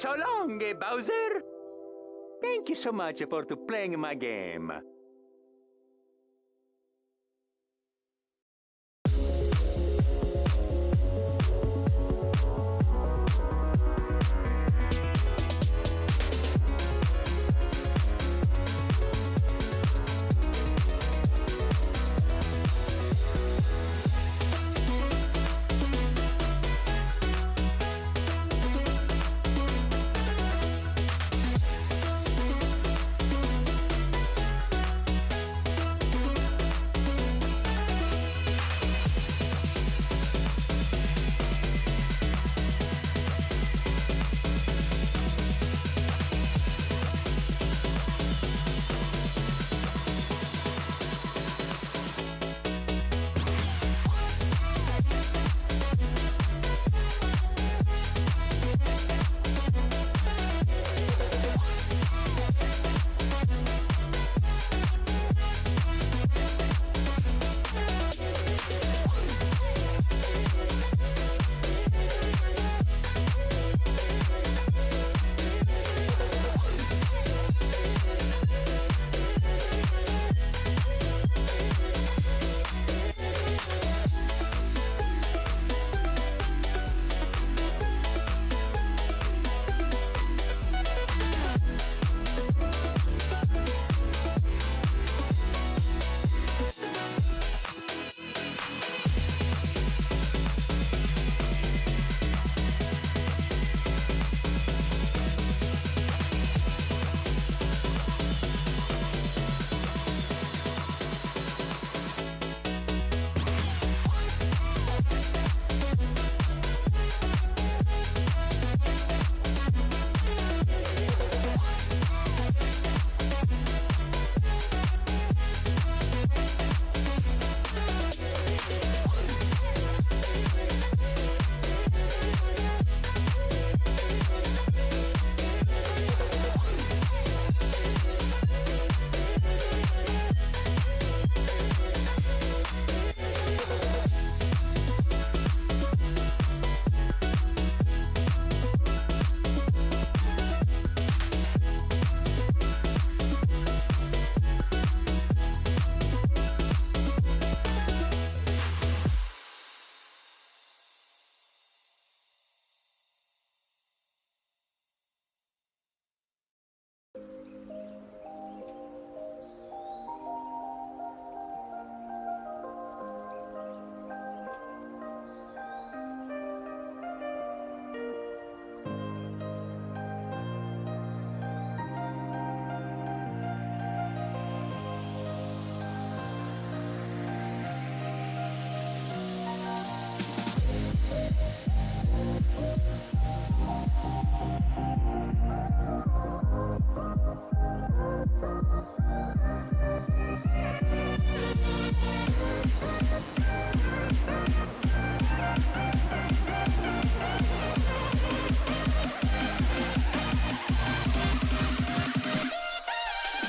So long, Bowser. Thank you so much for playing my game.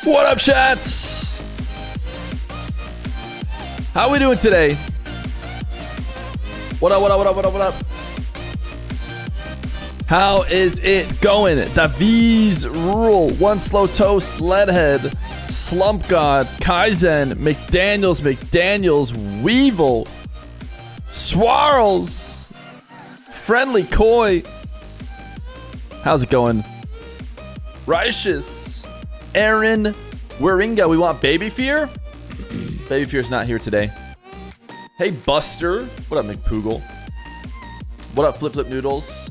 What up, chats? How we doing today? What up, what up, what up, what up, what up? How is it going? Davies Rule, One Slow Toast, Leadhead, Slump God, Kaizen, McDaniels, Weevil, Swarls, Friendly Koi. How's it going? Righteous, Aaron, Waringa. We want Baby Feer? Baby Feer's not here today. Hey, Buster. What up, McPoogle? What up, Flip Flip Noodles?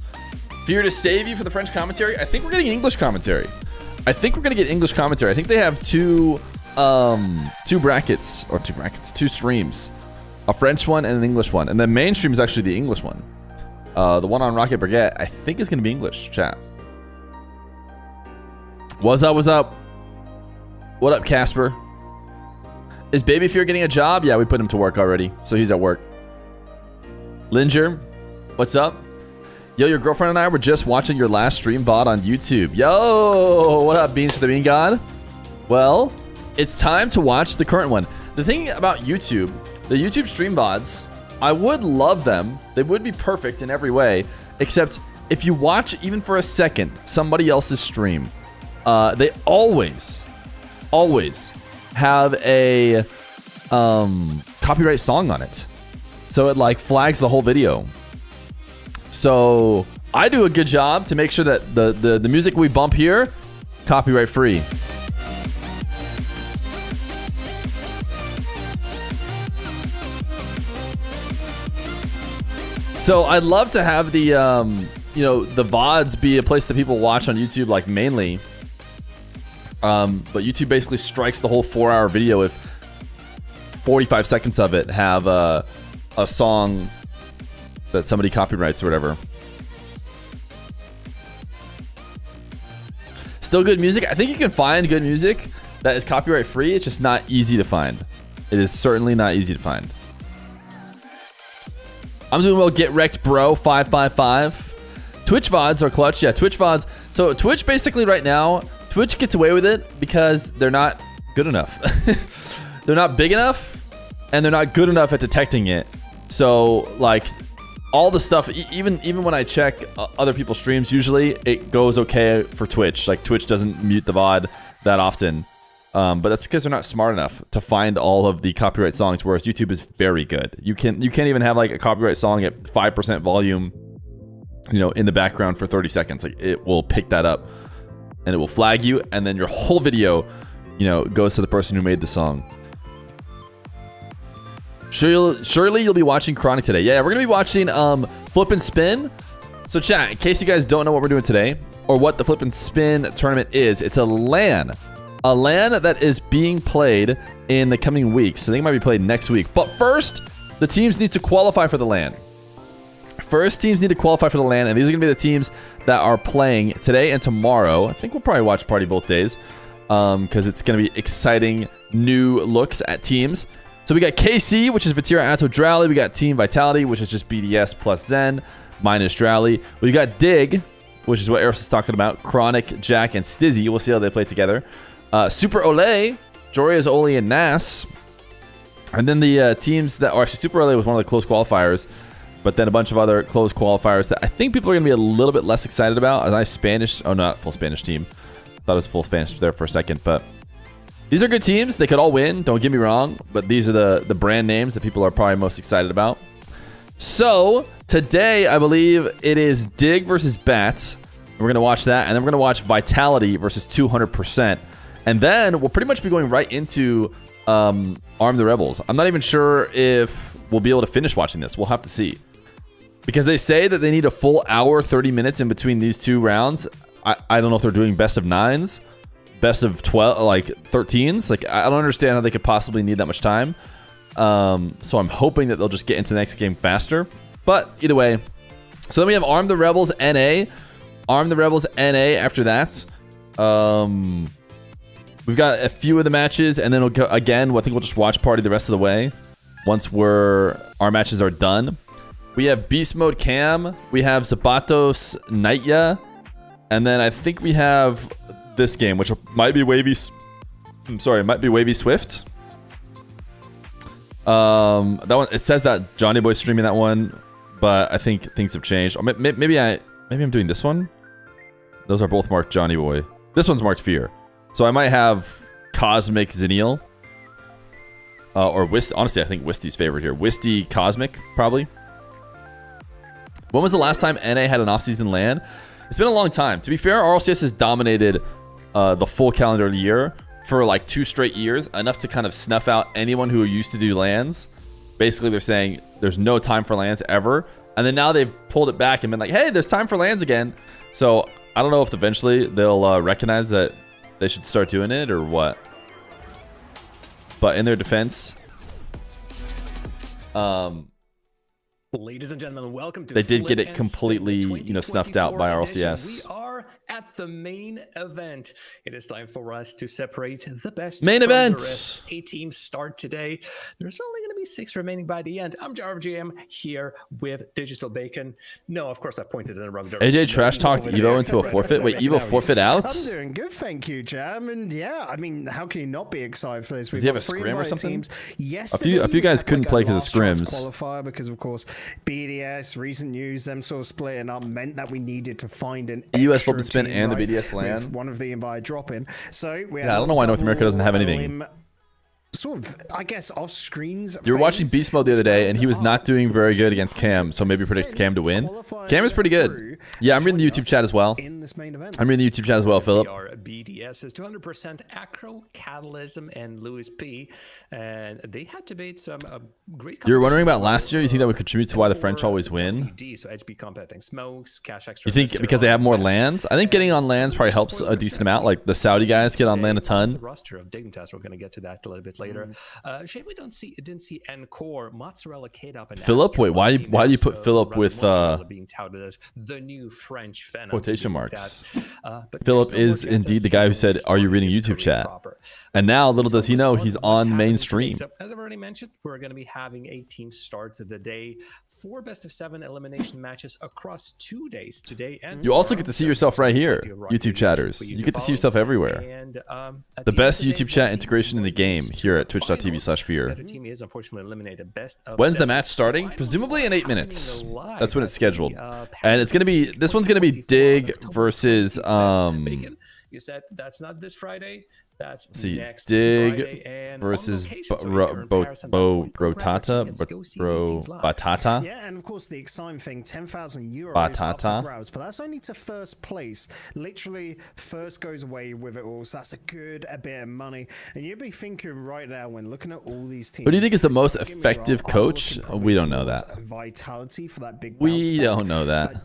Fear to save you for the French commentary? I think we're getting English commentary. I think we're gonna get English commentary. I think they have two streams. A French one and an English one. And the main stream is actually the English one. The one on Rocket Baguette, I think is gonna be English, chat. What's up, what's up? What up, Casper? Is Baby Fear getting a job? Yeah, we put him to work already, so he's at work. Linger, what's up? Yo, your girlfriend and I were just watching your last stream bot on YouTube. Yo, what up, Beans for the Bean God? Well, it's time to watch the current one. The thing about YouTube, the YouTube stream bots, I would love them. They would be perfect in every way, except if you watch even for a second somebody else's stream, they always have a copyright song on it. So it like flags the whole video. So I do a good job to make sure that the music we bump here, copyright free. So I'd love to have the the VODs be a place that people watch on YouTube, like mainly. But YouTube basically strikes the whole 4-hour video if 45 seconds of it have a song that somebody copyrights or whatever. Still good music. I think you can find good music that is copyright free. It's just not easy to find. It is certainly not easy to find. I'm doing well. Get wrecked, bro. 555. Twitch VODs are clutch. Yeah, Twitch VODs. So Twitch basically right now, Twitch gets away with it because they're not good enough. They're not big enough, and they're not good enough at detecting it. So like all the stuff, even when I check other people's streams, usually it goes okay for Twitch. Like Twitch doesn't mute the VOD that often. But that's because they're not smart enough to find all of the copyright songs, whereas YouTube is very good. You can't even have like a copyright song at 5% volume, in the background for 30 seconds. Like it will pick that up and it will flag you, and then your whole video, goes to the person who made the song. Surely you'll be watching Chronic today. Yeah, we're gonna be watching Flip and Spin. So chat, in case you guys don't know what we're doing today or what the Flip and Spin tournament is, it's a LAN that is being played in the coming weeks. I think it might be played next week. But first, the teams need to qualify for the LAN. And these are going to be the teams that are playing today and tomorrow. I think we'll probably watch Party both days because it's going to be exciting new looks at teams. So we got KC, which is Vatira, Atto, Drowley. We got Team Vitality, which is just BDS plus Zen minus Drowley. We got Dig, which is what Eros is talking about. Chronic, Jack, and Stizzy. We'll see how they play together. Super Olay, Joria's Oli, and Nas. And then the teams that are actually Super Olay was one of the close qualifiers, but then a bunch of other close qualifiers that I think people are going to be a little bit less excited about. A nice Spanish, not full Spanish team. Thought it was full Spanish there for a second, but these are good teams. They could all win, don't get me wrong, but these are the brand names that people are probably most excited about. So today, I believe it is Dig versus Bats. We're going to watch that, and then we're going to watch Vitality versus 200%. And then we'll pretty much be going right into Arm the Rebels. I'm not even sure if we'll be able to finish watching this. We'll have to see. Because they say that they need a full hour, 30 minutes in between these two rounds. I don't know if they're doing best of 9s, best of 12, like 13s. Like, I don't understand how they could possibly need that much time. So I'm hoping that they'll just get into the next game faster. But either way. So then we have Arm the Rebels NA. Arm the Rebels NA after that. We've got a few of the matches, and then we'll go again. I think we'll just watch Party the rest of the way once our matches are done. We have Beast Mode Cam. We have Zapatos Nightya. And then I think we have this game, which might be Wavy. Might be Wavy Swift. That one, it says that Johnny Boy's streaming that one, but I think things have changed. Or maybe I'm doing this one. Those are both marked Johnny Boy. This one's marked Fear. So I might have Cosmic Zenil. Or Wist. Honestly, I think Wisty's favorite here. Wisty Cosmic, probably. When was the last time NA had an off-season LAN? It's been a long time. To be fair, RLCS has dominated the full calendar year for like 2 straight years, enough to kind of snuff out anyone who used to do LANs. Basically, they're saying there's no time for LANs ever. And then now they've pulled it back and been like, hey, there's time for LANs again. So I don't know if eventually they'll recognize that they should start doing it or what. But in their defense, ladies and gentlemen, welcome to they did get it completely, snuffed out by RLCS. We are at the main event. It is time for us to separate the best main from event. the rest. 8 teams start today. There's only going to be 26 remaining by the end. I'm JRGM here with Digital Bacon. No, of course I pointed in the wrong direction. AJ trash talked Evo into a forfeit. Wait, Evo forfeit out? I'm doing good, thank you, Jam. And yeah, I mean, how can you not be excited for this? Does he have a scrim or something? Yes, a few guys couldn't play because of scrims. Qualifier because of course BDS recent news them sort of splitting up meant that we needed to find an US Flip and Spin and the BDS LAN. One of the invited drop-in. So we I don't know why North America doesn't have anything. Sort of, I guess, off screens. You were watching Beast Mode the other day, and he was not doing very good against Cam, so maybe predict Cam to win. Cam is pretty good. Yeah, I'm reading the YouTube chat as well. I'm reading the YouTube chat as well, Philip. BDS is 200% Acro, Catalysm, and Louis P. And they had to beat some great. You were wondering about last year? You think that would contribute to why the French always win? So HB competing smokes, cash extra. You think because they have more lands? I think getting on lands probably helps a decent amount. Like the Saudi guys get on land a ton. The roster of Dignitas, we're going to get to that a little bit later. Shame we didn't see Encore, Mozzarella, K-Dop, and Philip. Wait, why do you put Philip with being touted as the new French Venom? Quotation marks. Philip is indeed the guy who said, "Are you reading YouTube chat?" And now, little does he know, he's on mainstream. So, as I've already mentioned, we're going to be having a team start the day. 4 best-of-7 elimination matches across 2 days today. And you also get to see yourself right here, YouTube chatters. You get to see yourself everywhere. And, the best YouTube chat integration in the game here at twitch.tv/Feer. When's the match starting? Presumably in 8 minutes. That's when it's scheduled. And it's going to be, this one's going to be Dig versus, you said that's not this Friday. That's next Dig Friday, versus Batata. Yeah, and of course the exciting thing, 10,000 euros Batata. grabs, but that's only to first place. Literally, first goes away with it all, so that's a bit of money. And you'd be thinking right now when looking at all these teams. Who do you think is the most effective coach? We don't know that. Vitality for that big. We don't know that.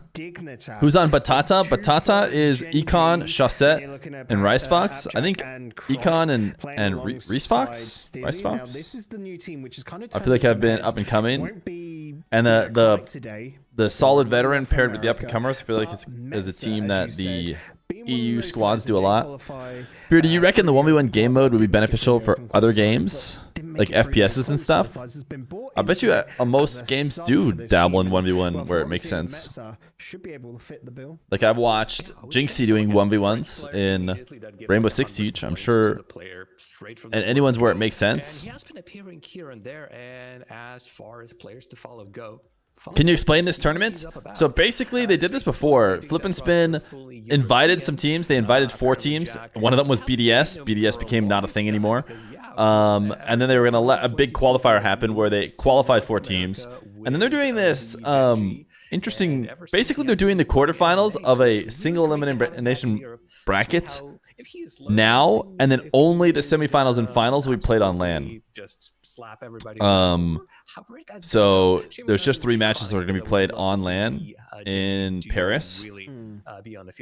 Who's on Batata? Batata is Econ, Chaussette, and Rice Fox. I think Econ and Reese Fox. Rice Fox. This is the new team, which is kind of. I feel like I've been up and coming. And the solid veteran paired with the up and comers, I feel like is a team that the EU squads do a lot. Feer, do you reckon the 1v1 game mode would be beneficial for other games, like FPSs and stuff? I bet you most games do dabble in 1v1 where it makes sense. Like I've watched Jinxie doing 1v1s in Rainbow Six Siege. I'm sure, and anyone's where it makes sense. He has been appearing here and there, and as far as players to follow go. Can you explain this tournament? So basically, they did this before. Flip and Spin invited some teams. They invited 4 teams. One of them was BDS. BDS became not a thing anymore. And then they were going to let a big qualifier happen where they qualified 4 teams. And then they're doing this interesting. Basically, they're doing the quarterfinals of a single elimination bracket now, and then only the semifinals and finals will be played on LAN. So there's just 3 matches that are going to be played on LAN in Paris.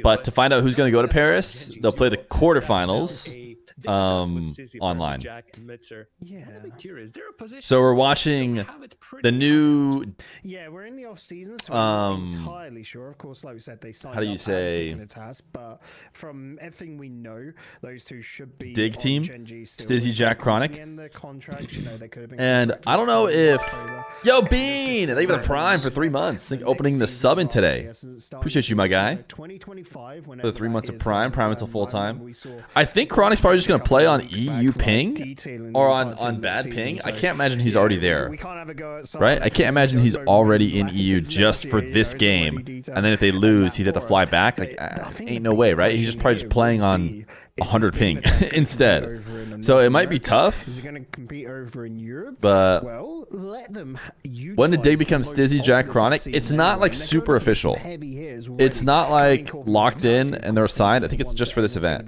But to find out who's going to go to Paris, they'll play the quarterfinals online. So we're watching the new. Yeah, we're in the off season, so I'm not entirely sure. Of course, like we said, they signed how do you say? But from everything we know, those two should be Dig team, Stizzy, Jack, Chronic, and I don't know if Yo Bean, thank you for the Prime for 3 months. I think opening the sub in today. Appreciate you, my guy. For the 3 months of Prime until full time. I think Chronic's probably just gonna play on EU ping or on bad ping. I can't imagine he's already there, right? I can't imagine he's already in EU just for this game, and then if they lose, he'd have to fly back. Like, ain't no way, right? He's just probably just playing on 100 ping instead. So it might be tough. Is he going to compete over in Europe? But well, let them. When did Dig become Stizzy, Jack, Chronic? It's not like super official. It's not like locked in and they're signed. I think it's just for this event.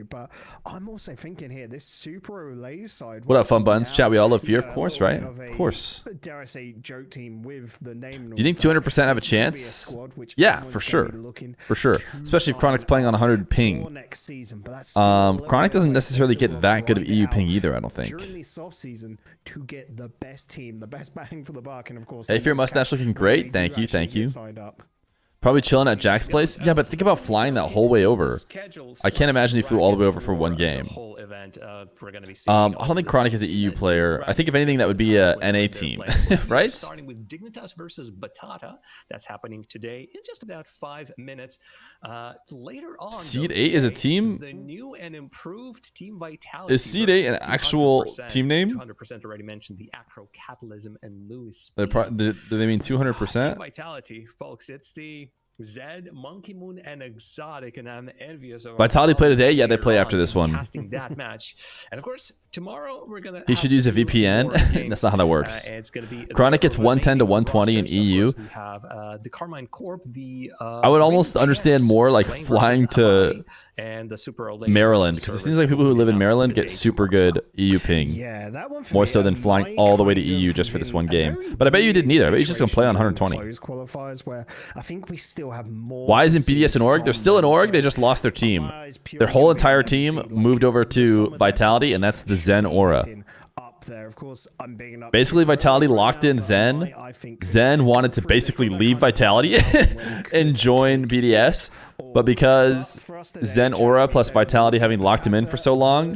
But I'm also thinking here, this Super Olay side. What up, fun buns? Chat, we all love Fear, of course, right? Of course. Dare I say, joke team with the name. Do you think 200% have a chance? Yeah, for sure. For sure. Especially if Chronic's playing on 100 ping. Chronic doesn't necessarily get that good of EU ping either, I don't think. During the soft season to get the best team, the best bang for the buck, and of course. Hey, Fear mustache looking great. Thank you, thank you. Probably chilling at Jack's place. Yeah, but think about flying that whole way over. I can't imagine he flew all the way over for one game. I don't think Chronic is an EU player. I think if anything, that would be a NA team, right? Starting with Dignitas versus Batata. That's happening today in just about 5 minutes. Later on, Seed 8 is a team? The new and improved Team Vitality. Is Seed 8 an actual team name? 200% already mentioned the Acro Catalysm and Lewis. Do they mean 200%? Team Vitality, folks. It's the Zed, Monkey Moon, and Exotic, and I'm envious of Vitality play today? Yeah, they play after this one. Casting that match. And of course, tomorrow we're gonna. He should use a VPN. That's not how that works. It's gonna be Chronic gets 110 to 120 in EU. We have the Carmine Corp. I would almost understand more like flying to and the Super Maryland, because it seems like people who live in Maryland get super good EU ping. Yeah, that one more so than flying all the way to EU just for this one game. But I bet you didn't either. I bet you're just gonna play on 120. Qualifiers where I think we still have more. Why isn't BDS an org? They're still an org. They just lost their team. Their whole entire team moved over to Vitality, and that's the Zen Aura. Basically, Vitality locked in Zen. Zen wanted to basically leave Vitality and join BDS. But because Zen Aura plus Vitality having locked him in for so long,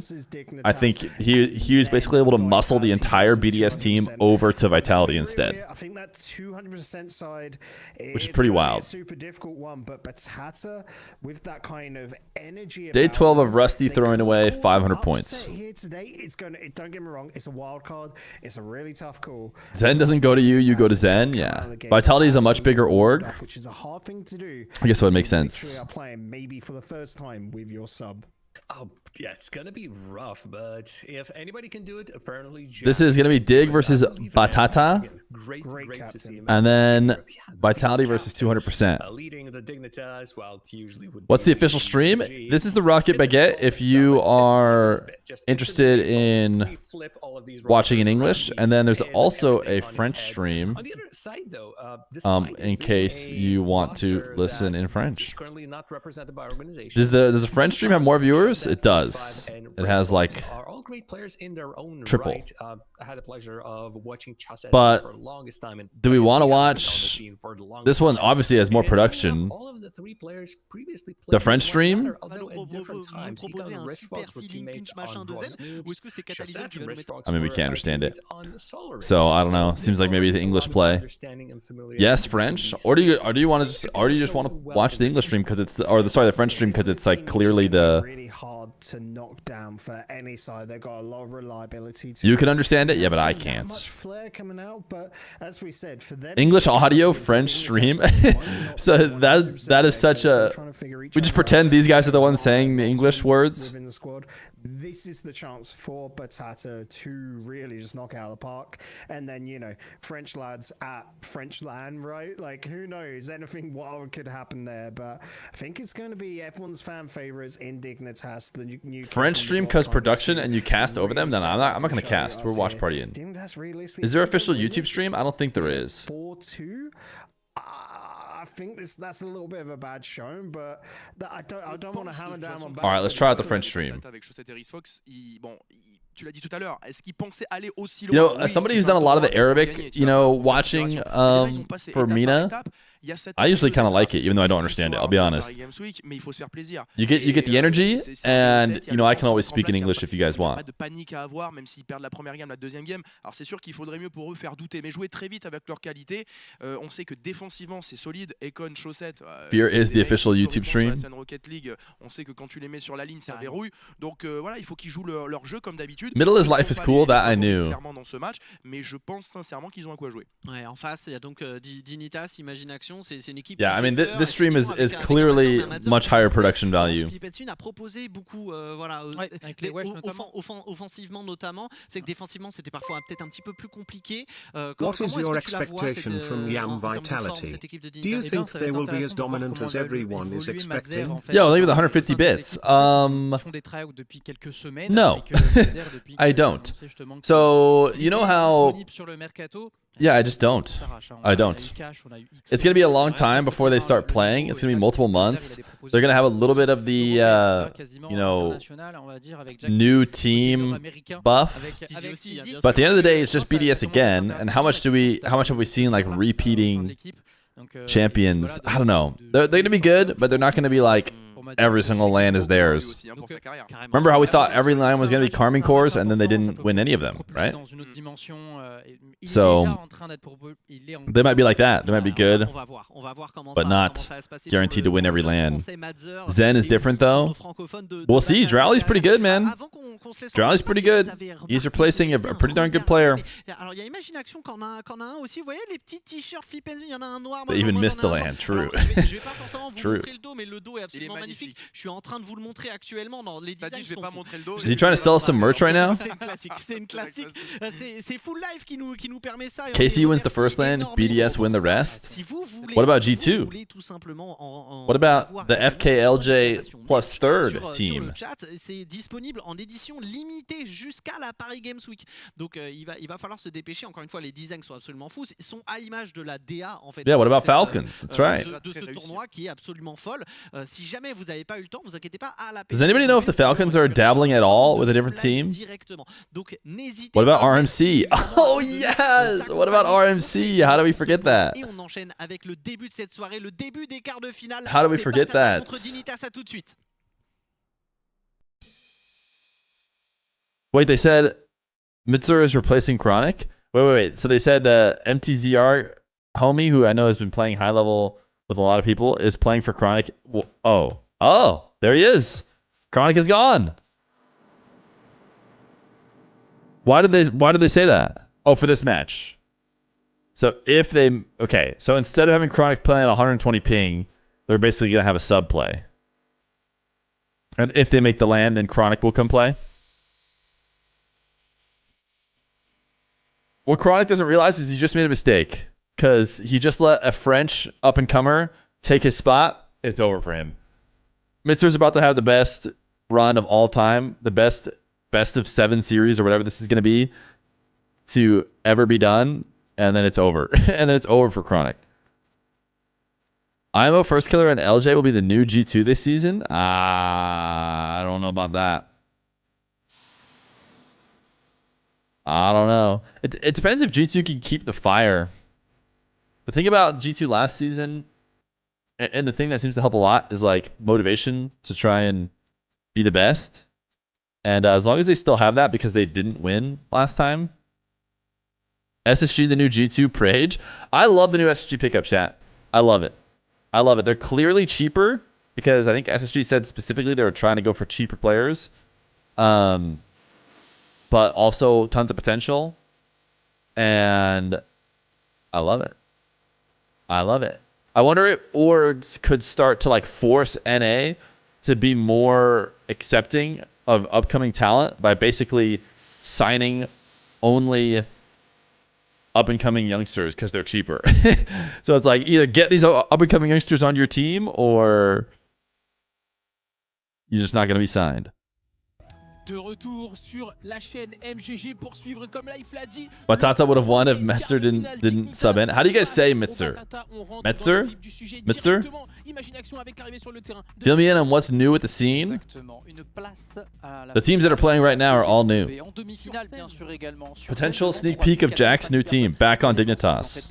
I think he was basically able to muscle the entire BDS team over to Vitality instead. I think that 200% side, which is pretty wild. Super difficult one, but Batata with that kind of energy. Day 12 of Rusty throwing away 500 points. Here today, it's going to, don't get me wrong, it's a wild card. It's a really tough call. Zen doesn't go to you, you go to Zen. Yeah. Vitality is a much bigger org. Which is a hard thing to do. I guess that would make sense. Are playing maybe for the first time with your sub. Oh, yeah, it's going to be rough, but if anybody can do it, apparently... This is going to be Dig versus Batata. Great to see him. And then Vitality versus 200%. Leading the Dignitas, well, usually would what's the official stream? This is the Rocket Baguette if you are interested in watching in English. And then there's also a French stream in case you want to listen in French. Does the French stream have more viewers? It does. It has like all great players in their own triple. Right. I had the pleasure of watching Chasset but for the longest time. And do we want to watch this one? Obviously has more production. All of the three players previously played the French stream. I mean, we can't understand it. So I don't know. Seems like maybe the English play. Yes, French. Or do you want to just want to watch the English stream because it's the French stream because it's like clearly the. Really hard to knock down for any side. They've got a lot of reliability. You can understand it, yeah, but I can't. Much flair coming out, but as we said, for them, English audio, French stream. So that is such a. We just pretend these guys are the ones saying the English words. Within the squad. This is the chance for Batata to really just knock out of the park. And then, you know, French lads at French land, right? Like, who knows? Anything wild could happen there. But I think it's going to be everyone's fan favorites in Dignitas. The new French stream because production and you cast over them? Then I'm not going to cast. We're watch partying. Is there official YouTube stream? I don't think there is. 4-2? I think that's a little bit of a bad showing, but I don't want to hammer down on. All right, let's try out the French stream. You know, as somebody who's done a lot of the Arabic, you know, watching for Mina, I usually kind of like it, even though I don't understand it. I'll be honest. You get the energy, and you know I can always speak in English if you guys want. Fear is the official YouTube stream. Middle is life is cool, that I knew. Yeah, I mean, this stream is clearly much higher production value. What is your expectation from Yam Vitality? Do you think they will be as dominant as everyone is expecting? Yo, look at the 150 bits. No, I don't. So, you know how... Yeah, I just don't. I don't. It's going to be a long time before they start playing. It's going to be multiple months. They're going to have a little bit of the, you know, new team buff. But at the end of the day, it's just BDS again. And how much have we seen like repeating champions. I don't know. They're going to be good, but they're not going to be like every single land is theirs. Remember how we thought every land was going to be Carmine Cores, and then they didn't win any of them, right? So they might be like that. They might be good, but not guaranteed to win every land. Zen is different, though. We'll see. Drowley's pretty good, man. Drowley's pretty good. He's replacing a pretty darn good player. They even missed the land. True. True. Is he trying to sell us some merch right now? KC wins the first land, BDS win the rest. What about G2? What about the FKLJ plus third team? C'est disponible en édition limitée jusqu'à la Paris Games Week. Donc il va falloir se dépêcher. Encore une fois, les designs sont absolument fous. Ils sont à l'image de la DA en fait. Yeah, what about Falcons? That's right. De ce tournoi qui est absolument folle. Si jamais vous n'avez pas eu le temps, vous inquiétez pas. Does anybody know if the Falcons are dabbling at all with a different team? What about RMC? Oh yes! What about RMC? How do we forget that? Et on enchaîne avec le début de cette soirée, le début des quarts de finale. How do we forget that? Contre Dignitas, à tout de suite. Wait, they said Mitzer is replacing Chronic? Wait. So they said MTZR homie, who I know has been playing high level with a lot of people, is playing for Chronic. Oh, there he is. Chronic is gone. Why did they say that? Oh, for this match. So if they so instead of having Chronic playing at 120 ping, they're basically gonna have a sub play. And if they make the land, then Chronic will come play. What Chronic doesn't realize is he just made a mistake, because he just let a French up-and-comer take his spot. It's over for him. Mitzer's about to have the best run of all time, the best of 7 series or whatever this is going to be to ever be done, and then it's over. And then it's over for Chronic. IMO First Killer and LJ will be the new G2 this season? I don't know about that. I don't know. It depends if G2 can keep the fire. The thing about G2 last season, and the thing that seems to help a lot, is like motivation to try and be the best. And as long as they still have that because they didn't win last time. SSG, the new G2 Prage. I love the new SSG pickup, chat. I love it. They're clearly cheaper because I think SSG said specifically they were trying to go for cheaper players. But also tons of potential. And I love it. I wonder if orgs could start to like force NA to be more accepting of upcoming talent by basically signing only up-and-coming youngsters because they're cheaper. So it's like either get these up-and-coming youngsters on your team or you're just not going to be signed. De retour sur la chaîne MGG pour suivre comme Life l'a dit. Batata would have won if Metzer didn't sub in. How do you guys say Metzer? Metzer? Fill me in on what's new with the scene. The teams that are playing right now are all new. Potential sneak peek of Jack's new team, back on Dignitas.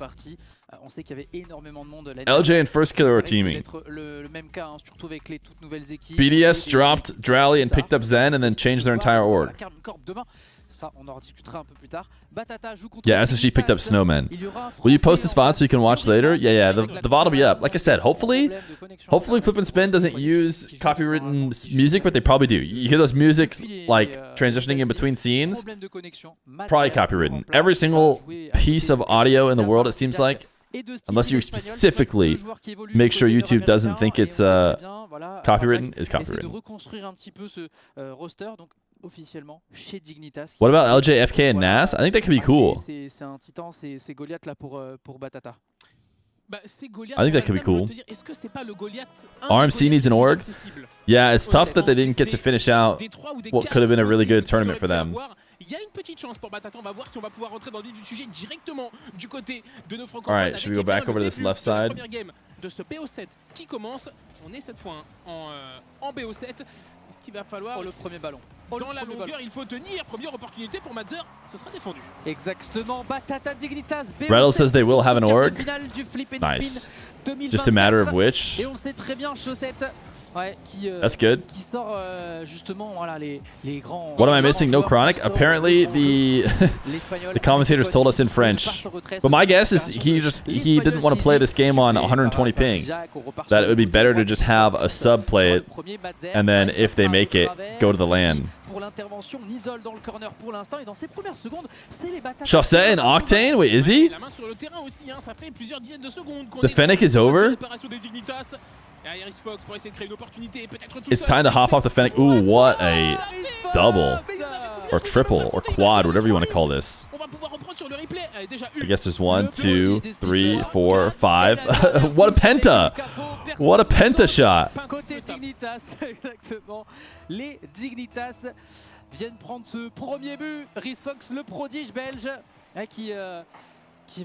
LJ and First Killer are teaming. BDS dropped Drowley and picked up Zen and then changed their entire org. Yeah, SSG picked up Snowmen. Will you post the spot so you can watch later? Yeah, the VOD will be up. Like I said, hopefully Flip and Spin doesn't use copywritten music, but they probably do. You hear those music like transitioning in between scenes? Probably copywritten. Every single piece of audio in the world, it seems like, unless you specifically make sure YouTube doesn't think it's copywritten, is copywritten. What about LJ, FK, and Nas? I think that could be cool. I think that could be cool. RMC needs an org. Yeah, it's tough that they didn't get to finish out what could have been a really good tournament for them. Alright, should we go back over to this left side? De ce BO7 qui commence, on est cette fois en BO7. Est-ce qu'il va falloir le premier ballon? Dans la longueur, il faut tenir. Première opportunité pour Mazzer. Ce sera défendu. Exactement. Batata Dignitas. Rattle says they will have an org. Nice. Just a matter of which. Et on sait très bien, Chaussette. Ouais, That's good. Qui sort justement voilà, les grands. What am I missing? No Chronic? Apparently the commentators told us in French. But my guess is he didn't want to play this game on 120 ping. That it would be better to just have a sub play it, and then if they make it, go to the LAN. Chaussette and Octane? Wait, is he? The Fennec is over? It's time to hop off the Fennec. Ooh, what a double. Or triple, or quad, whatever you want to call this. I guess there's 1, 2, 3, 4, 5. What a penta! What a penta shot! Côté Dignitas, exactement. Les Dignitas viennent prendre ce premier but. Rhys Fox, le prodige belge, qui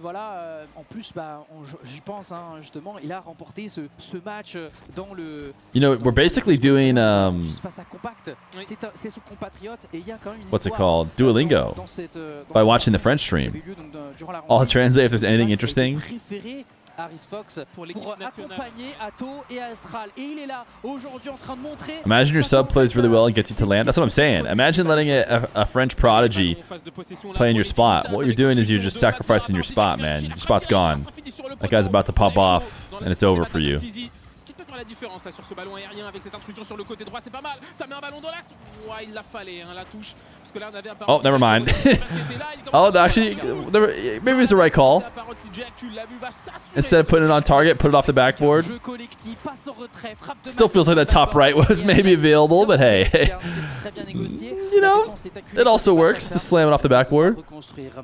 voilà, en plus, bah, j'y pense, hein, justement, il a remporté ce match dans le... You know, we're basically doing... face à Compact, c'est son compatriote, et il y a quand même une what's it histoire called? Duolingo. By watching the French stream. I'll translate if there's anything interesting. À Rhys Fox pour accompagner Atto et Astral. Et il est là aujourd'hui en train de montrer. Imagine your sub plays really well and gets you to land. That's what I'm saying. Imagine letting a French prodigy play in your spot. What you're doing is you're just sacrificing your spot, man. Your spot's gone. That guy's about to pop off, and it's over for you. La différence là sur ce ballon aérien avec cette intrusion sur le côté droit, c'est pas mal. Ça met un ballon dans l'axe. Ouais, il l'a fallait hein, la touche parce que là on avait un Oh, never mind. Oh, actually, maybe it's the right call. Instead of putting it on target, put it off the backboard. Still feels like that top right was maybe available, but hey, you know, it also works to slam it off the backboard.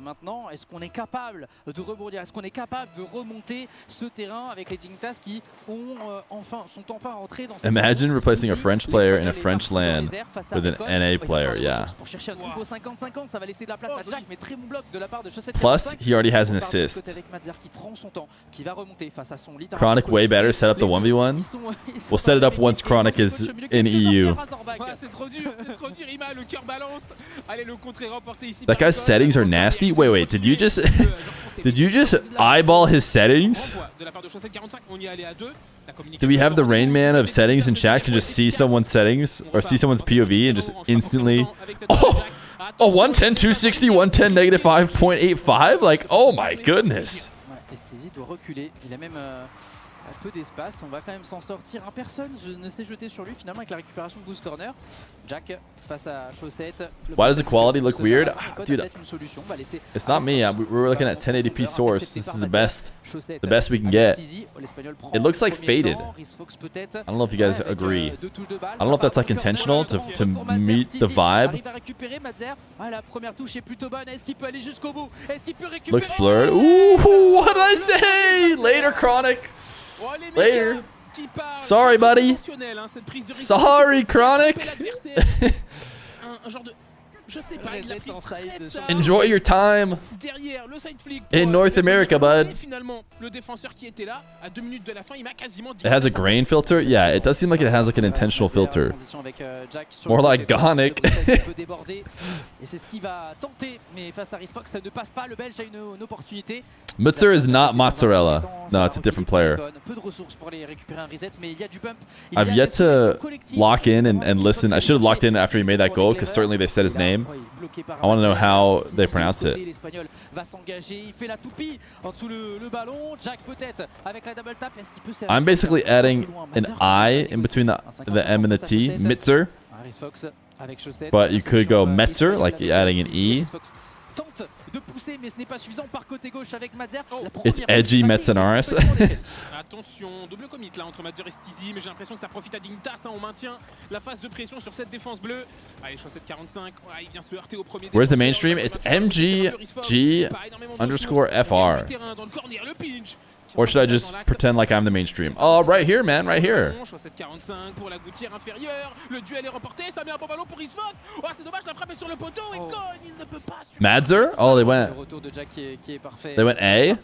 Maintenant, est-ce qu'on est capable de rebondir? Est-ce qu'on est capable de remonter ce terrain avec les Dignitas qui sont enfin rentrés dans cette... Imagine replacing a French player in a French LAN with an NA player, yeah. Plus, he already has an assist. Chronic way better, set up the 1v1. We'll set it up once Chronic is in EU. That guy's settings are nasty. Wait, did you just eyeball his settings? Do we have the Rain Man of settings in chat? Can just see someone's settings or see someone's POV and just instantly... Oh, 110, 260, 110, negative 5.85? Like, oh my goodness. Peu d'espace, on va quand même s'en sortir. Personne ne s'est jeté sur lui finalement avec la récupération de Boost Corner. Jack face à Chaussette. Why does the quality look weird? Dude, it's not me. We're looking at 1080p source. This is the best we can get. It looks like faded. I don't know if you guys agree. I don't know if that's like intentional to meet the vibe. Looks blurred. Ooh, what did I say? Later, Chronic. Later. Sorry, buddy. Sorry, Chronic. Enjoy your time in North America, bud. It has a grain filter? Yeah, it does seem like it has like an intentional filter. More like Gonic. Mutzer is not mozzarella. No, it's a different player. I've yet to lock in and listen. I should have locked in after he made that goal because certainly they said his name. I want to know how they pronounce it. I'm basically adding an I in between the M and the T. Mitzer. But you could go Metzer, like adding an E. It's edgy Metzenaris. Attention, double commit là entre Mazzer et Stizy, mais j'ai l'impression que ça profite à Dignitas. On maintient la phase de pression sur cette défense bleue. Allez, Chaussette 45. Il vient se heurter au premier. Where's the mainstream? It's MGG_FR. Or should I just pretend like I'm the mainstream? Oh, right here, man, right here. Madzer? Oh, they went A?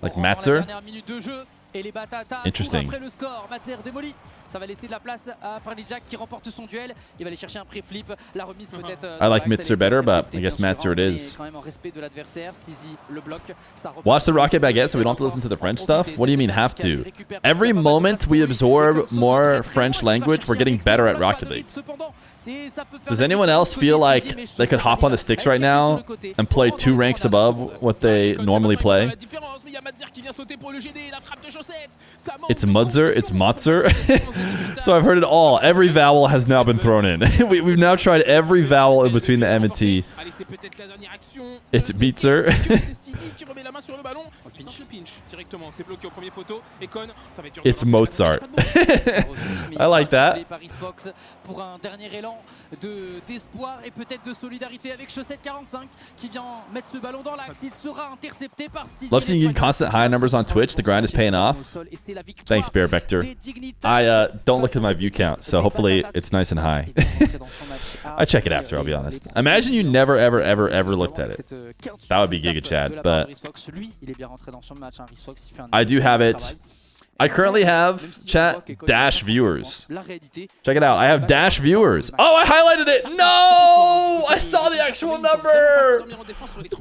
Like Matzer? Et les Batata Interesting. après le score. Matzer démoli. Ça va laisser de la place à Parley Jack qui remporte son duel. Il va aller chercher un pré-flip. La remise peut-être. I like Mitzer better, but I guess Matzer it is. Quand même en respect de l'adversaire. Steezy le bloc. Watch the Rocket Baguette so we don't have to listen to the French stuff? What do you mean have to? Every moment we absorb more French language, we're getting better at Rocket League. Does anyone else feel like they could hop on the sticks right now and play 2 ranks above what they normally play? It's Mudzer, it's Motzer. So I've heard it all. Every vowel has now been thrown in. We've now tried every vowel in between the M and T. It's Beatzer. It's Mozart. I like that. Pour un dernier élan d'espoir et peut-être de solidarité avec Chaussette 45 qui vient mettre ce ballon dans l'axe. Il sera intercepté par Steezy. Love seeing you in constant high numbers on Twitch. The grind is paying off. Thanks, Bear Vector. I don't look at my view count, so hopefully it's nice and high. I check it after, I'll be honest. Imagine you never, ever, ever, ever looked at it. That would be Giga Chad, but I do have it. I currently have, chat, dash viewers. Check it out. I have dash viewers. Oh, I highlighted it. No! I saw the actual number.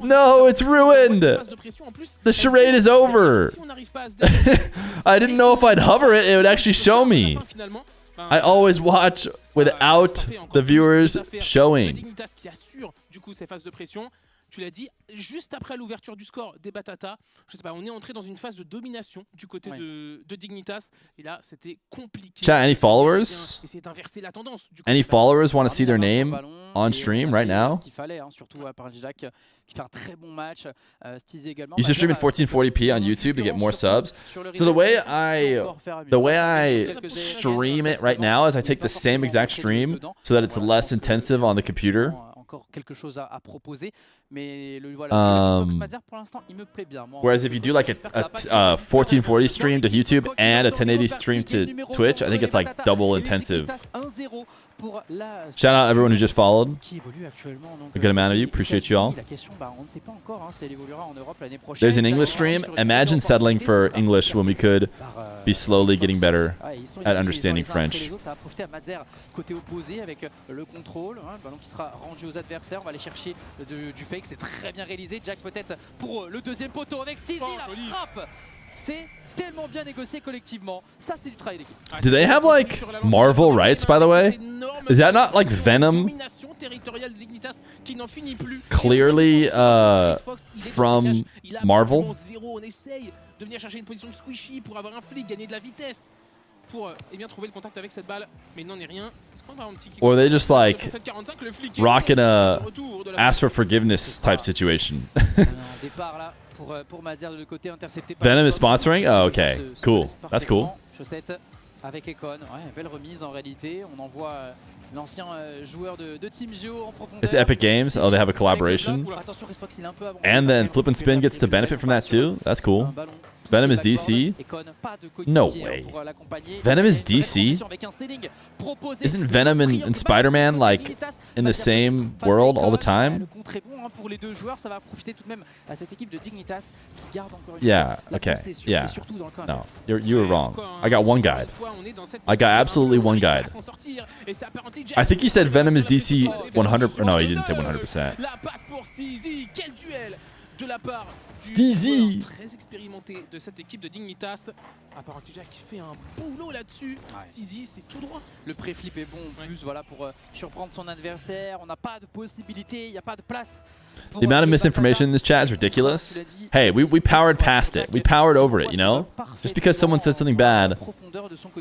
No, it's ruined. The charade is over. I didn't know if I'd hover it, it would actually show me. I always watch without the viewers showing. Tu l'as dit, juste après l'ouverture du score des Batata, je sais pas, on est entré dans une phase de domination du côté de Dignitas. Et là, c'était compliqué. Chat, any followers? Essayer d'inverser la tendance. Any followers want to see their name on stream right now? You should stream in 1440p on YouTube to get more subs. So the way I stream it right now is I take the same exact stream so that it's less intensive on the computer. Quelque chose à proposer, mais le voilà. Pour l'instant, il me plaît bien. Whereas if you do like a 1440 stream to YouTube and a 1080 stream to Twitch, I think it's like double intensive. Shout out everyone who just followed. A good amount of you. Appreciate you all. There's an English stream. Imagine settling for English when we could be slowly getting better at understanding French. Côté opposé avec le contrôle, ballon qui sera rendu aux adversaires. On va aller chercher du fake, c'est très bien réalisé. Jack peut-être pour le deuxième poteau avec Steezy, la frappe. C'est tellement bien négocié collectivement. Ça, c'est du travail d'équipe. Do they have like Marvel rights, by the way? Is that not like Venom? Clearly from Marvel? De venir chercher une position de squishy pour avoir un flic, gagner de la vitesse pour bien trouver le contact avec cette balle, mais il n'en est rien. Or they just like rocking a ask for forgiveness type situation. Venom is sponsoring? Oh, okay. Cool. That's cool. Avec Econ, belle remise en réalité. On envoie l'ancien joueur de Team Geo en profondeur. It's Epic Games. Oh, they have a collaboration. And then Flip and Spin gets to benefit from that too. That's cool. Venom is DC? No way. Venom is DC? Isn't Venom and Spider-Man like in the same world all the time? Yeah, okay, yeah. No, you were wrong. I got one guide. I got absolutely one guide. I think he said Venom is DC 100. No, he didn't say 100%. De la part Steezy très expérimenté de cette équipe de Dignitas. Apparemment Jack qui fait un boulot là-dessus. Steezy, c'est tout droit. Le pré-flip est bon en plus, voilà, pour surprendre son adversaire. On n'a pas de possibilité, il n'y a pas de place. The amount of misinformation in this chat is ridiculous. Hey, we powered past it. We powered over it, you know? Just because someone said something bad,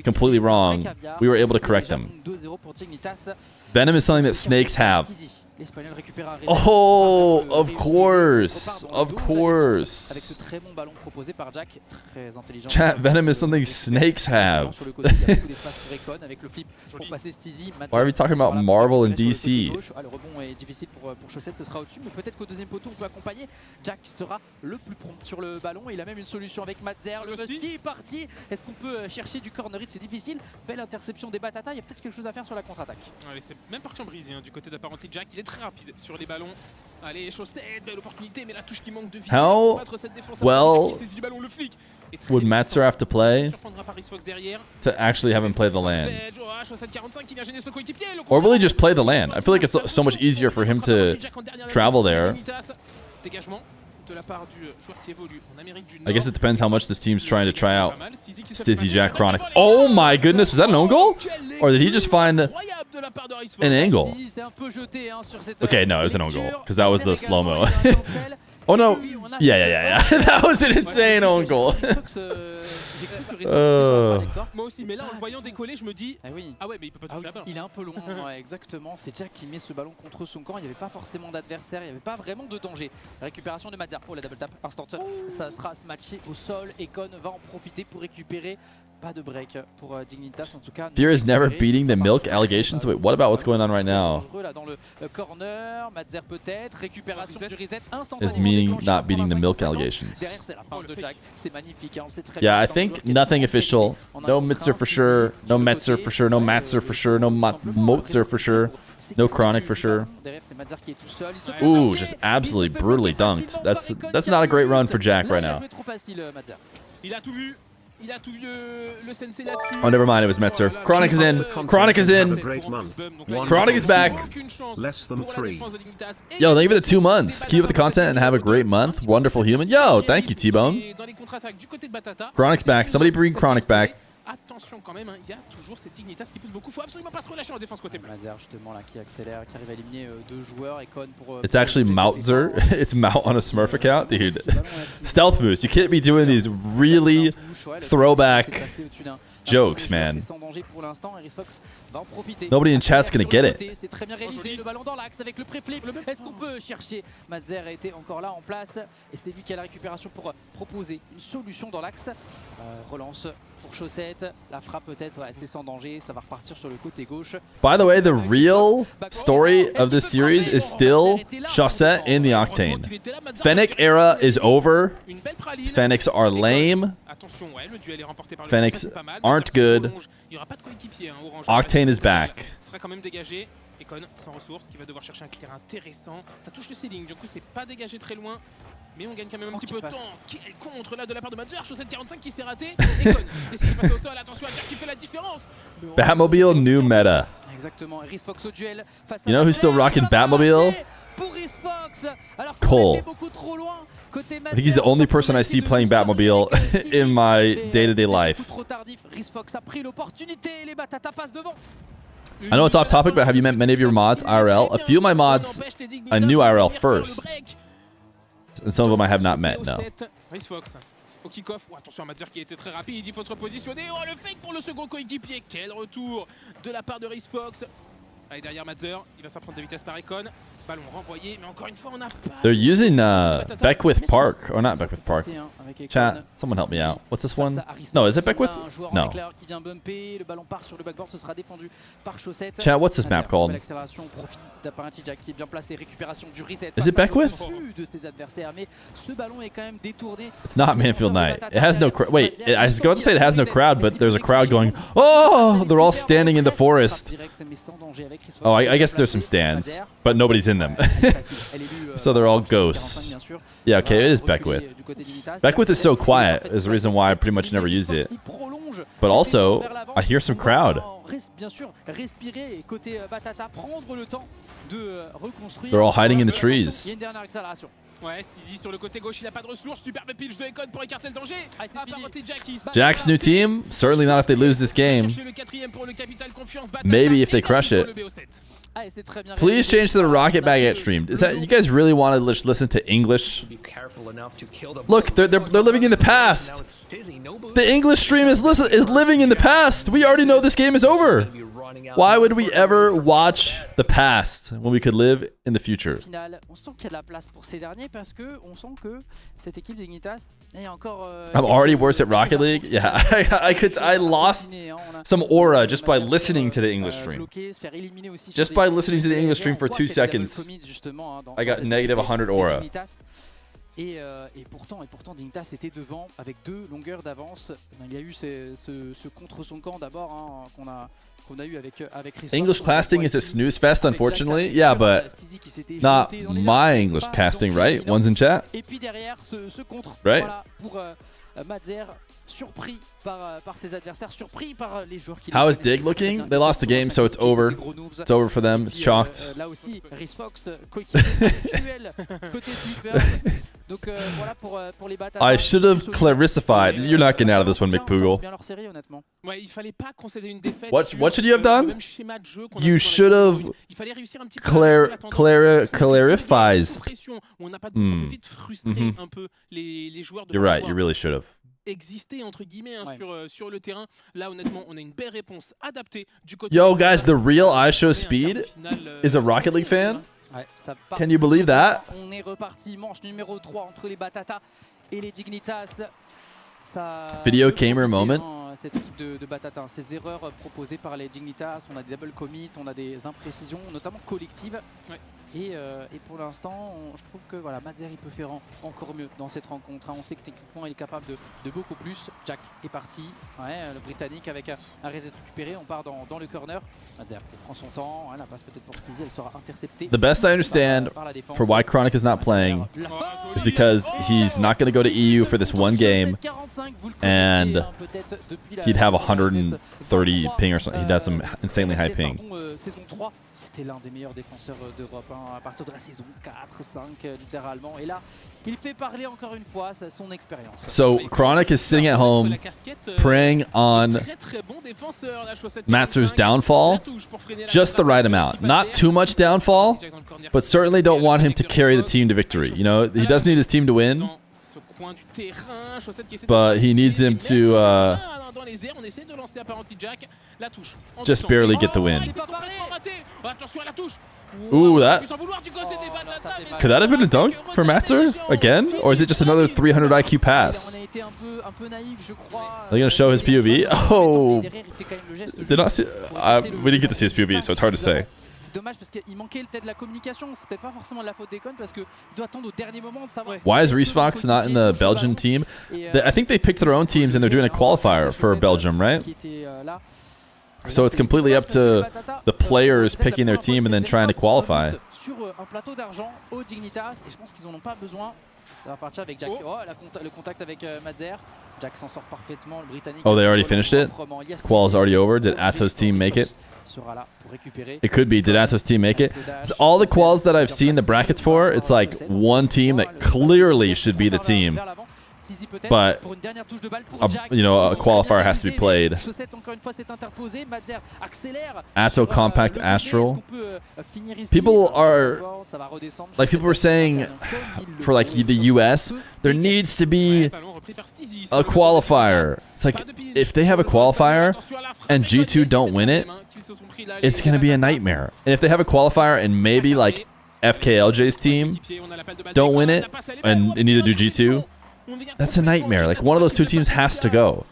completely wrong, we were able to correct them. Venom is something that snakes have. Oh, of course. Of course. Chat, Venom is something snakes have. Why are we talking about Marvel and DC? Le rebond est difficile pour Chaussette, ce sera au-dessus, mais peut-être qu'au deuxième poteau on peut accompagner. Jack sera le plus prompt sur le ballon, il a même une solution avec Matzer. Le Musty est parti. Est-ce qu'on peut chercher du corner hit? C'est difficile. Belle interception des Batata, il y a peut-être quelque chose à faire sur la contre-attaque. C'est même parti en brisé du côté d'Apparently Jack. Il est très rapide sur les ballons. Allez, Chaussette, belle opportunité, mais la touche qui manque de vie. How well would Matzer have to play to actually have him play the land? Or will he just play the land? I feel like it's so much easier for him to travel there. I guess it depends how much this team's trying to try out Stizzy, Jack, Chronic. Oh my goodness, was that an own goal? Or did he just find an angle? Okay, no, it was an own goal, because that was the slow-mo. Oh no, yeah. That was an insane own goal. Moi aussi, mais là en le voyant décoller, je me dis ah ouais, mais il peut pas toucher la balle. Il est un peu loin, ouais, exactement. C'est Jack qui met ce ballon contre son camp. Il n'y avait pas forcément d'adversaire, il n'y avait pas vraiment de danger. Récupération de Mazar. Oh, la double tap instant. Ça sera matché au sol. Econ va en profiter pour récupérer. Pas de break pour Dignitas en tout cas. Fear is never beating the milk allegations. Wait, what about what's going on right now? Là dans le corner, Mazar peut-être. Récupération du reset instant. Is meaning not beating the milk allegations. Derrière c'est la fin de Jack. C'est magnifique. Yeah, I think nothing official. No Mitzer for sure. No Metzer for sure. No Matzer for sure. No Motzer for sure. No Chronic for sure. Ooh, just absolutely brutally dunked. That's not a great run for Jack right now. Il a tout vu. Il a tout vu le sensei là-dessus. Oh, never mind, it was Metzer. Chronic is in. Chronic is in. Chronic is back. Less than 3. Yo, thank you for the 2 months. Keep up the content and have a great month. Wonderful human. Yo, thank you, T-Bone. Chronic's back. Somebody bring Chronic back. Attention quand même, il y a toujours cette Dignitas qui pousse beaucoup. Faut absolument pas se relâcher en défense côté bleu. Mazar justement là qui accélère, qui arrive à éliminer 2 joueurs. Econ pour. It's actually Moutzer. It's Mout on a Smurf account, dude. Stealth boost. You can't be doing these really throwback jokes, man. Nobody in chat's gonna get it. C'est très bien réalisé, le ballon dans l'axe avec le pré-flip. Est-ce qu'on peut chercher? Mazar était encore là en place et c'est lui qui a la récupération pour proposer une solution dans l'axe. Relance pour Chaussette, la frappe peut-être, ouais, c'est sans danger, ça va repartir sur le côté gauche. By the way, the real story of this series is still Chaussette in the Octane. Fennec era is over. Fennecs are lame. Fennecs aren't good. Octane is back. Sera quand même dégagé. Econ sans ressources, qui va devoir chercher un clear intéressant. Ça touche le ceiling, du coup c'est pas dégagé très loin. Mais on gagne quand même un petit peu de temps. Quel contre là de la part de Mazar. Chaussette 45 qui s'est raté. Econ décide de passer au sol. Attention à Jack qui fait la différence. Batmobile new meta. Exactement. Rhys Fox au duel. You know who's still rocking Batmobile? Cole. I think he's the only person I see playing Batmobile in my day-to-day life. I know it's off topic, but have you met many of your mods IRL? A few of my mods I knew IRL first. And some of them I have not met, no. Au kick-off, attention à Mazar qui était très rapide, il faut se repositionner. Oh, le fake pour le second coéquipier. Quel retour de la part de Rhys Fox. Allez, derrière Mazar, il va s'en prendre de vitesse par Econ. Ballon renvoyé, mais encore une fois, on n'a pas... They're using Beckwith Park. Or not Beckwith Park. Chat, someone help me out. What's this one? No, is it Beckwith? No. Chat, what's this map called? Is it Beckwith? It's not Manfield Night. It has no crowd. Wait, I was going to say it has no crowd, but there's a crowd going, oh, they're all standing in the forest. Oh, I guess there's some stands, but nobody's in them. So they're all ghosts. Yeah, okay, it is Beckwith. Beckwith is so quiet is the reason why I pretty much never use it. But also, I hear some crowd. They're all hiding in the trees. Ouais, Stizzy sur le côté gauche, il a pas de ressources. Superbe pitch de Econ pour écarter le danger. Jack's new team? Certainly not if they lose this game. Maybe if they crush it. Please change to the Rocket Baguette stream. Is that you guys really want to just listen to English? Look, they're living in the past. The English stream is living in the past. We already know this game is over. Why would we ever watch the past when we could live in the future? I'm already worse at Rocket League. Yeah, I lost some aura just by listening to the English stream. Just by listening to the English stream for 2 seconds, I got negative 100 aura. Et pourtant Dignitas était devant avec 2 longueurs d'avance. Il y a eu ce contre son camp d'abord qu'on qu'on a eu avec English casting is a snooze fest, unfortunately. Yeah, but not my English casting, right? One's in chat. Et puis derrière, ce contre, Right. voilà, pour Madzer, surpris par ses adversaires, surpris par les joueurs qui How is Dig looking? They lost the game, so it's over. It's over for them. It's chalked. Là aussi, Fox, coéquipier actuel côté Sleeper. Donc voilà pour les batailles. I should have clarified. You're not getting out of this one, McPoogle. Bien leur série, honnêtement. Ouais, il fallait pas concéder une défaite. What should you have done? Même schéma de jeu qu'on a You vu should dans la have vidéo. Il fallait réussir un petit peu à clarifies. pression, où on n'a pas de on peut vite frustrer un peu les joueurs de You're right. You really should have. exister entre guillemets hein, Ouais. sur le terrain. Là honnêtement on a une belle réponse adaptée du côté. Yo, guys, the real IShow Speed is a Rocket League fan. Ouais, ça part. Can you believe that? On est reparti, manche numéro 3 entre les Batata et les Dignitas. Ça Video gamer moment. Cette équipe de Batata, ces erreurs proposées par les Dignitas, on a des double commits, on a des imprécisions, notamment collectives. Ouais. Et pour l'instant, je trouve que voilà, Madzer il peut faire encore mieux dans cette rencontre. Hein. On sait que techniquement il est capable de beaucoup plus. Jack est parti, ouais, le Britannique avec un reset récupéré, on part dans le corner. Madzer il prend son temps, hein, la passe peut-être pour Tizi, elle sera interceptée. The best I understand for why Chronic is not playing is because he's not going to go to EU for this one game, and he'd have 130 ping or something. He'd have some insanely high ping. Saison 3, c'était l'un des meilleurs défenseurs d'Europe hein, à partir de la saison 4-5 littéralement. Et là, il fait parler encore une fois son expérience. So Chronic is sitting at home preying on Matzer's downfall, just the right amount. Not too much downfall, but certainly don't want him to carry the team to victory. You know, he does need his team to win, but he needs him to just barely get the win. Ooh, that... Could that have been a dunk for Matzer again? Or is it just another 300 IQ pass? Are they going to show his POV? Oh! Did not see... we didn't get to see his POV, so it's hard to say. Dommage parce qu'il manquait peut-être la communication, c'était pas forcément de la faute d'Econ parce qu'il doit attendre au dernier moment de savoir. Why is Reese Fox not in the Belgian team? I think they picked their own teams and they're doing a qualifier for Belgium, right? So it's completely up to the players picking their team and then trying to qualify. Sur un plateau d'argent aux Dignitas et je pense qu'ils en ont pas besoin. Ça va partir avec Jack. Oh, le contact avec Madzer. Jack s'en sort parfaitement, le Britannique. Oh, they already finished it? Qual is already over. Did Ato's team make it? It could be. Did Ato's team make it? So all the quals that I've seen the brackets for, it's like one team that clearly should be the team. But, you know, a qualifier has to be played. Atto Compact Astral. People were saying, for like the US, there needs to be a qualifier. It's like, if they have a qualifier and G2 don't win it, it's going to be a nightmare. And if they have a qualifier and maybe like FKLJ's team don't win it and neither do G2, that's a nightmare. Like, one of those two teams has to go.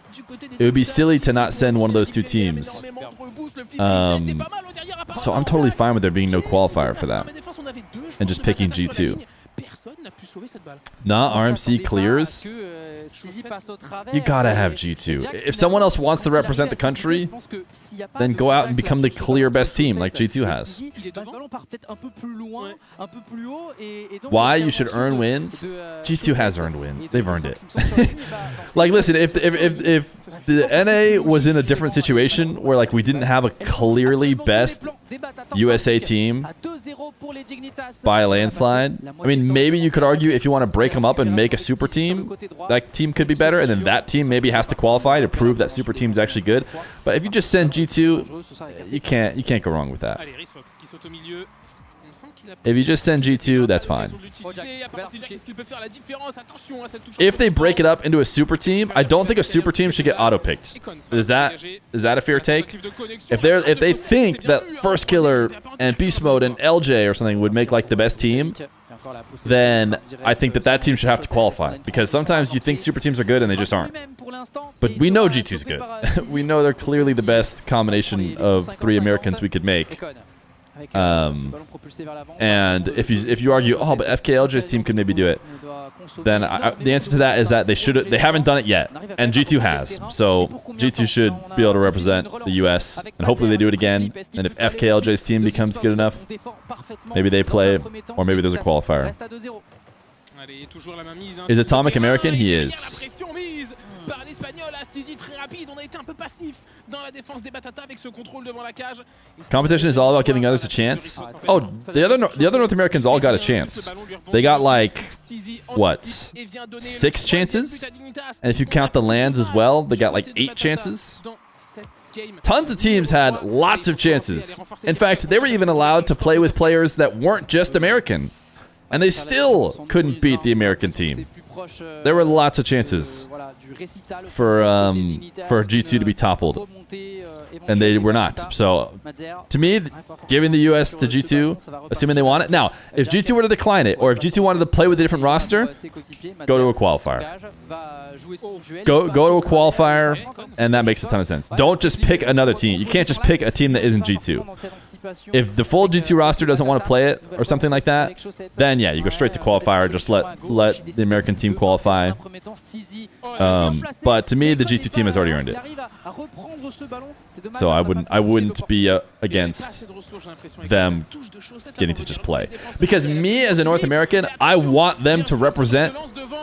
It would be silly to not send one of those two teams. So I'm totally fine with there being no qualifier for that. And just picking G2. Nah, RMC clears. You gotta have G2. If someone else wants to represent the country, then go out and become the clear best team like G2 has. Why you should earn wins? G2 has earned wins. They've earned it. Like, listen, if the NA was in a different situation where like we didn't have a clearly best USA team by a landslide, I mean, maybe you could argue if you want to break them up and make a super team, that team could be better, and then that team maybe has to qualify to prove that super team's actually good. But if you just send G2, you can't go wrong with that. If you just send G2, that's fine. If they break it up into a super team, I don't think a super team should get auto-picked. Is that a fair take? If they think that First Killer and Beast Mode and LJ or something would make like the best team, then I think that team should have to qualify. Because sometimes you think super teams are good and they just aren't. But we know G2's good. We know they're clearly the best combination of three Americans we could make. And if you argue, oh, but FKLJ's team could maybe do it, then the answer to that is that they haven't done it yet, and G2 has. So G2 should be able to represent the US, and hopefully they do it again. And if FKLJ's team becomes good enough, maybe they play, or maybe there's a qualifier. Is Atomic American? He is. Par l'Espagnol, Astizi très rapide, on a été un peu passif dans la défense des Batata avec ce contrôle devant la cage. Competition is all about giving others a chance. Oh, the other North Americans all got a chance. They got like, what, 6 chances? And if you count the lands as well, they got like 8 chances. Tons of teams had lots of chances. In fact, they were even allowed to play with players that weren't just American. And they still couldn't beat the American team. There were lots of chances for G2 to be toppled, and they were not. So, to me, giving the US to G2, assuming they want it. Now, if G2 were to decline it, or if G2 wanted to play with a different roster, go to a qualifier. Go to a qualifier, and that makes a ton of sense. Don't just pick another team. You can't just pick a team that isn't G2. If the full G2 roster doesn't want to play it or something like that, then yeah, you go straight to qualifier. Just let the American team qualify. But to me, the G2 team has already earned it. So I wouldn't be against them getting to just play. Because me as a North American, I want them to represent,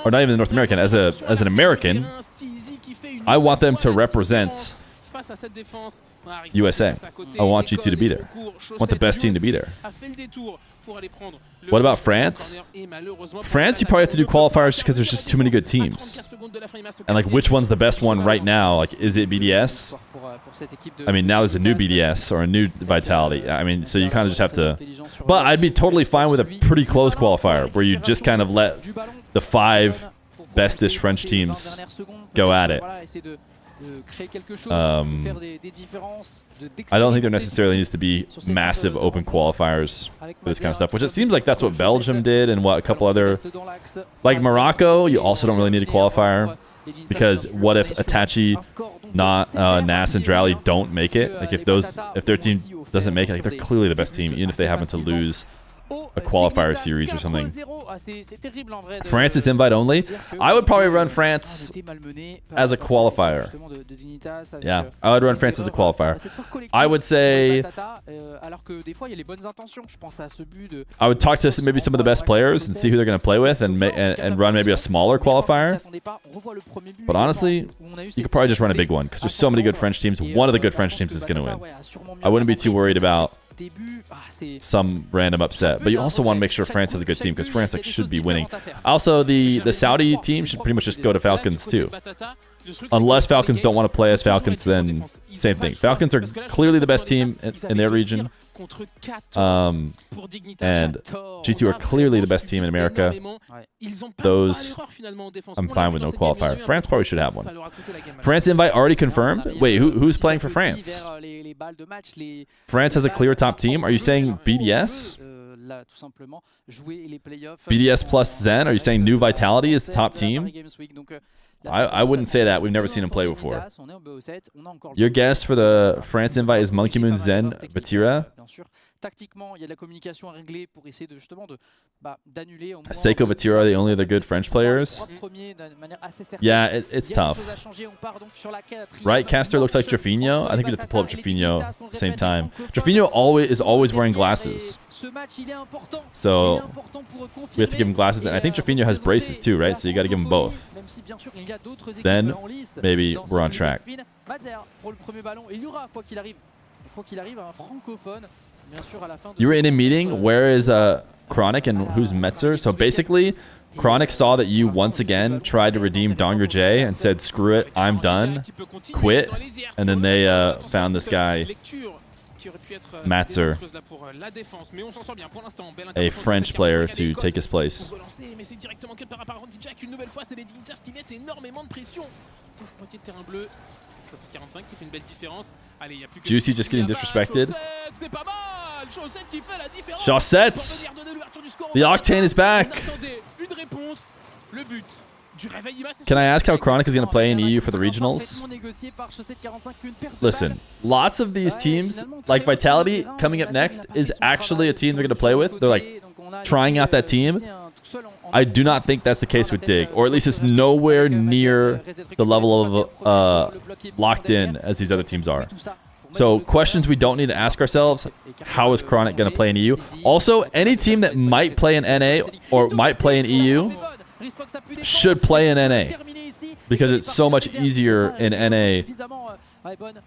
or not even the North American, as an American, I want them to represent USA. I want G2 to be there. I want the best team to be there. What about France? France, you probably have to do qualifiers because there's just too many good teams. And like, which one's the best one right now? Like, is it BDS? I mean, now there's a new BDS or a new Vitality. I mean, so you kind of just have to... But I'd be totally fine with a pretty close qualifier where you just kind of let the 5 best-ish French teams go at it. I don't think there necessarily needs to be massive open qualifiers for this kind of stuff, which it seems like that's what Belgium did and what a couple other... Like Morocco, you also don't really need a qualifier, because what if Itachi, Nas, and Drally don't make it? Like if their team doesn't make it, like they're clearly the best team, even if they happen to lose a qualifier series or something. France is invite only. I would probably run France as a qualifier. Yeah, I would run France as a qualifier. I would say I would talk to maybe some of the best players and see who they're going to play with, and run maybe a smaller qualifier. But honestly, you could probably just run a big one because there's so many good French teams. One of the good French teams is going to win. I wouldn't be too worried about some random upset, but you also want to make sure France has a good team because France should be winning. Also, the Saudi team should pretty much just go to Falcons too. Unless Falcons don't want to play as Falcons, then same thing. Falcons are clearly the best team in their region. And G2 are clearly the best team in America. Those, I'm fine with no qualifier. France probably should have one. France invite already confirmed? Wait, who's playing for France? France has a clear top team? Are you saying BDS? BDS plus Zen? Are you saying New Vitality is the top team? I wouldn't say that. We've never seen him play before. Your guess for the France invite is Monkey Moon, Zen, Vatira? Seiko, Vatira are the only other good French players? Yeah, it's tough. Right, Caster looks like Jaffinho. I think we'd have to pull up Jaffinho at the same time. Jaffinho is always wearing glasses. So we have to give him glasses. And I think Jaffinho has braces too, right? So you got to give him both. Then maybe we're on track. You were in a meeting. Where is Chronic and who's Metzer? So basically, Chronic saw that you once again tried to redeem Donger J and said, screw it, I'm done, quit. And then they found this guy, Metzer, a French player, to take his place. Juicy just getting disrespected. Chaussette! The Octane is back! Can I ask how Chronic is going to play in EU for the regionals? Listen, lots of these teams, like Vitality, coming up next, is actually a team they're going to play with. They're like trying out that team. I do not think that's the case with Dig, or at least it's nowhere near the level of locked in as these other teams are. So questions we don't need to ask ourselves: how is Chronic going to play in EU? Also, any team that might play in NA or might play in EU should play in NA, because it's so much easier in NA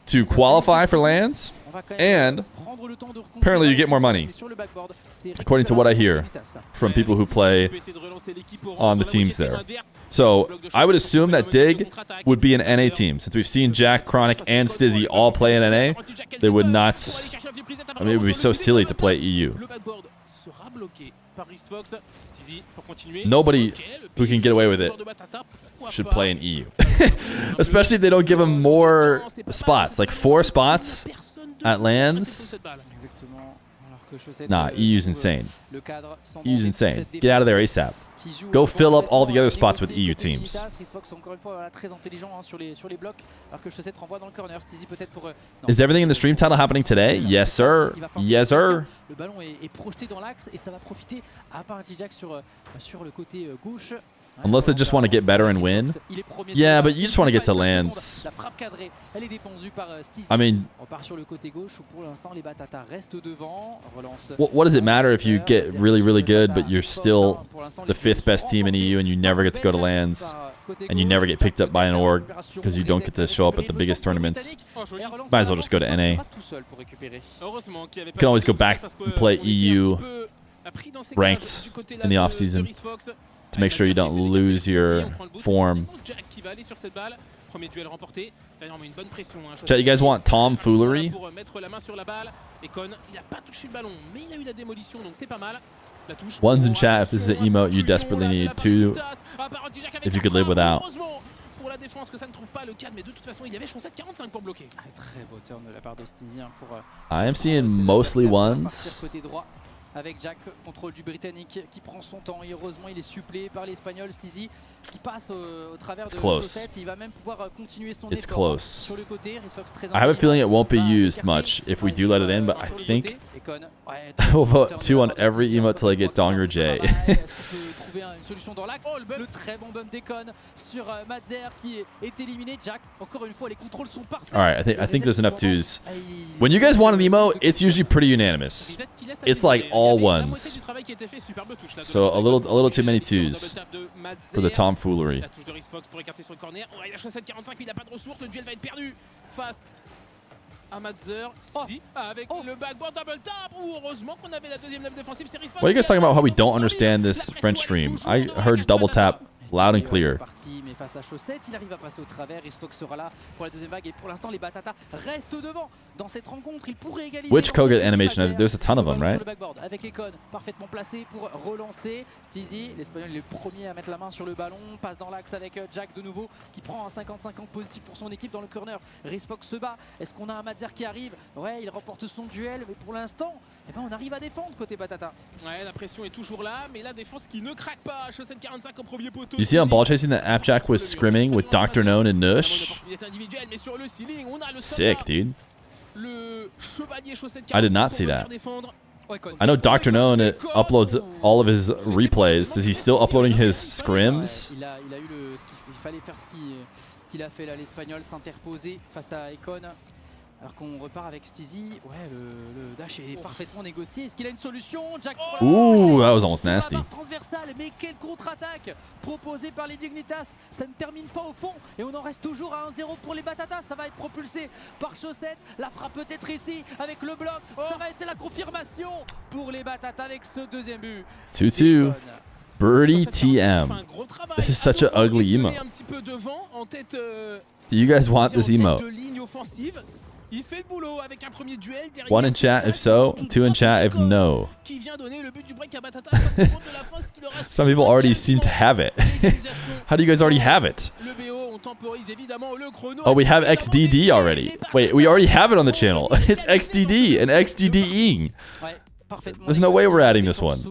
to qualify for LANs, and apparently you get more money, according to what I hear from people who play on the teams there. So I would assume that Dig would be an NA team. Since we've seen Jack, Chronic, and Stizzy all play in NA, they would not... I mean, it would be so silly to play EU. Nobody who can get away with it should play in EU. Especially if they don't give them more spots. Like 4 spots at LANs. Nah, EU's insane. EU's insane. Get out of there ASAP. Go fill up all the other spots with EU teams. Is everything in the stream title happening today? Yes, sir. Yes, sir. Unless they just want to get better and win. Yeah, but you just want to get to LANs. I mean, what does it matter if you get really, really good, but you're still the 5th best team in EU and you never get to go to LANs and you never get picked up by an org because you don't get to show up at the biggest tournaments? Might as well just go to NA. You can always go back and play EU ranked in the off-season to make sure you don't lose your form. Chat, you guys want tomfoolery? One's in chat if this is an emote you desperately need. 2 if you could live without. I am seeing mostly ones. Avec Jack, contrôle du Britannique qui prend son temps et heureusement il est supplé par l'Espagnol Stizzy qui passe au travers de Chaussette. Il va même pouvoir continuer son déploiement sur le côté. I have a feeling it won't be used much if we do let it in, but I think I will vote 2 on every emote till I get Donger J. Une solution dans l'axe. Le très bon bump déconne sur Madzer qui est éliminé. Jack, encore une fois, les contrôles sont parfaits. Alright, I think there's enough 2s. When you guys want an emote, it's usually pretty unanimous. It's like all 1s. So a little too many 2s for the tomfoolery. What are you guys talking about how we don't understand this French stream? I heard double tap loud and clear. Mais face à Chaussette, il arrive à passer au travers. Risfox sera là pour la deuxième vague et pour l'instant les Batata restent devant dans cette rencontre. Il pourrait égaliser. Which Koga animation? There's a ton of them, right? Avec Econ parfaitement placé pour relancer Stizzy. L'Espagnol est le premier à mettre la main sur le ballon. Passe dans l'axe avec Jack de nouveau qui prend un 50-50 positif pour son équipe dans le corner. Risfox se bat. Est-ce qu'on a un Madzer qui arrive? Ouais, il remporte son duel, mais pour l'instant, eh ben, on arrive à défendre côté Batata. Ouais, la pression est toujours là, mais la défense qui ne craque pas. Chaussette 45 au premier poteau. You see on ball chasing that Appjack was scrimming with Dr. Known and Nush? Sick, dude. I did not see that. I know Dr. Known uploads all of his replays. Is he still uploading his scrims? Il fallait faire ce qu'il a fait là, l'Espagnol s'interposer face à Econ. Alors qu'on repart avec Stizzy, ouais, le dash est parfaitement négocié. Est-ce qu'il a une solution? Jack. Ooh, that was almost nasty. Transversale, mais quelle contre-attaque proposée par les Dignitas. Ça ne termine pas au fond et on en reste toujours à 1-0 pour les Batatas. Ça va être propulsé par Chaussette. La frappe peut-être ici avec le bloc. Ça va être la confirmation pour les Batatas avec ce deuxième but. 2-2. Birdie TM. This is such an ugly emote. Do you guys want this emote? Il fait le boulot avec un premier duel derrière. 1 in chat if so, 2 in chat if no. Qui vient donner le but du break à Batata. Some people already seem to have it. How do you guys already have it? Oh, we have XDD already. Wait, we already have it on the channel. It's XDD and XDDing. There's no way we're adding this one.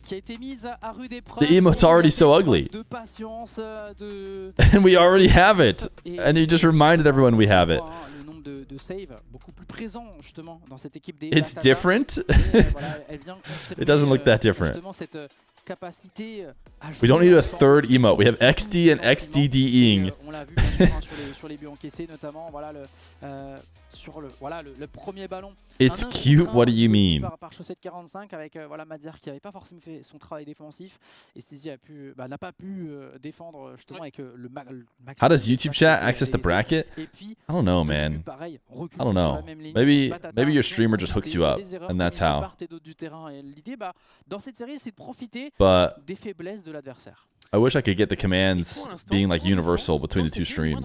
qui a été mise à rude épreuve. The emote's already so ugly. De patience, de... And we already have it. And you just reminded everyone we have it. Le nombre de saves beaucoup plus présent justement dans cette équipe des It's Batata. different. Voilà, elle vient confirmer, It doesn't look that different. justement cette capacité à jouer We don't need a ensemble. third emote. We have XD and XDDing. On l'a vu bien sûr, hein, sur les buts encaissés notamment, voilà sur le premier ballon. It's cute. What do you mean? Par Chaussette 45 avec voilà Madzer qui n'avait pas forcément fait son travail défensif et Steezy n'a pas pu défendre justement avec le max. How does YouTube chat access the bracket? Et puis, I don't know, man. pareil, I don't know. Maybe your streamer just hooks you up, and that's how. L'idée, dans cette série, c'est de profiter But des faiblesses de l'adversaire. I wish I could get the commands being like universal between the two streams.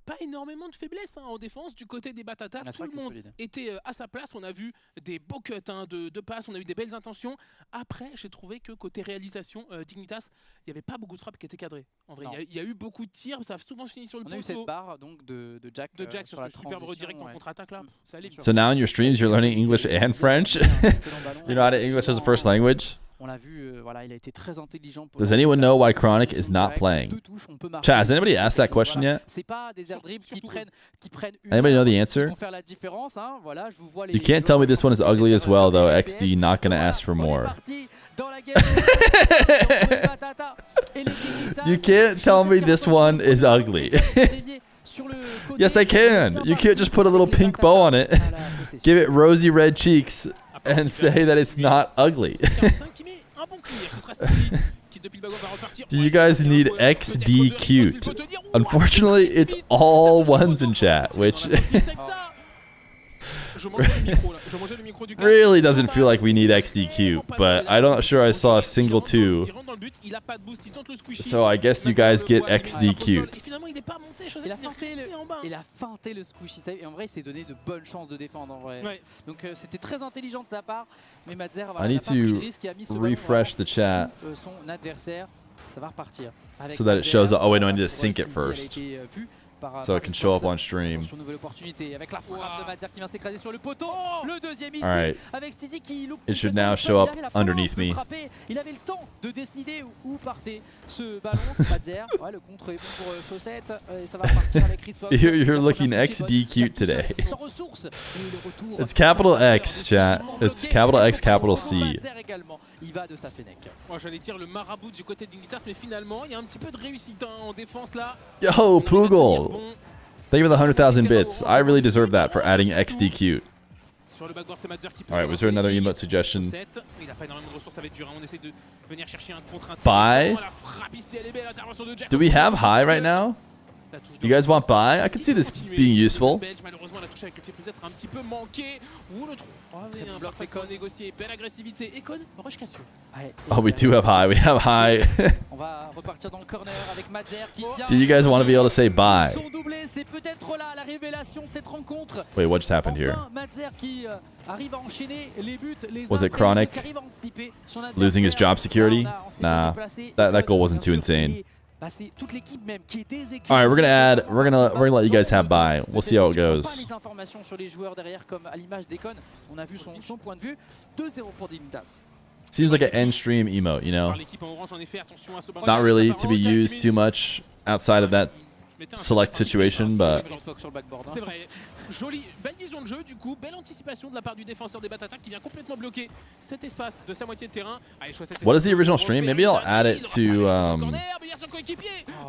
Pas énormément de faiblesses en défense du côté des Batata. Tout le monde était à sa place. On a vu des beaux cuts de passes, on a eu des belles intentions. Après, j'ai trouvé que côté réalisation, Dignitas, il n'y avait pas beaucoup de frappes qui étaient cadrées. En vrai, il y a eu beaucoup de tirs, ça a souvent fini sur le poteau. On a eu cette barre donc de Jack, sur la superbe redirect en contre-attaque là. Ça allait. So now in your streams, you're learning English and French. You know how to English as a first language. On l'a vu, voilà, il a été très intelligent. Does anyone know why Chronic is not playing? Chat, has anybody asked that question yet? C'est pas des air dribbles qui prennent Anybody know the answer? faire la différence, hein. Voilà, je vous vois les You can't tell me this one is ugly as well, though. XD not gonna ask for more. You can't tell me this one is ugly. Yes, I can. You can't just put a little pink bow on it, give it rosy red cheeks, and say that it's not ugly. Do you guys need XD cute? Unfortunately, it's all ones in chat, which really doesn't feel like we need XD cute, but I'm not sure I saw a single two. So I guess you guys get XD cute. Il a feinté le squishy save et en vrai il s'est donné de bonnes chances de défendre en vrai. Ouais. Donc c'était très intelligent de sa part, mais Madzer va I need to refresh the chat ça va repartir. So that it shows up. Oh wait, no, I need to sync it first. So it can show up on stream. Alright. It should now show up underneath me. You're looking XD cute today. It's capital X, chat. It's capital X, capital C. J'allais dire le marabout du côté d'Ignitas, mais finalement il y a un petit peu de réussite en défense là. Yo, Poogle! Thank you for the 100,000 bits. I really deserve that for adding XD cute. Alright, was there another emote suggestion? Buy? Do we have high right now? You guys want buy? I can see this being useful. Oh, we do have high. We have high. Do you guys want to be able to say buy? Wait, what just happened here? Was it Chronic losing his job security? Nah, that goal wasn't too insane. All right, we're gonna let you guys have buy. We'll see how it goes. Seems like an end stream emote, you know. Not really to be used too much outside of that select situation, but Jolie, belle vision de jeu du coup, belle anticipation de la part du défenseur des Batata qui vient complètement bloquer cet espace de sa moitié de terrain. Allez, what is the original stream? Maybe I'll add it to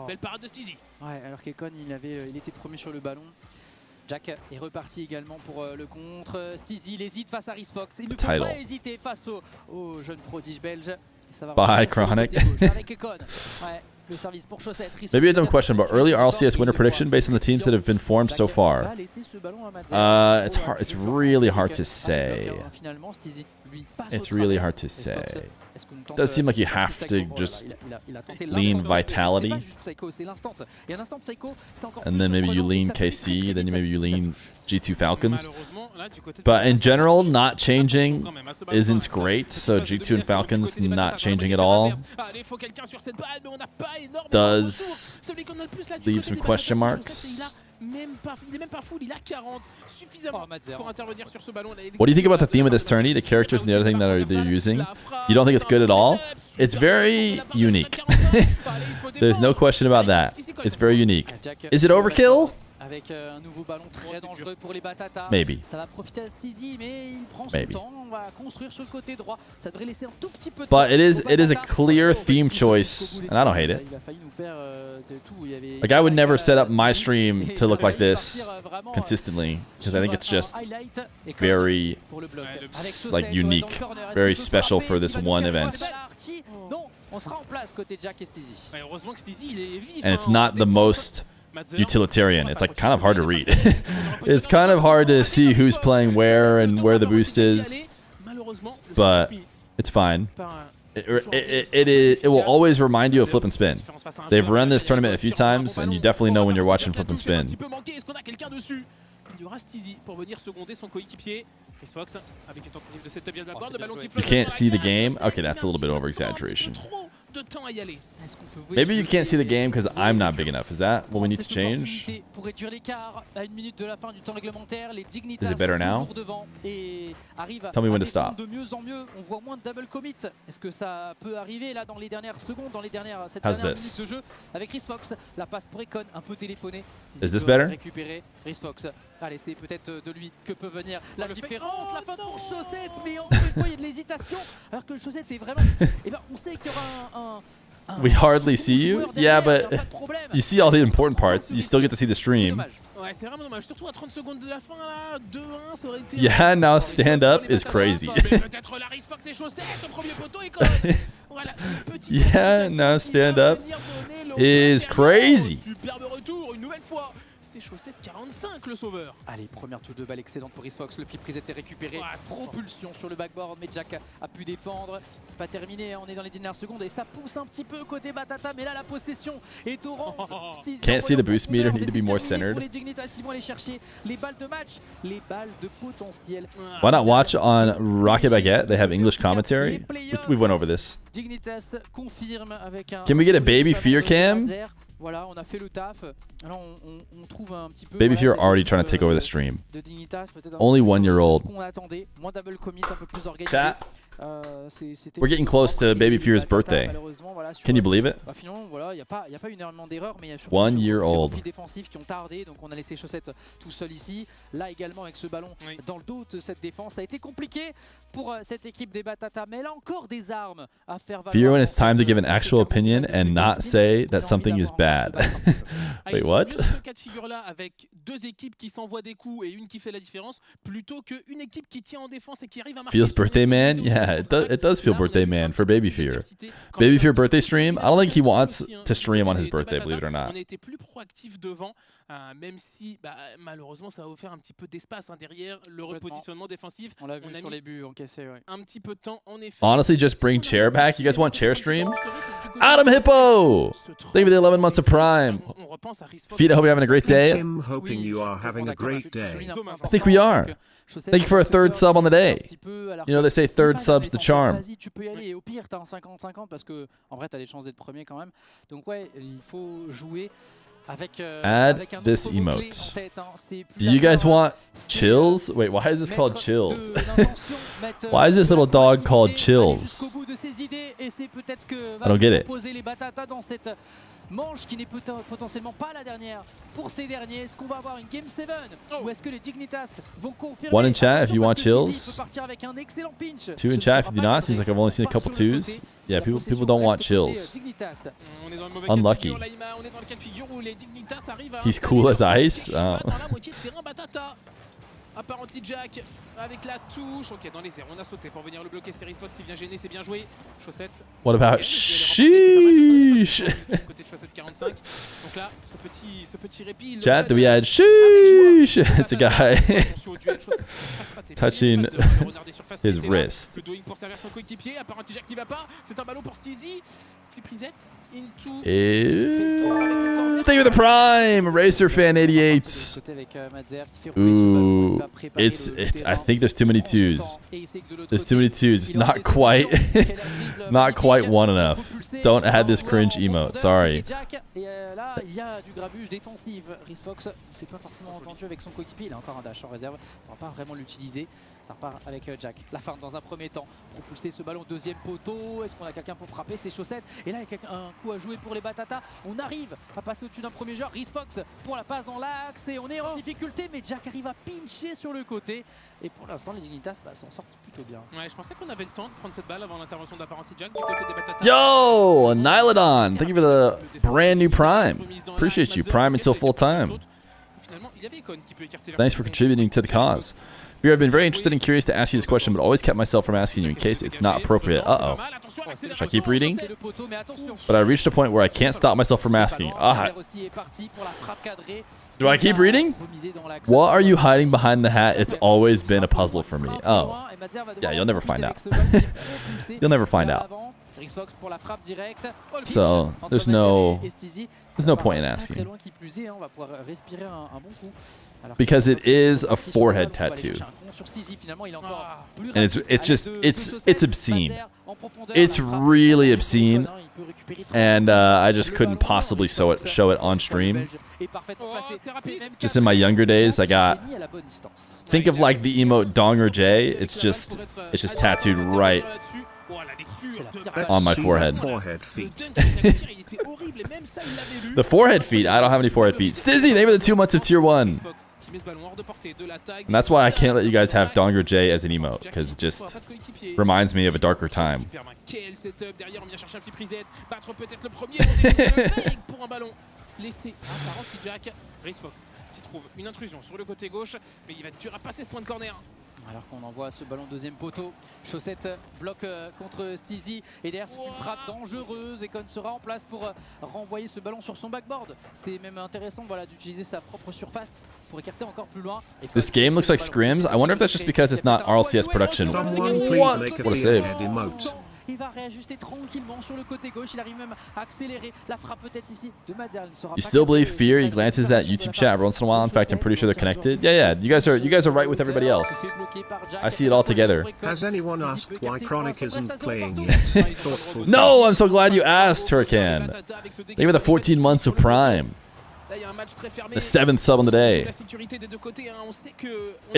Belle parade de Steezy. Ouais, alors qu'Econ il était premier sur le ballon. Jack est reparti également pour le contre. Steezy il hésite face à Risfox. Il ne peut pas hésiter face au jeune prodige belge. Ça va Bye, Chronic. Avec Econ. Ouais. Maybe a dumb question, but early RLCS winner prediction based on the teams that have been formed so far. It's hard. It's really hard to say. It's really hard to say. It does seem like you have to just lean Vitality, and then maybe you lean KC, then maybe you lean G2 Falcons. But in general, not changing isn't great, so G2 and Falcons not changing at all does leave some question marks. il est même pas full, il a 40. Suffisamment pour intervenir sur ce ballon. What do you think about the theme of this tourney, the characters and the other thing that they're using? You don't think it's good at all? It's very unique. There's no question about that. It's very unique. Is it overkill? Avec un nouveau ballon très dangereux pour les Batata. Maybe. Ça va profiter à Steezy, mais il prend son temps. On va construire sur le côté droit. Ça devrait laisser un tout petit peu de But it is a clear theme choice, and I don't hate it. Il a failli nous faire tout. Il y avait Like I would never set up my stream to look like this consistently because I think it's just very like unique, very special for this one event. Non, on sera en place côté Jack et Steezy. Heureusement que Steezy il est vif. And it's not the most utilitarian. It's like kind of hard to read. It's kind of hard to see who's playing where and where the boost is, but it's fine. It will always remind you of Flip and Spin. They've run this tournament a few times, and you definitely know when you're watching Flip and Spin. Il y aura Steezy pour venir seconder son coéquipier. Fox avec une tentative de setup bien de la barre, le ballon qui You can't see the game? Okay, that's a little bit over exaggeration. de temps à y aller. Maybe you can't see the game because I'm not big enough. Is that what we need to change? Pour réduire l'écart à 1 minute de la fin du temps réglementaire, les Dignitas Is it better now? sont devant et arrivent Tell me when to à stop. défendre de mieux en mieux. On voit moins de double commit. Est-ce que ça peut arriver là dans les dernières secondes, dans les dernières cette How's dernière this? minute de jeu avec Chris Fox, la passe pour Econ un peu téléphonée. Is this better? Récupérer Chris Fox. Allez, c'est peut-être de lui que peut venir la différence. La fin pour Chaussette, mais encore une fois il y a de l'hésitation alors que Chaussette est vraiment. Et ben on sait qu'il y aura un We hardly see you. Yeah, but you see all the important parts. You still get to see the stream. Ouais, c'est vraiment dommage. Surtout à 30 secondes de la fin là, 2-1, ça aurait été. Yeah, now stand up is crazy. Peut-être la Chris Fox et Chaussette au premier poteau et voilà, yeah, now stand up is crazy. Superbe retour, une nouvelle fois. C'est Chaussette 45 le sauveur. Allez, première touche de balle excellente pour Chris Fox. Le flip prise était récupéré. Propulsion sur le backboard, mais Jack a pu défendre. C'est pas terminé, on est dans les dernières secondes et ça pousse un petit peu côté Batata. Mais là, la possession est orange. Can't see the boost meter, need to be more centered. Pour les Dignitas, ils vont aller chercher les balles de match, les balles de potentiel. Why not watch on Rocket Baguette? They have English commentary. We went over this. Dignitas confirme avec un. Can we get a Baby Feer cam? Voilà, on a fait le taf. Alors on trouve un petit peu. Baby Feer already trying to take over the stream. De Dignitas, Only 1 year old. On attendait, moins double commit, un peu plus organisé. Chat. We're getting close to Baby Feer's birthday. Can you believe it? Finalement, voilà, il n'y a pas énormément d'erreurs, mais il y a surtout 1 year old. replis défensifs qui ont tardé, donc on a laissé Chaussette tout seul ici. Là également avec ce ballon dans le dos de cette défense, ça a été compliqué pour cette équipe des Batata, mais elle a encore des armes à faire valoir. Fear when it's time to give an actual opinion and not say that something is bad. Wait, what? Ce cas de figure-là avec deux équipes qui s'envoient des coups et une qui fait la différence, plutôt qu'une équipe qui tient en défense et qui arrive à marquer. Feels birthday man? Yeah, it does feel birthday man for Baby Fear. Baby Fear birthday stream? I don't think he wants to stream on his birthday, believe it or not. On a été plus proactif devant, même si malheureusement ça va vous faire un petit peu d'espace derrière le repositionnement défensif. On l'a vu sur les buts encaissés, ouais. Un petit peu de temps en effet. Honestly, just bring chair back. You guys want chair stream? Adam Hippo! Thank you for the 11 months of Prime. Feet, I hope you're having a great day. Tim, hoping you are having a great day. I think we are. Thank you for a third sub on the day. You know, they say third sub's the charm. Vas-y, tu peux y aller. Et au pire, t'as un 50-50 parce que en vrai, t'as des chances d'être premier quand même. Donc ouais, il faut jouer avec Add this emote. Do you guys want chills? Wait, why is this called chills? Why is this little dog called chills? I don't get it. Manche qui n'est potentiellement pas la dernière pour ces derniers. Est-ce qu'on va avoir une Game 7 ou est-ce que les Dignitas vont confirmer? 1 in chat if you want chills. Partir avec un excellent pinch. 2 in chat if you do not. Seems like I've only seen a couple twos. Yeah, people don't want chills. Unlucky. He's cool as ice. Oh. Apparenti Jack avec la touche. Ok, dans les airs, on a sauté pour venir le bloquer. C'est Fox, c'est bien gêné, c'est bien joué. Chaussette. What about sheesh? Côté de Chaussette 45. Donc là, ce petit répit. Chat, we had sheesh. It's a guy touching his wrist. Le doing pour servir son coéquipier. Apparenti Jack qui va pas. C'est un ballon pour Steezy. Flip reset into. Thank you you for the Prime, Racer Fan 88. Ooh, I think there's too many twos. There's too many twos. It's not quite, not quite one enough. Don't add this cringe emote. Sorry. Là, il y a du grabuge défensif. Risfox ne s'est pas forcément entendu avec son coéquipier. Il a encore un dash en réserve. On ne va pas vraiment l'utiliser. Ça repart avec Jack. La fin dans un premier temps. Propulser ce ballon deuxième poteau. Est-ce qu'on a quelqu'un pour frapper ses chaussettes? Et là, il y a un coup à jouer pour les Batatas. On arrive à passer au-dessus d'un premier joueur. Risfox pour la passe dans l'axe. Et on est en difficulté. Mais Jack arrive à pincher sur le côté. Et pour l'instant, les Dignitas s'en sortent plutôt bien. Ouais, je pensais qu'on avait le temps de prendre cette balle avant l'intervention de la partie Jack du côté des Batatas. Yo, Nylodon, thank you for the brand new Prime. Appreciate you. Prime until full time. Thanks for contributing to the cause. Feer, I've been very interested and curious to ask you this question, but always kept myself from asking you in case it's not appropriate. Uh-oh. Should I keep reading? But I reached a point where I can't stop myself from asking. Do I keep reading? What are you hiding behind the hat? It's always been a puzzle for me. Oh. Yeah, you'll never find out. You'll never find out. So, there's no point in asking. Because it is a forehead tattoo. And it's obscene. It's really obscene. And I just couldn't possibly show it on stream. Just in my younger days, I got, think of like the emote Donger J. It's just tattooed right on my forehead. The forehead feet. I don't have any forehead feet. Stizzy, they were the 2 months of tier 1. And that's why I can't let you guys have Donger J as an emote, because it just reminds me of a darker time. Alors qu'on envoie ce ballon deuxième poteau, Chaussette bloque contre Steezy et derrière c'est une frappe dangereuse. Ekon sera en place pour renvoyer ce ballon sur son backboard. C'est même intéressant voilà, d'utiliser sa propre surface pour écarter encore plus loin. This game looks like scrims. I wonder if that's just because it's not RLCS production. What a save. Il va réajuster tranquillement sur le côté gauche. Il arrive même à accélérer. La frappe peut-être ici de Madzer. You still believe Feer? He glances at YouTube chat every once in a while. In fact, I'm pretty sure they're connected. Yeah. You guys are right with everybody else. I see it all together. Has anyone asked why Chronic isn't playing yet? No, I'm so glad you asked, Hurricane. Thank you for the 14 months of Prime. The 7th sub on the day. It's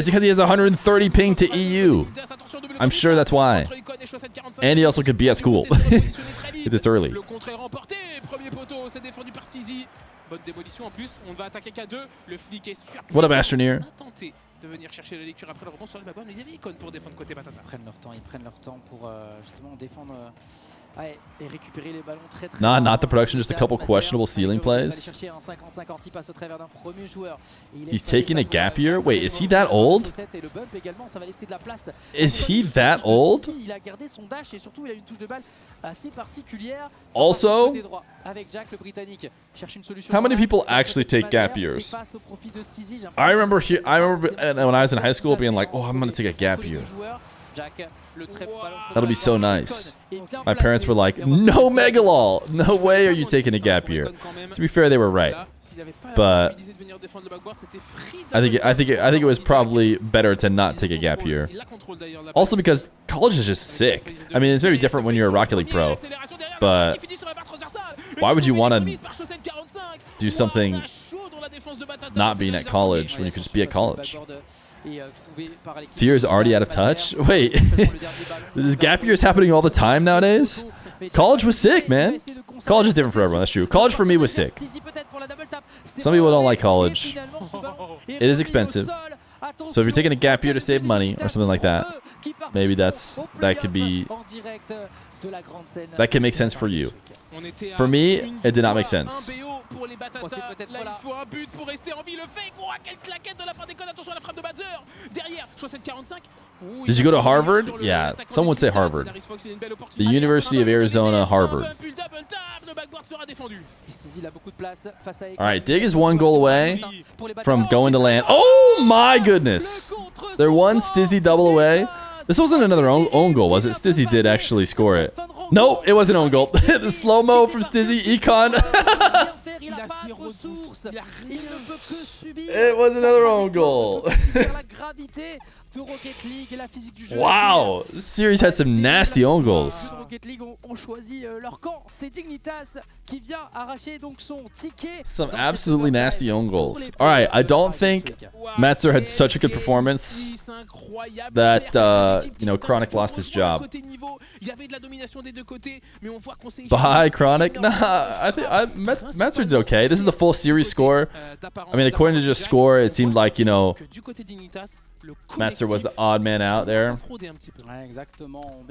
because he has 130 ping to EU. I'm sure that's why. And he also could be at school. Because it's early. What up, Astroneer? Ils prennent leur temps pour justement défendre et récupérer les ballons très Nah, not the production, just a couple questionable ceiling plays. He's taking a gap year? Wait, is he that old? Is he that old? Also, how many people actually take gap years? I remember when I was in high school being like, oh, I'm going to take a gap year. That'll be so nice. My parents were like, no Megalol! No way are you taking a gap year. To be fair, they were right. But I think it was probably better to not take a gap year. Also because college is just sick. I mean, it's very different when you're a Rocket League pro. But why would you want to do something not being at college when you could just be at college? Feer is already out of touch? Wait, this gap year is happening all the time nowadays? College was sick, man. College is different for everyone, that's true. College for me was sick. Some people don't like college. It is expensive. So if you're taking a gap year to save money or something like that, maybe that can make sense for you. For me, it did not make sense. Did you go to Harvard? Yeah, some would say Harvard. The University of Arizona, Harvard. Alright, Dig is 1 goal away from going to land. Oh my goodness! They're one Stizzy double away. This wasn't another own goal, was it? Stizzy did actually score it. Nope, it was an own goal. The slow-mo from Stizzy, Econ. il a pas de ressources. Il ne peut que subir. It was another own goal. La gravité de Rocket League et la physique du jeu. Wow, this series had some nasty own goals. Rocket League ont choisi leur camp. C'est Dignitas qui vient arracher donc son ticket. Some absolutely nasty own goals. All right, I don't think Metzer had such a good performance that you know, Chronic lost his job. Bye, Chronic. Nah, I think Metzer did okay. This is the full series score. I mean, according to just score, it seemed like, you know, Metzer was the odd man out there.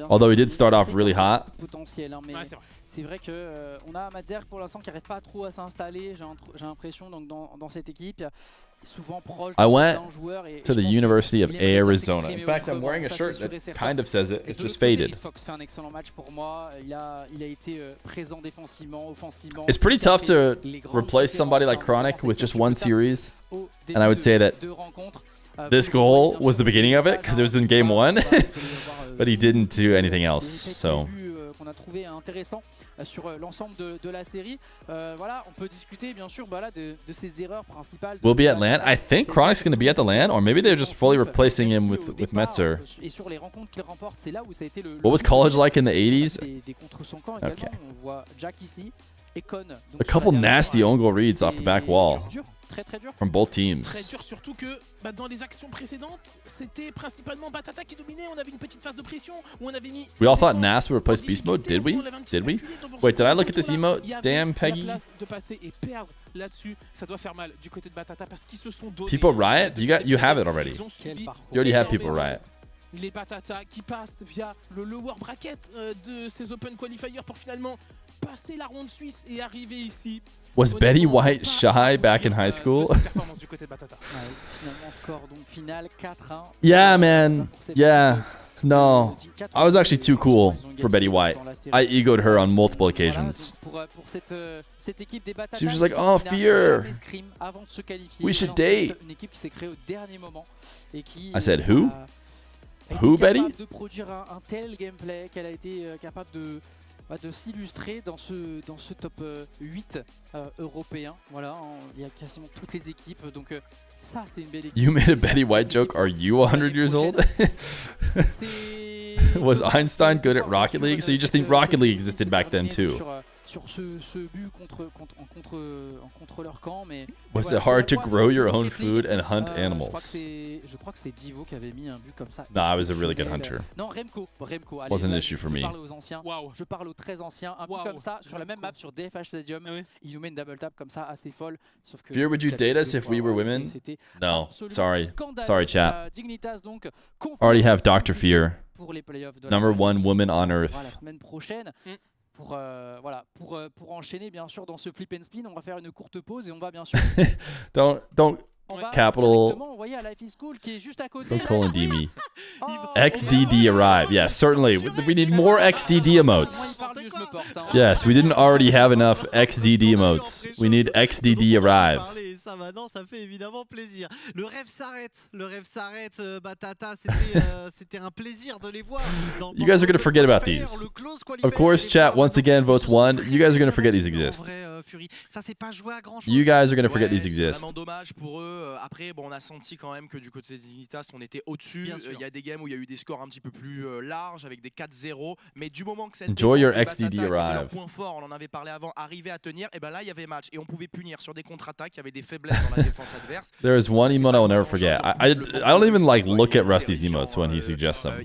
Although he did start off really hot. C'est vrai que on a Metzer pour l'instant qui n'arrive pas trop à s'installer, j'ai l'impression, donc dans cette équipe. Souvent proche I went to the University of Arizona. In fact, I'm wearing a shirt that kind of says it. It's just faded. Fox fait un excellent match pour moi. Il a été présent défensivement, offensivement. It's pretty tough to replace somebody like Chronic with just one series. And I would say that this goal was the beginning of it because it was in game 1. But he didn't do anything else. So qu'on a trouvé intéressant sur l'ensemble de la série. Voilà, on peut discuter bien sûr de ses erreurs principales. Will be at LAN. I think Chronic's going to be at the LAN, or maybe they're just fully replacing him with Metzer. Et sur les rencontres qu'il remporte, c'est là où ça a été le What was college like in the 80s? Des contre son camp également. On voit Jack ici, Econ. A couple nasty own goal reads off the back wall. Très dur. From both teams. Très dur, surtout que dans les actions précédentes, c'était principalement Batata qui dominait. On avait une petite phase de pression où on avait mis. We all thought Nas would replace Beast Mode. Did we? Did we? Wait, did I look at this emote? Damn, Peggy. De passer et perdre là-dessus, ça doit faire mal du côté de Batata parce qu'ils se sont donnés. People Riot? You have it already. You already have People Riot. Les Batata qui passent via le lower bracket de ces Open Qualifiers pour finalement passer la ronde suisse et arriver ici. Was Betty White shy back in high school? Yeah, man. Yeah. No. I was actually too cool for Betty White. I egoed her on multiple occasions. She was just like, oh, Feer. We should date. I said, who? Who, Betty? De s'illustrer dans ce top 8 européen. Voilà, il y a quasiment toutes les équipes, donc ça c'est une belle équipe. You made a Betty White joke. Are you 100 years old? Was Einstein good at Rocket League? So you just think Rocket League existed back then too? Sur ce but contre leur camp, mais was it hard to grow your own food and hunt animals? Je crois que c'est Divo qui avait mis un but comme ça. No, I was a really good hunter. Non, Remco. Wasn't an issue for me. Je parle aux très anciens. Un but comme ça sur la même map sur DFH Stadium. Il nous met une double tap comme ça assez folle. Sauf que Fear, would you date us if we were women? No, sorry. Sorry, chat. Dignitas donc already have Dr. Fear. Pour les playoffs de Number 1 woman on earth. La semaine prochaine. Pour enchaîner bien sûr dans ce flip and spin, on va faire une courte pause et on va bien sûr don't capital. Don't call and D me. XDD arrive. Yeah, certainly. We need more XDD emotes. Yes, we didn't already have enough XDD emotes. We need XDD arrive. Ça maintenant, ça fait évidemment plaisir. Le rêve s'arrête, Batata, c'était un plaisir de les voir. You guys are going to forget about these. Of course, chat once again votes 1. You guys are going to forget these exist. You guys are going to forget these exist. C'est vraiment dommage pour eux. Après, bon, on a senti quand même que du côté des Dignitas, on était au-dessus. Il y a des games où il y a eu des scores un petit peu plus larges avec des 4-0. Mais du moment que cette Enjoy your défense XDD de Batata, qui était leur arrive. point fort, on en avait parlé avant, arrivait à tenir, et ben là, il y avait match. Et on pouvait punir sur des contre-attaques. Il y avait des faiblesses dans la défense adverse. There is one emote I will never forget. I don't even like look at Rusty's emotes when he suggests them.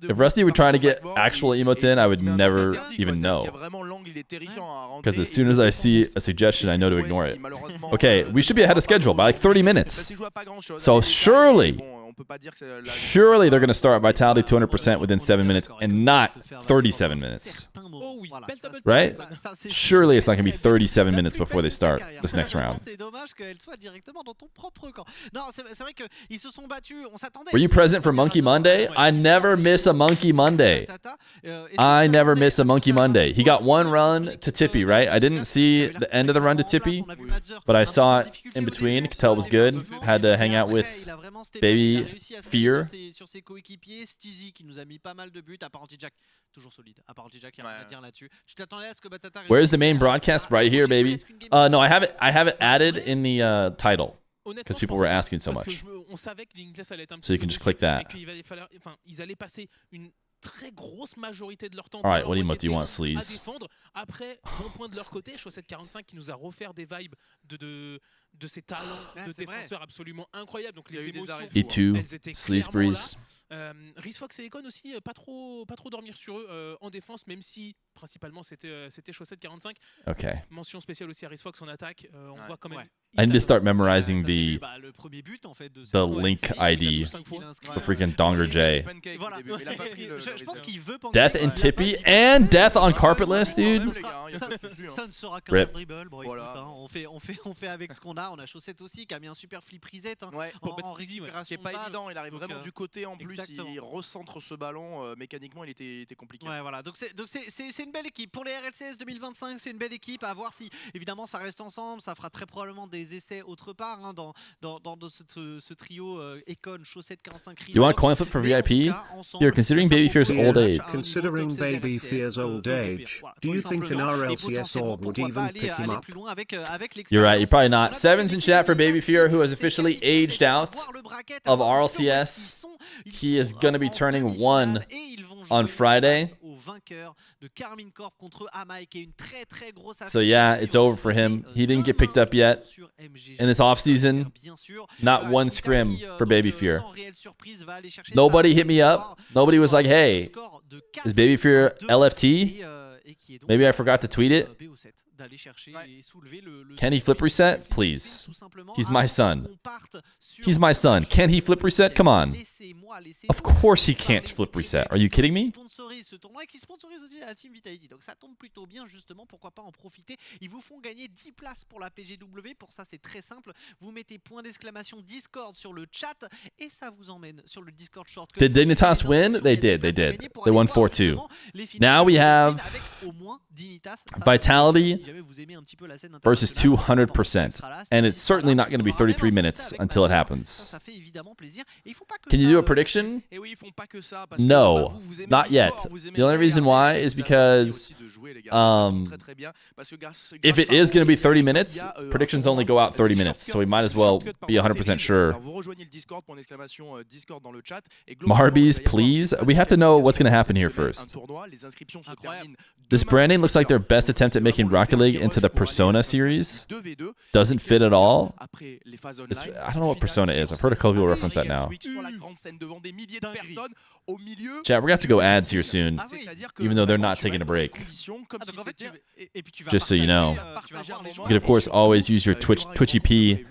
If Rusty were trying to get actual emotes in, I would never even know. Because as soon as I see a suggestion, I know to ignore it. Okay, we should be ahead of schedule by like 30 minutes. So surely they're going to start Vitality 200% within 7 minutes and not 37 minutes. Right? Surely it's not going to be 37 minutes before they start this next round. Were you present for Monkey Monday? I never miss a Monkey Monday. I never miss a Monkey Monday. He got one run to Tippy, right? I didn't see the end of the run to Tippy, but I saw it in between. Could tell it was good. Had to hang out with baby Feer. toujours solide. À part Jija qui a rien à dire là-dessus. Tu t'attendais à ce que Batata Where's the main broadcast? Right here, baby. No, I have it added in the title because people were asking so much. On savait que Dignitas allait être un So you can just click that. Ils allaient passer une très grosse majorité de leur temps. All right, what emote do you want, Sleaze? Après, bon point de leur côté, Chaussette 45 qui nous a refait des vibes de ses talents de défenseurs absolument incroyables. Donc les émotions, E2, Sleaze Breeze. Rizfox et Econ aussi, pas trop dormir sur eux en défense, même si principalement c'était Chaussette 45. Okay. Mention spéciale aussi à Rizfox en attaque. On voit quand même. I need to start memorizing the link ID for freaking Donger J. Death and Tippy and Death on Carpetless, dude. Ça ne sera qu'un Rip. dribble. Bon, écoute, on fait avec ce qu'on a. On a Chaussette aussi qui a mis un super flip reset en récupération. Qui est pas évident. Il arrive vraiment du côté en plus. Il recentre ce ballon. Mécaniquement, il était compliqué. Ouais, voilà. Donc c'est une belle équipe pour les RLCS 2025. C'est une belle équipe à voir si évidemment ça reste ensemble. Ça fera très probablement des essais autre part dans ce trio Econ, Chaussette 45. You want coin flip for VIP? You're considering Baby Fear's old age. Considering Baby Fear's old age, do you think an RLCS org would even pick him up? You're right. You're probably not. Sevens in chat for Baby Fear, who has officially aged out of RLCS. He is going to be turning 1 on Friday. So yeah, it's over for him. He didn't get picked up yet in this offseason. Not one scrim for Baby Fear. Nobody hit me up. Nobody was like, hey, is Baby Fear LFT? Maybe I forgot to tweet it. Can he flip reset? Please. He's my son. He's my son. Can he flip reset? Come on. Of course he can't flip reset. Are you kidding me? Ce tournoi qui sponsorise aussi la Team Vitality. Donc ça tombe plutôt bien justement, pourquoi pas en profiter. Ils vous font gagner 10 places pour la PGW. Pour ça c'est très simple. Vous mettez point d'exclamation Discord sur le chat et ça vous emmène sur le Discord short. Did Dignitas win? They did. They won 4-2. Now we have Vitality versus 200%. And it's certainly not going to be 33 minutes until it happens. Can you do a prediction? No, not yet. The only reason why is because if it is going to be 30 minutes, predictions only go out 30 minutes. So we might as well be 100% sure. Marbies, please. We have to know what's going to happen here first. This branding looks like their best attempt at making Rocket League into the Persona series. Doesn't fit at all. I don't know what Persona is. I've heard a couple people reference that now. Chat, we're going to have to go ads here soon, even though they're not taking a break. Just so you know. You can, of course, always use your Twitchy P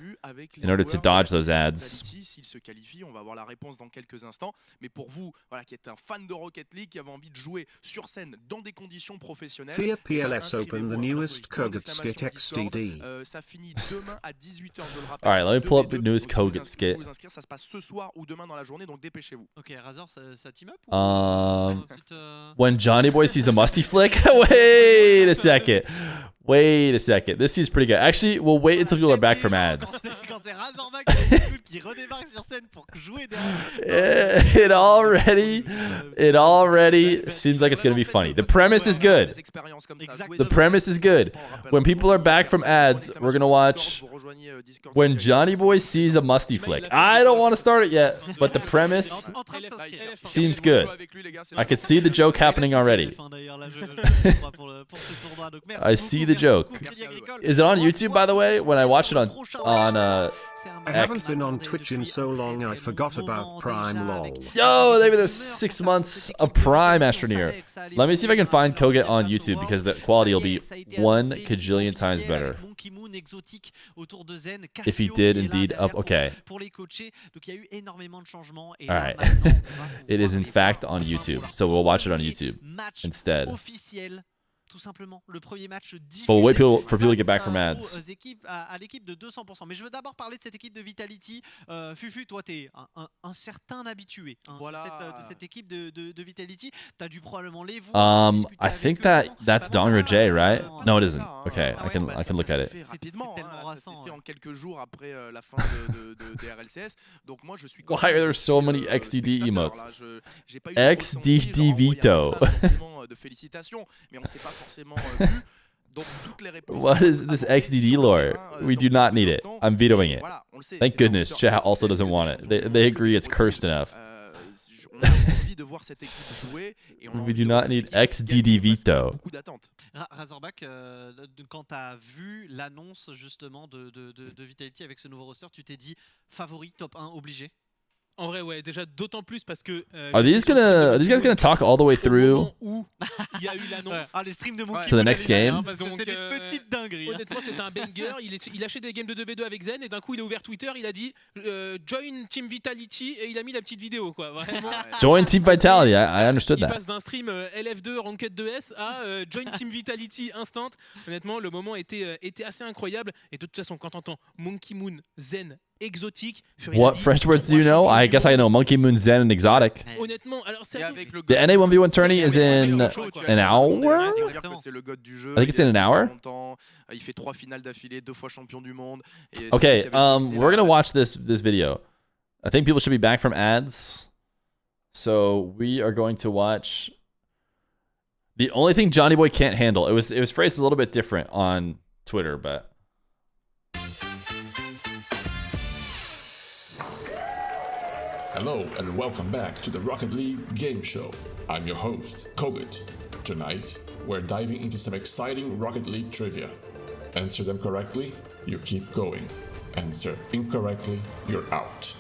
in order to dodge those ads. Se qualifie, on va avoir la réponse dans quelques instants, mais pour vous, voilà, qui êtes un fan de Rocket League, qui avez envie de jouer sur scène dans des conditions professionnelles, Fear PLS open the newest Kogut skit XDD. Ça finit demain à 18h, je le rappelle. All right, let me pull up the newest Kogut skit. Vous inscrire, ça se passe ce soir ou demain dans la journée, donc dépêchez-vous. Ok, Razor, ça team up when Johnny Boy sees a musty flick? Wait a second. Wait a second. This seems pretty good. Actually, we'll wait until people are back from ads. It already seems like it's going to be funny. The premise is good. The premise is good. When people are back from ads, we're going to watch when Johnny Boy sees a musty flick. I don't want to start it yet, but the premise seems good. I could see the joke happening already. I see the joke. Is it on YouTube, by the way? When I watch it on I haven't been on Twitch in so long I forgot about Prime lol. Yo, maybe there's 6 months of Prime Astroneer. Let me see if I can find Koget on YouTube because the quality will be 1 kajillion times better. If he did indeed up, okay. Alright. It is in fact on YouTube, so we'll watch it on YouTube instead. tout simplement. Le premier match diffusé But we'll wait for people to get back from aux ads. équipes, à l'équipe de 200%. Mais je veux d'abord parler de cette équipe de Vitality. Fufu, toi, tu es un certain habitué de cette équipe de Vitality. Tu as dû probablement les voir. I think that's Dongra J, right? No, it isn't. Okay, I can look at it. Rapidement, ça s'est fait en quelques jours après la fin des RLCS. Donc moi, je suis. Why are there so many XDD emotes? J'ai pas eu XDD Vito. de félicitations, mais on s'est pas forcément vu. Donc toutes les réponses. What is this XDD lore? We do not need it. I'm vetoing it. Voilà, on le sait, Thank goodness. Chat also doesn't want it. They agree it's cursed enough. On a envie de voir cette équipe jouer et on We do not need XDD veto. Beaucoup d'attentes. Razorback, quand tu as vu l'annonce justement de Vitality avec ce nouveau roster, tu t'es dit favori top 1 obligé? En vrai, ouais, déjà d'autant plus parce que. Are these guys gonna talk all the way through Il y a eu l'annonce. Les streams de Monkey to the next game? C'est des petites dingueries. Honnêtement, c'était un banger. Il lâchait des games de 2v2 avec Zen et d'un coup, il a ouvert Twitter. Il a dit Join Team Vitality et il a mis la petite vidéo, quoi. Vraiment. Join Team Vitality. I understood Il that. passe d'un stream LF2 Ranked 2S à Join Team Vitality instant. Honnêtement, le moment était assez incroyable. Et de toute façon, quand t'entends Monkey Moon, Zen, exotique. What French words do you know? I guess I know Monkey Moon, Zen, and exotic. Honnêtement, alors The NA 1v1 tourney is in an hour? I think it's in an hour. Il fait 3 finales d'affilée, 2 fois champion du monde. Okay, we're gonna watch this video. I think people should be back from ads. So we are going to watch the only thing Johnny Boy can't handle. It was phrased a little bit different on Twitter, but hello and welcome back to the Rocket League game show. I'm your host, Kobit. Tonight, we're diving into some exciting Rocket League trivia. Answer them correctly, you keep going. Answer incorrectly, you're out.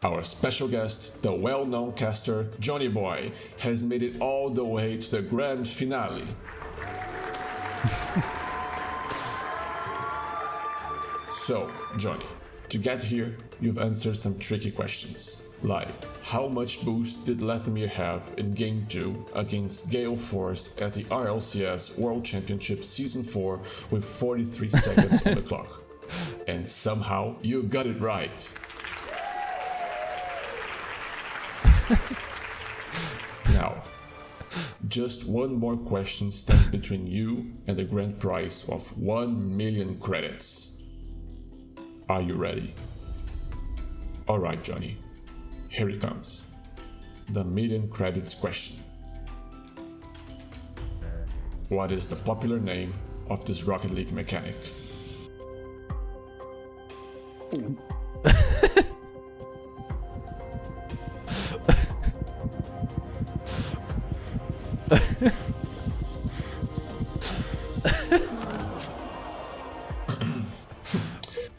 Our special guest, the well-known caster Johnny Boy, has made it all the way to the grand finale. So, Johnny, to get here, you've answered some tricky questions. Like, how much boost did Lathamir have in Game 2 against Gale Force at the RLCS World Championship Season 4 with 43 seconds on the clock? And somehow you got it right. Now, just one more question stands between you and the grand prize of 1 million credits. Are you ready? Alright, Johnny. Here it comes. The million credits question. What is the popular name of this Rocket League mechanic?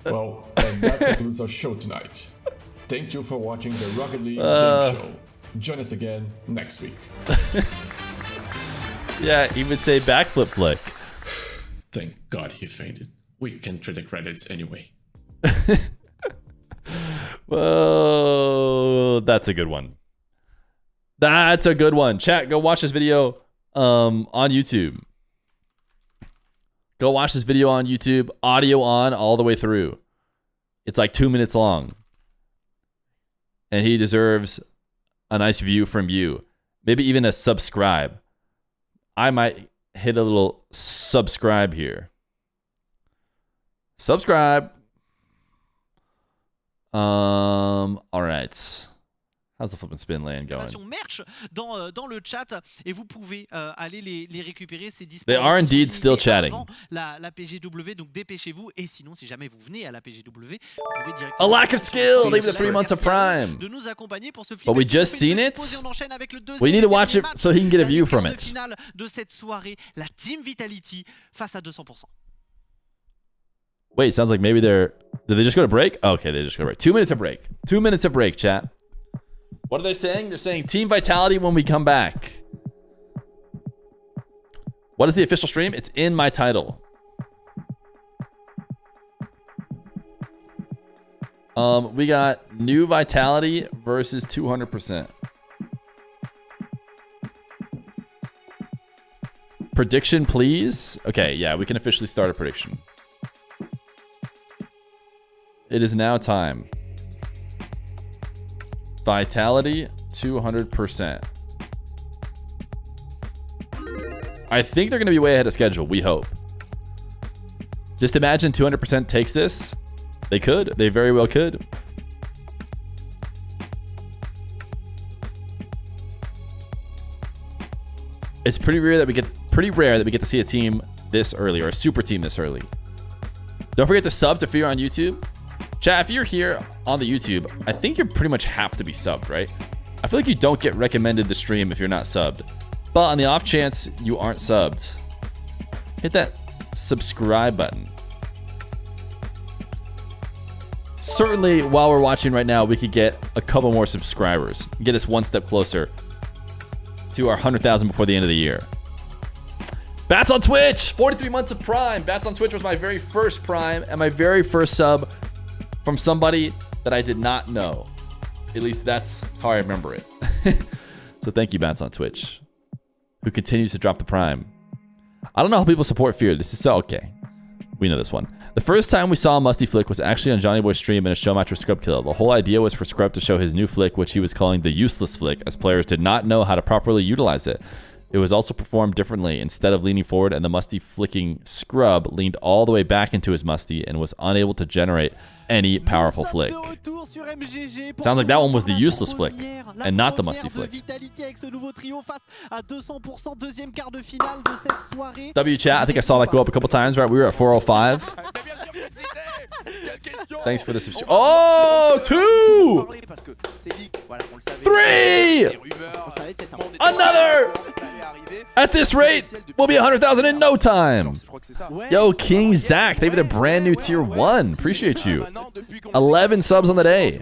Well, and that concludes our show tonight. Thank you for watching the Rocket League game show. Join us again next week. Yeah, he would say backflip flick. Thank God he fainted. We can trade the credits anyway. Whoa, that's a good one. That's a good one. Chat, go watch this video on YouTube. Go watch this video on YouTube. Audio on all the way through. It's like 2 minutes long. And he deserves a nice view from you. Maybe even a subscribe. I might hit a little subscribe here. Subscribe. All right. How's the flip and spin lane going? Merch dans le chat et vous pouvez aller les récupérer. C'est disponible. They are indeed still chatting. La PGW, donc dépêchez-vous. Et sinon, si jamais vous venez à la PGW, vous pouvez directement. A lack of skill. Leave the 3 months of prime. De nous accompagner pour ce flip. But we just seen it. We need to watch it so he can get a view from it. Finale de cette soirée, la Team Vitality face à 200%. Wait, sounds like maybe they're. Did they just go to break? Okay, they just go to break. 2 minutes of break. 2 minutes of break, chat. What are they saying? They're saying Team Vitality when we come back. What is the official stream? It's in my title. We got New Vitality versus 200%. Prediction, please. Okay, yeah, we can officially start a prediction. It is now time. Vitality, 200%. I think they're going to be way ahead of schedule. We hope. Just imagine 200% takes this. They could. They very well could. It's pretty rare that we get to see a team this early, or a super team this early. Don't forget to sub to Feer on YouTube. Chat, if you're here on the YouTube, I think you pretty much have to be subbed, right? I feel like you don't get recommended the stream if you're not subbed. But on the off chance you aren't subbed, hit that subscribe button. Certainly, while we're watching right now, we could get a couple more subscribers. Get us one step closer to our 100,000 before the end of the year. Bats on Twitch, 43 months of Prime. Bats on Twitch was my very first Prime and my very first sub from somebody that I did not know. At least that's how I remember it. So thank you, Bats on Twitch, who continues to drop the Prime. I don't know how people support Fear. This is so okay. We know this one. The first time we saw Musty Flick was actually on Johnny Boy's stream in a show match with Scrub Kill. The whole idea was for Scrub to show his new flick, which he was calling the useless flick, as players did not know how to properly utilize it. It was also performed differently. Instead of leaning forward and the Musty flicking, Scrub leaned all the way back into his Musty and was unable to generate any powerful flick. Sounds like that one was the useless flick and not the Musty flick. W chat, I think I saw that go up a couple times, right? We were at 405. Thanks for the subscription. Oh, 2! 3! Another! At this rate, we'll be 100,000 in no time. Yo, King Zach, thank you for the brand new tier 1. Appreciate you. 11 subs on the day.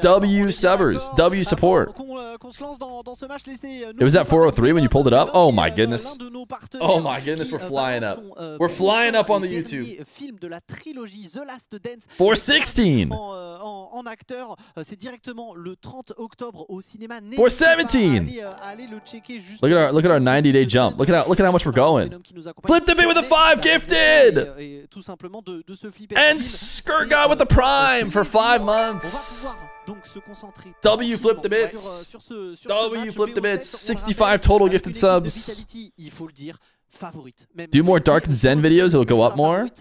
W subbers. W support. It was at 403 when you pulled it up? Oh my goodness. Oh my goodness, we're flying up. We're flying up on the YouTube. 416. 417. Look at our 90-day jump. Look at how much we're going. Flipped a bit with a 5 gifted. And Skirt God with the Prime for 5 months. W flipped the bits. W flipped the bits. 65 total gifted subs. Do more Dark and Zen videos, it'll go up more? You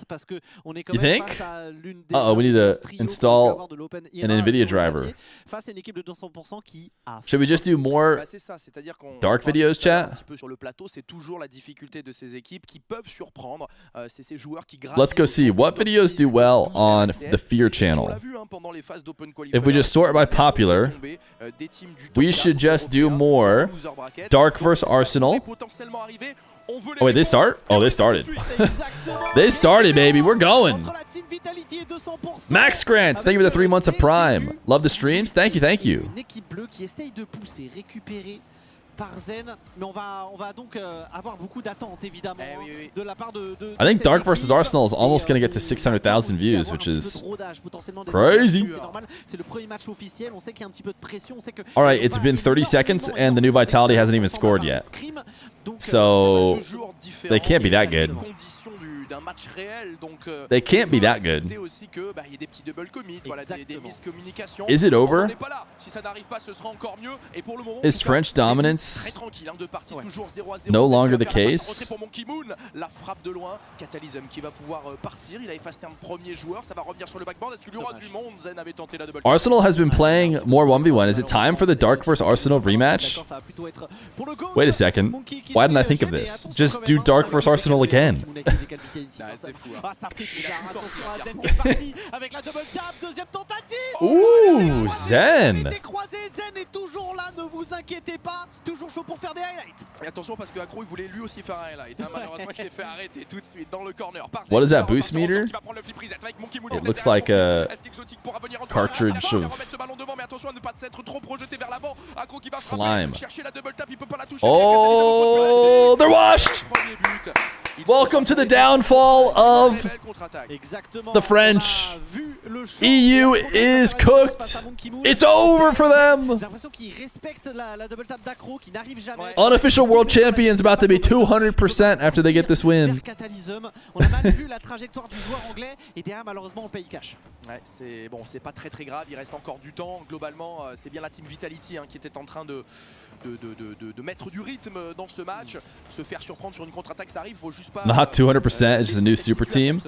think? Uh-oh, we need to install an NVIDIA driver. Should we just do more Dark videos, chat? Let's go see what videos do well on the Fear channel. If we just sort by popular, we should just do more Dark vs Arsenal. Oh wait, they start? Oh, they started. They started, baby. We're going. Max Grant, thank you for the 3 months of Prime. Love the streams. Thank you, thank you. I think Dark vs Arsenal is almost going to get to 600,000 views, which is crazy. All right, it's been 30 seconds and the new Vitality hasn't even scored yet. So they can't be that good. They can't be that good. Is it over? Is French dominance no longer the case? Arsenal has been playing more 1v1. Is it time for the Dark vs Arsenal rematch? Wait a second. Why didn't I think of this? Just do Dark vs Arsenal again. Ouh, Zen. What is that boost meter? It looks like a cartridge of slime. Oh, they're washed! Welcome to the downfall of the French. EU is cooked. It's over for them. Unofficial world champions about to be 200% after they get this win. On a mal vu la trajectoire du joueur anglais et derrière malheureusement on paye cash. Ouais, c'est bon, c'est pas très grave, il reste encore du temps. Globalement, c'est bien la team Vitality qui était en train de mettre du rythme dans ce match. Se faire surprendre sur une contre-attaque, ça arrive, faut juste pas. Not 200%, it's just a new super team.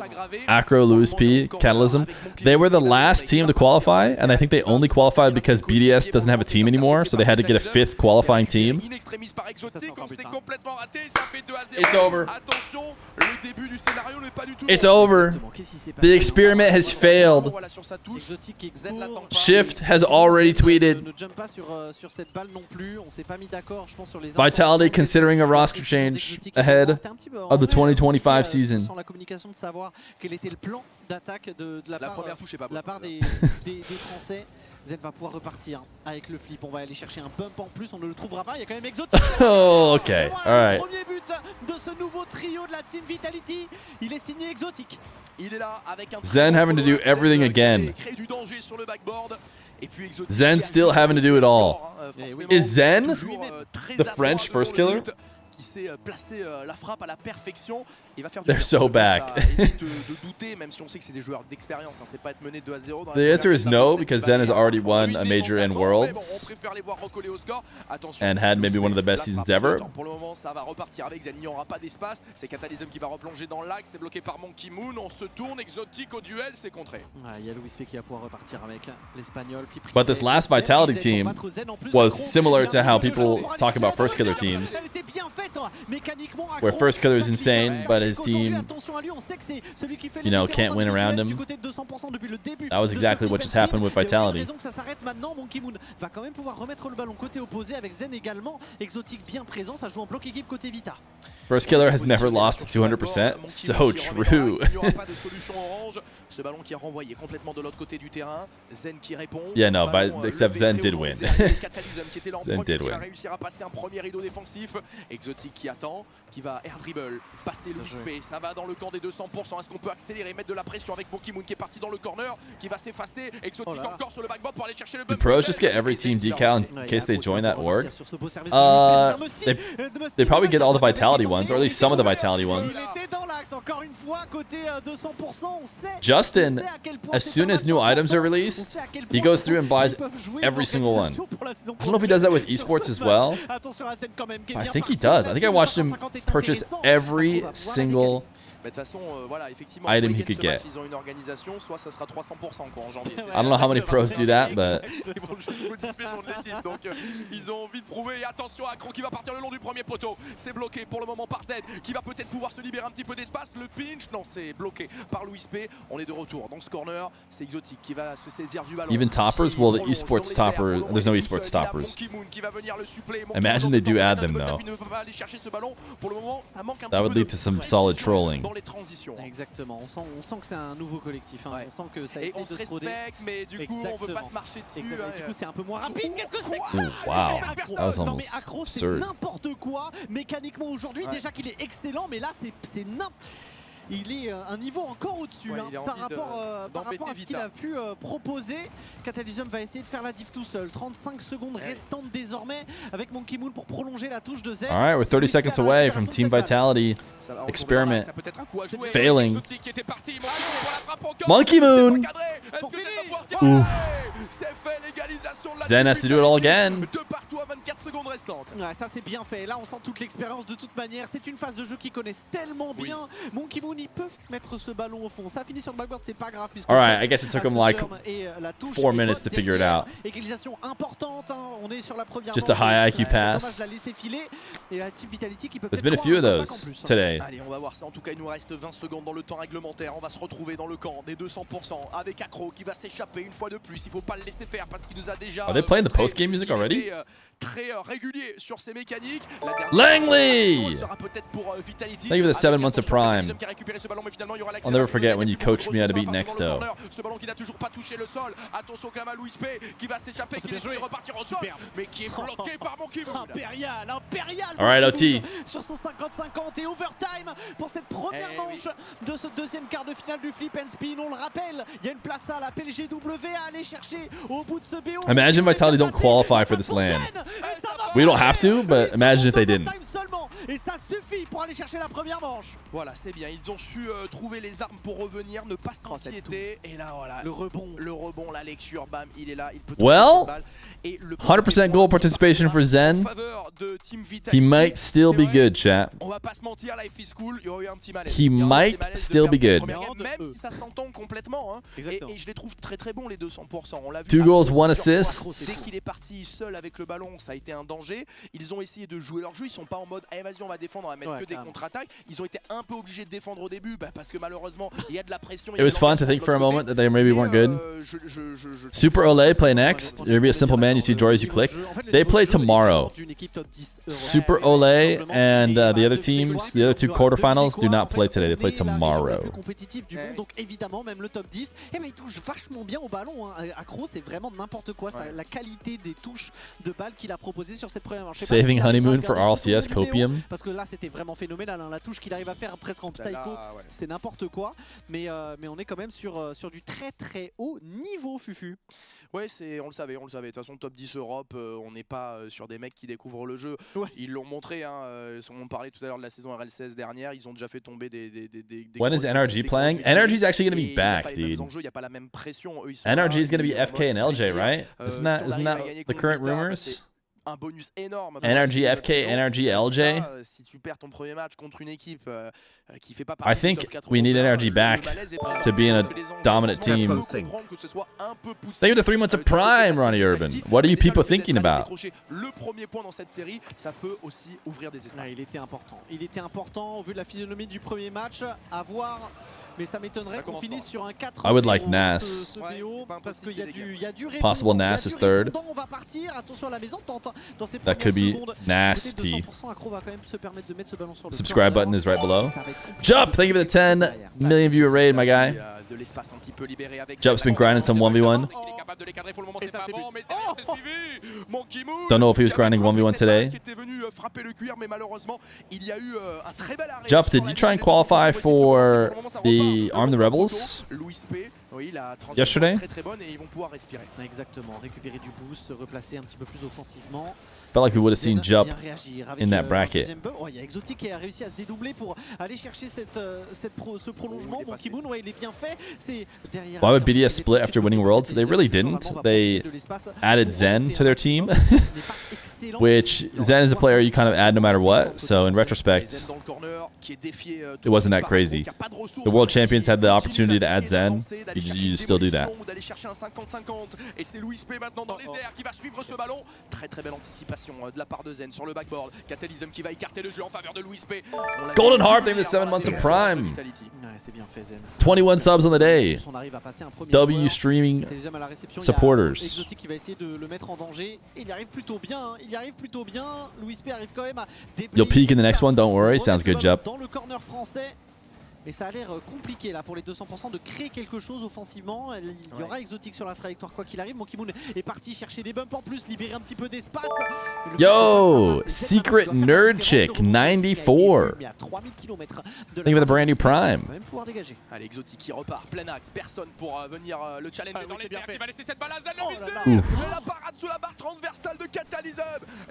Acro, Louis P, Catalysm. They were the last team to qualify, and I think they only qualified because BDS doesn't have a team anymore, so they had to get a 5th qualifying team. It's over. It's over. The experiment has failed. Shift has already tweeted. Vitality considering a roster change ahead of the 2025 season. Sans la communication de savoir quel était le plan d'attaque de la part des Français. Zen va pouvoir repartir avec le flip. On va aller chercher un bump en plus. On ne le trouvera pas. Il y a quand même Exotic. Oh, okay. All right. Premier but de ce nouveau trio de la team Vitality. Il est signé Exotic. Il est là avec un Zen having to do everything again. Zen still having to do it all. Is Zen the French first killer? Qui sait placer la frappe à la perfection. Il va faire They're so back. de douter, même si on sait que c'est des joueurs d'expérience. C'est pas être mené 2-0. The answer is no, because Zen has already won a major in Worlds and had maybe one of the best seasons ever. Pour le moment, ça va repartir avec Zen. Il n'y aura pas d'espace. C'est Catalysm qui va replonger dans l'axe. C'est bloqué par Monkey Moon. On se tourne. Exotic au duel, c'est contré. Il y a Louis P qui va pouvoir repartir avec l'Espagnol. But this last Vitality team was similar to how people talk about first killer teams, where first killer is insane, but his team, you know, can't win around him. That was exactly what just happened with Vitality. Va quand même pouvoir remettre le ballon côté opposé avec Zen également. Exotic bien présent, ça joue en bloc équipe côté Vita. First killer has never lost to 200%. So true. Ce ballon qui est renvoyé complètement de l'autre côté du terrain. Zen qui répond. Yeah, no, except Zen did win. Zen did win. Réussir à passer un premier rideau défensif. Exotic qui attend, qui va air dribble, passer le spé. Ça va dans le camp des 200%. Est-ce qu'on peut accélérer, mettre de la pression avec Monkey Moon qui est parti dans le corner, qui va s'effacer. Exotic encore sur le backboard pour aller chercher le. Do pros just get every team decal in case they join that org? They probably get all the Vitality ones, or at least some of the Vitality ones. Justin, as soon as new items are released, he goes through and buys every single one. I don't know if he does that with esports as well, but I think he does. I think I watched him purchase every single item he could get. Ils ont une organisation, soit ça sera 300% quoi en janvier. I don't know how many pros do that, but donc ils ont envie de prouver. Et attention, Acro qui va partir le long du premier poteau. C'est bloqué pour le moment par Z, qui va peut-être pouvoir se libérer un petit peu d'espace. Le pinch, non, c'est bloqué par Louis P. On est de retour dans ce corner. C'est Exotic qui va se saisir du ballon. Even toppers? Well, the esports topper, there's no esports toppers. Imagine they do add them though. That would lead to some solid trolling. Les transitions. Exactement, on sent que c'est un nouveau collectif, ouais. On sent que ça a été on se respecte, mais du coup on veut pas se marcher dessus. Du coup c'est un peu moins rapide. Qu'est-ce que c'est? Wow, that was almost Acro, c'est absurd. n'importe quoi mécaniquement aujourd'hui. Déjà qu'il est excellent, mais là c'est n'importe. Il est un niveau encore au-dessus par rapport à ce qu'il a pu proposer. Catalysm va essayer de faire la diff tout seul. 35 secondes restantes désormais avec Monkey Moon pour prolonger la touche de Z. Alright, we're 30 seconds away from Team Vitality. Experiment failing. Monkey Moon! Zen has to do it all again. Ouais, ça c'est bien fait. Là on sent toute l'expérience de toute manière. C'est une phase de jeu qu'ils connaissent tellement bien. Monkey Moon il peut mettre ce ballon au fond. Ça finit sur le backboard, c'est pas grave. Alright, I guess it took him like 4 minutes to figure it out. Égalisation importante. On est sur la première. Just a high IQ pass. There's been a few of those today. Allez, on va voir ça. En tout cas, il nous reste 20 secondes dans le temps réglementaire. On va se retrouver dans le camp des 200% avec Acro qui va s'échapper une fois de plus. Il faut pas le laisser faire parce qu'il nous a déjà. Are they playing the post-game music already? Très régulièrement. régulier sur ses mécaniques. Langley! Sera peut-être pour Vitality. Thank you for the 7 months of Prime. Qui a récupéré ce ballon, mais finalement, il y aura I'll never forget when you coached me how to beat Nexto. Ce ballon qui n'a toujours pas touché le sol. Attention quand même à Louis P qui va s'échapper, qui essaie de repartir au sol, mais qui est bloqué par Monkey Moon. Impérial. All right, OT. Sur son 50-50 et overtime pour cette première manche de ce deuxième quart de finale du flip and spin. On le rappelle, il y a une place à la PLGW à aller chercher au bout de ce BO. Imagine Vitality don't qualify for this LAN. We don't have to, but imagine if they didn't. Et ça suffit pour aller chercher la première manche. Voilà, c'est bien. Ils ont su trouver les armes pour revenir, ne pas s'inquiéter. Et là, voilà. Le rebond, la lecture, bam, il est là. Il peut Well, 100% goal participation for Zen. He might still be good, chat. On va pas se mentir, life is cool. Il y aurait eu un petit malaise. He might still be good. Même si ça s'entend complètement. Hein. Et je les trouve très très bons les 200%. On l'a vu. 2 goals, 1 assist. Dès qu'il est parti seul avec le ballon, ça a été un danger. Ils ont essayé de jouer leur jeu. Ils sont pas en mode allez vas-y on va défendre, on va mettre que des contre-attaques. Ils ont été un peu obligés de défendre au début parce que malheureusement il y a de la pression. It was fun to think for a moment that they maybe weren't good. Super Olay play next. There'll be a simple man. You see Joy as you click. They play tomorrow. Super Olay and the other teams, the other 2 quarterfinals, do not play today. They play tomorrow. Compétitif du monde, donc évidemment même le top 10. Et ben il touche vachement bien au ballon. Accro, c'est vraiment n'importe quoi. La qualité des touches de balles qu'il a proposé sur cette première manche. Saving honeymoon for RLCS Copium. Parce que là c'était vraiment phénoménal. La touche qu'il arrive à faire presque en psycho, c'est n'importe quoi. Mais on est quand même sur du très très haut niveau, Fufu. Ouais, on le savait. De toute façon, top 10 Europe, on n'est pas sur des mecs qui découvrent le jeu. Ils l'ont montré. On parlait tout à l'heure de la saison RL16 dernière. Ils ont déjà fait tomber des When is NRG playing? NRG is actually going to be back, dude. NRG is going to be FK and LJ, right? Isn't that the current rumors? Un bonus énorme. NRG FK, NRG LJ. Si tu perds ton premier match contre une équipe qui fait pas I think we need NRG back to be in a dominant team. Thank you for the 3 months of Prime, Ronnie Urban. What are you people thinking about? Le premier point dans cette série, ça peut aussi ouvrir des espaces. Il était important. Il était important au vu de la physionomie du premier match. À voir. Mais ça m'étonnerait qu'on finisse sur un 4. I would like Nas. Parce qu'il y a du possible Nas is third. On va partir. Attention à la maison tente dans ces That could be nasty. 200%, Accro va quand même se permettre de mettre ce ballon sur le Subscribe button is right below. Jump, thank you for the 10 million viewer raid, my guy. Jump's been grinding some 1v1. Don't know if he was grinding 1v1 today. Jump, did you try and qualify for the Arm the Rebels yesterday? Exactement, récupérer du boost, replacer un petit peu plus offensivement. Felt like we would have seen Jup in that bracket. Il y a Exotic qui a réussi à se dédoubler pour aller chercher ce prolongement. Monkey Moon, il est bien fait. Why would BDS split after winning Worlds? They really didn't. They added Zen to their team, which Zen is a player you kind of add no matter what. So in retrospect, it wasn't that crazy. The world champions had the opportunity to add Zen. You still do that. De la part de Zen sur le backboard. Catalysm qui va écarter le jeu en faveur de Louis P. Golden Harp, thank you for 7 months of Prime. C'est bien fait, Zen. 21 subs on the day. W streaming supporters. Exotic qui va essayer de le mettre en danger. Il y arrive plutôt bien. Louis P arrive quand même à déblayer. You'll peek in the next one, don't worry. Sounds good, Jup. Dans le corner français. Mais ça a l'air compliqué là pour les 200% de créer quelque chose offensivement. Il y aura Exotic sur la trajectoire quoi qu'il arrive. Monkey Moon est parti chercher des bumps en plus, libérer un petit peu d'espace. Yo, Secret Nerd Chick 94. Thank you for the brand new Prime. Allez, Exotic qui repart, plein axe, personne pour venir le challenger dans les airs. Il va laisser cette balle à Zen, mais la parade sous la barre transversale de Catalysm.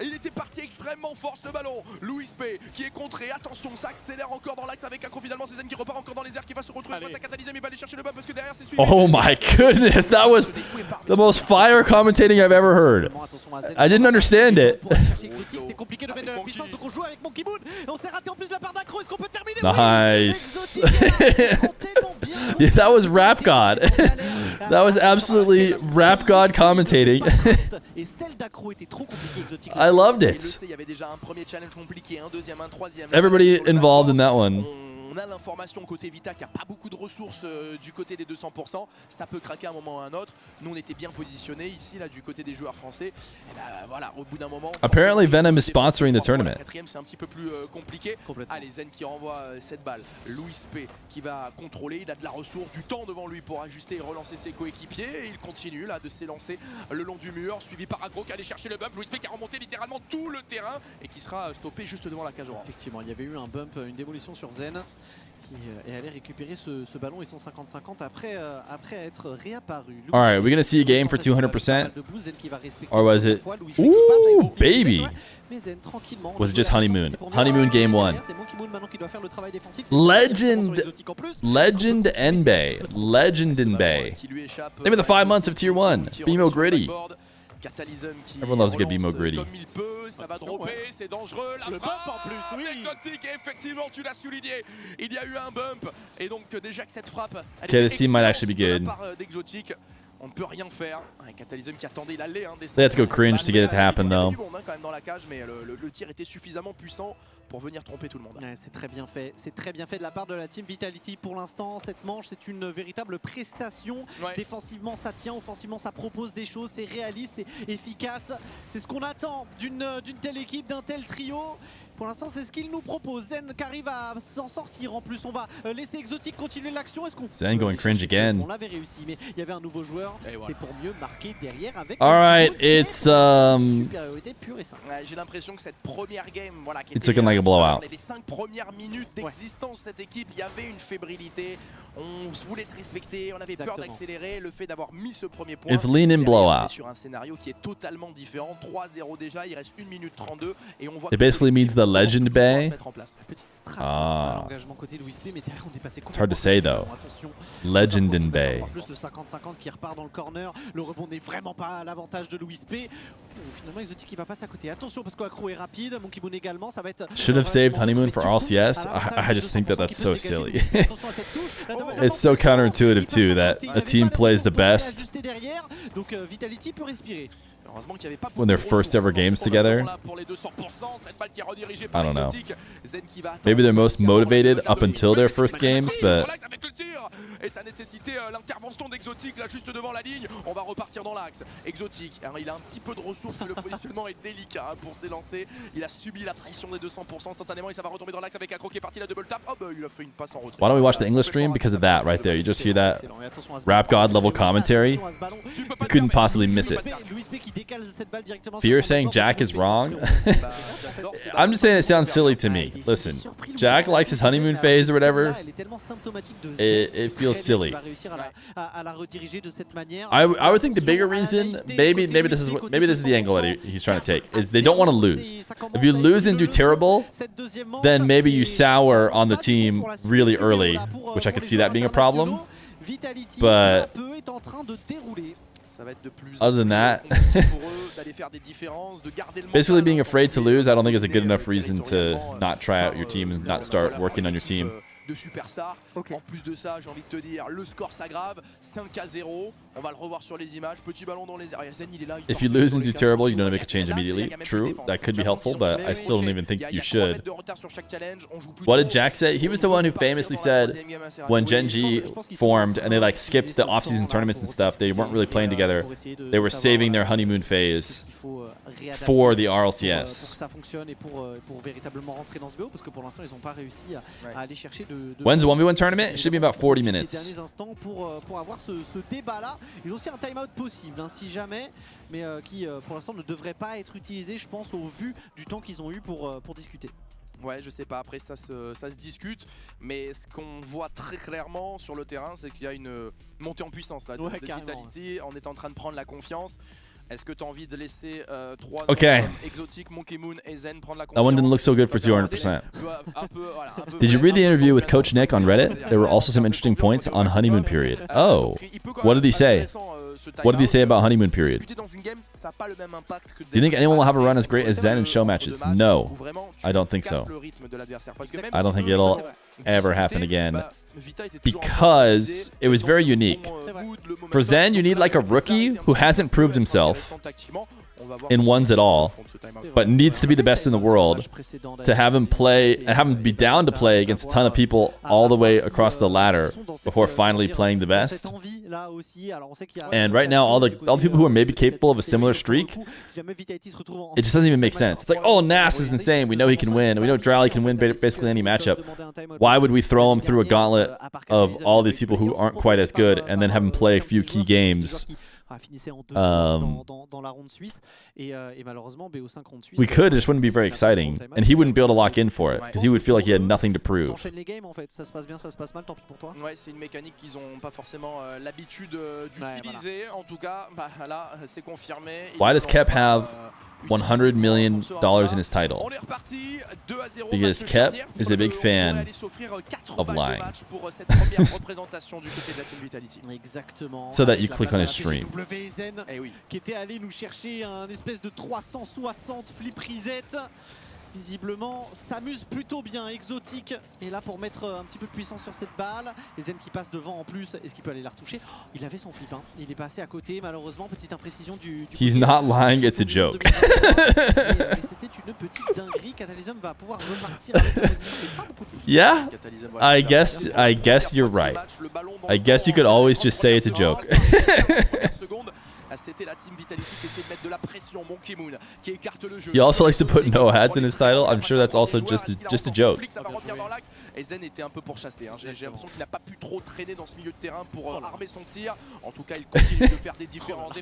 Il était parti extrêmement fort ce ballon. Louis P qui est contré, attention, ça accélère encore dans l'axe avec Accro finalement. C'est Zen qui repart encore dans les airs, qui va se retrouver face à Catalysm. Il va aller chercher le bump parce que derrière c'est suivi. Oh my goodness, that was the most fire commentating I've ever heard. I didn't understand it. Nice. Yeah, that was Rap God. That was absolutely Rap God commentating. I loved it. Everybody involved in that one On a l'information côté Vita qu'il n'y a pas beaucoup de ressources du côté des 200%. Ça peut craquer à un moment ou à un autre. Nous, on était bien positionnés ici, là, du côté des joueurs français. Et là, voilà, au bout d'un moment... Apparently, Venom is sponsoring the tournament. Quatrième, c'est un petit peu plus compliqué. Allez, Zen qui renvoie cette balle. Louis P qui va contrôler. Il a de la ressource, du temps devant lui pour ajuster et relancer ses coéquipiers. Et il continue là de s'élancer le long du mur, suivi par Agro qui allait chercher le bump. Louis P qui a remonté littéralement tout le terrain et qui sera stoppé juste devant la cage orange. Effectivement, il y avait eu un bump, une démolition sur Zen qui est allé récupérer ce ballon et son 50-50 après être réapparu. All right, we're gonna see a game for 200%, or was it? Ooh, baby. Was it just honeymoon? Honeymoon game 1. Legend Nbay. Legend Nbay. Maybe the 5 months of tier 1. BMO Gritty. Everyone loves a good BMO Gritty. Ça va dropper, c'est dangereux. La frappe en plus, oui. Exotique, et effectivement, tu l'as souligné. Il y a eu un bump. Et donc, déjà que cette frappe. Okay, this team might actually be good. d'Exotique. On ne peut rien faire. Un Catalysm qui attendait, il allait. They had to go cringe to get it to happen, though. Il y a eu quand même dans la cage, mais le tir était suffisamment puissant pour venir tromper tout le monde. Ouais, c'est très bien fait. C'est très bien fait de la part de la team Vitality pour l'instant. Cette manche, c'est une véritable prestation. Ouais. Défensivement, ça tient. Offensivement, ça propose des choses. C'est réaliste, c'est efficace. C'est ce qu'on attend d'une telle équipe, d'un tel trio. Pour l'instant, c'est ce qu'il nous propose. Zen qui arrive à s'en sortir. En plus, on va laisser Exotique continuer l'action. Est-ce qu'on Zen going cringe again? On l'avait réussi, mais il y avait un nouveau joueur. Voilà. C'est pour mieux marquer derrière avec. All right, it's supériorité pure et simple. Ouais, j'ai l'impression que cette première game, voilà, qui it's looking like a blowout. Les 5 premières minutes d'existence de cette équipe, il y avait une fébrilité. On voulait se respecter, on avait peur d'accélérer. Le fait d'avoir mis ce premier point, it's lean in blowout. Sur un scénario qui est totalement différent. 3-0 déjà, il reste 1 minute 32 et on voit. It basically means the Legend Bay. Ah. It's hard to say though. Legend in Bay. En plus de 50-50 qui repart dans le corner. Le rebond n'est vraiment pas à l'avantage de Louis P. Finalement, Exotique qui va passer à côté. Attention parce qu'Accro est rapide. Monkey Moon également. Ça va être. Should have saved Honeymoon for RLCS. I just think that that's so silly. It's so counterintuitive too that a team plays the best when their first ever games together. I don't know. Maybe they're most motivated up until their first games, but et ça nécessitait l'intervention d'Exotique là juste devant la ligne. On va repartir dans l'axe. Exotique, alors, il a un petit peu de ressources, mais le positionnement est délicat pour s'élancer. Il a subi la pression des 200% instantanément et ça va retomber dans l'axe avec Accro qui est parti, la double tap. Oh bah il a fait une passe en retrait. Why don't we watch the English stream? Because of that right there. You just hear that rap god level commentary. You couldn't possibly miss it. Fear saying Jack is wrong. I'm just saying it sounds silly to me. Listen, Jack likes his honeymoon phase or whatever. It feels silly. I would think the bigger reason, maybe this is the angle that he's trying to take, is they don't want to lose. If you lose and do terrible, then maybe you sour on the team really early, which I could see that being a problem. But other than that, basically being afraid to lose, I don't think is a good enough reason to not try out your team and not start working on your team. De superstar. En plus de ça, j'ai envie de te dire, le score s'aggrave, 5-0. On va le revoir sur les images. Petit ballon dans les airs. Zen, il est là. If you lose and do terrible, you don't make a change immediately. True, that could be helpful, but I still don't even think you should. What did Jack say? He was the one who famously said when Gen G formed and they like skipped the off-season tournaments and stuff, they weren't really playing together. They were saving their honeymoon phase for the RLCS. When's the 1v1 tournament? It should be about 40 minutes. Pour avoir ce débat-là. Ils ont aussi un time-out possible, hein, si jamais, mais qui pour l'instant ne devrait pas être utilisé, je pense, au vu du temps qu'ils ont eu pour discuter. Ouais, je sais pas, après ça se discute, mais ce qu'on voit très clairement sur le terrain, c'est qu'il y a une montée en puissance là, de Vitality. On est en train de prendre la confiance. Est-ce que tu as envie de laisser 3 Exotique, Monkey Moon et Zen prendre la confiance? That one didn't look so good for 200%. Did you read the interview with Coach Nick on Reddit? There were also some interesting points on honeymoon period. Oh, what did he say? What did he say about honeymoon period? Do you think anyone will have a run as great as Zen in show matches? No, I don't think so. I don't think it'll ever happen again. Because it was very unique. For Zen, you need like a rookie who hasn't proved himself in ones at all, but needs to be the best in the world. To have him be down to play against a ton of people all the way across the ladder before finally playing the best. And right now, all the people who are maybe capable of a similar streak, it just doesn't even make sense. It's like, oh, Nas is insane. We know he can win. We know Drally can win basically any matchup. Why would we throw him through a gauntlet of all these people who aren't quite as good and then have him play a few key games? We could, it just wouldn't be very exciting. And he wouldn't be able to lock in for it because he would feel like he had nothing to prove. Ouais, c'est une mécanique qu'ils n'ont pas forcément l'habitude d'utiliser. En tout cas, là, c'est confirmé. Why does Kep have $100 million in his title? Because Kep is a big fan of lying. So that you click on his stream. Qui était allé nous chercher un espèce de 360 flip reset. Visiblement, s'amuse plutôt bien, exotique. Et là, pour mettre un petit peu de puissance sur cette balle, les Zen qui passent devant en plus, est-ce qu'il peut aller la retoucher? Il avait son flip, hein. Il est passé à côté, malheureusement, petite imprécision du He's not lying, it's a joke. C'était une petite dinguerie. Catalysm va pouvoir repartir avec la position. Yeah, I guess you're right. I guess you could always just say it's a joke. C'était la team Vitality qui essaie de mettre de la pression. Monkey Moon qui écarte le jeu. He also likes to put no ads in his title. I'm sure that's also just a joke. Ça va revenir dans l'axe. Et Zen était un peu pourchassé. J'ai l'impression qu'il n'a pas pu trop traîner dans ce milieu de terrain pour armer son tir. En tout cas, il continue de faire des différences.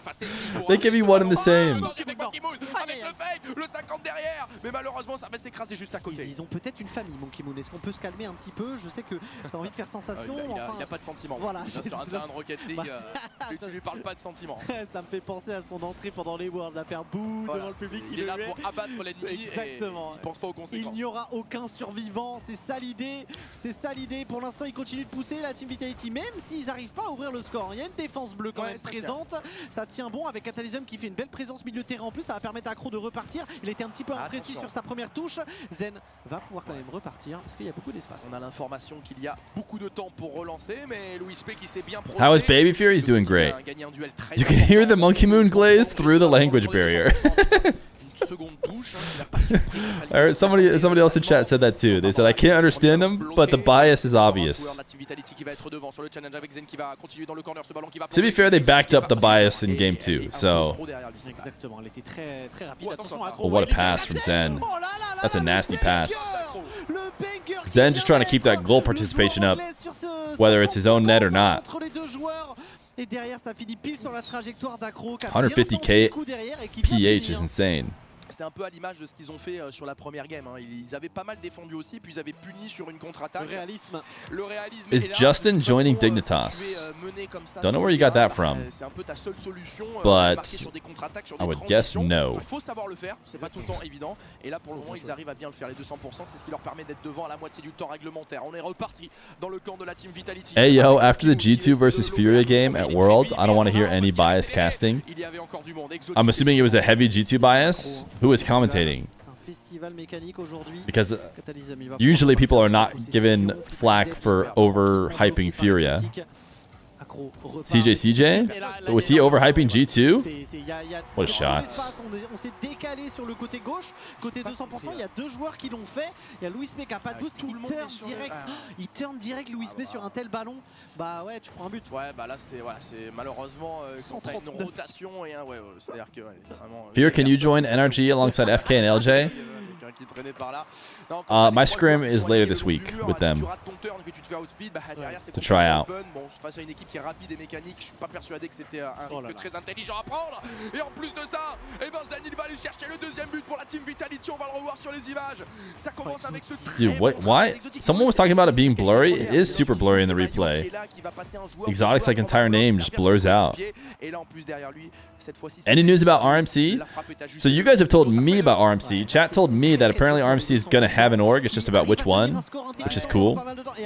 They give me one and the same. Avec le fake, le 50 derrière. Mais malheureusement, ça va s'écraser juste à côté. Ils ont peut-être une famille, Monkey Moon. Est-ce qu'on peut se calmer un petit peu? Je sais que t'as envie de faire sensation. Il n'y a pas de sentiment. Voilà. Sur un terrain de Rocket League, tu lui parles pas de sentiment. Ça me fait penser à son entrée pendant les Worlds, à faire bouh devant le public. Il est là pour abattre l'ennemi. Exactement. Il pense pas aux conséquences. Il n'y aura aucun survivant. C'est ça l'idée. C'est ça l'idée. Pour l'instant, ils continuent de pousser la Team Vitality, même s'ils n'arrivent pas à ouvrir le score. Il y a une défense bleue quand même présente. Ça tient bon avec Catalysm qui fait une belle présence milieu de terrain en plus. Ça va permettre à Acro de repartir. Il était un petit peu imprécis sur sa première touche. Zen va pouvoir quand même repartir parce qu'il y a beaucoup d'espace. On a l'information qu'il y a beaucoup de temps pour relancer, mais Louis P qui s'est bien projeté. How is Baby Fear? He's doing great. You can hear the Monkey Moon glaze through the language barrier. Somebody else in chat said that too. They said I can't understand them, but the bias is obvious. To be fair, they backed up the bias in game 2, so. Well, what a pass from Zen. That's a nasty pass. Zen just trying to keep that goal participation up, whether it's his own net or not. Et derrière, ça finit pile sur la trajectoire d'Acro. 150k PH is insane. C'est un peu à l'image de ce qu'ils ont fait sur la première game. Hein. Ils avaient pas mal défendu aussi, puis ils avaient puni sur une contre-attaque. Le réalisme. Is Justin joining Dignitas? Don't know where you got that from. C'est un peu ta seule solution. But sur des contre-attaques, sur des I would guess no. Il faut savoir le faire, c'est pas tout le temps évident. Et là, pour le moment, ils arrivent à bien le faire. Les 200%, c'est ce qui leur permet d'être devant à la moitié du temps réglementaire. On est reparti dans le camp de la Team Vitality. Hey yo, after the G2 versus Furia game at Worlds, I don't want to hear any bias casting. I'm assuming it was a heavy G2 bias. Who was commentating? Because usually people are not given flack for overhyping Furia. CJ? Was he overhyping G2? What a shot. On s'est décalé sur le côté gauche. Côté 200%, il y a deux joueurs qui l'ont fait. Il y a Louis P qui a pas de boost. Il turn direct Louis P sur un tel ballon. Bah ouais, tu prends un but. Ouais, bah là, c'est malheureusement quand t'as une rotation et un. Ouais, c'est-à-dire que vraiment. Fear, can you join NRG alongside FK and LJ? My scrim is later this week with them to try out. Bon, face à une équipe qui est rapide et mécanique, je suis pas persuadé que c'était un risque très intelligent à prendre. Et en plus de ça, Zen il va aller chercher le deuxième but pour la Team Vitality. On va le revoir sur les images. Ça commence avec ce. Dude, why? Someone was talking about it being blurry. It is super blurry in the replay. Exotic's like entire name just blurs out. Any news about RMC? So you guys have told me about RMC. Chat told me that apparently RMC is going to have an org. It's just about which one, which is cool.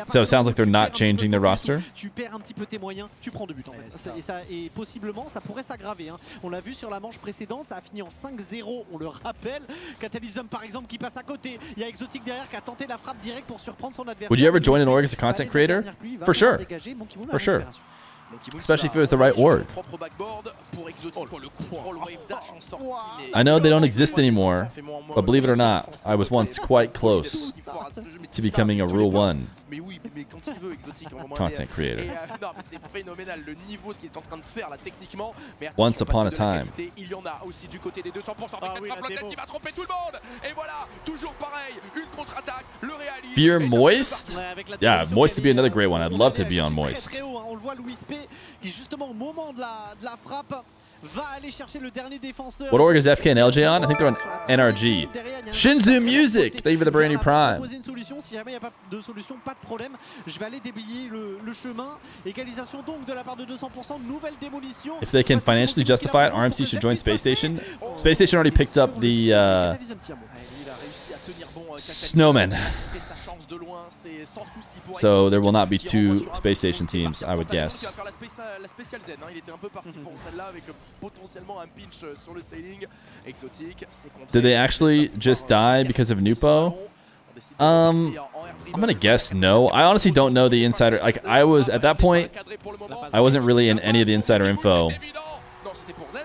So it sounds like they're not changing their roster. Tu perds un petit peu tes moyens, tu prends 2 buts en fait. Et possiblement, ça pourrait s'aggraver. On l'a vu sur la manche précédente, ça a fini en 5-0, on le rappelle. Catalysm par exemple qui passe à côté. Il y a Exotic derrière qui a tenté la frappe directe pour surprendre son adversaire. Would you ever join an org as a content creator? For sure. For sure. Especially if it was the right org. I know they don't exist anymore, but believe it or not, I was once quite close to becoming a Rule 1 content creator. Once upon a time. Fear Moist? Yeah, Moist would be another great one. I'd love to be on Moist. What org is FK and LJ on? I think they're on NRG. Shinzu Music! Thank you for the brand new Prime. If they can financially justify it, RMC should join Space Station. Space Station already picked up the Snowmen. So there will not be 2 Space Station teams, I would guess. Did they actually just die because of Nupo? I'm gonna guess no. I honestly don't know the insider. Like, I was at that point, I wasn't really in any of the insider info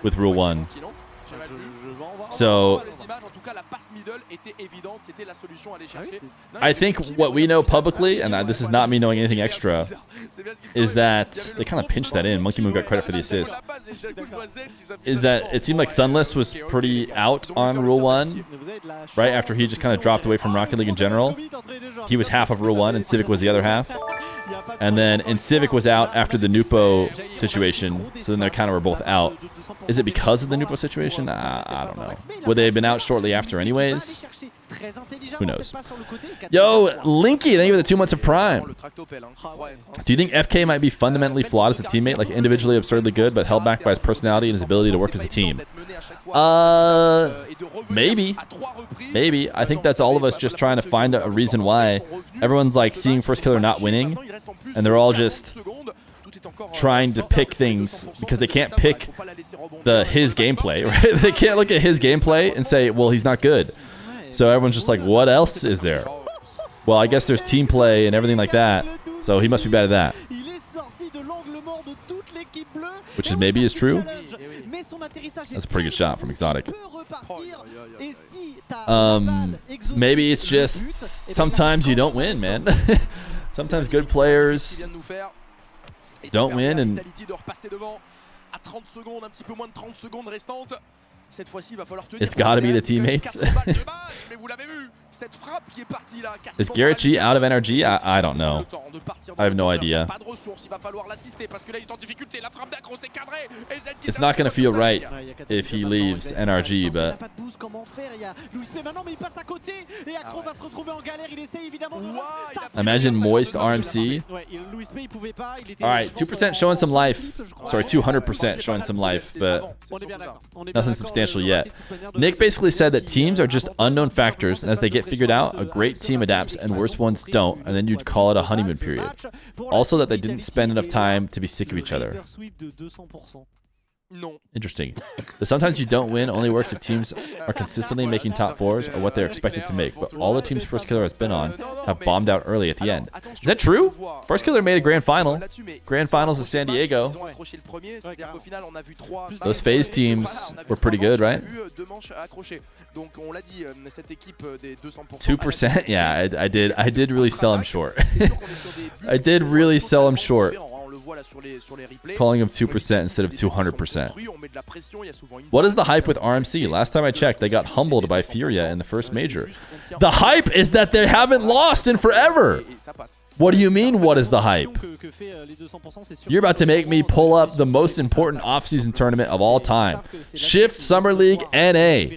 with Rule 1. So I think what we know publicly, and this is not me knowing anything extra, is that they kind of pinched that in. Monkey Moon got credit for the assist. Is that it seemed like Sunless was pretty out on Rule 1, right after he just kind of dropped away from Rocket League in general. He was half of Rule 1, and Civic was the other half. And then Civic was out after the Nupo situation, so then they kind of were both out. Is it because of the Nupo situation? I don't know. Would they have been out shortly after anyways? Who knows? Yo, Linky, thank you for the 2 months of Prime. Do you think FK might be fundamentally flawed as a teammate, like individually absurdly good, but held back by his personality and his ability to work as a team? Maybe. Maybe. I think that's all of us just trying to find a reason why. Everyone's like seeing First Killer not winning, and they're all just trying to pick things because they can't pick his gameplay, right? They can't look at his gameplay and say, well, he's not good. So everyone's just like, what else is there? Well, I guess there's team play and everything like that. So he must be bad at that. Which is maybe is true. That's a pretty good shot from Exotic. Maybe it's just sometimes you don't win, man. Sometimes good players don't win, and it's got to be the teammates. Is Garrett G out of NRG? I don't know. I have no idea. It's not going to feel right if he leaves NRG, but imagine Moist RMC. Alright, 2% showing some life. Sorry, 200% showing some life, but nothing substantial yet. Nick basically said that teams are just unknown factors, and as they get figured out, a great team adapts and worse ones don't, and then you'd call it a honeymoon period. Also that they didn't spend enough time to be sick of each other. Interesting. The sometimes you don't win only works if teams are consistently making top 4s or what they're expected to make, but all the teams First Killer has been on have bombed out early at the end. Is that true? First Killer made a grand final. Grand finals of San Diego. Those phase teams were pretty good, right? 2%? Yeah, I did really sell him short. I did really sell him short. Calling him 2% instead of 200%. What is the hype with RMC? Last time I checked, they got humbled by Furia in the first major. The hype is that they haven't lost in forever. What do you mean, what is the hype? You're about to make me pull up the most important offseason tournament of all time. Shift Summer League NA.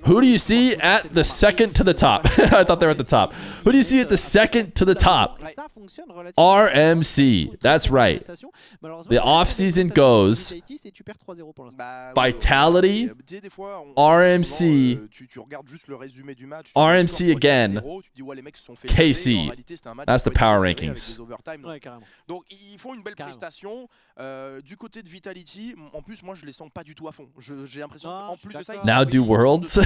Who do you see at the second to the top? I thought they were at the top. Who do you see at the second to the top? RMC. That's right. The offseason goes Vitality, RMC, RMC again, KC. That's the power rankings. Donc ils font une belle prestation du côté de Vitality. En plus, moi je les sens pas du tout à fond. J'ai l'impression qu'en plus de ça, now do Worlds.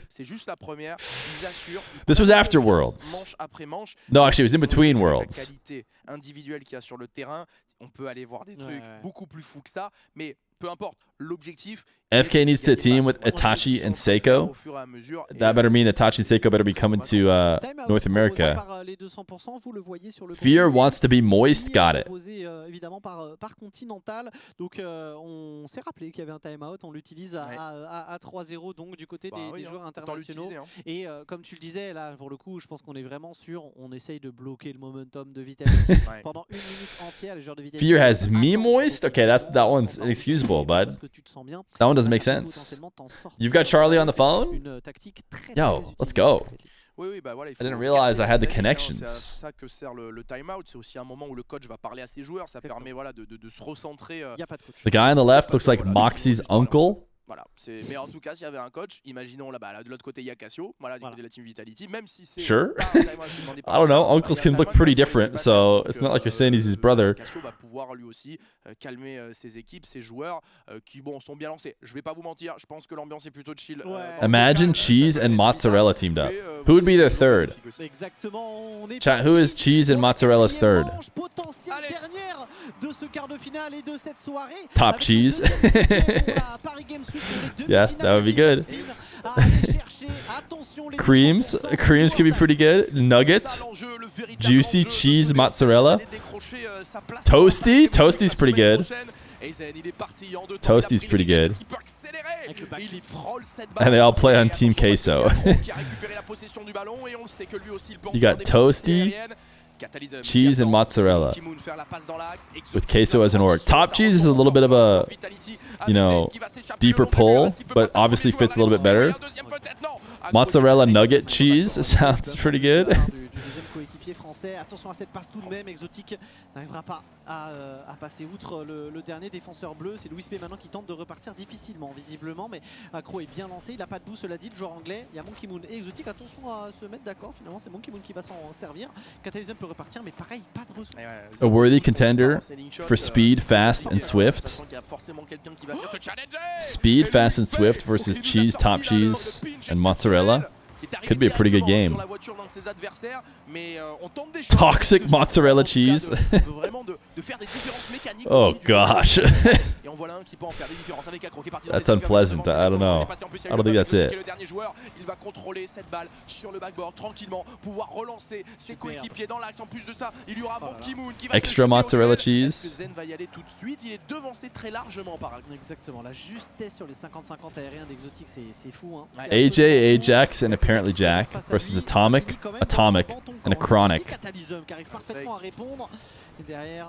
C'est juste la première. Ils assurent. This was after Worlds. Manche après manche. No, actually, it was in between Worlds. La qualité individuelle qu'il y a sur le terrain. on peut aller voir des trucs beaucoup plus fous que ça, mais peu importe, l'objectif... FK needs to team with Itachi and Seiko. That better mean Itachi and Seiko better be coming to North America. Feer wants to be moist, got it. Évidemment par Continental, donc on s'est rappelé qu'il y avait un timeout, on l'utilise à 3-0 donc du côté des joueurs internationaux. Et comme tu le disais, là pour le coup, je pense qu'on est vraiment sûr, on essaye de bloquer le momentum de Vitality pendant une minute entière. Les joueurs de Vitality. Feer has me moist? Okay, that one's inexcusable, bud. That one doesn't make sense. You've got Charlie on the phone? Yo, let's go. Oui, bah voilà, I didn't realize I had the c'est connections. à ça que sert le timeout. C'est aussi un moment où le coach va parler à ses joueurs. Ça permet voilà, de se recentrer. The guy on the left looks like Moxie's uncle. Voilà, mais en tout cas, s'il y avait un coach, imaginons là, de l'autre côté, il y a Cassio, voilà, du côté de la team Vitality, même si c'est... Sure. I don't know, uncles can look pretty different, so it's not like you're saying he's his brother. Cassio va pouvoir lui aussi calmer ses équipes, ses joueurs qui, bon, sont bien lancés. Je vais pas vous mentir, je pense que l'ambiance est plutôt chill. Imagine Cheese and Mozzarella teamed up. Who would be their third? Chat, who is Cheese and Mozzarella's third? Top Cheese. Yeah, that would be good. Creams could be pretty good. Nuggets, juicy cheese mozzarella. Toasty's pretty good. Toasty's pretty good. And they all play on Team Queso. You got Toasty, cheese, and mozzarella with Queso as an org. Top Cheese is a little bit of a, you know, deeper pull, but obviously fits a little bit better. Mozzarella nugget cheese sounds pretty good. Attention à cette passe tout de même, Exotique n'arrivera pas à passer outre le dernier défenseur bleu. C'est Louis P maintenant qui tente de repartir difficilement visiblement, mais Accro est bien lancé, il n'a pas de boost, cela dit, le joueur anglais. Il y a Monkey Moon et Exotique, attention à se mettre d'accord, finalement c'est Monkey Moon qui va s'en servir. Catalysm peut repartir, mais pareil, pas de ressources. A worthy contender for speed, fast, and swift. Speed, fast, and swift versus cheese, top cheese, and mozzarella. Could be a pretty good game. Toxic mozzarella cheese. Oh gosh. That's unpleasant. I don't know. I don't think that's it. Extra mozzarella cheese. Exactement, la justesse sur les 50-50 aériens d'Exotique, c'est fou. AJ, Ajax, and apparently Jack versus Atomic, and a Chronic.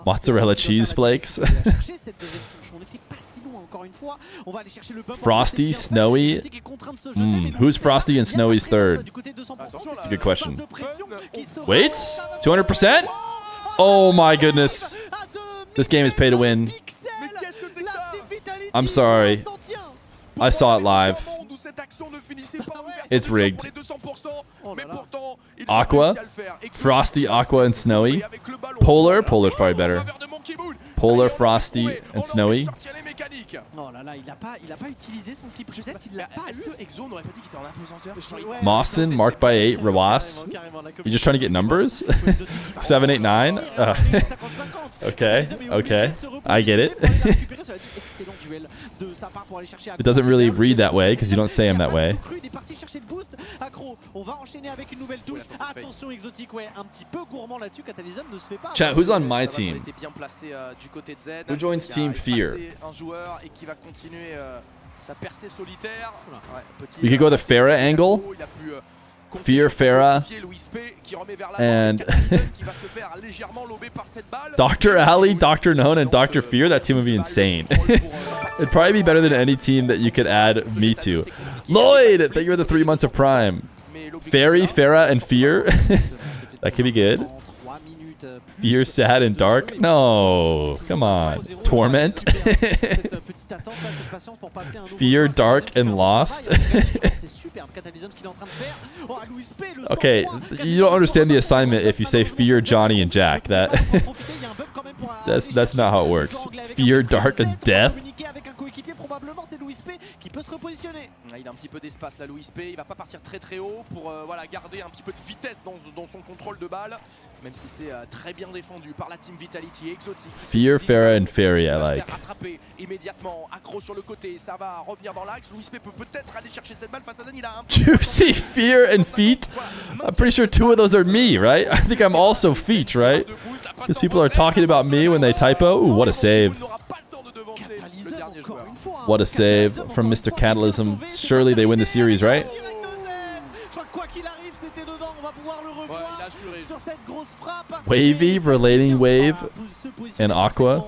Mozzarella cheese flakes. Frosty, Snowy. Who's Frosty and Snowy's third? That's a good question. Wait, 200%? Oh my goodness. This game is pay to win. I'm sorry. I saw it live. It's rigged. Aqua, Frosty, Aqua, and Snowy. Polar's probably better. Polar, Frosty, and Snowy. Mawson, marked by 8, Rawas. You just trying to get numbers? 7, 8, 9? Okay. I get it. It doesn't really read that way because you don't say them that way. Chat, who's on my team? Who joins Team Feer? We could go the Farah angle. Feer, Farah, and Dr. Ali, Dr. Known, and Dr. Feer. That team would be insane. It'd probably be better than any team that you could add me to. Lloyd, thank you for the 3 months of Prime. Fairy, Farah, and Feer. That could be good. Fear, sad, and dark? No, come on. Torment? Fear, dark, and lost? Okay, you don't understand the assignment if you say Fear, Johnny, and Jack. That's not how it works. Fear, dark, and death? probablement c'est Louis P qui peut se repositionner. Il a un petit peu d'espace là, Louis P. Il va pas partir très haut pour voilà, garder un petit peu de vitesse dans son contrôle de balle. Même si c'est très bien défendu par la team Vitality exotique. Fear, Farah, and Fairy, I like. Rattraper immédiatement, accro sur le côté, ça va revenir dans l'axe. Louis P peut peut-être aller chercher cette balle face à Dan. Il a un Juicy, Fear, and Feet. I'm pretty sure 2 of those are me, right? I think I'm also Feet, right? Because people are talking about me when they typo. Ooh, what a save. What a save from Mr. Catalysm. Surely they win the series, right? Wavy, relating wave, and Aqua.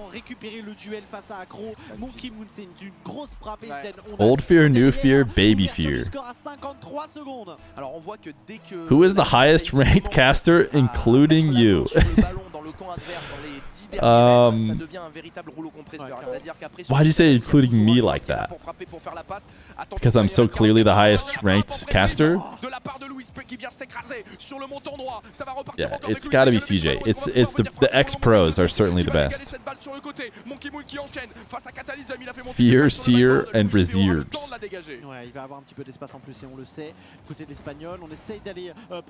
Old Fear, new Fear, baby Fear. Who is the highest ranked caster, including you? Why'd you say including me like that? Because I'm so clearly the highest ranked caster? Yeah, it's gotta be CJ. It's the ex-pros are certainly the best. Fear, Seer, and Reserves.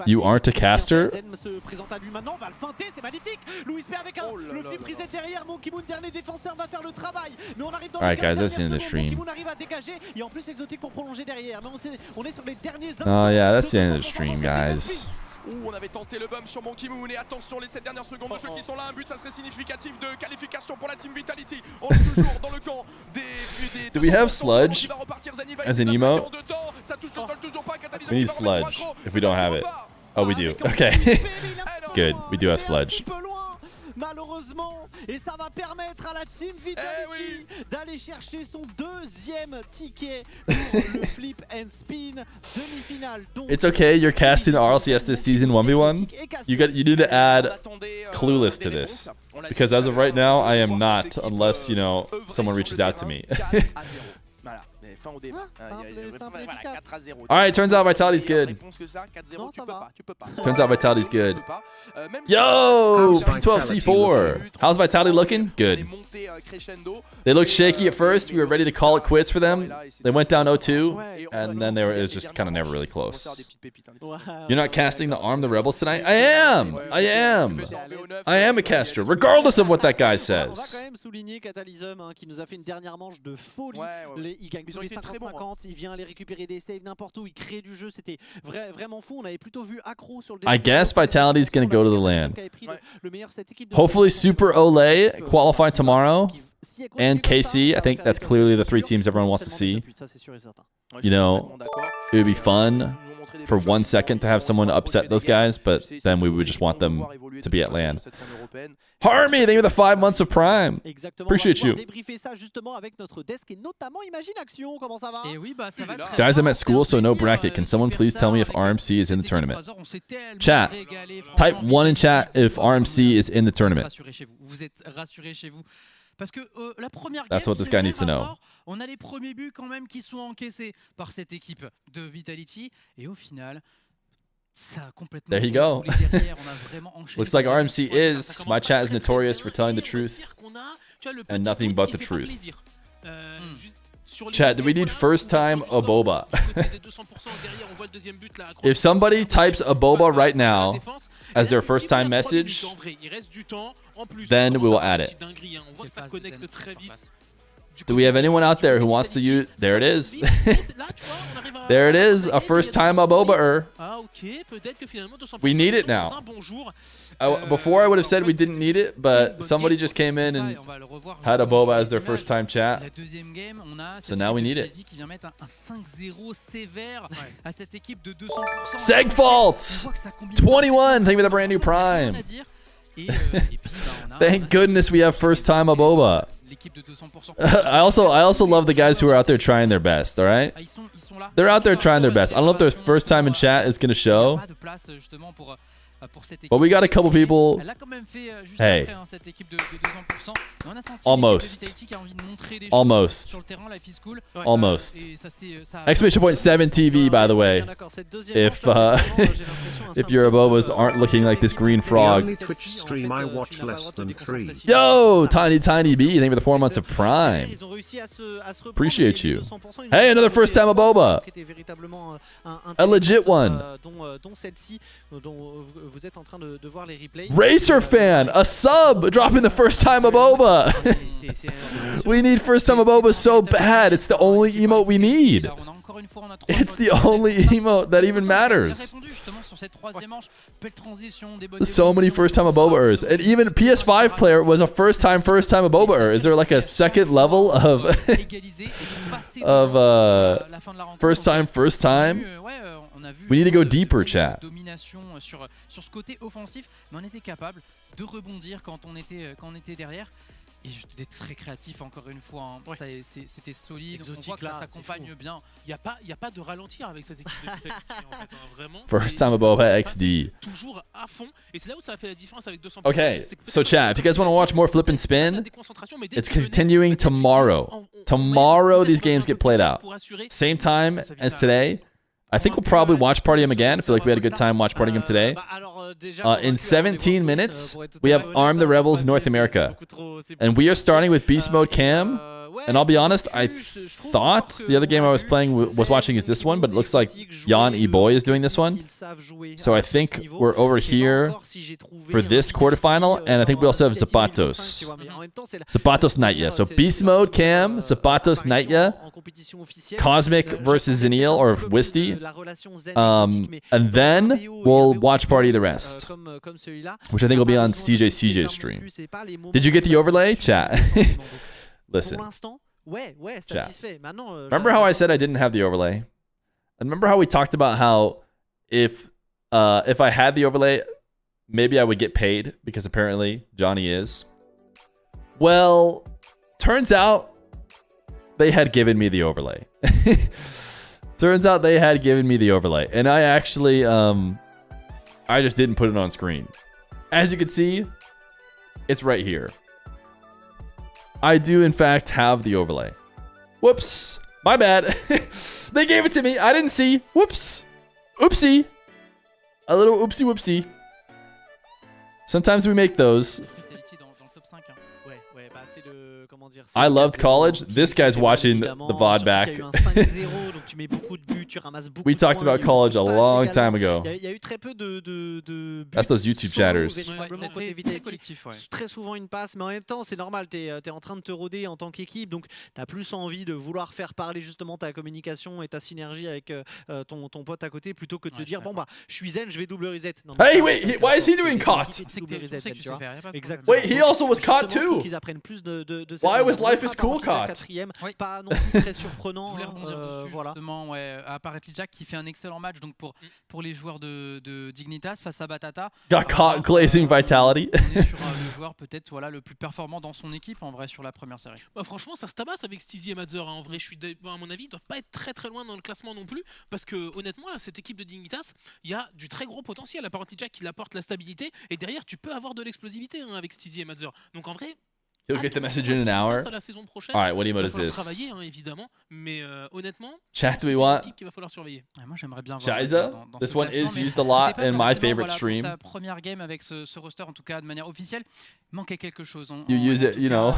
You aren't a caster? Alright guys, that's the end of the stream. Oh yeah, that's the end of the stream, guys. On avait tenté le bump sur Monkey Moon et attention les 7 dernières secondes de jeu qui sont là, un but ça serait significatif de qualification pour la team Vitality. On est toujours dans le camp des Do we have Sludge as an emote? We need Sludge if we don't have it. Oh, we do. Okay. Good, we do have Sludge. Malheureusement, et ça va permettre à la team Vitality d'aller chercher son deuxième ticket pour le flip and spin demi-finale. It's okay, you're casting the RLCS this season 1v1. You need to add Clueless to this. Because as of right now, I am not, unless, you know, someone reaches out to me. Alright, turns out Vitality's good. Turns out Vitality's good. Yo! P12C4. How's Vitality looking? Good. They looked shaky at first. We were ready to call it quits for them. They went down 0-2, and then it was just kind of never really close. You're not casting the Arm the Rebels tonight? I am! I am! I am a caster, regardless of what that guy says. Très bon, il vient aller récupérer des saves n'importe où, il crée du jeu, c'était vraiment fou. On avait plutôt vu accro sur le I guess Vitality's gonna go to the LAN. Hopefully Super Olay qualify tomorrow. And KC, I think that's clearly the 3 teams everyone wants to see. You know, it would be fun for 1 second to have someone upset those guys, but then we would just want them to be at LAN. Harmy, thank you for the 5 months of Prime. Appreciate you. Guys, I'm at school, so no bracket. Can someone please tell me if RMC is in the tournament? Chat. Type 1 in chat if RMC is in the tournament. Parce que la première That's what this guy needs to know. On a les premiers buts quand même qui sont encaissés par cette équipe de Vitality et au final ça a complètement There you go. Looks like RMC is. My chat is notorious for telling the truth and nothing but the truth. Chat, do we need first time Aboba? If somebody types Aboba right now as their first time message, then we will add it. Do we have anyone out there who wants to use? There it is. There it is, a first time Aboba-er. We need it now. Before I would have said we didn't need it, but somebody just came in and had Aboba as their first time chat. So now we need it. Segfault! 21, thank you for the brand new Prime. Thank goodness we have first time Aboba. I also love the guys who are out there trying their best, all right? They're out there trying their best. I don't know if their first time in chat is going to show. pour cette équipe. But we got a couple people. Elle a quand même fait juste Hey. après cette équipe de 200%. Mais on a senti Almost. Vitality qui a envie de montrer des Almost. choses sur le terrain, Life is Cool. Almost. Et ça, Exclamation point 7 TV, by the way. If your abobas aren't looking like this green The frog. only Twitch stream I watch less than 3. Yo, Tiny B, thank you for the 4 months of Prime. Appreciate you. Hey, another first time aboba. A legit one. Dont celle-ci, dont vous êtes en train de voir les replays. Racer fan, a sub, dropping the first time aboba. We need first time aboba so bad. It's the only emote we need. It's the only emote that even matters. So many first time abobers. And even PS5 player was a first time aboba. Is there like a second level of first time? We need to go deeper, chat. Domination sur ce côté offensif, mais on était capable de rebondir quand on était derrière. Et j'étais très créatif encore une fois. Hein. C'était solide. Exotique, on voit que là, ça s'accompagne bien. Il y a pas de ralentir avec cette équipe de Vitality en fait. Hein. Vraiment. First time aboba XD. Toujours à fond. Et c'est là où ça a fait la différence avec 200%. Okay, so chat, if you guys want to watch more flip and spin, it's continuing tomorrow. Tomorrow these games get played out. Same time as today. I think we'll probably watch party him again. I feel like we had a good time watch party him today. In 17 minutes, we have Arm the Rebels North America. And we are starting with Beast Mode Cam. And I'll be honest, I thought the other game I was playing was watching is this one, but it looks like Jan E-Boy is doing this one. So I think we're over here for this quarterfinal, and I think we also have Zapatos. Zapatos Nightya. So Beast Mode Cam, Zapatos Nightya, Cosmic versus Zenil or Wisty. And then we'll watch party the rest, which I think will be on CJ's stream. Did you get the overlay? Chat. Listen. Chat. Remember how I said I didn't have the overlay? And remember how we talked about how if I had the overlay, maybe I would get paid because apparently Johnny is. Well, turns out they had given me the overlay. Turns out they had given me the overlay, and I actually I just didn't put it on screen. As you can see, it's right here. I do, in fact, have the overlay. Whoops. My bad. They gave it to me. I didn't see. Whoops. Oopsie. A little oopsie whoopsie. Sometimes we make those. I loved college. This guy's watching the VOD back. We talked about college a long time ago. That's those YouTube chatters. Très souvent une passe, mais en même temps, c'est normal. T'es en train de te roder en tant qu'équipe, donc t'as plus envie de vouloir faire parler justement ta communication et ta synergie avec ton pote à côté, plutôt que de te dire bon bah je suis zen, je vais double reset. Non, hey, wait, why is he doing caught? Wait, he also was caught too. Why was Life is Cool caught? Pas non plus très surprenant. Voilà. Apparaît Jack qui fait un excellent match donc pour les joueurs de Dignitas face à Batata. Got caught glazing Vitality. On est sur le joueur peut-être le plus performant dans son équipe en vrai sur la première série. Bah, franchement, ça se tabasse avec Steezy et Madzor. Hein. En vrai, à mon avis, ils doivent pas être très loin dans le classement non plus, parce que honnêtement, là, cette équipe de Dignitas, il y a du très gros potentiel. Apparemment, Jack qui apporte la stabilité, et derrière, tu peux avoir de l'explosivité hein, avec Steezy et Madzor. Donc en vrai. He'll get the message in an hour. All right, what emote is this? Travailler, hein, évidemment, mais honnêtement, chat, do we want? Qu'il va falloir surveiller. Moi, j'aimerais bien voir. Shiza? This one is used a lot in my favorite stream. Sa première game avec ce roster, en tout cas de manière officielle, il manquait quelque chose. You use it, you know,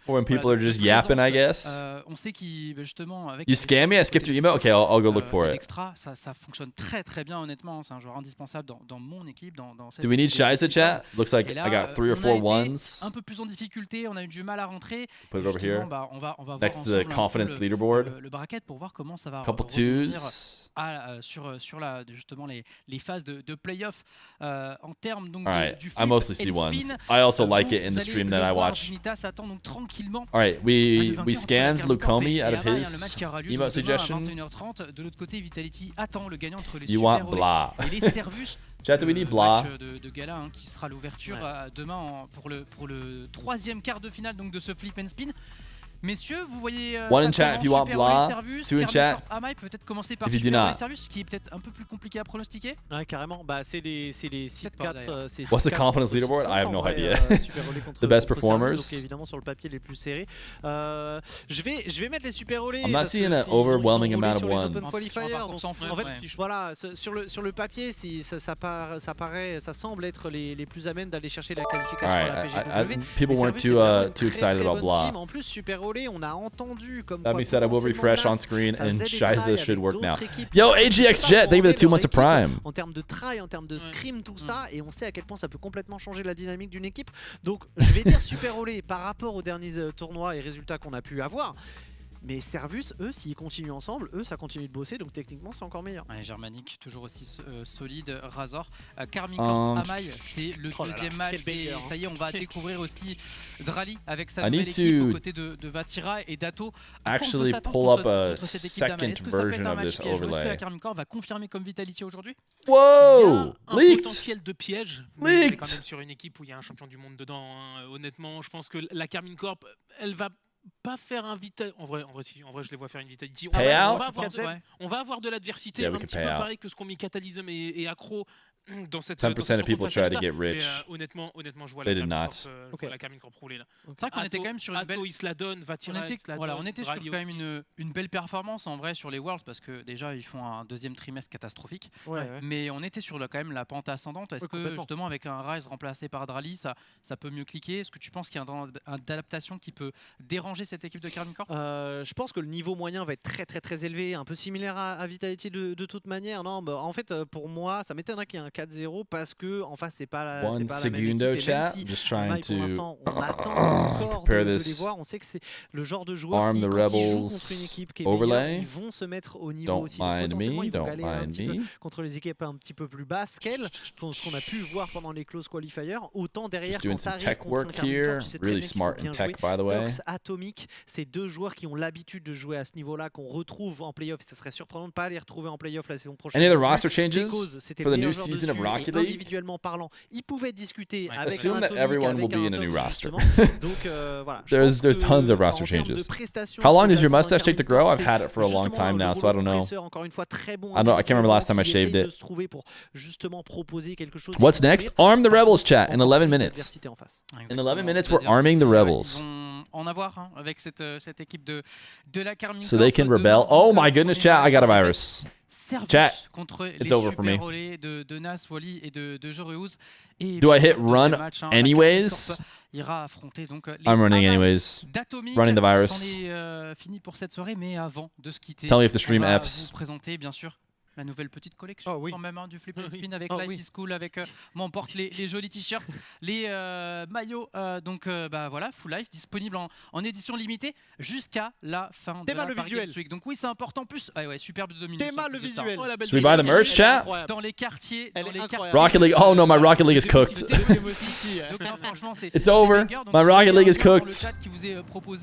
when people are just yapping, I guess. On sait qu'il justement avec. You scam me? I skipped your email. Okay, I'll go look for it. Extra, ça fonctionne très bien honnêtement. C'est un joueur indispensable dans mon équipe, dans cette. Do we need Shiza, chat? Looks like I got 3 or 4 ones. Un peu plus en difficulté, on a eu du mal à rentrer. Put it over here. Bah, on va next to the confidence leaderboard. Le bracket pour voir comment ça va. Couple twos. Sur justement les phases de playoff en termes donc du I mostly see ones. I also like it in the stream that I watch. All right, we scanned Lukomi out of his emote suggestion. De l'autre côté, Vitality attend le gagnant entre les You want blah. et les Servus. Chat, do we need blah? De gala hein, qui sera l'ouverture demain pour le troisième quart de finale donc de ce flip and spin. Messieurs, vous voyez One ça in chat if you comment? want Super blah. Olé Servus, Two in Carmine chat Corp, Amai, peut-être commencer par if you do Super Olé not. Servus, qui est peut-être un peu plus compliqué à pronostiquer. Ouais, carrément. Bah, c'est les 6 pas, 4. What's the confidence leaderboard? I have no idea. The best performers. Donc évidemment sur le papier les plus serrés. Je vais mettre les Super Olé. I'm not seeing an overwhelming amount of ones. En fait, voilà, sur le papier, ça semble être les plus à même d'aller chercher la qualification à la PGW. People weren't too excited about blah. En plus, Super Olé, on a entendu comme That being said, I will refresh on screen and Shiza should work now. équipes Yo, qui sont AGX Jet, thank you for the 2 months of Prime. En termes de try, en termes de scrim, tout ça, et on sait à quel point ça peut complètement changer la dynamique d'une équipe. Donc je vais dire Super Olé par rapport aux derniers tournois et résultats qu'on a pu avoir. Mais Servus, eux, s'ils continuent ensemble, eux, ça continue de bosser, donc techniquement, c'est encore meilleur. Ouais, Germanique, toujours aussi solide. Razor, Carmine Corp, Amai, c'est le deuxième match. Et ça y est, on va découvrir aussi Drali avec sa nouvelle équipe aux côtés de Vatira et Dato. Actually pull up a second version of this overlay. Est-ce que la Carmine Corp va confirmer comme Vitality aujourd'hui? Whoa! Un Leaked! potentiel de piège, mais on est quand même sur une équipe où il y a un champion du monde dedans. Hein. Honnêtement, je pense que la Carmine Corp, elle va pas faire un Vitality. En vrai, je les vois faire une Vitality. On va avoir de l'adversité, un petit peu pareil que ce qu'ont mis Catalysm et Accro dans cette 10% of people try to get rich. Honnêtement, je vois They did not. la Carmine Corp rouler là. C'est vrai qu'on était quand même sur une belle. Il se la donne, Vatira, on était sur quand même une belle performance en vrai sur les Worlds parce que déjà ils font un deuxième trimestre catastrophique. Mais on était sur quand même la pente ascendante. Est-ce que justement avec un Rise remplacé par Drali, ça peut mieux cliquer? Est-ce que tu penses qu'il y a une adaptation qui peut déranger cette équipe de Carmine Corp? Je pense que le niveau moyen va être très très très élevé, un peu similaire à Vitality de toute manière. Non, bah, en fait pour moi ça m'étonnerait qu'il y ait un 4-0 parce que en face c'est pas la même équipe. Chat. Si Just trying pour l'instant on attend encore prepare de les this. voir. On sait que c'est le genre de joueurs qui, quand ils jouent contre une équipe qui est meilleure, ils vont se mettre au niveau aussi. Potentiellement ils vont galer un petit peu contre les équipes un petit peu plus basses qu'elles, ce qu'on a pu voir pendant les close qualifiers. Autant derrière quand ça arrive contre un Carmine Corp, tu sais très bien qu'il faut bien jouer. Tox, Atomic, c'est deux joueurs qui ont l'habitude de jouer à ce niveau-là, qu'on retrouve en playoff. Ça serait surprenant de ne pas les retrouver en playoff la saison prochaine. Any other roster changes for the new season of Rocket League? Individuellement parlant, ils pouvaient discuter avec assume that everyone will be in a new roster. Donc voilà. There's tons of roster changes. How long does your mustache take to grow? I've had it for a long time now, so I don't know. I can't remember last time I shaved it. What's next? Arm the rebels, chat, in 11 minutes. In 11 minutes, we're arming the rebels. En avoir avec cette équipe de la Carmine Corp. So they can rebel. Oh my goodness, chat, I got a virus. Chat, contre it's over for me. De Nas, Wally et de Joreuz. Do I hit run anyways? Ira affronter donc I'm running anyways. Running the virus. On est fini pour cette soirée, mais avant de se quitter, tell me if the stream on va Fs. vous présenter bien sûr la nouvelle petite collection quand même du flip and spin avec Life is Cool, avec m'emporte les jolis t-shirts, les maillots, donc bah voilà, Full Life disponible en édition limitée jusqu'à la fin de la Paris Games Week. Donc oui, c'est important. Plus superbe de domination. Théma le visuel. Should we buy the merch, chat? Dans les quartiers, Rocket League. Oh no, my Rocket League is cooked. Donc franchement, it's over. My Rocket League is cooked.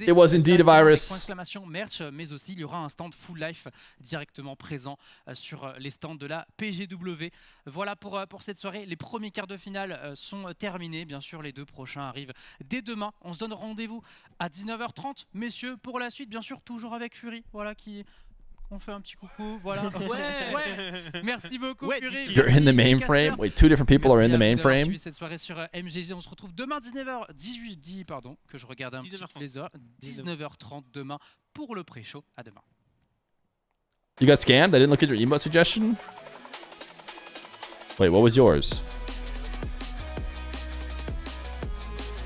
It was indeed a virus. Merch, mais aussi il y aura un stand Full Life directement présent sur les stands de la PGW. Voilà pour cette soirée. Les premiers quarts de finale sont terminés. Bien sûr, les deux prochains arrivent dès demain. On se donne rendez-vous à 19h30. Messieurs, pour la suite, bien sûr, toujours avec Fury. Voilà qui... On fait un petit coucou, voilà. Ouais. Merci beaucoup, Fury. You're in the mainframe. Wait, two different people are in the mainframe. Cette soirée sur MGG, on se retrouve demain 18h, pardon, que je regarde un petit peu les heures. 19h30 demain pour le pré-show. À demain. You got scammed? I didn't look at your emote suggestion. Wait, what was yours?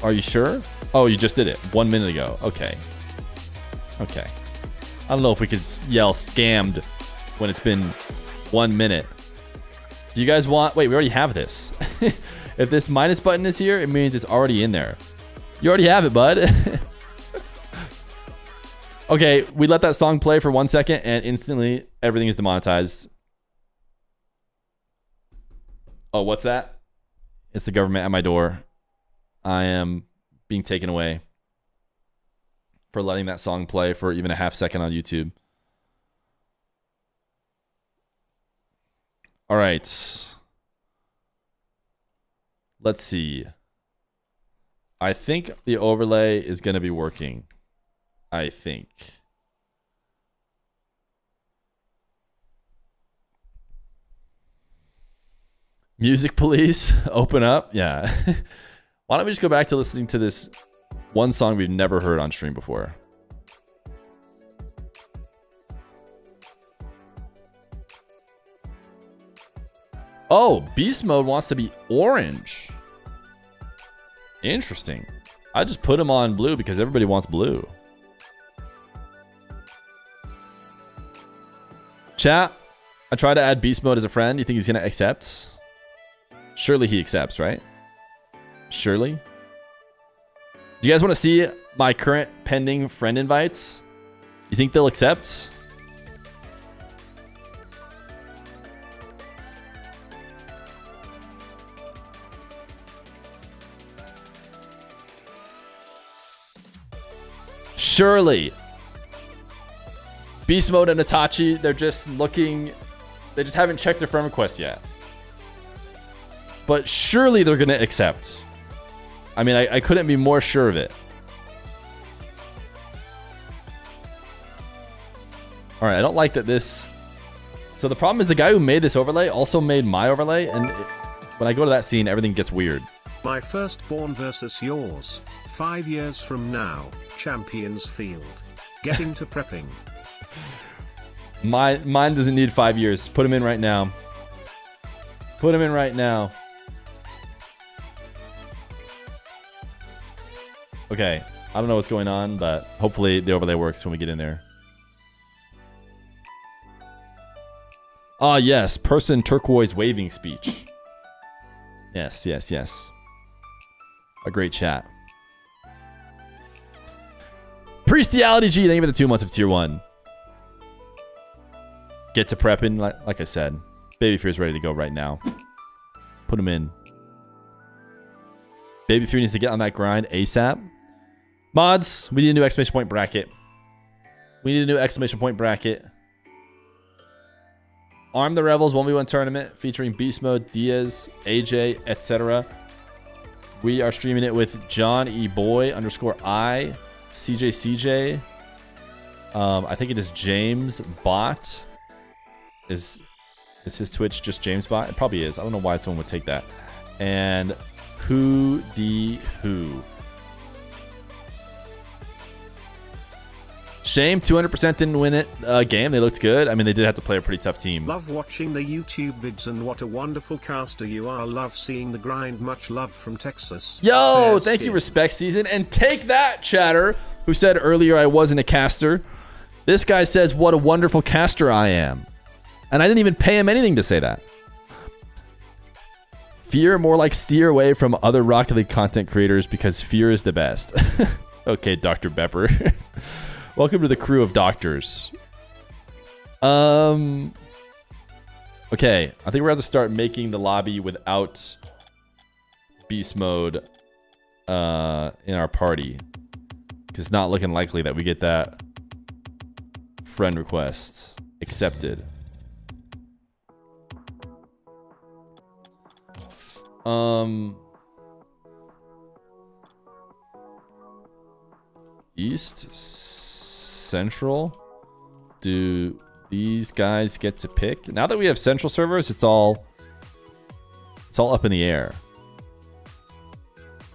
Are you sure? Oh, you just did it 1 minute ago. Okay. Okay. I don't know if we could yell scammed when it's been 1 minute. Do you guys want... Wait, we already have this. If this minus button is here, it means it's already in there. You already have it, bud. Okay, we let that song play for 1 second and instantly everything is demonetized. Oh, what's that? It's the government at my door. I am being taken away for letting that song play for even a half second on YouTube. All right. Let's see. I think the overlay is going to be working. I think. Music police, open up. Yeah. Why don't we just go back to listening to this one song we've never heard on stream before? Oh, beast mode wants to be orange. Interesting. I just put him on blue because everybody wants blue. Chat, I tried to add beast mode as a friend. You think he's gonna accept? Surely he accepts, right? Surely. Do you guys want to see my current pending friend invites? You think they'll accept? Surely. Beast Mode and Itachi, they're just looking... They just haven't checked their friend request yet. But surely they're going to accept. I mean, I couldn't be more sure of it. Alright, I don't like that this... So the problem is the guy who made this overlay also made my overlay, and when I go to that scene, everything gets weird. My firstborn versus yours. 5 years from now, Champions Field. Getting to prepping. Mine doesn't need 5 years. Put him in right now. Put him in right now. Okay, I don't know what's going on, but hopefully the overlay works when we get in there. Ah, yes, person turquoise waving speech. Yes, yes, yes. A great chat. Priestiality G, thank you for the 2 months of tier 1. Get to prepping, like I said. Baby Fear's ready to go right now. Put him in. Baby Fear needs to get on that grind ASAP. Mods, we need a new exclamation point bracket. We need a new exclamation point bracket. Arm the Rebels 1v1 tournament featuring Beast Mode, Diaz, AJ, etc. We are streaming it with John E. Boy _I, CJ. I think it is James Bot. Is his Twitch just James Bot? It probably is. I don't know why someone would take that. And Who. Shame 200% didn't win it game. They looked good. I mean, they did have to play a pretty tough team. Love watching the YouTube vids and what a wonderful caster you are. Love seeing the grind. Much love from Texas. Yo, thank you, Respect Season. And take that, chatter, who said earlier I wasn't a caster. This guy says what a wonderful caster I am. And I didn't even pay him anything to say that. Fear, more like steer away from other Rocket League content creators because Fear is the best. Okay, Dr. Pepper. Welcome to the crew of doctors. Okay, I think we're going to have to start making the lobby without Beast Mode in our party. Because it's not looking likely that we get that friend request accepted. East Central. Do these guys get to pick? Now that we have Central servers, it's all up in the air.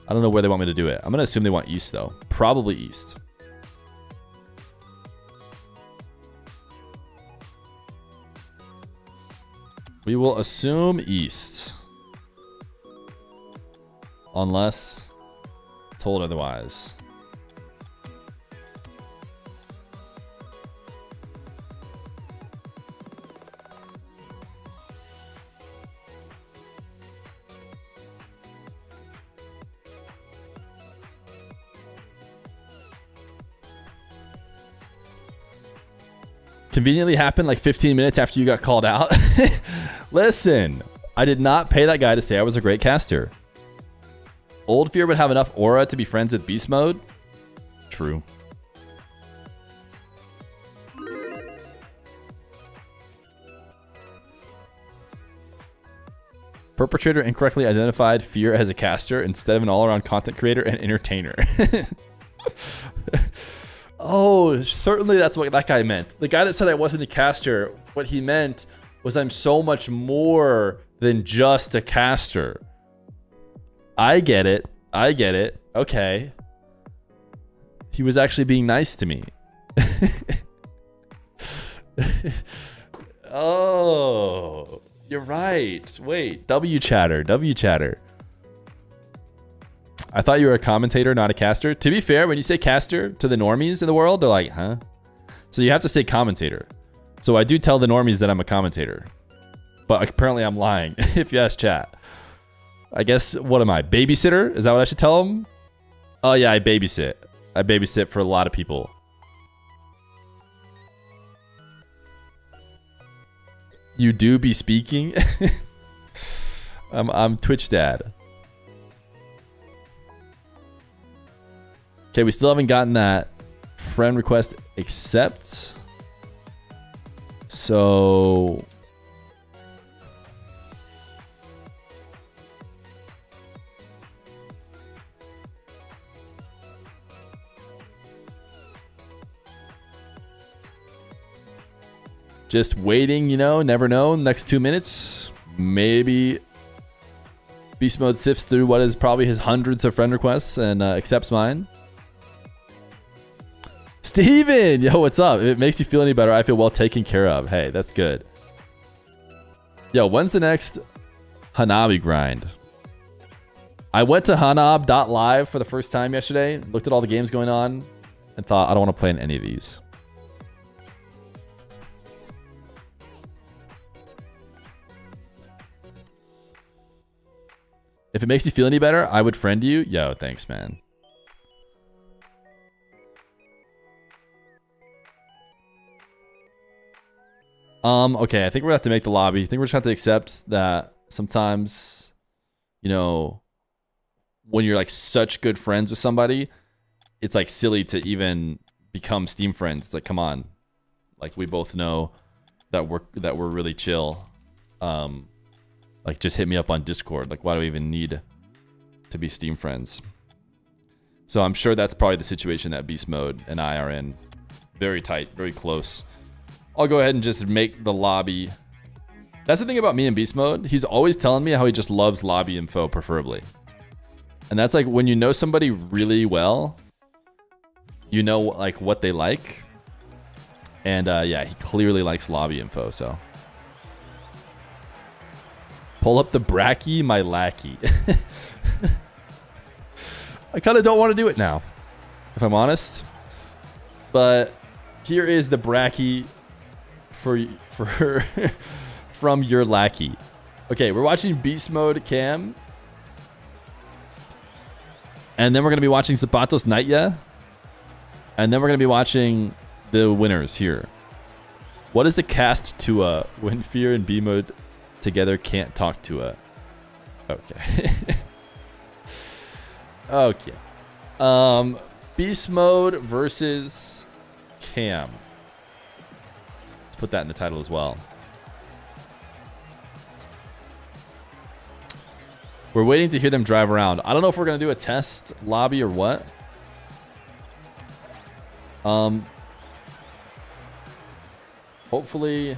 I don't know where they want me to do it. I'm gonna assume they want East though. Probably East. We will assume East. Unless told otherwise. Conveniently happened like 15 minutes after you got called out. Listen, I did not pay that guy to say I was a great caster. Old Fear would have enough aura to be friends with Beast Mode. True. Perpetrator incorrectly identified Fear as a caster instead of an all-around content creator and entertainer. Oh, certainly that's what that guy meant. The guy that said I wasn't a caster, what he meant was I'm so much more than just a caster. I get it. I get it. Okay. He was actually being nice to me. Oh, you're right. Wait, W chatter. I thought you were a commentator, not a caster. To be fair, when you say caster to the normies in the world, they're like, huh? So you have to say commentator. So I do tell the normies that I'm a commentator. But apparently I'm lying, if you ask chat. I guess, what am I? Babysitter? Is that what I should tell them? Oh yeah, I babysit. I babysit for a lot of people. You do be speaking? I'm Twitch dad. Okay, we still haven't gotten that friend request accept. So just waiting, you know, never know. Next 2 minutes, maybe Beast Mode sifts through what is probably his hundreds of friend requests and accepts mine. Steven! Yo, what's up? If it makes you feel any better, I feel well taken care of. Hey, that's good. Yo, when's the next Hanabi grind? I went to Hanab.live for the first time yesterday, looked at all the games going on, and thought, I don't want to play in any of these. If it makes you feel any better, I would friend you. Yo, thanks, man. Okay, I think we're gonna have to make the lobby. I think we're just gonna have to accept that sometimes, you know, when you're like such good friends with somebody, it's like silly to even become Steam friends. It's like, come on. Like we both know that we're really chill. Like just hit me up on Discord. Like why do we even need to be Steam friends? So I'm sure that's probably the situation that Beast Mode and I are in. Very tight, very close. I'll go ahead and just make the lobby. That's the thing about me and Beast Mode. He's always telling me how he just loves lobby info, preferably. And that's like when you know somebody really well, you know like what they like. And yeah, he clearly likes lobby info, so. Pull up the Bracky, my lackey. I kind of don't want to do it now, if I'm honest. But here is the Bracky from your lackey. Okay, we're watching Beast Mode Cam. And then we're going to be watching Zapatos Nightya. And then we're going to be watching the winners here. What is the cast to when Fear and B Mode together can't talk to a... Okay. Okay. Beast Mode versus Cam. Let's put that in the title as well. We're waiting to hear them drive around. I don't know if we're going to do a test lobby or what. Hopefully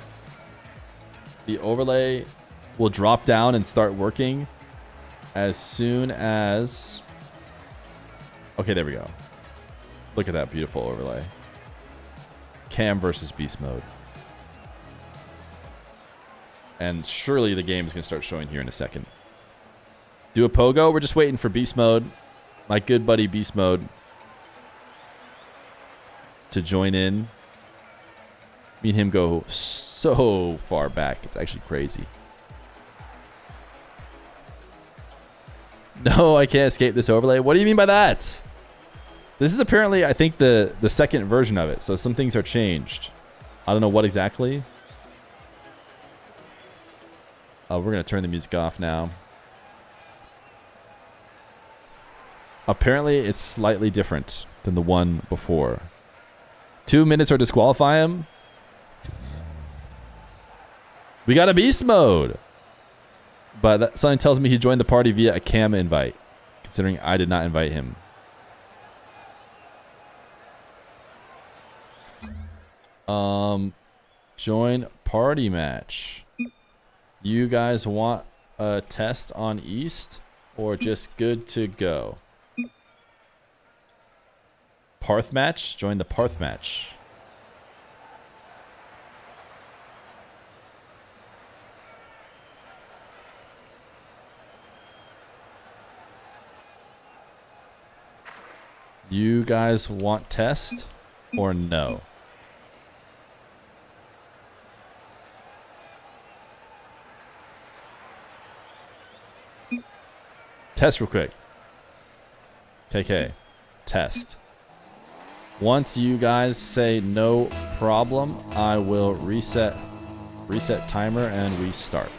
the overlay will drop down and start working as soon as... Okay, there we go. Look at that beautiful overlay. Cam versus Beast Mode. And surely the game is going to start showing here in a second. Do a pogo. We're just waiting for Beast Mode. My good buddy Beast Mode to join in. Me and him go so far back. It's actually crazy. No, I can't escape this overlay. What do you mean by that? This is apparently, I think, the second version of it. So some things are changed. I don't know what exactly. We're going to turn the music off now. Apparently, it's slightly different than the one before. 2 minutes or disqualify him. We got a Beast Mode. But that, something tells me he joined the party via a Cam invite, considering I did not invite him. Join party match. You guys want a test on East or just good to go? Parth match? Join the Parth match. You guys want test or no? Test real quick. KK. Test. Once you guys say no problem, I will reset timer and we start.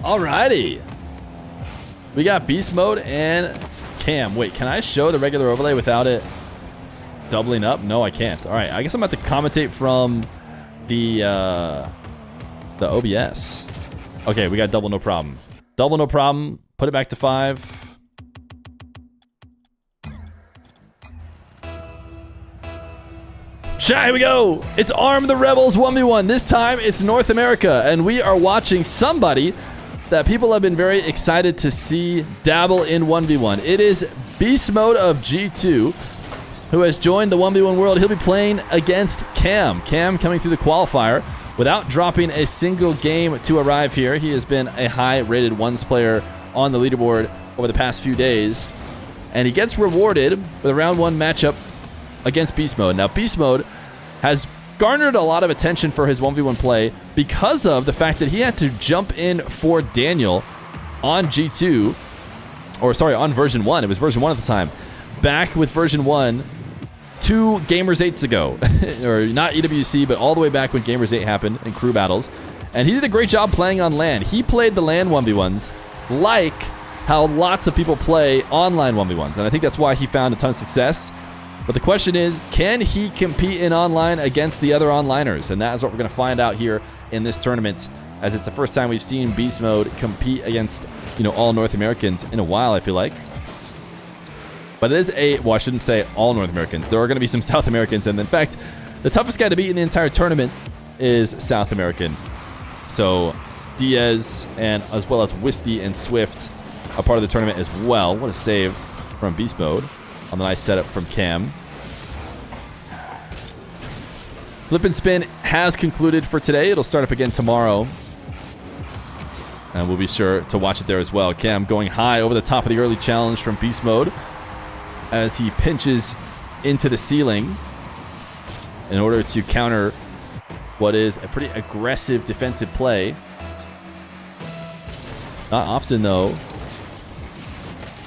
Alrighty. We got beast mode and cam. Wait, can I show the regular overlay without it doubling up? No, I can't. Alright, I guess I'm about to commentate from the OBS. Okay, we got double no problem. Double no problem. Put it back to 5. Chat, here we go. It's Arm the Rebels 1v1. This time it's North America, and we are watching somebody that people have been very excited to see dabble in 1v1. It is Beast Mode of G2, who has joined the 1v1 world. He'll be playing against Cam. Cam coming through the qualifier without dropping a single game to arrive here. He has been a high-rated ones player on the leaderboard over the past few days, and he gets rewarded with a round 1 matchup against Beast Mode. Now, Beast Mode has garnered a lot of attention for his 1v1 play because of the fact that he had to jump in for Daniel on G2, or sorry, on version 1. It was version 1 at the time. Back with version 1 2 Gamers 8s ago. Or not EWC, but all the way back when Gamers 8 happened in crew battles. And he did a great job playing on LAN. He played the LAN 1v1s like how lots of people play online 1v1s. And I think that's why he found a ton of success. But the question is, can he compete in online against the other onliners? And that is what we're going to find out here in this tournament, as it's the first time we've seen Beast Mode compete against, you know, all North Americans in a while, I feel like. But it is well, I shouldn't say all North Americans. There are going to be some South Americans, and in fact, the toughest guy to beat in the entire tournament is South American. So Diaz, and as well as Wisty and Swift, are part of the tournament as well. What a save from Beast Mode on the nice setup from Cam. Flip and Spin has concluded for today. It'll start up again tomorrow, and we'll be sure to watch it there as well. Cam going high over the top of the early challenge from Beast Mode as he pinches into the ceiling in order to counter what is a pretty aggressive defensive play. Not often, though,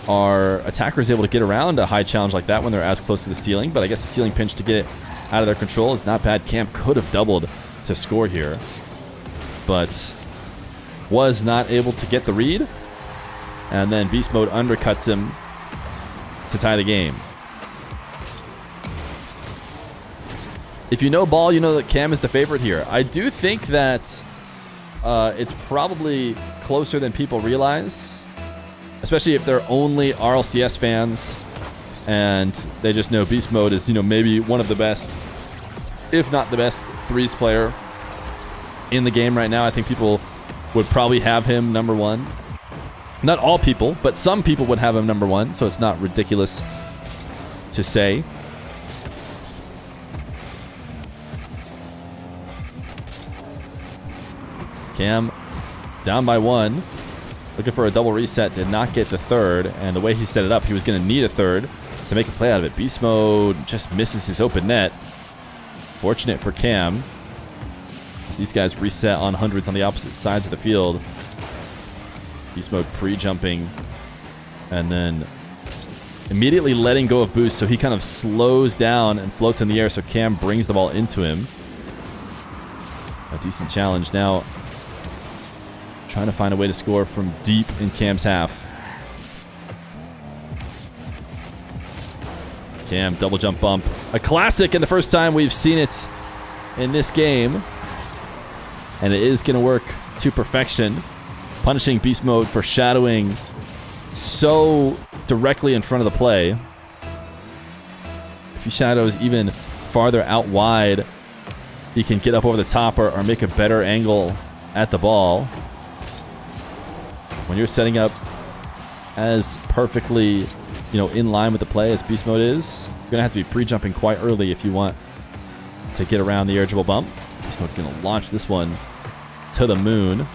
are attackers able to get around a high challenge like that when they're as close to the ceiling, but I guess the ceiling pinch to get it out of their control is not bad. Cam could have doubled to score here, but was not able to get the read, and then Beast Mode undercuts him to tie the game. If you know ball, you know that Cam is the favorite here. I do think that it's probably closer than people realize, especially if they're only RLCS fans and they just know Beast Mode is, you know, maybe one of the best, if not the best, threes player in the game right now. I think people would probably have him number 1. Not all people, but some people would have him number 1, so it's not ridiculous to say. Cam down by 1. Looking for a double reset, did not get the third, and the way he set it up, he was going to need a third to make a play out of it. Beast Mode just misses his open net. Fortunate for Cam, as these guys reset on hundreds on the opposite sides of the field. Beast Mode pre-jumping and then immediately letting go of boost, so he kind of slows down and floats in the air, so Cam brings the ball into him. A decent challenge now. Trying to find a way to score from deep in Cam's half. Cam, double jump bump. A classic, and the first time we've seen it in this game. And it is going to work to perfection. Punishing Beast Mode for shadowing so directly in front of the play. If he shadows even farther out wide, he can get up over the top or make a better angle at the ball. When you're setting up as perfectly, in line with the play as Beast Mode is, you're going to have to be pre-jumping quite early if you want to get around the air dribble bump. Beast Mode going to launch this one to the moon.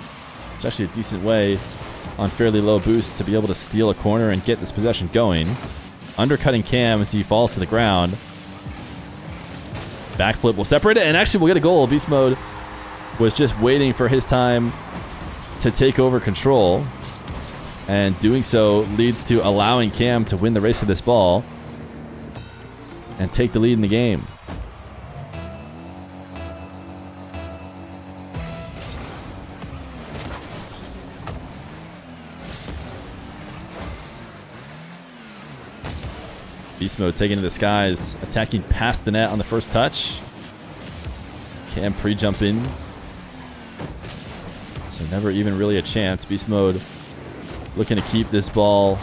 It's actually a decent way on fairly low boost to be able to steal a corner and get this possession going. Undercutting Cam as he falls to the ground. Backflip will separate it, and actually we'll get a goal. Beast Mode was just waiting for his time to take over control, and doing so leads to allowing Cam to win the race of this ball and take the lead in the game. Beast Mode taking to the skies, attacking past the net on the first touch. Cam pre-jump in. So never even really a chance. Beast Mode looking to keep this ball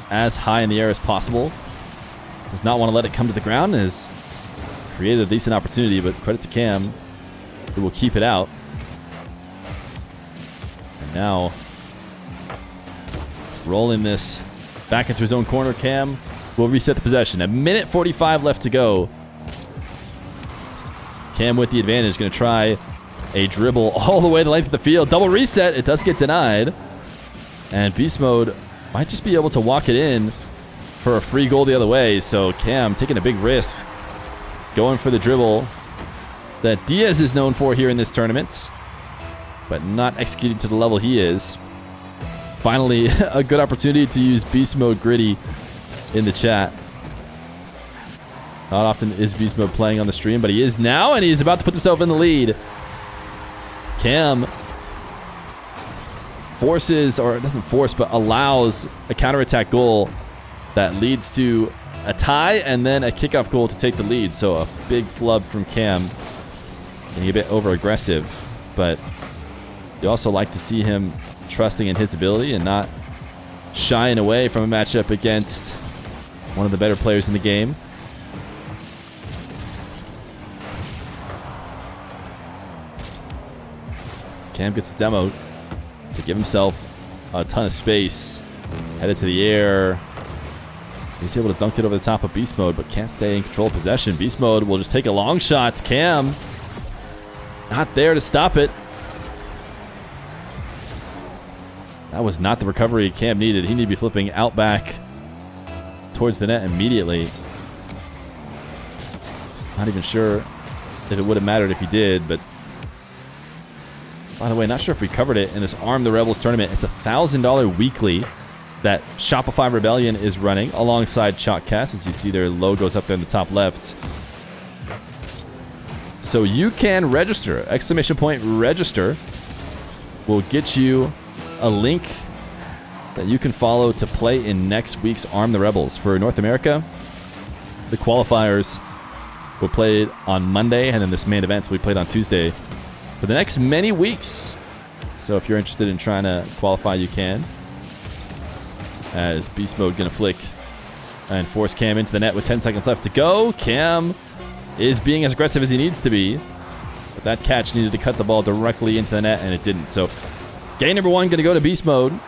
as high in the air as possible. Does not want to let it come to the ground. Has created a decent opportunity, but credit to Cam, who will keep it out. And now rolling this back into his own corner. Cam will reset the possession. A minute 45 left to go. Cam with the advantage, going to try a dribble all the way the length of the field. Double reset. It does get denied. And Beast Mode might just be able to walk it in for a free goal the other way. So Cam taking a big risk, going for the dribble that Diaz is known for here in this tournament, but not executing to the level he is. Finally, a good opportunity to use Beast Mode Gritty in the chat. Not often is Beast Mode playing on the stream, but he is now, and he's about to put himself in the lead. Cam forces, or doesn't force, but allows a counterattack goal that leads to a tie and then a kickoff goal to take the lead. So a big flub from Cam, getting a bit over aggressive, but you also like to see him trusting in his ability and not shying away from a matchup against one of the better players in the game. Cam gets a demo to give himself a ton of space. Headed to the air. He's able to dunk it over the top of Beast Mode, but can't stay in control of possession. Beast Mode will just take a long shot. Cam not there to stop it. That was not the recovery Cam needed. He needed to be flipping out back towards the net immediately. Not even sure if it would have mattered if he did, but by the way, not sure if we covered it in this Arm the Rebels tournament. It's $1,000 weekly that Shopify Rebellion is running alongside Chalkcast. As you see, their logos up there in the top left. So you can register. Exclamation point register will get you a link that you can follow to play in next week's Arm the Rebels. For North America, the qualifiers will play on Monday, and then this main event will be played on Tuesday for the next many weeks. So if you're interested in trying to qualify, you can. As Beast Mode gonna flick and force Cam into the net with 10 seconds left to go. Cam is being as aggressive as he needs to be, but that catch needed to cut the ball directly into the net, and it didn't. So game number one gonna go to Beast Mode,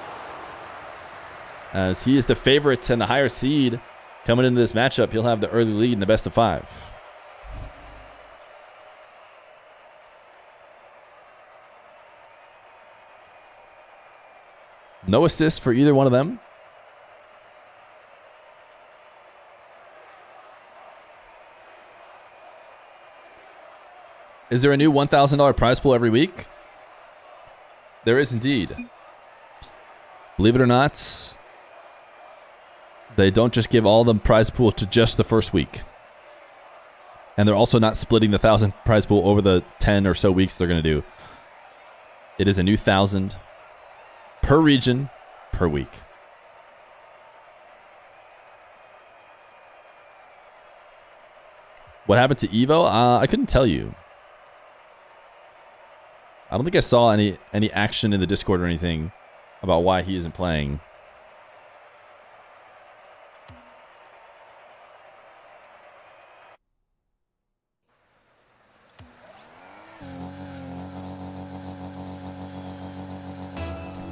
as he is the favorite and the higher seed coming into this matchup. He'll have the early lead in the best of 5. No assists for either one of them. Is there a new $1,000 prize pool every week? There is indeed. Believe it or not, they don't just give all the prize pool to just the first week. And they're also not splitting the 1,000 prize pool over the 10 or so weeks they're going to do. It is a new 1,000 per region per week. What happened to Evo? I couldn't tell you. I don't think I saw any action in the Discord or anything about why he isn't playing.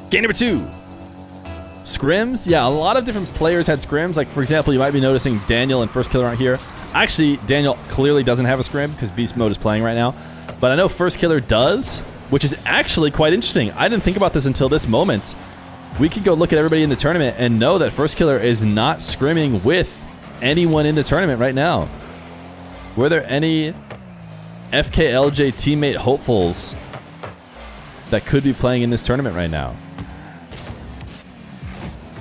Game number 2. Scrims. Yeah, a lot of different players had scrims. Like, for example, you might be noticing Daniel and First Killer aren't here. Actually, Daniel clearly doesn't have a scrim because Beast Mode is playing right now. But I know First Killer does, which is actually quite interesting. I didn't think about this until this moment. We could go look at everybody in the tournament and know that First Killer is not scrimming with anyone in the tournament right now. Were there any FKLJ teammate hopefuls that could be playing in this tournament right now?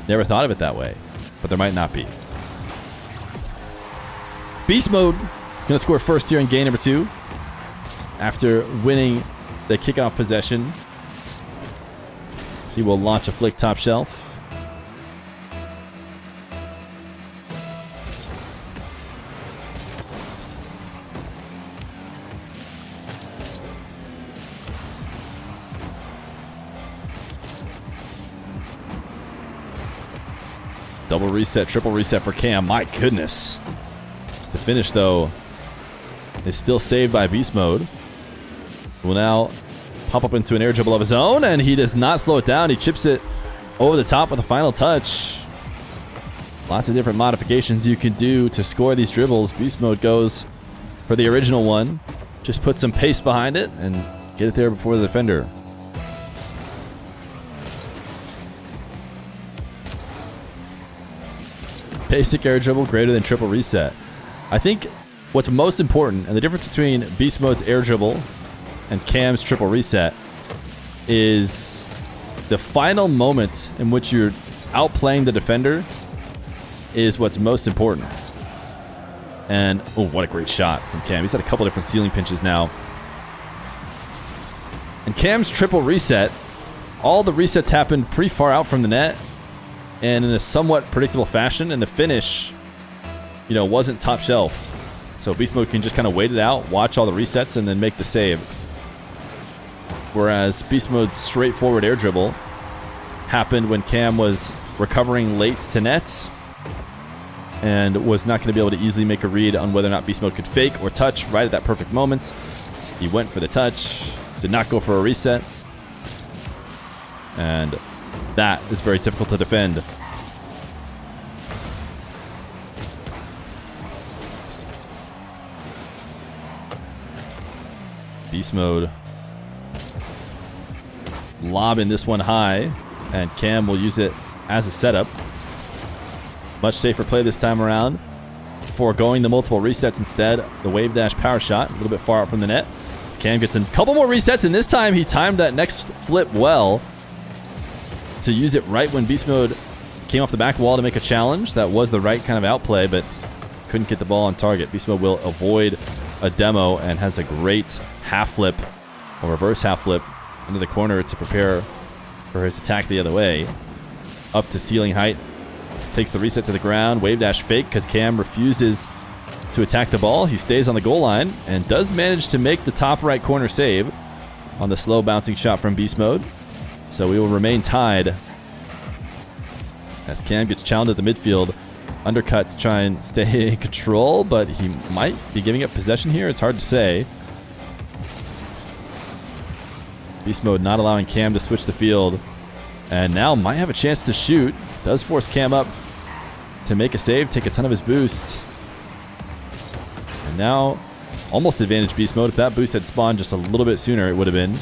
Never thought of it that way, but there might not be. Beast Mode gonna score first here in game number 2 after winning the kickoff possession. He will launch a flick top shelf. Double reset, triple reset for Cam. My goodness. The finish, though, is still saved by Beast Mode. Will now pop up into an air dribble of his own, and he does not slow it down. He chips it over the top with a final touch. Lots of different modifications you can do to score these dribbles. Beast Mode goes for the original one. Just put some pace behind it and get it there before the defender. Basic air dribble greater than triple reset. I think what's most important, and the difference between Beast Mode's air dribble and Cam's triple reset, is the final moment in which you're outplaying the defender is what's most important. And, oh, what a great shot from Cam. He's had a couple different ceiling pinches now. And Cam's triple reset, all the resets happened pretty far out from the net and in a somewhat predictable fashion, and the finish, you know, wasn't top shelf. So Beast Mode can just kind of wait it out, watch all the resets, and then make the save. Whereas Beast Mode's straightforward air dribble happened when Cam was recovering late to nets and was not going to be able to easily make a read on whether or not Beast Mode could fake or touch right at that perfect moment. He went for the touch, did not go for a reset, and that is very difficult to defend. Beast Mode lobbing this one high, and Cam will use it as a setup. Much safer play this time around, foregoing the multiple resets instead. The wave dash power shot, a little bit far out from the net. As Cam gets a couple more resets, and this time he timed that next flip well to use it right when Beast Mode came off the back wall to make a challenge. That was the right kind of outplay, but couldn't get the ball on target. Beast Mode will avoid a demo and has a great half flip or reverse half flip into the corner to prepare for his attack the other way. Up to ceiling height. Takes the reset to the ground. Wave dash fake because Cam refuses to attack the ball. He stays on the goal line and does manage to make the top right corner save on the slow bouncing shot from Beast Mode. So we will remain tied as Cam gets challenged at the midfield. Undercut to try and stay in control, but he might be giving up possession here. It's hard to say. Beast Mode not allowing Cam to switch the field, and now might have a chance to shoot. Does force Cam up to make a save, take a ton of his boost. And now almost advantage Beast Mode. If that boost had spawned just a little bit sooner, it would have been.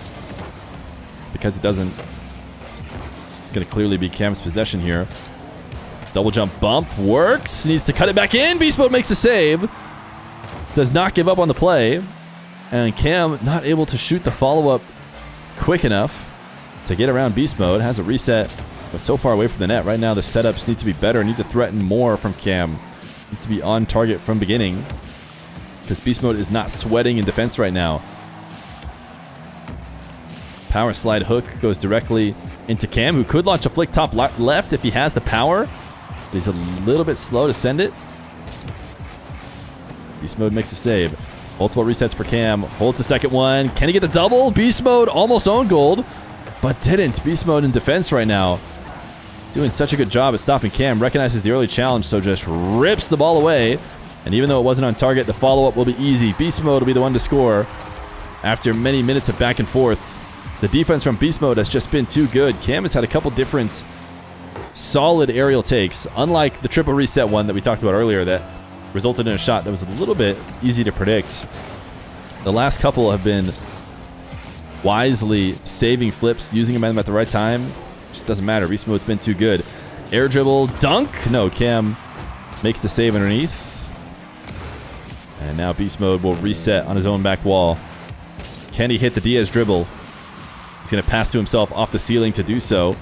Because it doesn't, it's going to clearly be Cam's possession here. Double jump bump works. Needs to cut it back in. Beast Mode makes a save. Does not give up on the play. And Cam not able to shoot the follow-up quick enough to get around Beast Mode. Has a reset, but so far away from the net. Right now the setups need to be better. Need to threaten more from Cam. Need to be on target from beginning, because Beast Mode is not sweating in defense right now. Power slide hook goes directly into Cam, who could launch a flick top left if he has the power. He's a little bit slow to send it. Beast Mode makes a save. Multiple resets for Cam. Holds the second one. Can he get the double? Beast Mode almost owned gold, but didn't. Beast Mode in defense right now, doing such a good job at stopping Cam. Recognizes the early challenge, so just rips the ball away. And even though it wasn't on target, the follow-up will be easy. Beast Mode will be the one to score after many minutes of back and forth. The defense from Beast Mode has just been too good. Cam has had a couple different solid aerial takes, unlike the triple reset one that we talked about earlier that resulted in a shot that was a little bit easy to predict. The last couple have been wisely saving flips, using them at the right time. Just doesn't matter. Beast Mode's been too good. Air dribble, dunk. No, Cam makes the save underneath. And now Beast Mode will reset on his own back wall. Can he hit the Diaz dribble? He's going to pass to himself off the ceiling to do so.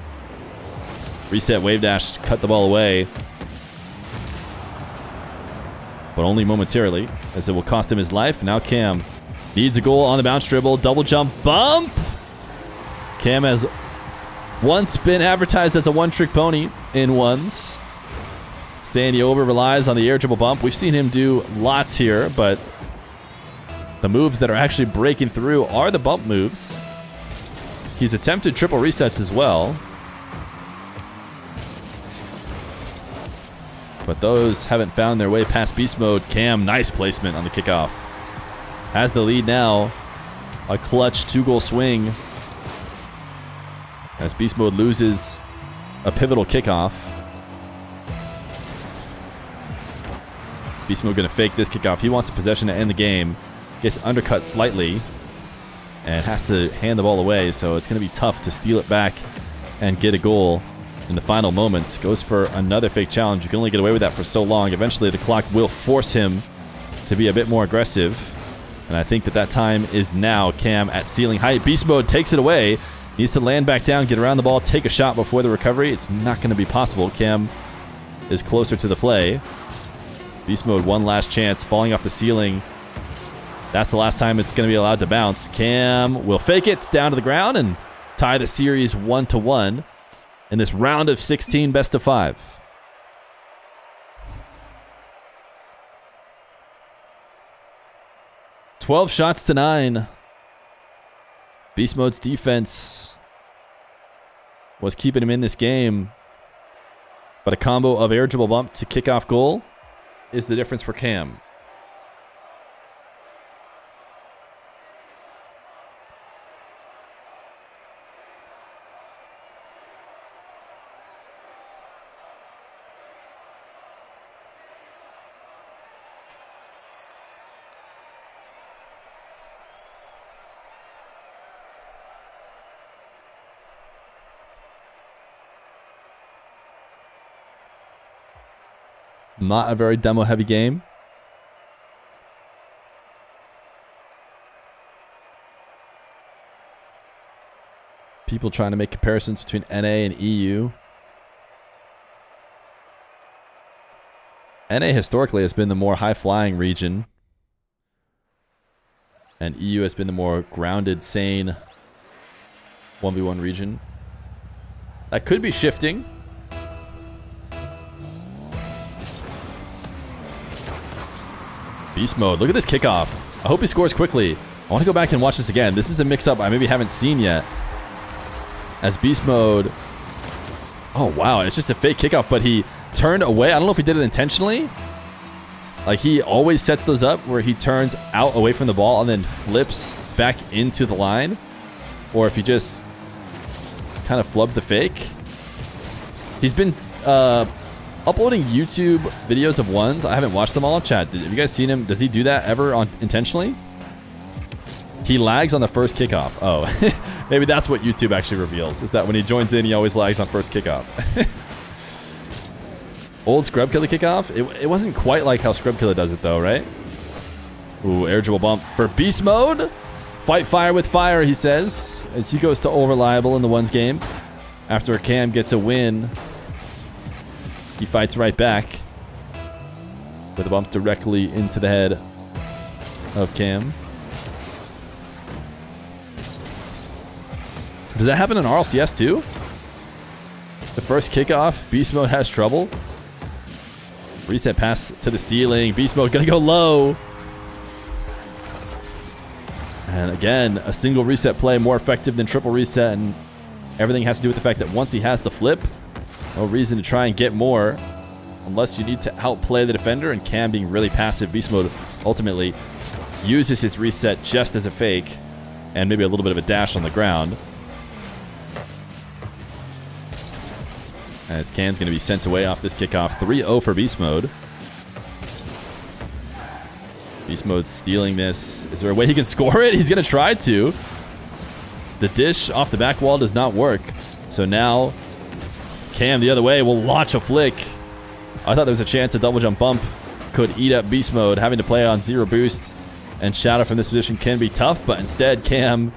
Reset wave dash, cut the ball away. But only momentarily, as it will cost him his life. Now Cam needs a goal on the bounce dribble. Double jump bump. Cam has once been advertised as a one-trick pony in ones. Saying he over-relies on the air dribble bump. We've seen him do lots here, but the moves that are actually breaking through are the bump moves. He's attempted triple resets as well, but those haven't found their way past Beast Mode. Cam, nice placement on the kickoff. Has the lead now. A clutch 2-goal swing as Beast Mode loses a pivotal kickoff. Beast Mode going to fake this kickoff. He wants a possession to end the game. Gets undercut slightly and has to hand the ball away, so it's going to be tough to steal it back and get a goal in the final moments. Goes for another fake challenge. You can only get away with that for so long. Eventually, the clock will force him to be a bit more aggressive, and I think that time is now. Cam at ceiling height. Beast Mode takes it away. Needs to land back down, get around the ball, take a shot before the recovery. It's not going to be possible. Cam is closer to the play. Beast Mode, one last chance, falling off the ceiling. That's the last time it's going to be allowed to bounce. Cam will fake it down to the ground and tie the series 1-1 in this round of 16 best of 5. "12 shots to 9. Beast Mode's defense was keeping him in this game, but a combo of air dribble bump to kickoff goal is the difference for Cam. Not a very demo-heavy game. People trying to make comparisons between NA and EU. NA historically has been the more high-flying region, and EU has been the more grounded, sane 1v1 region. That could be shifting. Beast Mode, look at this kickoff. I hope he scores quickly. I want to go back and watch this again. This is a mix-up I maybe haven't seen yet. As Beast Mode... Oh, wow. It's just a fake kickoff, but he turned away. I don't know if he did it intentionally. Like, he always sets those up where he turns out away from the ball and then flips back into the line. Or if he just kind of flubbed the fake. He's been... uploading YouTube videos of ones. I haven't watched them all. Chat, have you guys seen him? Does he do that ever intentionally? He lags on the first kickoff. Oh, maybe that's what YouTube actually reveals, is that when he joins in, he always lags on first kickoff. Old Scrub Killer kickoff? It wasn't quite like how Scrub Killer does it though, right? Ooh, air dribble bump for Beast Mode. Fight fire with fire, he says, as he goes to over-reliable in the ones game. After Cam gets a win, he fights right back with a bump directly into the head of Cam. Does that happen in RLCS too? The first kickoff, Beast Mode has trouble. Reset pass to the ceiling. Beast Mode gonna go low. And again, a single reset play more effective than triple reset, and everything has to do with the fact that once he has the flip, no reason to try and get more unless you need to outplay the defender, and Cam being really passive. Beast Mode ultimately uses his reset just as a fake and maybe a little bit of a dash on the ground. As Cam's going to be sent away off this kickoff. 3-0 for Beast Mode. Beast Mode stealing this. Is there a way he can score it? He's going to try to. The dish off the back wall does not work. So now Cam the other way will launch a flick. I thought there was a chance a double jump bump could eat up Beast Mode. Having to play on 0 boost and Shadow from this position can be tough, but instead Cam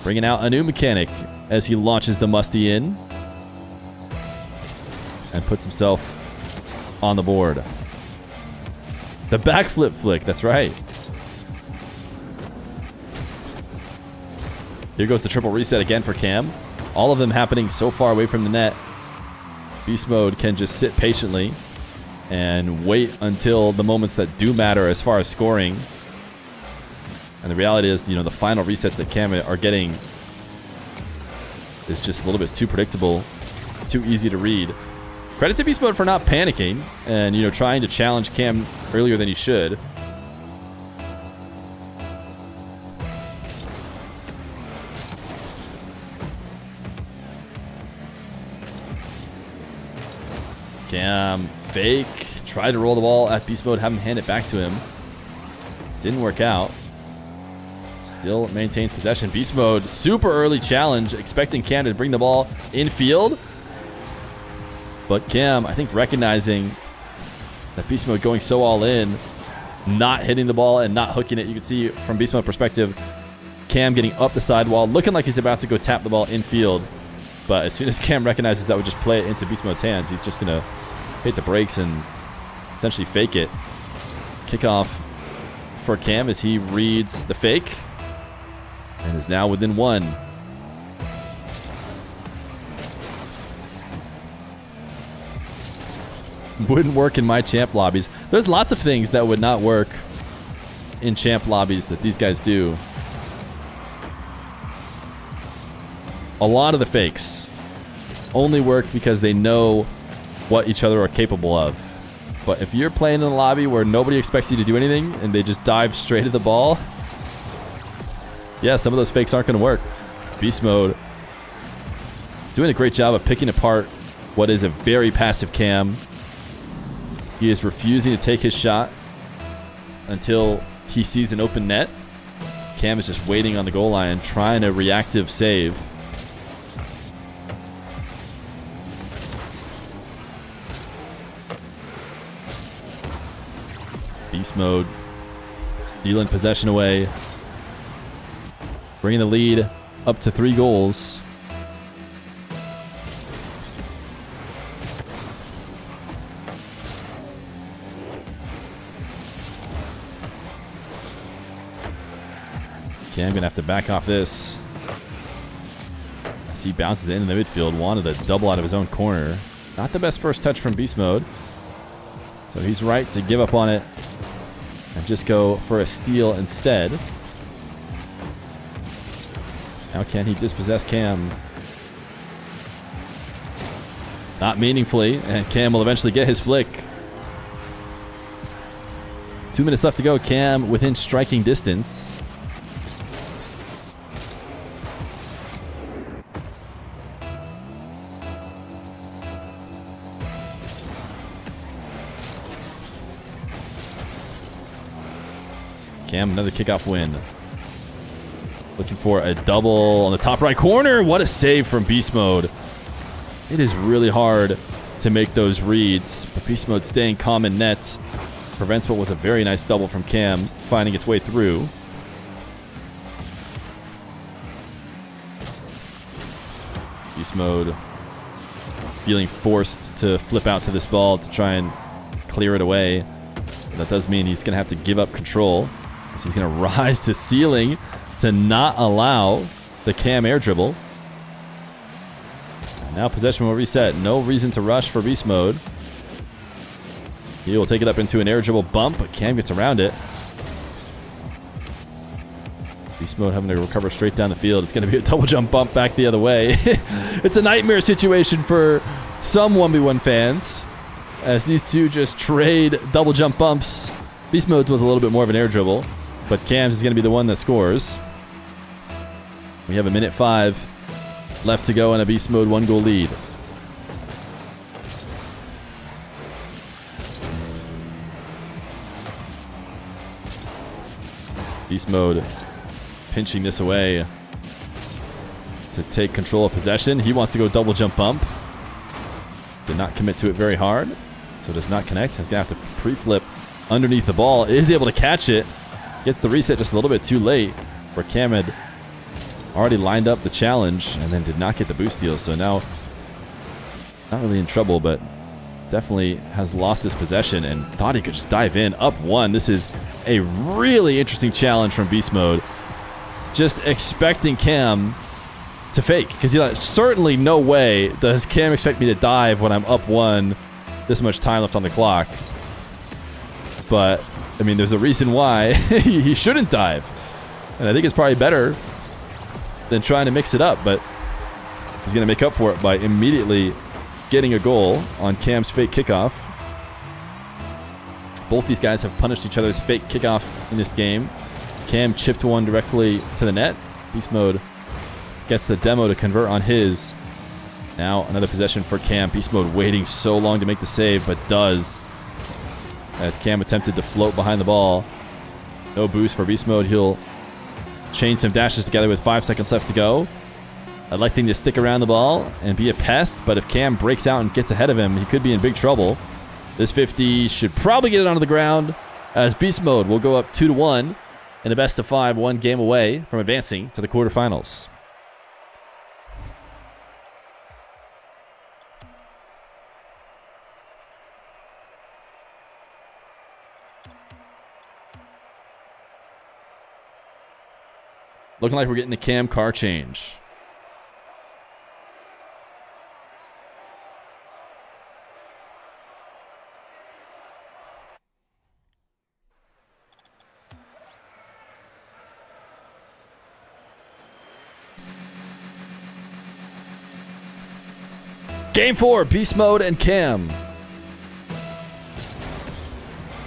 bringing out a new mechanic as he launches the Musty in and puts himself on the board. The backflip flick, that's right. Here goes the triple reset again for Cam. All of them happening so far away from the net. Beast Mode can just sit patiently and wait until the moments that do matter as far as scoring. And the reality is, you know, the final resets that Cam are getting is just a little bit too predictable, too easy to read. Credit to Beast Mode for not panicking and, you know, trying to challenge Cam earlier than he should. Cam fake, tried to roll the ball at Beast Mode, have him hand it back to him. Didn't work out. Still maintains possession. Beast Mode, super early challenge, expecting Cam to bring the ball in field. But Cam, I think, recognizing that Beast Mode going so all in, not hitting the ball and not hooking it. You can see from Beast Mode perspective, Cam getting up the sidewall, looking like he's about to go tap the ball in field. But as soon as Cam recognizes that would just play it into Beast Mode's hands, he's just going to hit the brakes and essentially fake it. Kickoff for Cam as he reads the fake and is now within 1. Wouldn't work in my champ lobbies. There's lots of things that would not work in champ lobbies that these guys do. A lot of the fakes only work because they know what each other are capable of. But if you're playing in a lobby where nobody expects you to do anything and they just dive straight at the ball, yeah, some of those fakes aren't going to work. Beast Mode doing a great job of picking apart what is a very passive Cam. He is refusing to take his shot until he sees an open net. Cam is just waiting on the goal line, trying a reactive save. Beast Mode stealing possession away, bringing the lead up to 3 goals. Cam gonna have to back off this as he bounces into the midfield. Wanted a double out of his own corner. Not the best first touch from Beast Mode, so he's right to give up on it and just go for a steal instead. Now can he dispossess Cam? Not meaningfully, and Cam will eventually get his flick. 2 minutes left to go. Cam within striking distance. Cam, another kickoff win. Looking for a double on the top right corner. What a save from Beast Mode. It is really hard to make those reads, but Beast Mode staying calm in net prevents what was a very nice double from Cam finding its way through. Beast Mode feeling forced to flip out to this ball to try and clear it away. But that does mean he's going to have to give up control. So he's going to rise to ceiling to not allow the Cam air dribble. And now possession will reset. No reason to rush for Beast Mode. He will take it up into an air dribble bump, but Cam gets around it. Beast Mode having to recover straight down the field. It's going to be a double jump bump back the other way. It's a nightmare situation for some 1v1 fans, as these two just trade double jump bumps. Beast Mode's was a little bit more of an air dribble, but Cam's is going to be the one that scores. We have 1:05 left to go in a beast mode 1-goal lead. Beast mode pinching this away to take control of possession. He wants to go double jump bump. Did not commit to it very hard, so does not connect. He's going to have to pre-flip underneath the ball. Is able to catch it. Gets the reset just a little bit too late, where Cam had already lined up the challenge and then did not get the boost steal. So now, not really in trouble, but definitely has lost this possession and thought he could just dive in. Up 1. This is a really interesting challenge from Beast Mode. Just expecting Cam to fake, because he's like, certainly no way does Cam expect me to dive when I'm up 1, this much time left on the clock. But I mean, there's a reason why he shouldn't dive, and I think it's probably better than trying to mix it up, but he's gonna make up for it by immediately getting a goal on Cam's fake kickoff. Both these guys have punished each other's fake kickoff in this game. Cam chipped one directly to the net. Beast Mode gets the demo to convert on his. Now another possession for Cam. Beast Mode waiting so long to make the save, but does, as Cam attempted to float behind the ball. No boost for Beast Mode. He'll chain some dashes together with 5 seconds left to go. Electing to stick around the ball and be a pest, but if Cam breaks out and gets ahead of him, he could be in big trouble. This 50 should probably get it onto the ground, as Beast Mode will go up 2-1 in a best of 5, 1 game away from advancing to the quarterfinals. Looking like we're getting the Cam car change. Game 4, Beast Mode and Cam.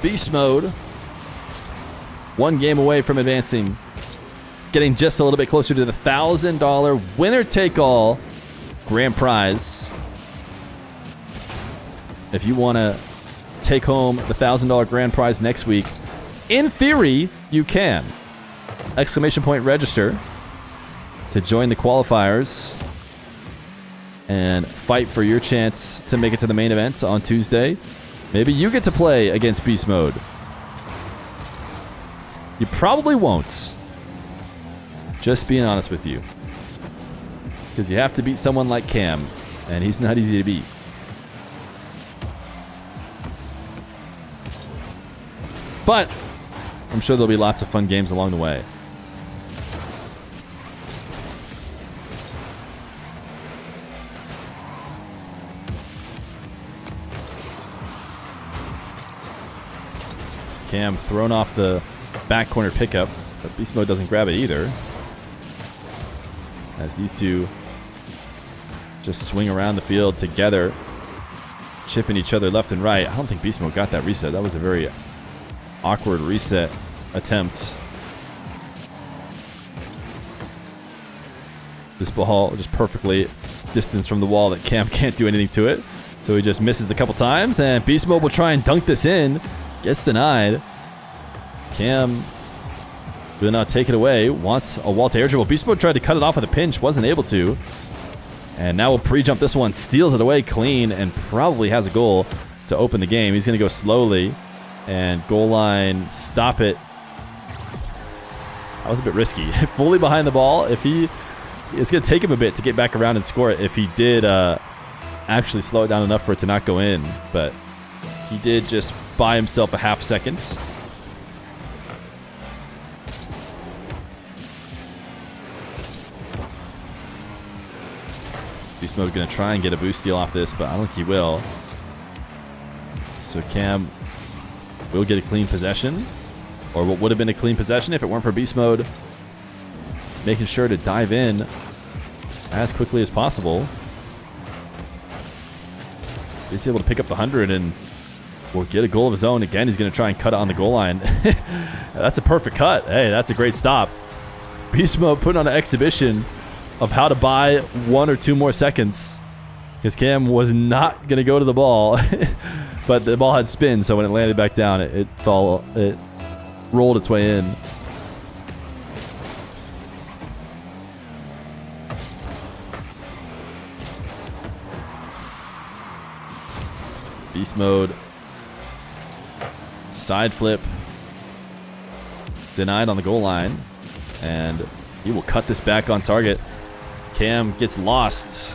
Beast Mode, 1 game away from advancing. Getting just a little bit closer to the $1,000 winner-take-all grand prize. If you want to take home the $1,000 grand prize next week, in theory, you can. ! Register to join the qualifiers and fight for your chance to make it to the main event on Tuesday. Maybe you get to play against Beast Mode. You probably won't. Just being honest with you. Because you have to beat someone like Cam, and he's not easy to beat. But I'm sure there'll be lots of fun games along the way. Cam thrown off the back corner pickup, but Beast Mode doesn't grab it either. As these two just swing around the field together, chipping each other left and right. I don't think Beast Mode got that reset. That was a very awkward reset attempt. This ball just perfectly distanced from the wall that Cam can't do anything to it. So he just misses a couple times, and Beast Mode will try and dunk this in. Gets denied. Cam will not take it away. Wants a wall to air dribble. Beast Mode tried to cut it off with a pinch. Wasn't able to. And now we'll pre-jump this one. Steals it away clean and probably has a goal to open the game. He's going to go slowly. And goal line, stop it. That was a bit risky. Fully behind the ball. It's going to take him a bit to get back around and score it if he did actually slow it down enough for it to not go in. But he did just buy himself a half second. Beast Mode going to try and get a boost steal off this, but I don't think he will. So Cam will get a clean possession, or what would have been a clean possession if it weren't for Beast Mode making sure to dive in as quickly as possible. He's able to pick up the 100 and will get a goal of his own. Again, he's going to try and cut it on the goal line. That's a perfect cut. Hey, that's a great stop. Beast Mode putting on an exhibition of how to buy 1 or 2 more seconds. Because Cam was not going to go to the ball. But the ball had spin, so when it landed back down, it rolled its way in. Beast Mode. Side flip. Denied on the goal line. And he will cut this back on target. Cam gets lost.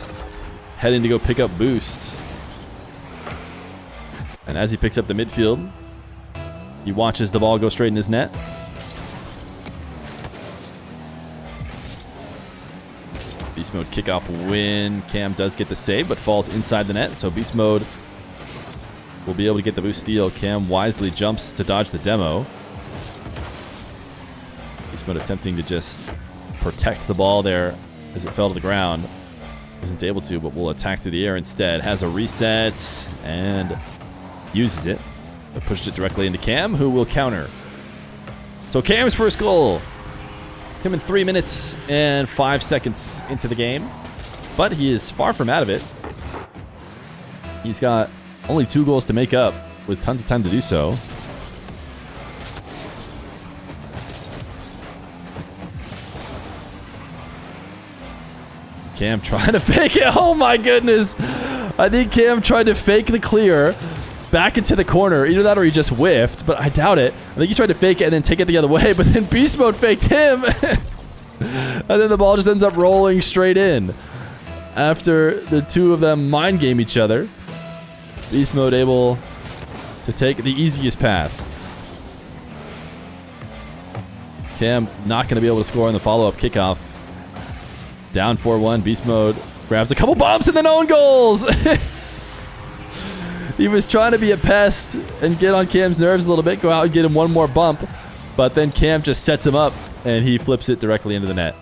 Heading to go pick up boost. And as he picks up the midfield, he watches the ball go straight in his net. Beast Mode kickoff win. Cam does get the save, but falls inside the net. So Beast Mode will be able to get the boost steal. Cam wisely jumps to dodge the demo. Beast Mode attempting to just protect the ball there as it fell to the ground. Isn't able to, but will attack through the air instead. Has a reset and uses it. But pushed it directly into Cam, who will counter. So Cam's first goal. Him in 3 minutes and 5 seconds into the game. But he is far from out of it. He's got only 2 goals to make up with tons of time to do so. Cam trying to fake it. Oh my goodness. I think Cam tried to fake the clear back into the corner. Either that or he just whiffed, but I doubt it. I think he tried to fake it and then take it the other way, but then Beast Mode faked him. And then the ball just ends up rolling straight in. After the two of them mind game each other, Beast Mode able to take the easiest path. Cam not going to be able to score on the follow-up kickoff. Down 4-1. Beast Mode grabs a couple bumps and then own goals. He was trying to be a pest and get on Cam's nerves a little bit, go out and get him one more bump. But then Cam just sets him up and he flips it directly into the net.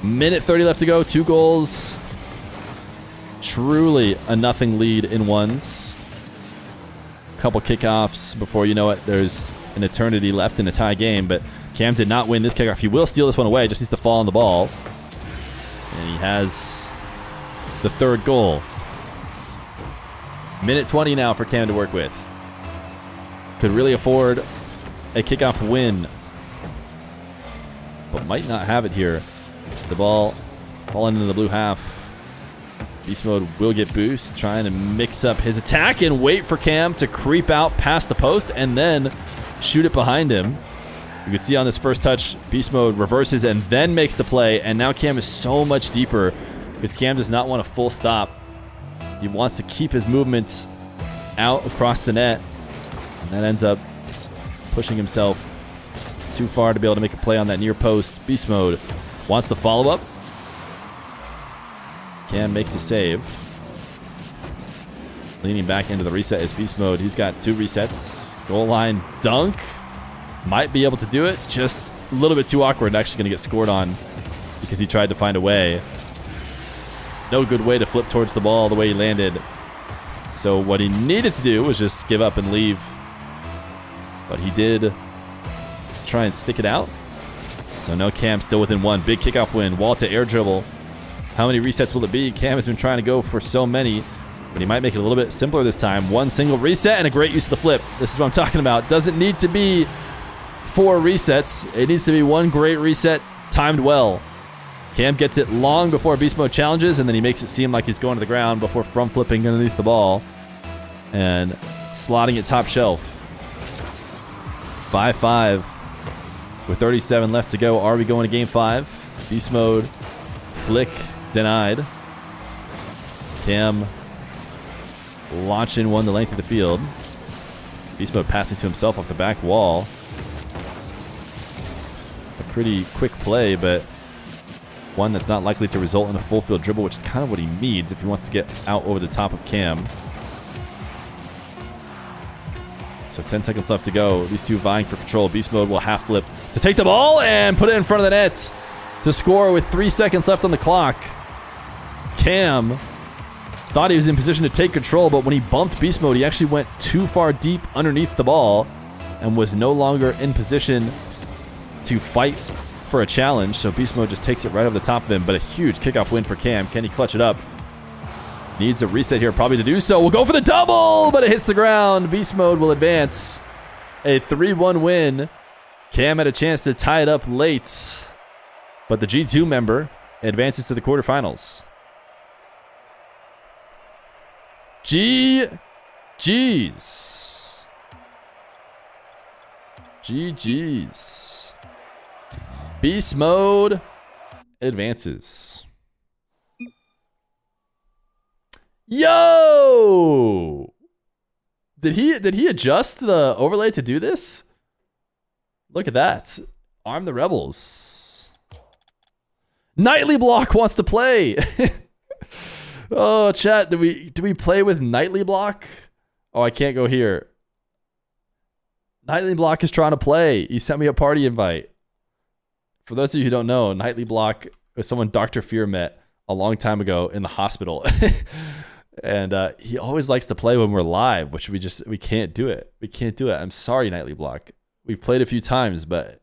Minute 30 left to go. 2 goals. Truly a nothing lead in ones. Couple kickoffs before you know it. There's an eternity left in a tie game, but Cam did not win this kickoff. He will steal this one away. Just needs to fall on the ball. And he has the 3rd goal. Minute 20 now for Cam to work with. Could really afford a kickoff win, but might not have it here. It's the ball falling into the blue half. Beast Mode will get boost, trying to mix up his attack and wait for Cam to creep out past the post and then shoot it behind him. You can see on this first touch, Beast Mode reverses and then makes the play, and now Cam is so much deeper because Cam does not want a full stop. He wants to keep his movements out across the net, and that ends up pushing himself too far to be able to make a play on that near post. Beast Mode wants the follow-up. Cam makes the save. Leaning back into the reset is Beast Mode. He's got 2 resets. Goal line dunk. Might be able to do it. Just a little bit too awkward. Actually going to get scored on because he tried to find a way. No good way to flip towards the ball the way he landed. So what he needed to do was just give up and leave. But he did try and stick it out. So no, Cam still within 1. Big kickoff win. Wall to air dribble. How many resets will it be? Cam has been trying to go for so many, but he might make it a little bit simpler this time. 1 single reset and a great use of the flip. This is what I'm talking about. Doesn't need to be 4 resets. It needs to be 1 great reset timed well. Cam gets it long before Beast Mode challenges, and then he makes it seem like he's going to the ground before front flipping underneath the ball and slotting it top shelf. 5-5 with 37 left to go. Are we going to game 5? Beast Mode flick denied. Cam launching one the length of the field. Beast Mode passing to himself off the back wall. A pretty quick play, but one that's not likely to result in a full field dribble, which is kind of what he needs if he wants to get out over the top of Cam. So 10 seconds left to go. These two vying for control. Beast Mode will half flip to take the ball and put it in front of the net to score with 3 seconds left on the clock. Cam thought he was in position to take control, but when he bumped Beast Mode, he actually went too far deep underneath the ball and was no longer in position to fight for a challenge. So Beast Mode just takes it right over the top of him, but a huge kickoff win for Cam. Can he clutch it up? Needs a reset here probably to do so. We'll go for the double, but it hits the ground. Beast Mode will advance. A 3-1 win. Cam had a chance to tie it up late, but the G2 member advances to the quarterfinals. GG's. GG's. Beast Mode advances. Yo! Did he adjust the overlay to do this? Look at that. Arm the Rebels. Nightly Block wants to play. Oh, chat, do we play with Nightly Block? Oh, I can't go here. Nightly Block is trying to play. He sent me a party invite. For those of you who don't know, Nightly Block was someone Dr. Feer met a long time ago in the hospital. And he always likes to play when we're live, which we can't do it. We can't do it. I'm sorry, Nightly Block. We've played a few times, but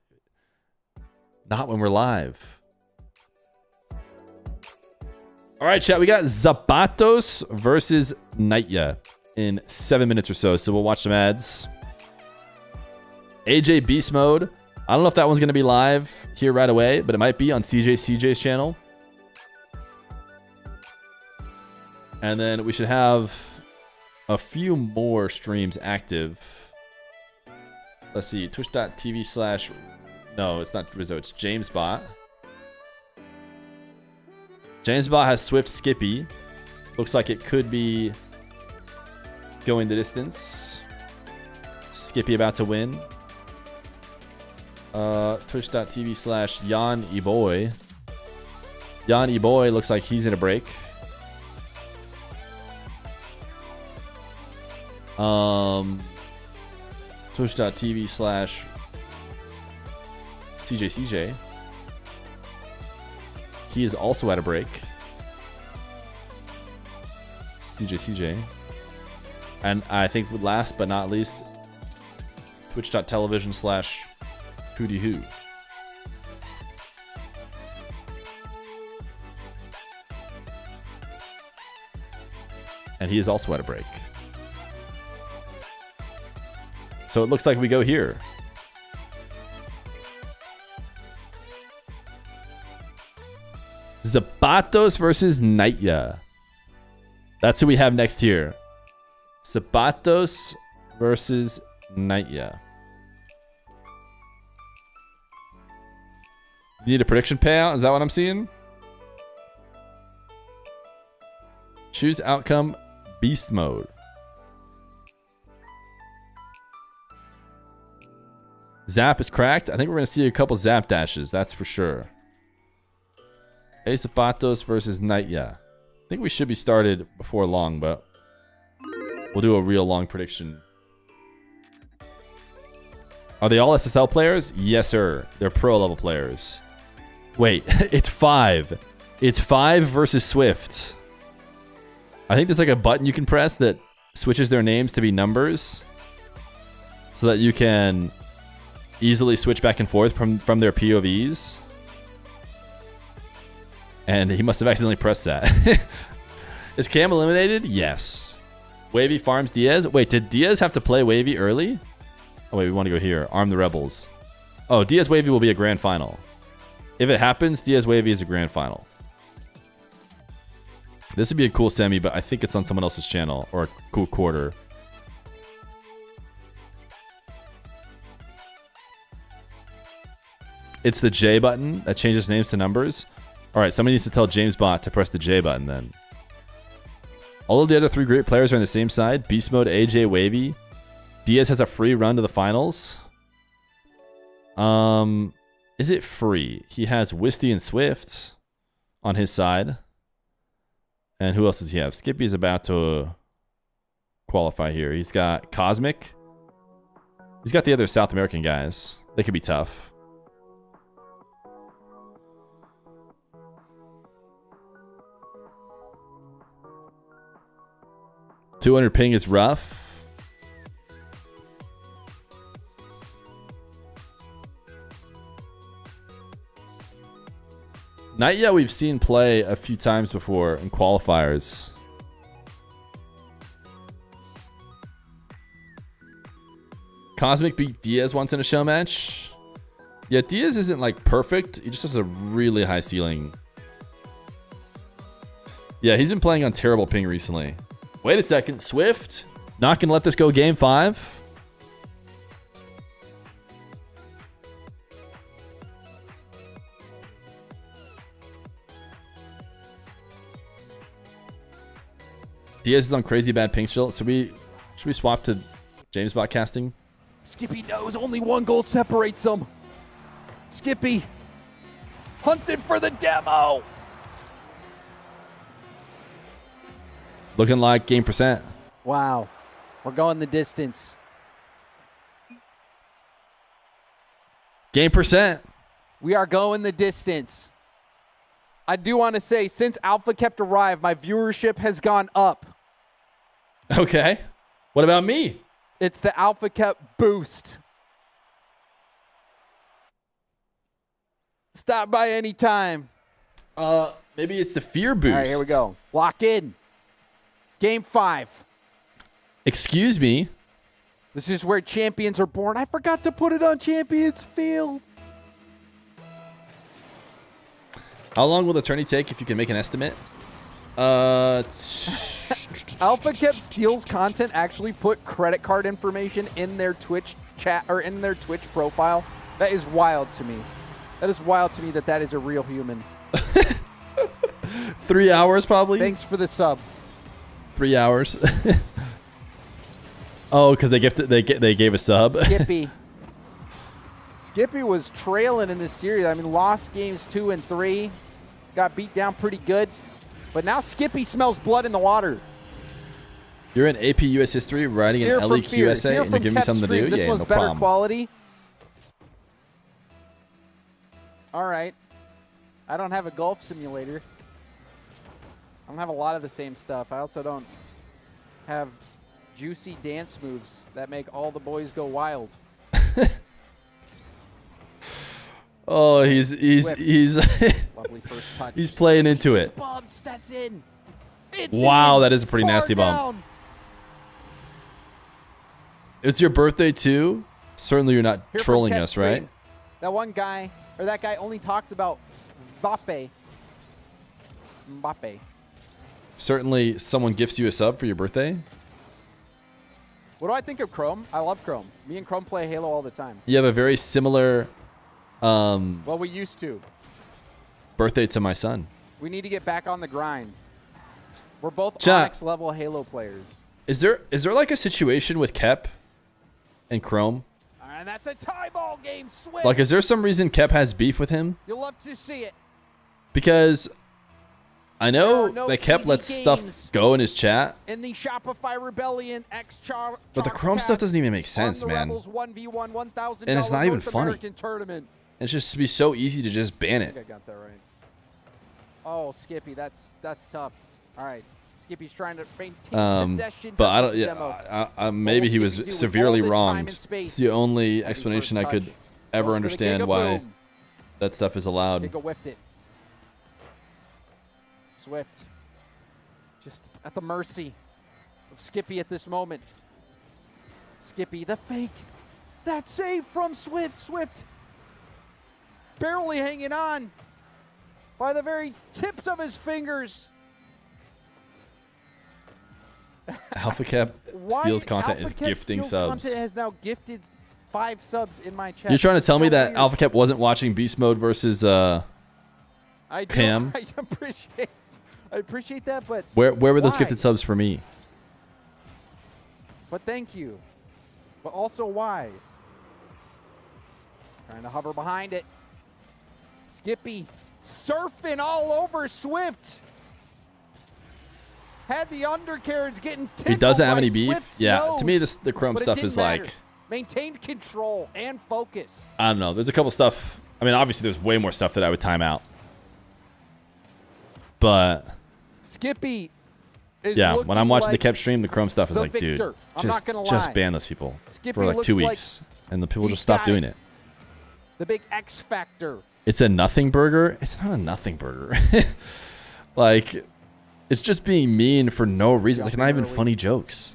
not when we're live. All right, chat. We got Zapatos versus Nightya in 7 minutes or so. So we'll watch some ads. AJ Beast Mode. I don't know if that one's going to be live here right away, but it might be on CJ's channel. And then we should have a few more streams active. Let's see. Twitch.tv/ No, it's not Rizzo. It's JamesBot. JamesBot has Swift Skippy. Looks like it could be going the distance. Skippy about to win. Twitch.tv/ Jan Eboy. Jan Eboy looks like he's in a break. Twitch.tv/ CJ. He is also at a break. CJ. And I think last but not least, Twitch.tv/ Hootie Hoo. And he is also at a break. So it looks like we go here. Zapatos versus Nightya. That's who we have next here. Zapatos versus Nightya. You need a prediction payout? Is that what I'm seeing? Choose outcome Beast Mode. Zap is cracked. I think we're going to see a couple Zap dashes. That's for sure. Zapatos versus Nightya. I think we should be started before long, but we'll do a real long prediction. Are they all SSL players? Yes, sir. They're pro level players. Wait, it's 5. It's 5 versus Swift. I think there's like a button you can press that switches their names to be numbers so that you can easily switch back and forth from their POVs. And he must have accidentally pressed that. Is Cam eliminated? Yes. Wavy farms Diaz. Wait, did Diaz have to play Wavy early? Oh, wait, we want to go here. Arm the Rebels. Oh, Diaz Wavy will be a grand final. If it happens, Diaz Wavy is a grand final. This would be a cool semi, but I think it's on someone else's channel. Or a cool quarter. It's the J button that changes names to numbers. Alright, somebody needs to tell JamesBot to press the J button then. All of the other 3 great players are on the same side. Beast Mode, AJ, Wavy. Diaz has a free run to the finals. Is it free? He has Wisty and Swift on his side. And who else does he have? Skippy's about to qualify here. He's got Cosmic. He's got the other South American guys. They could be tough. 200 ping is rough. Not yet. We've seen play a few times before in qualifiers. Cosmic beat Diaz once in a show match. Yeah, Diaz isn't like perfect. He just has a really high ceiling. Yeah, he's been playing on terrible ping recently. Wait a second. Swift? Not going to let this go game 5? Diaz is on crazy bad ping still. So should we swap to James bot casting? Skippy knows only one goal separates them. Skippy hunted for the demo. Looking like game percent. Wow. We're going the distance. Game percent. We are going the distance. I do want to say, since Alpha Kept arrived, my viewership has gone up. Okay. What about me? It's the Alpha Kept boost. Stop by anytime. Maybe it's the Feer boost. All right, here we go. Lock in. Game 5. Excuse me. This is where champions are born. I forgot to put it on Champions Field. How long will the tourney take if you can make an estimate? Alpha Kept steals content actually put credit card information in their Twitch chat or in their Twitch profile. That is wild to me. That is wild to me that is a real human. 3 hours probably. Thanks for the sub. 3 hours. Oh, because they gave a sub. Skippy. Skippy was trailing in this series. I mean, lost games 2 and 3. Got beat down pretty good. But now Skippy smells blood in the water. You're in AP US History writing an LEQSA and you're giving me something to do? This yeah, one's no better problem. quality. All right. I don't have a golf simulator. I don't have a lot of the same stuff. I also don't have juicy dance moves that make all the boys go wild. Oh, he's Lovely first touch. he's playing into it. Bumps, that's in. It's Wow, in. that is a pretty Far nasty bump. down. It's your birthday too? Certainly you're not Here from trolling Kev us, right? Screen. That one guy, or that guy only talks about Mbappe. Certainly someone gifts you a sub for your birthday. What do I think of Chrome? I love Chrome. Me and Chrome play Halo all the time. You have a very similar Well, we used to. birthday to my son. We need to get back on the grind. We're both Chat. Onyx level Halo players. Is there like a situation with Kep and Chrome? And that's a tie ball game, Swift. Like, is there some reason Kep has beef with him? You'll love to see it. Because I know There are no that Kep easy lets games stuff go in his chat, in the Shopify Rebellion but the Chrome stuff doesn't even make sense, man. Rebels 1v1 $1,000 And it's not even North funny. American tournament. It's just be so easy to just ban I think I it. got that right. Oh, Skippy, that's tough. All right. Skippy's trying to maintain possession. But I doesn't don't. demo. Yeah, maybe he was Skippy do with severely all this time wronged. and space? It's the only Heavy explanation first I could touch. ever Goes for the understand Giga why Boom. that stuff is allowed. Giga whiffed it. Swift. Just at the mercy of Skippy at this moment. Skippy, the fake. That save from Swift. Swift barely hanging on by the very tips of his fingers. Alpha Cap steals content Alpha is Cap gifting steals subs. Content has now gifted 5 subs in my chat. You're trying to tell me So that weird. Alpha Cap wasn't watching Beast Mode versus I do, Cam? I appreciate that, but Where were those why? gifted subs for me? But thank you. But also why? Trying to hover behind it. Skippy surfing all over Swift. Had the undercarriage getting tickled. He doesn't have by any beef. Swift's Yeah, nose, to me the Chrome but it stuff didn't is matter. like, Maintained control and focus. I don't know. There's a couple stuff. I mean, obviously there's way more stuff that I would time out. But Skippy Yeah, when I'm watching the Kept stream, the Chrome stuff is like, dude, just ban those people for like 2 weeks, and the people just stop doing it. The big X factor. It's a nothing burger. It's not a nothing burger. Like, it's just being mean for no reason. Like, not even funny jokes.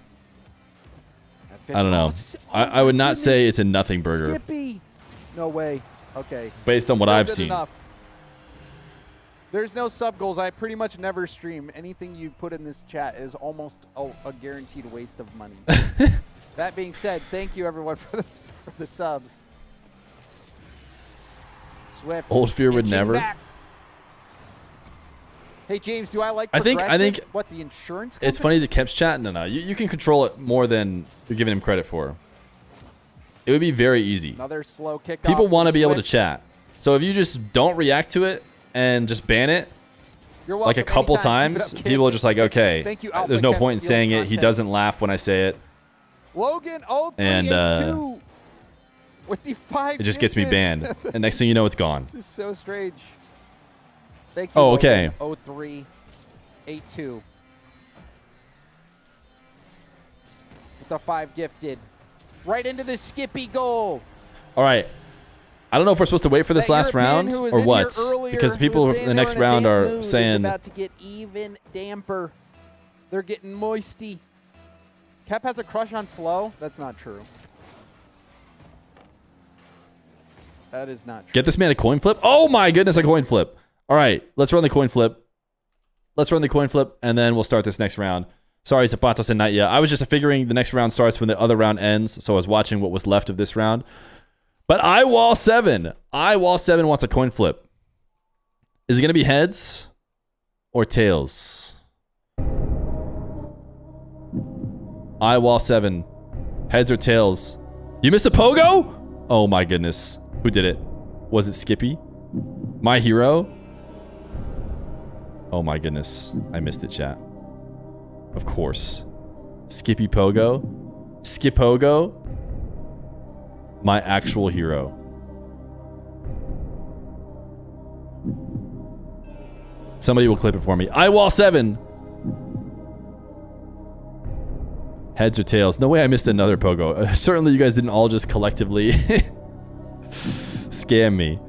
I don't know. I would not say it's a nothing burger. Skippy. No way. Okay. Based on what I've seen. There's no sub goals. I pretty much never stream. Anything you put in this chat is almost a guaranteed waste of money. That being said, thank you everyone for the subs. Swift. Old Fear would never. Back. Hey James, do I like I think what the insurance company? It's funny that Kemp's chat. No, you can control it more than you're giving him credit for. It would be very easy. Another slow kick. People want to be able to chat. So if you just don't react to it and just ban it, like a couple times, people are just like, okay, there's no point in saying it. He doesn't laugh when I say it. Logan, and with the 5 it just gets me banned. And next thing you know, it's gone. This is so strange. Thank you. Oh, okay. 0382. With the 5 gifted. Right into the Skippy goal. All right. I don't know if we're supposed to wait for this last round or what, because people in the next round are saying about to get even damper. They're getting moisty. Kep has a crush on Flo. That's not true. That is not true. Get this man a coin flip. Oh my goodness, a coin flip. All right, let's run the coin flip. Let's run the coin flip, and then we'll start this next round. Sorry, Zapatos and Nightya. I was just figuring the next round starts when the other round ends, so I was watching what was left of this round. But iWall7 wants a coin flip. Is it going to be heads or tails? iWall7, heads or tails? You missed a pogo? Oh my goodness. Who did it? Was it Skippy? My hero? Oh my goodness. I missed it, chat. Of course. Skippy Pogo? Skipogo? My actual hero. Somebody will clip it for me. iWall7! Heads or tails? No way I missed another Pogo. Certainly you guys didn't all just collectively scam me.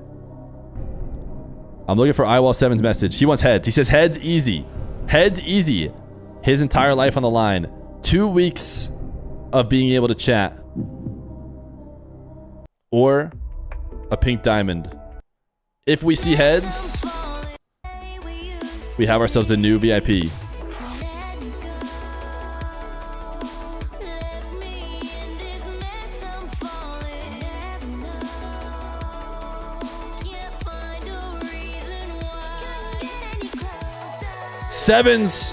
I'm looking for iWall7's message. He wants heads. He says heads easy. Heads easy. His entire life on the line. 2 weeks of being able to chat. Or a pink diamond. If we see heads, we have ourselves a new VIP. Sevens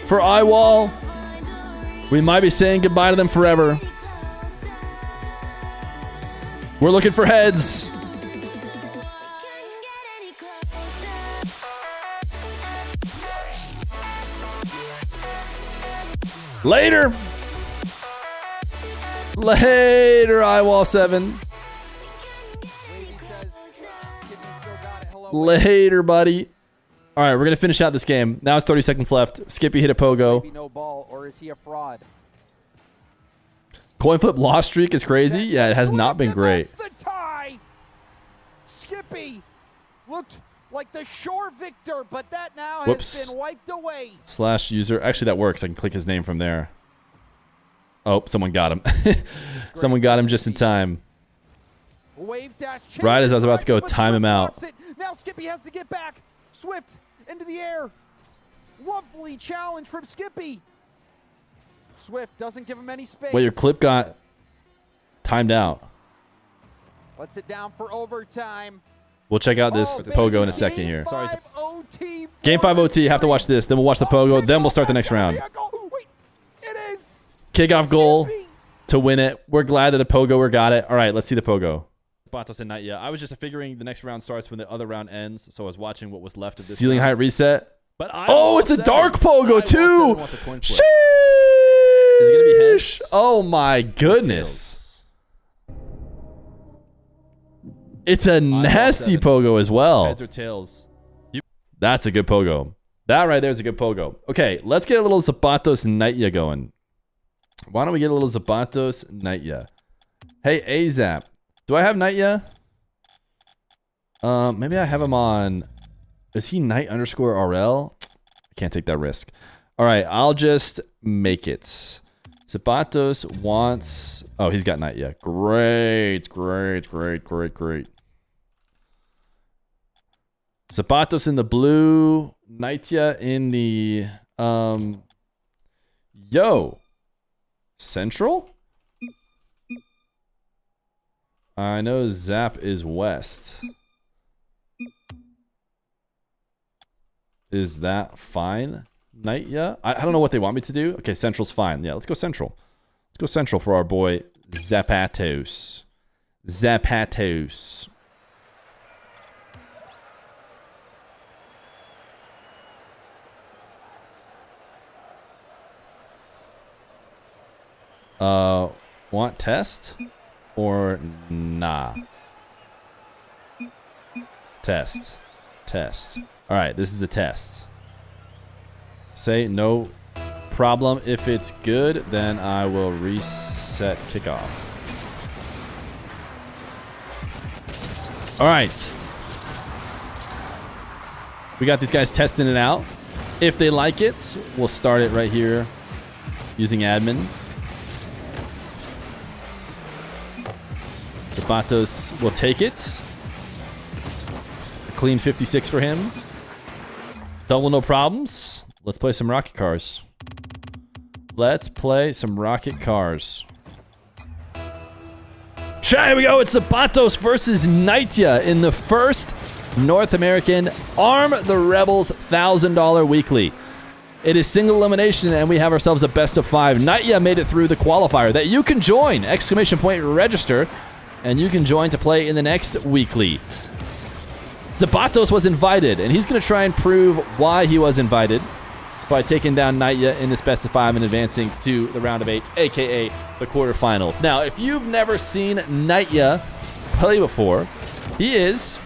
for iWall. We might be saying goodbye to them forever. We're looking for heads. Later. Later, iWall7. Later, buddy. All right, we're going to finish out this game. Now it's 30 seconds left. Skippy hit a pogo. Maybe no ball, or is he a fraud? Coin flip loss streak is crazy. Yeah, it has not been great. The tie. Skippy looked like the sure victor, but that now has been wiped away. Slash user. Actually, that works. I can click his name from there. Oh, someone got him. Someone got him just in time. Wave dash right as I was about to go time him out. Now Skippy has to get back. Swift into the air. Lovely challenge from Skippy. Swift doesn't give him any space. Wait, your clip got timed out. Lets it down for overtime. We'll check out this pogo in a second here. Sorry. Game 5 OT. Have to watch this. Then we'll watch the pogo. Then we'll start the next round. Kickoff goal to win it. We're glad that the pogoer got it. All right, let's see the pogo. Batos and Nightya. I was just figuring the next round starts when the other round ends, so I was watching what was left of this. Ceiling height reset. But it's a dark pogo too. Sheesh. Is it gonna be heads? Oh my goodness. It's a nasty pogo as well. Heads or tails? That's a good pogo. That right there is a good pogo. Okay, let's get a little Zapatos Nightya going. Why don't we get a little Zapatos Nightya? Hey, Azap. Do I have Nightya? Maybe I have him on... Is he Knight_RL? I can't take that risk. All right, I'll just make it. Zapatos wants... Oh, he's got Nightya. Great. Zapatos in the blue. Nightya in the... Yo. Central? I know Zap is west. Is that fine? Nightya? I don't know what they want me to do. Okay, Central's fine. Yeah, let's go Central. Let's go Central for our boy Zapatos. Zapatos. Want test? Or nah? Test. Alright, this is a test. Say no problem. If it's good, then I will reset kickoff. Alright. We got these guys testing it out. If they like it, we'll start it right here using admin. Zapatos will take it. A clean 56 for him. Double no problems. Let's play some rocket cars. Let's play some rocket cars. Here we go. It's Zapatos versus Nightya in the first North American Arm the Rebels $1,000 weekly. It is single elimination, and we have ourselves a best of 5. Nightya made it through the qualifier that you can join. ! Register. And you can join to play in the next weekly. Zapatos was invited, and he's going to try and prove why he was invited by taking down Nightya in this best of 5 and advancing to the round of 8, aka the quarterfinals. Now, if you've never seen Nightya play before, he is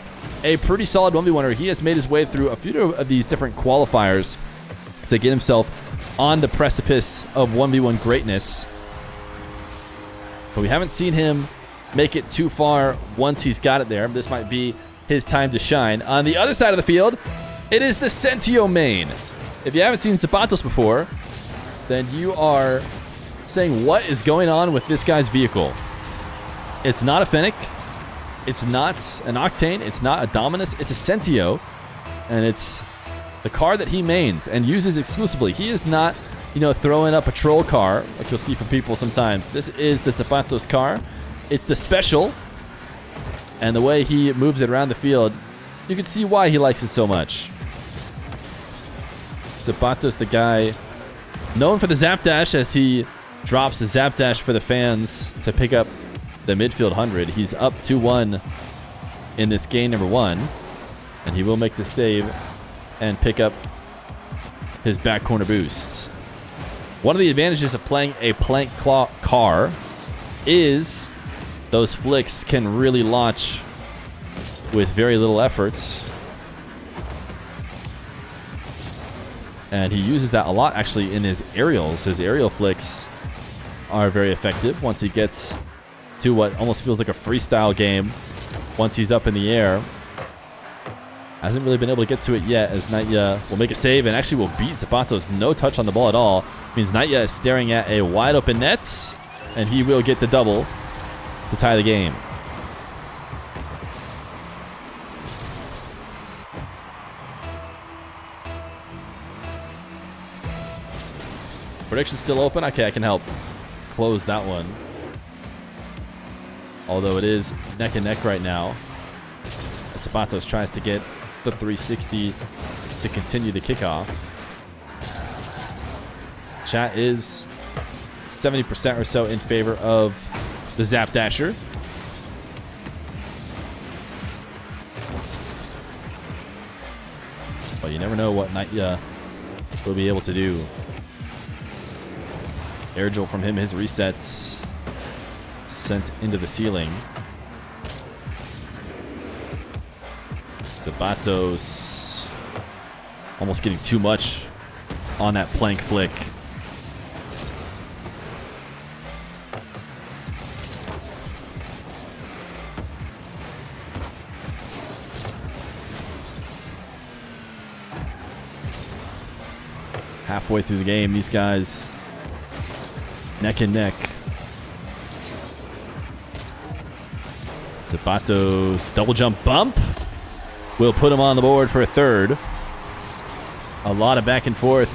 a pretty solid 1v1er. He has made his way through a few of these different qualifiers to get himself on the precipice of 1v1 greatness. But we haven't seen him make it too far once he's got it there. This might be his time to shine. On the other side of the field, it is the Sentio main. If you haven't seen Zapatos before, then you are saying, what is going on with this guy's vehicle? It's not a Fennec. It's not an Octane. It's not a Dominus. It's a Sentio. And it's the car that he mains and uses exclusively. He is not, throwing a patrol car like you'll see from people sometimes. This is the Zapatos car. It's the special, and the way he moves it around the field, you can see why he likes it so much. Zapatos, the guy known for the Zap Dash, as he drops a Zap Dash for the fans to pick up the midfield 100. He's up 2-1 in this game number 1, and he will make the save and pick up his back corner boost. One of the advantages of playing a plank claw car is those flicks can really launch with very little efforts. And he uses that a lot, actually, in his aerials. His aerial flicks are very effective once he gets to what almost feels like a freestyle game once he's up in the air. Hasn't really been able to get to it yet, as Nightya will make a save and actually will beat Zapatos. No touch on the ball at all. Means Nightya is staring at a wide open net, and he will get the double to tie the game. Prediction still open? Okay, I can help close that one. Although it is neck and neck right now. Zapatos tries to get the 360 to continue the kickoff. Chat is 70% or so in favor of the Zap Dasher. But you never know what Nightya will be able to do. Air Jolt from him, his resets sent into the ceiling. Zapatos Almost getting too much on that plank flick. Halfway through the game, these guys neck and neck. Zapato's double jump bump will put him on the board for a third. A lot of back and forth.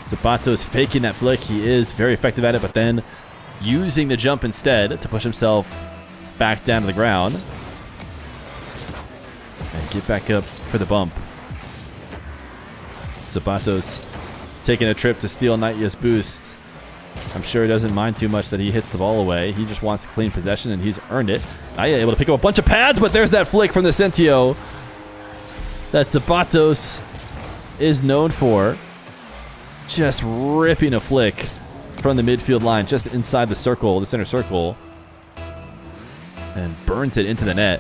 Zapato's faking that flick. He is very effective at it, but then using the jump instead to push himself back down to the ground and get back up for the bump. Zapato's taking a trip to steal Nightya's boost. I'm sure he doesn't mind too much that he hits the ball away. He just wants a clean possession, and he's earned it. Nightya able to pick up a bunch of pads, but there's that flick from the Sentio that Zapatos is known for. Just ripping a flick from the midfield line, just inside the circle, the center circle, and burns it into the net.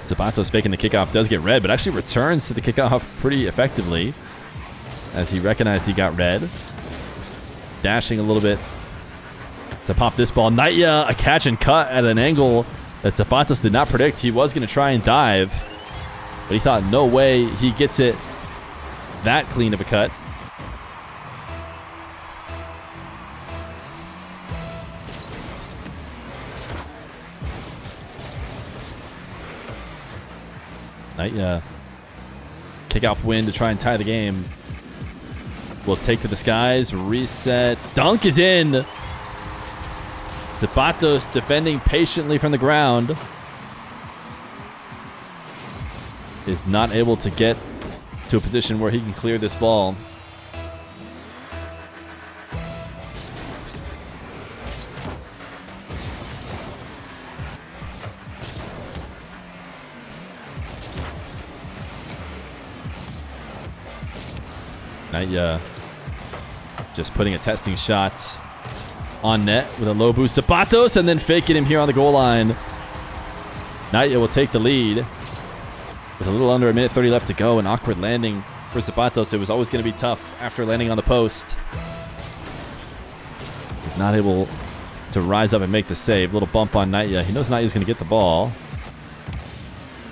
Zapatos faking the kickoff, does get red, but actually returns to the kickoff pretty effectively as he recognized he got red. Dashing a little bit to pop this ball. Nightya, a catch and cut at an angle that Zapatos did not predict. He was going to try and dive, but he thought no way he gets it that clean of a cut. Nightya, kickoff win to try and tie the game. Will take to the skies, reset, dunk is in. Zapatos defending patiently from the ground. Is not able to get to a position where he can clear this ball. Nightya just putting a testing shot on net with a low boost. Zapatos and then faking him here on the goal line. Nightya will take the lead with a little under a minute 30 left to go. An awkward landing for Zapatos. It was always going to be tough after landing on the post. He's not able to rise up and make the save. Little bump on Nightya. He knows Nightya's going to get the ball,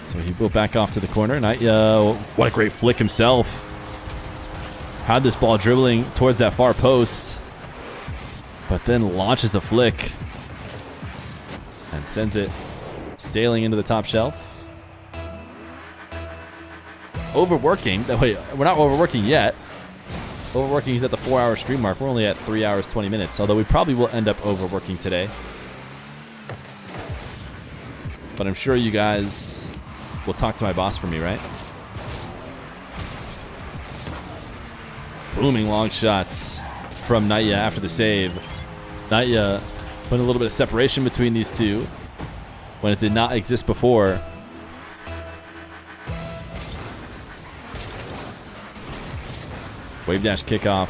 so he will back off to the corner. Nightya, what a great flick himself. Had this ball dribbling towards that far post, but then launches a flick and sends it sailing into the top shelf. Overworking. Wait, we're not overworking yet. Overworking is at the 4-hour stream mark. We're only at 3 hours, 20 minutes, although we probably will end up overworking today. But I'm sure you guys will talk to my boss for me, right? Booming long shots from Nightya after the save. Nightya putting a little bit of separation between these two when it did not exist before. Wave dash kickoff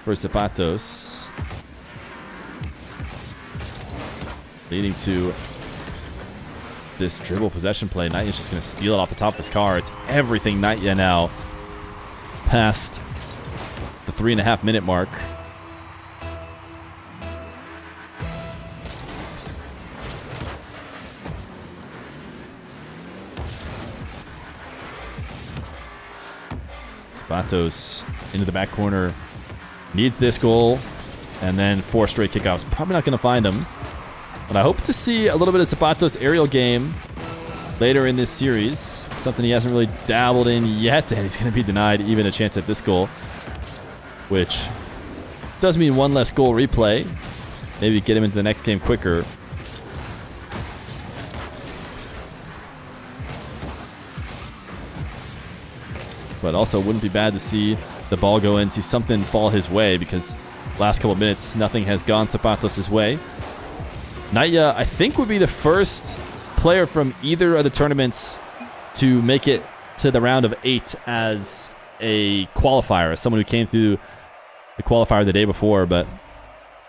for Zapatos, leading to this dribble possession play. Nightya's just going to steal it off the top of his car. It's everything Nightya now. Past the 3.5 minute mark. Zapatos into the back corner. Needs this goal. And then 4 straight kickoffs. Probably not going to find him. But I hope to see a little bit of Zapatos' aerial game later in this series. Something he hasn't really dabbled in yet, and he's going to be denied even a chance at this goal, which does mean one less goal replay. Maybe get him into the next game quicker. But also wouldn't be bad to see the ball go in, see something fall his way, because last couple of minutes, nothing has gone Zapatos' way. Nightya, I think, would be the first player from either of the tournaments to make it to the round of 8 as a qualifier, as someone who came through the qualifier the day before, but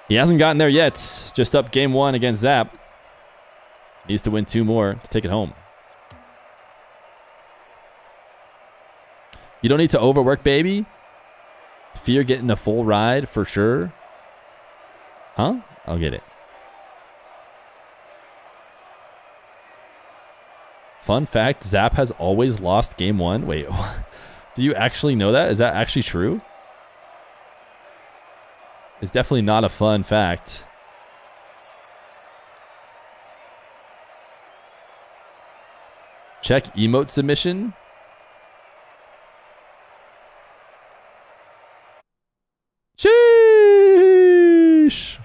he hasn't gotten there yet. Just up game 1 against Zap. Needs to win 2 more to take it home. You don't need to overwork, baby. Fear getting a full ride for sure. Huh? I'll get it. Fun fact, Zap has always lost game 1. Wait, do you actually know that? Is that actually true? It's definitely not a fun fact. Check emote submission. Sheesh.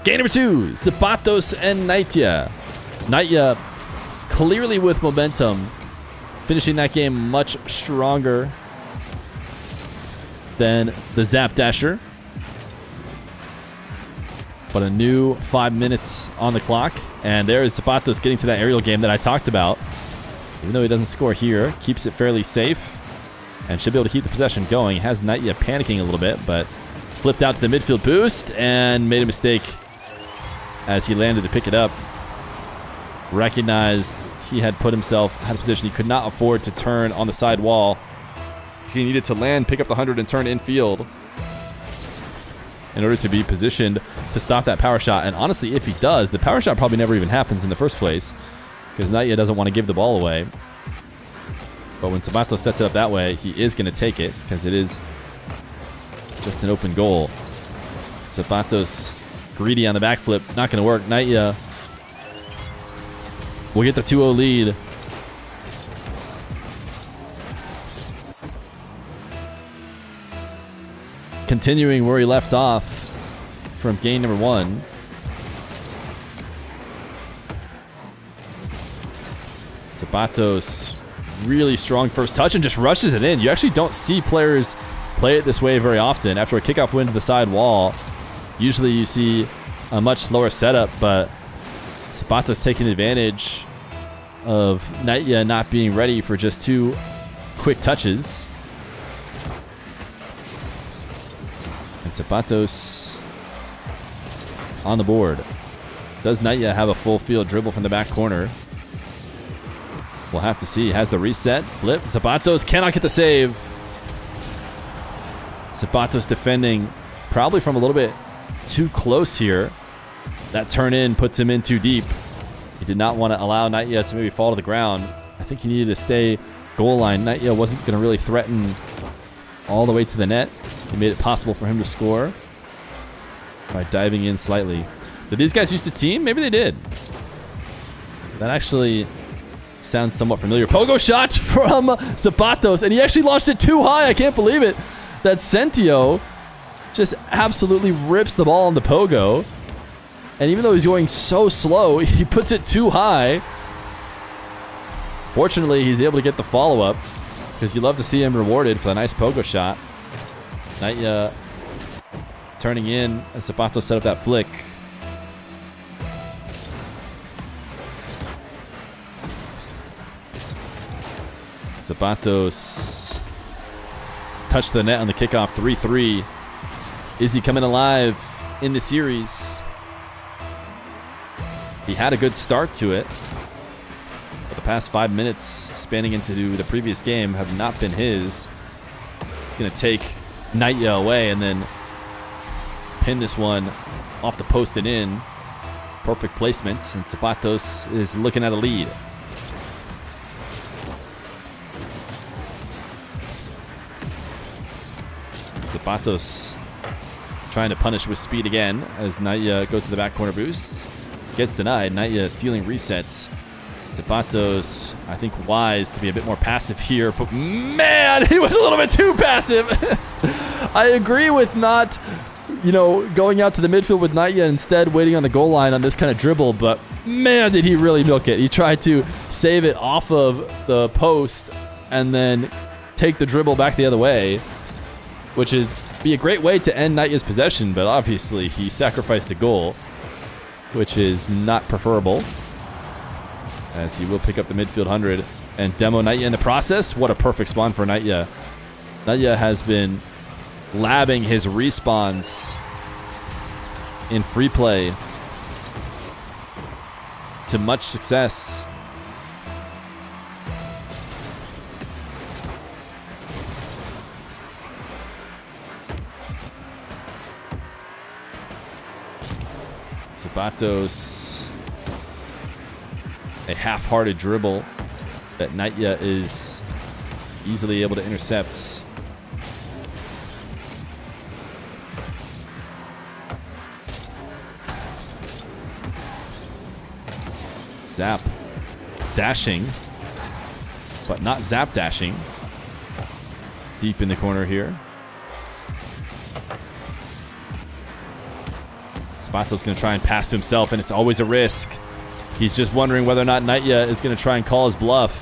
Game number 2, Zapatos and Nitya. Nitya clearly with momentum, finishing that game much stronger than the Zap Dasher. But a new 5 minutes on the clock, and there is Zapatos getting to that aerial game that I talked about. Even though he doesn't score here, keeps it fairly safe and should be able to keep the possession going. Has Nitya panicking a little bit, but flipped out to the midfield boost and made a mistake as he landed to pick it up. Recognized he had put himself out of position. He could not afford to turn on the side wall. He needed to land, pick up the 100, and turn infield in order to be positioned to stop that power shot. And honestly, if he does, the power shot probably never even happens in the first place because Nitya doesn't want to give the ball away. But when Zapatos sets it up that way, he is going to take it because it is just an open goal. Zapatos greedy on the backflip. Not going to work. Nitya will get the 2-0 lead. Continuing where he left off from game number 1. Zapatos, really strong first touch and just rushes it in. You actually don't see players play it this way very often. After a kickoff win to the side wall, usually you see a much slower setup, but Zapatos taking advantage of Nitya not being ready for just 2 quick touches. And Zapatos on the board. Does Nitya have a full field dribble from the back corner? We'll have to see. Has the reset. Flip. Zapatos cannot get the save. Zapatos defending probably from a little bit too close here. That turn in puts him in too deep. He did not want to allow Nitya to maybe fall to the ground. I think he needed to stay goal line. Nitya wasn't going to really threaten all the way to the net. He made it possible for him to score by diving in slightly. Did these guys used to team? Maybe they did. That actually sounds somewhat familiar. Pogo shot from Zapatos, and he actually launched it too high. I can't believe it. That Sentio just absolutely rips the ball on the Pogo. And even though he's going so slow, he puts it too high. Fortunately, he's able to get the follow-up because you love to see him rewarded for the nice Pogo shot. Nitya turning in as Zapatos set up that flick. Zapatos touched the net on the kickoff. 3-3. Is he coming alive in the series? He had a good start to it, but the past 5 minutes spanning into the previous game have not been his. He's going to take Nitya away and then pin this one off the post and in. Perfect placements, and Zapatos is looking at a lead. Zapatos trying to punish with speed again as Nitya goes to the back corner boost. Gets denied. Nitya stealing resets. Zapatos, I think, wise to be a bit more passive here, but man, he was a little bit too passive. I agree with not, going out to the midfield with Nitya, instead waiting on the goal line on this kind of dribble, but man, did he really milk it. He tried to save it off of the post and then take the dribble back the other way, which would be a great way to end Nitya's possession, but obviously he sacrificed a goal, which is not preferable, as he will pick up the midfield 100 and demo Nitya in the process. What a perfect spawn for Nitya. Nitya has been labbing his respawns in free play to much success. Zapatos, a half-hearted dribble that Nightya is easily able to intercept. Zap dashing, but not zap dashing. Deep in the corner here. Spato's going to try and pass to himself, and it's always a risk. He's just wondering whether or not Nightya is going to try and call his bluff.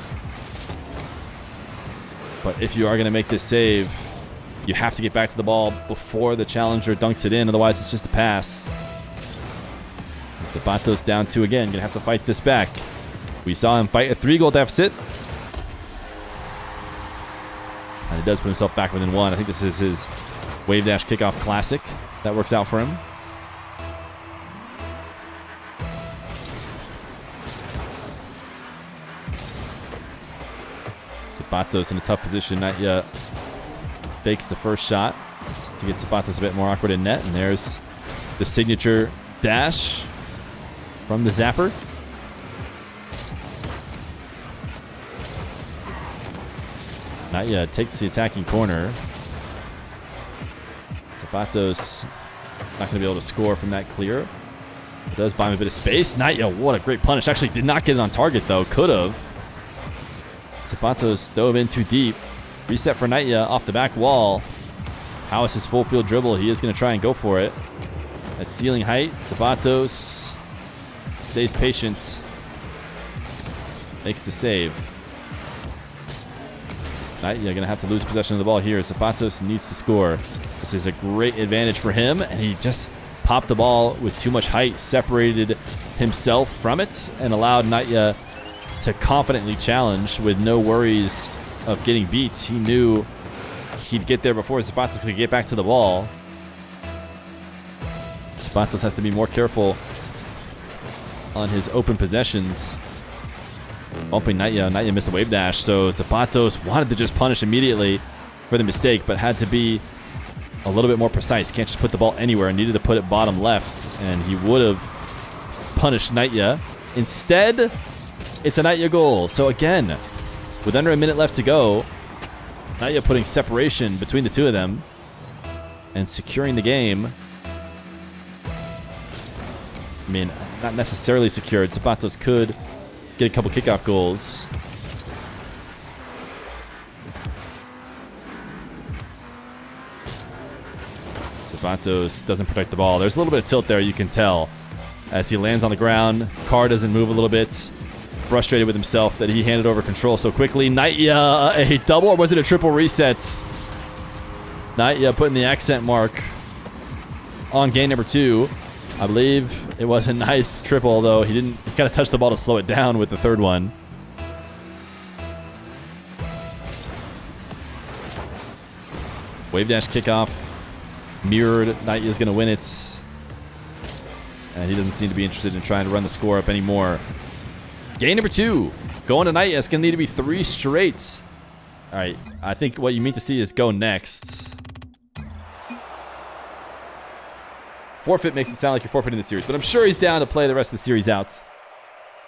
But if you are going to make this save, you have to get back to the ball before the challenger dunks it in. Otherwise, it's just a pass. Zapatos down 2 again. Going to have to fight this back. We saw him fight a 3-goal deficit. And he does put himself back within 1. I think this is his wave dash kickoff classic. That works out for him. Zapatos in a tough position. Nightya fakes the first shot to get Zapatos a bit more awkward in net. And there's the signature dash from the Zapper. Nightya takes the attacking corner. Zapatos not going to be able to score from that clear. It does buy him a bit of space. Nightya, what a great punish. Actually did not get it on target though. Could have. Zapatos dove in too deep. Reset for Nightya off the back wall. How is his full field dribble? He is going to try and go for it. At ceiling height, Zapatos stays patient. Makes the save. Nightya going to have to lose possession of the ball here. Zapatos needs to score. This is a great advantage for him, and he just popped the ball with too much height, separated himself from it, and allowed Nightya to confidently challenge with no worries of getting beat. He knew he'd get there before Zapatos could get back to the ball. Zapatos has to be more careful on his open possessions. Bumping Nightya. Nightya missed a wave dash, so Zapatos wanted to just punish immediately for the mistake, but had to be a little bit more precise. Can't just put the ball anywhere. Needed to put it bottom left, and he would have punished Nightya. Instead, it's a Nightya goal. So again, with under a minute left to go, Nightya putting separation between the two of them and securing the game. I mean, not necessarily secured. Zapatos could get a couple kickoff goals. Zapatos doesn't protect the ball. There's a little bit of tilt there, you can tell. As he lands on the ground, car doesn't move a little bit. Frustrated with himself that he handed over control so quickly. Nightya, a double, or was it a triple reset? Nightya putting the accent mark on game number 2. I believe it was a nice triple, though he kind of touched the ball to slow it down with the third one. Wave dash kickoff. Mirrored. Nightya's going to win it. And he doesn't seem to be interested in trying to run the score up anymore. Game number 2. Going to Nightya. It's going to need to be 3 straight. All right. I think what you mean to see is go next. Forfeit makes it sound like you're forfeiting the series, but I'm sure he's down to play the rest of the series out.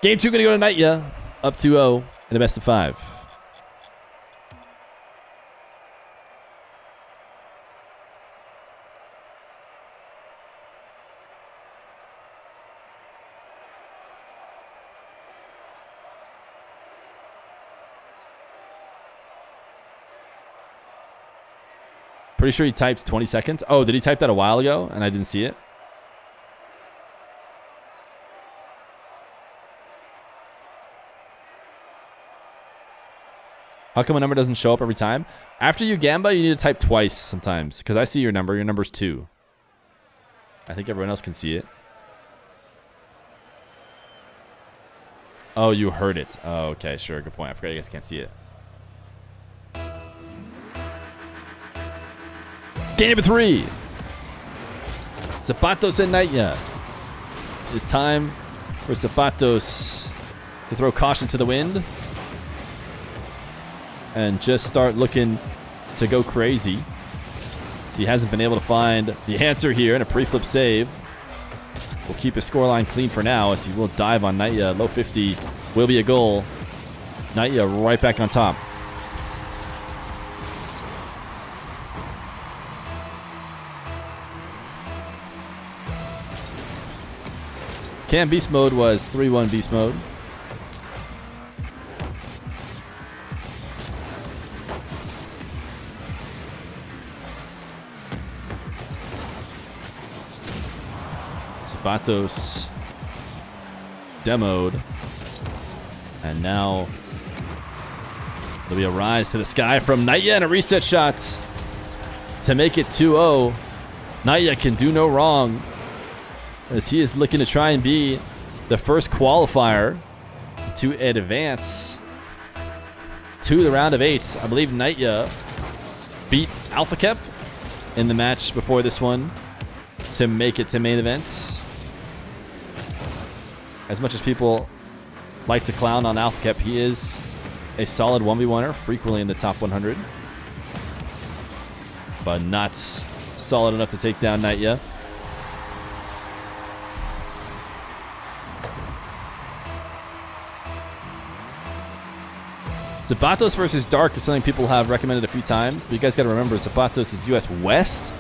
Game 2 going to go to Nightya. Up 2-0 in a best of 5. Pretty sure he typed 20 seconds. Oh, did he type that a while ago and I didn't see it? How come a number doesn't show up every time? After you gamba, you need to type twice sometimes, because I see your number. Your number's 2. I think everyone else can see it. Oh, you heard it. Oh, okay, sure. Good point. I forgot you guys can't see it. Game number 3. Zapatos and Naya. It's time for Zapatos to throw caution to the wind and just start looking to go crazy. He hasn't been able to find the answer here, and a pre-flip save will keep his scoreline clean for now, as he will dive on Naya. Low 50 will be a goal. Naya right back on top. Cam beast mode was 3-1 beast mode. Zapatos demoed. And now there'll be a rise to the sky from Naya and a reset shot to make it 2-0. Naya can do no wrong, as he is looking to try and be the first qualifier to advance to the round of 8. I believe Naya beat Alpha Kep in the match before this one to make it to main event. As much as people like to clown on Alpha Kep, he is a solid 1v1er, frequently in the top 100, but not solid enough to take down Naya. Zapatos versus Dark is something people have recommended a few times, but you guys got to remember Zapatos is US West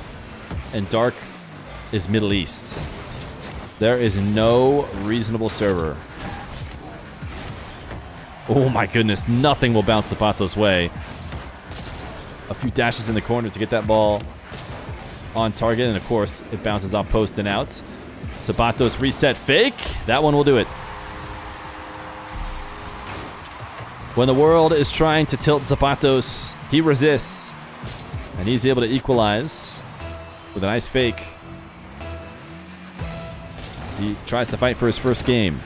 and Dark is Middle East. There is no reasonable server. Oh my goodness, nothing will bounce Zapatos' way. A few dashes in the corner to get that ball on target, and of course it bounces off post and out. Zapatos reset fake. That one will do it. When the world is trying to tilt Zapatos, he resists, and he's able to equalize with a nice fake as he tries to fight for his first game.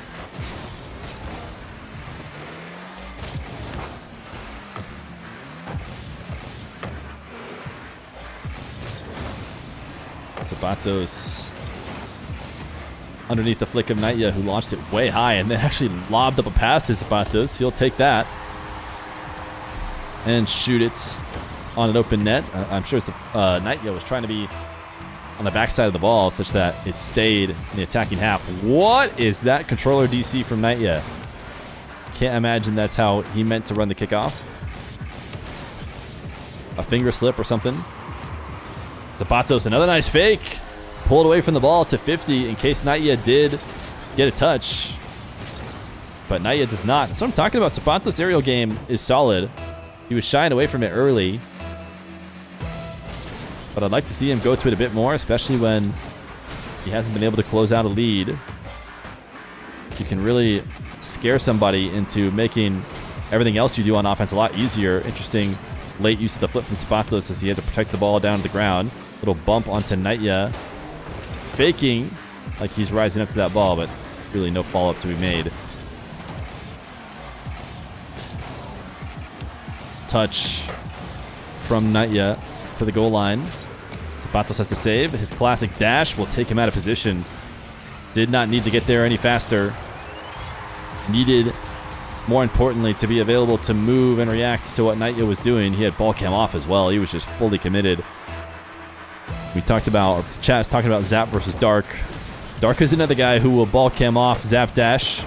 Zapatos underneath the flick of Naya, who launched it way high and then actually lobbed up a pass to Zapatos. He'll take that and shoot it on an open net. I'm sure Naya was trying to be on the backside of the ball such that it stayed in the attacking half. What is that controller DC from Naya? Can't imagine that's how he meant to run the kickoff. A finger slip or something. Zapatos, another nice fake. Pulled away from the ball to 50 in case Naya did get a touch. But Naya does not. That's what I'm talking about. Zapatos' aerial game is solid. He was shying away from it early, but I'd like to see him go to it a bit more, especially when he hasn't been able to close out a lead. You can really scare somebody into making everything else you do on offense a lot easier. Interesting late use of the flip from Zapatos as he had to protect the ball down to the ground. Little bump onto Naya, faking like he's rising up to that ball, but really no follow-up to be made. Touch from Naya to the goal line. Zapatos has to save. His classic dash will take him out of position. Did not need to get there any faster. Needed, more importantly, to be available to move and react to what Naya was doing. He had ball cam off as well. He was just fully committed. We talked about, or chat is talking about Zap versus Dark. Dark is another guy who will ball cam off Zap dash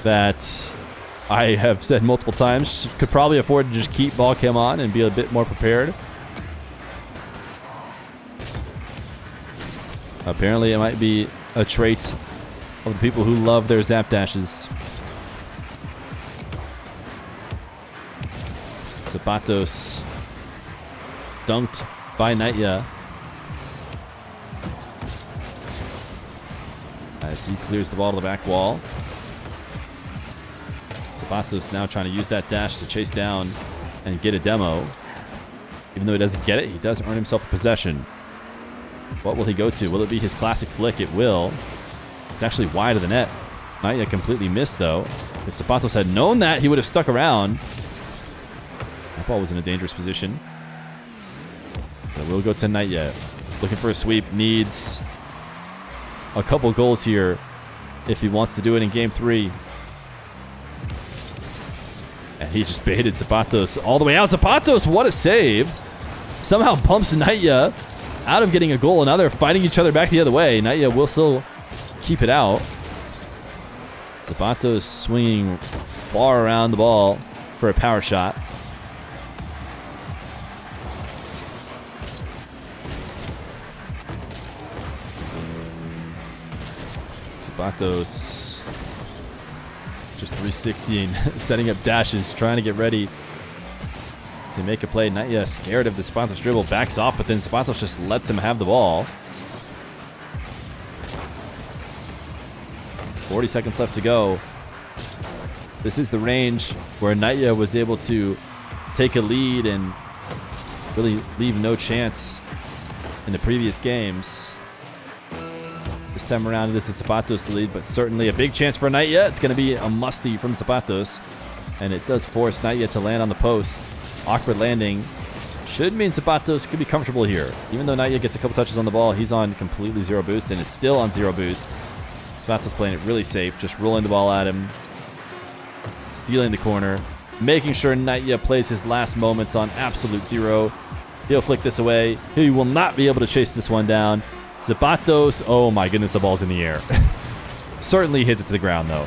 that I have said multiple times could probably afford to just keep ball cam on and be a bit more prepared. Apparently it might be a trait of the people who love their Zap dashes. Zapatos dunked by Naya as he clears the ball to the back wall. Zapatos now trying to use that dash to chase down and get a demo. Even though he doesn't get it, he does earn himself a possession. What will he go to? Will it be his classic flick? It will. It's actually wide of the net. Naya completely missed, though. If Zapatos had known that, he would have stuck around. That ball was in a dangerous position. But we'll go to Nightya. Looking for a sweep. Needs a couple goals here if he wants to do it in game 3. And he just baited Zapatos all the way out. Zapatos, what a save. Somehow bumps Nightya out of getting a goal. And now they're fighting each other back the other way. Nightya will still keep it out. Zapatos swinging far around the ball for a power shot. Zapatos just 360, setting up dashes, trying to get ready to make a play. Nightya scared of the Zapatos dribble, backs off, but then Zapatos just lets him have the ball. 40 seconds left to go. This is the range where Nightya was able to take a lead and really leave no chance in the previous games. This time around, this is Zapatos' lead, but certainly a big chance for Nightya. It's going to be a musty from Zapatos, and it does force Nightya to land on the post. Awkward landing. Should mean Zapatos could be comfortable here. Even though Nightya gets a couple touches on the ball, he's on completely 0 boost and is still on 0 boost. Zapatos playing it really safe, just rolling the ball at him, stealing the corner, making sure Nightya plays his last moments on absolute 0. He'll flick this away. He will not be able to chase this one down. Zapatos, oh my goodness, the ball's in the air. Certainly hits it to the ground, though.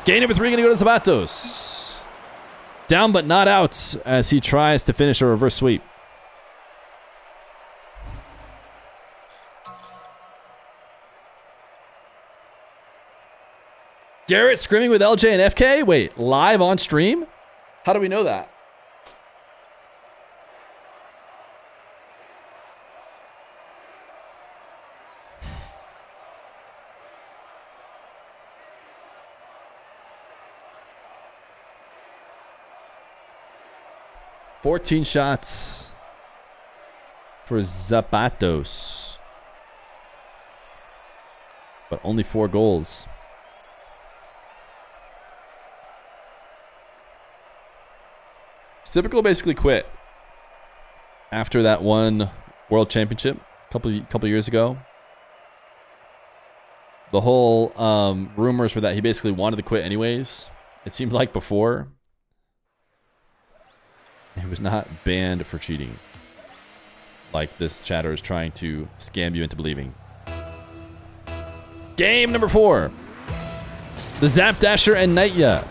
Game number 3 going to go to Zapatos. Down but not out as he tries to finish a reverse sweep. Garrett scrimming with LJ and FK? Wait, live on stream? How do we know that? $14 shots for Zapatos, but only 4 goals. Cypical basically quit after that one World Championship a couple years ago. The whole rumors were that he basically wanted to quit anyways. It seemed like before. He was not banned for cheating, like this chatter is trying to scam you into believing. Game number 4. The Zap Dasher and Nightya.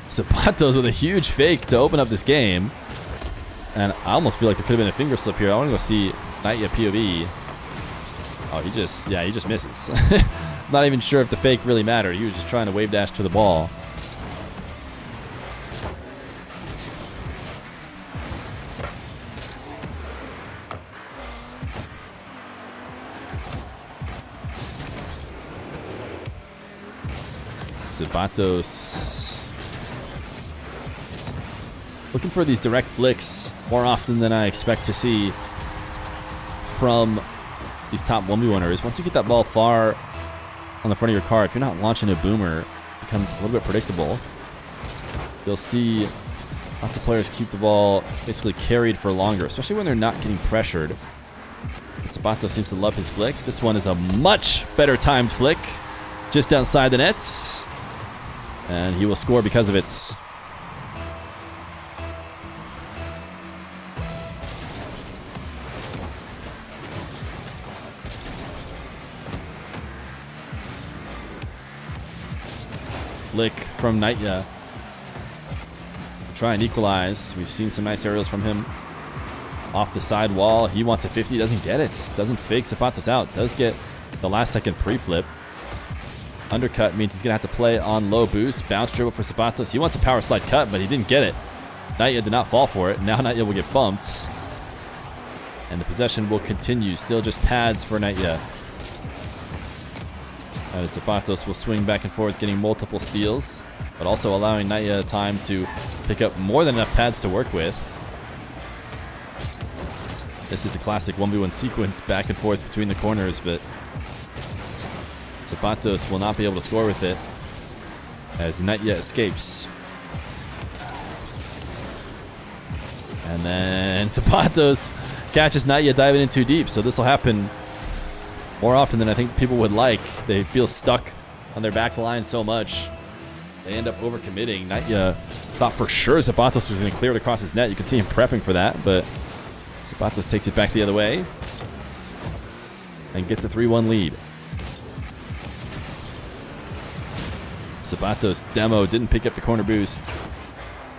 Zapatos with a huge fake to open up this game. And I almost feel like there could have been a finger slip here. I want to go see Nightya POV. Oh, he just misses. Not even sure if the fake really mattered. He was just trying to wave dash to the ball. Zapatos looking for these direct flicks more often than I expect to see from these top 1v1ers. Once you get that ball far on the front of your car, if you're not launching a boomer, it becomes a little bit predictable. You'll see lots of players keep the ball basically carried for longer, especially when they're not getting pressured. Zapatos seems to love his flick. This one is a much better timed flick, just outside the nets. And he will score because of it. Flick from Nightya. Try and equalize. We've seen some nice aerials from him. Off the side wall. He wants a 50. Doesn't get it. Doesn't fake Zapatos out. Does get the last second pre-flip. Undercut means he's going to have to play on low boost. Bounce dribble for Zapatos. He wants a power slide cut, but he didn't get it. Nightya did not fall for it. Now Nightya will get bumped. And the possession will continue. Still just pads for Nightya. As Zapatos will swing back and forth, getting multiple steals, but also allowing Nightya time to pick up more than enough pads to work with. This is a classic 1v1 sequence back and forth between the corners, but Zapatos will not be able to score with it as Nightya escapes. And then Zapatos catches Naya diving in too deep. So this will happen more often than I think people would like. They feel stuck on their back line so much. They end up overcommitting. Naya thought for sure Zapatos was going to clear it across his net. You can see him prepping for that, but Zapatos takes it back the other way and gets a 3-1 lead. Zapatos demo didn't pick up the corner boost,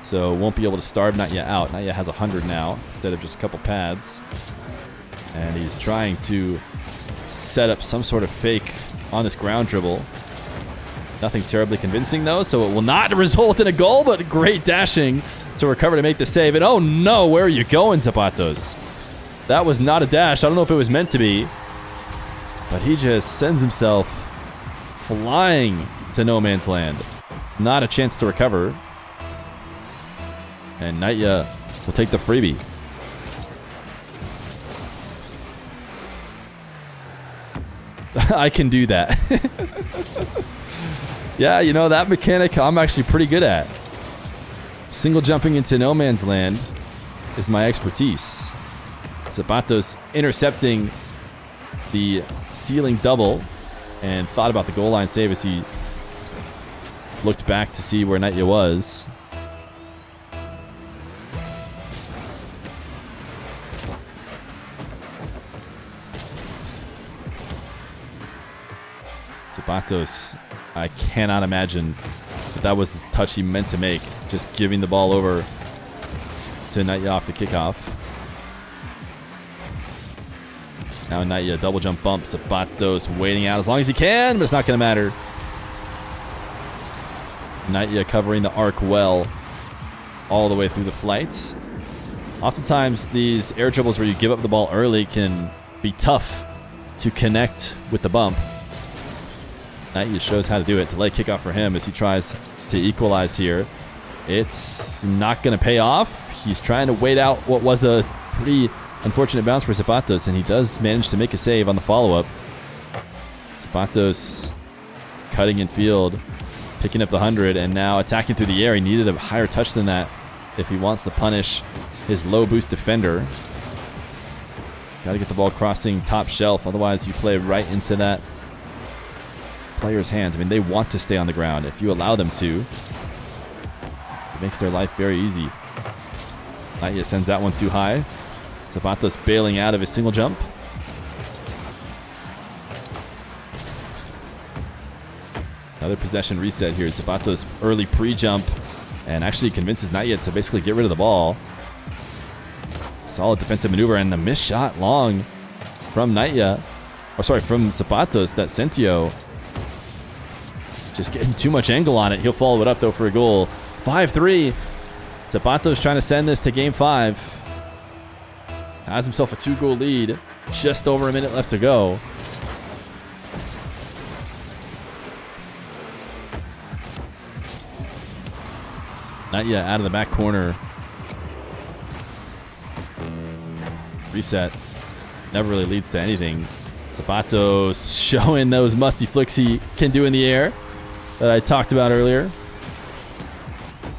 so won't be able to starve Naya out. Naya has 100 now instead of just a couple pads. And he's trying to set up some sort of fake on this ground dribble. Nothing terribly convincing though, so it will not result in a goal, but great dashing to recover to make the save. And oh no, where are you going, Zapatos? That was not a dash. I don't know if it was meant to be, but he just sends himself flying to no man's land. Not a chance to recover. And Naya will take the freebie. I can do that. Yeah, you know, that mechanic I'm actually pretty good at. Single jumping into no man's land is my expertise. Zapatos intercepting the ceiling double and thought about the goal line save as he looked back to see where Naya was. Zapatos, I cannot imagine that was the touch he meant to make. Just giving the ball over to Naya off the kickoff. Now Naya double jump bump. Zapatos waiting out as long as he can, but it's not going to matter. Naya covering the arc well all the way through the flights. Oftentimes these air dribbles where you give up the ball early can be tough to connect with the bump. Naya shows how to do it. Delay kickoff for him as he tries to equalize here. It's not going to pay off. He's trying to wait out what was a pretty unfortunate bounce for Zapatos, and he does manage to make a save on the follow-up. Zapatos cutting in field, picking up the 100, and now attacking through the air. He needed a higher touch than that if he wants to punish his low boost defender. Got to get the ball crossing top shelf, otherwise you play right into that player's hands. I mean, they want to stay on the ground. If you allow them to, it makes their life very easy. Naya sends that one too high. Zapatos bailing out of his single jump. Another possession reset here. Zapatos early pre-jump and actually convinces Naya to basically get rid of the ball. Solid defensive maneuver and the missed shot long from Naya. Or sorry, from Zapatos. That Sentio just getting too much angle on it. He'll follow it up though for a goal. 5-3. Zapatos trying to send this to game 5. Has himself a 2-goal lead. Just over a minute left to go. Naya out of the back corner. Reset. Never really leads to anything. Zapatos showing those musty flicks he can do in the air that I talked about earlier.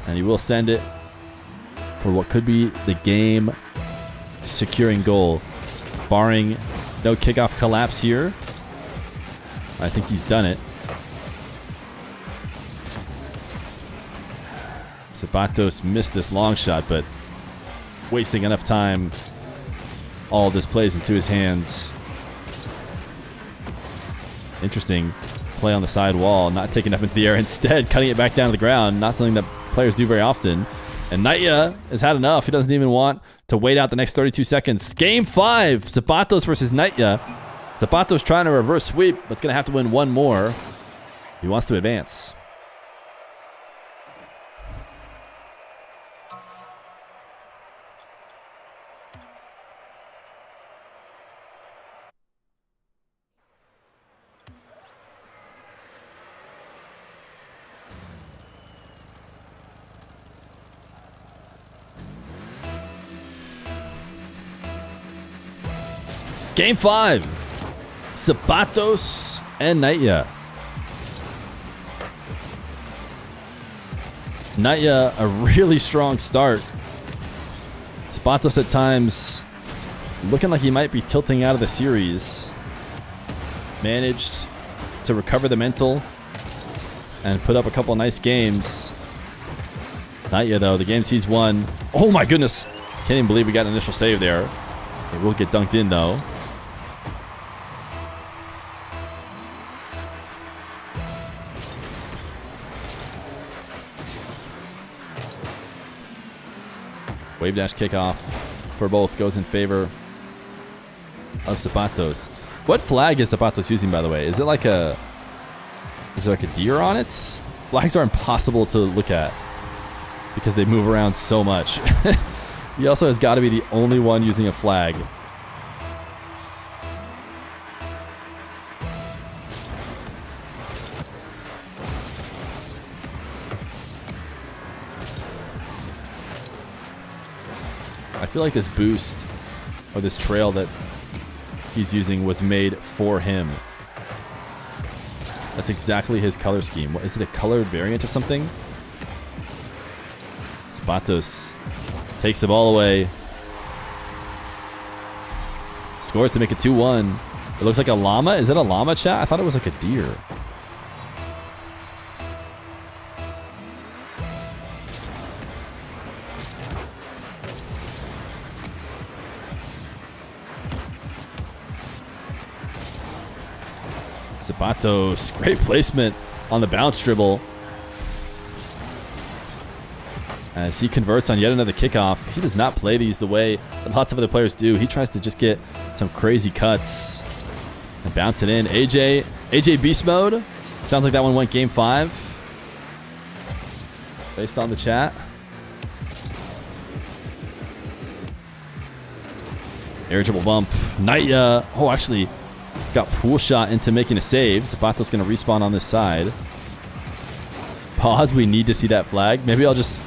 And he will send it for what could be the game securing goal. Barring no kickoff collapse here, I think he's done it. Zapatos missed this long shot, but wasting enough time. All this plays into his hands. Interesting play on the side wall, not taking up into the air, instead cutting it back down to the ground. Not something that players do very often. And Naya has had enough. He doesn't even want to wait out the next 32 seconds. Game 5, Zapatos versus Naya. Zapatos trying to reverse sweep, but it's going to have to win one more. He wants to advance. Game 5, Zapatos and Naya. Naya, a really strong start. Zapatos at times looking like he might be tilting out of the series. Managed to recover the mental and put up a couple nice games. Not yet, though. The games he's won. Oh, my goodness. Can't even believe we got an initial save there. It will get dunked in, though. Wave dash kickoff for both goes in favor of Zapatos. What flag is Zapatos using, by the way? Is it like a... Is there like a deer on it? Flags are impossible to look at because they move around so much. He also has got to be the only one using a flag. I feel like this boost or this trail that he's using was made for him. That's exactly his color scheme. What, is it a colored variant of something? Zapatos takes the ball away. Scores to make it 2-1. It looks like a llama. Is it a llama, chat? I thought it was like a deer. Zapatos, great placement on the bounce dribble. As he converts on yet another kickoff. He does not play these the way that lots of other players do. He tries to just get some crazy cuts and bounce it in. AJ beast mode. Sounds like that one went game 5. Based on the chat. Air dribble bump. Naya. Oh, actually got pool shot into making a save. Zapatos going to respawn on this side. Pause. We need to see that flag. Maybe I'll just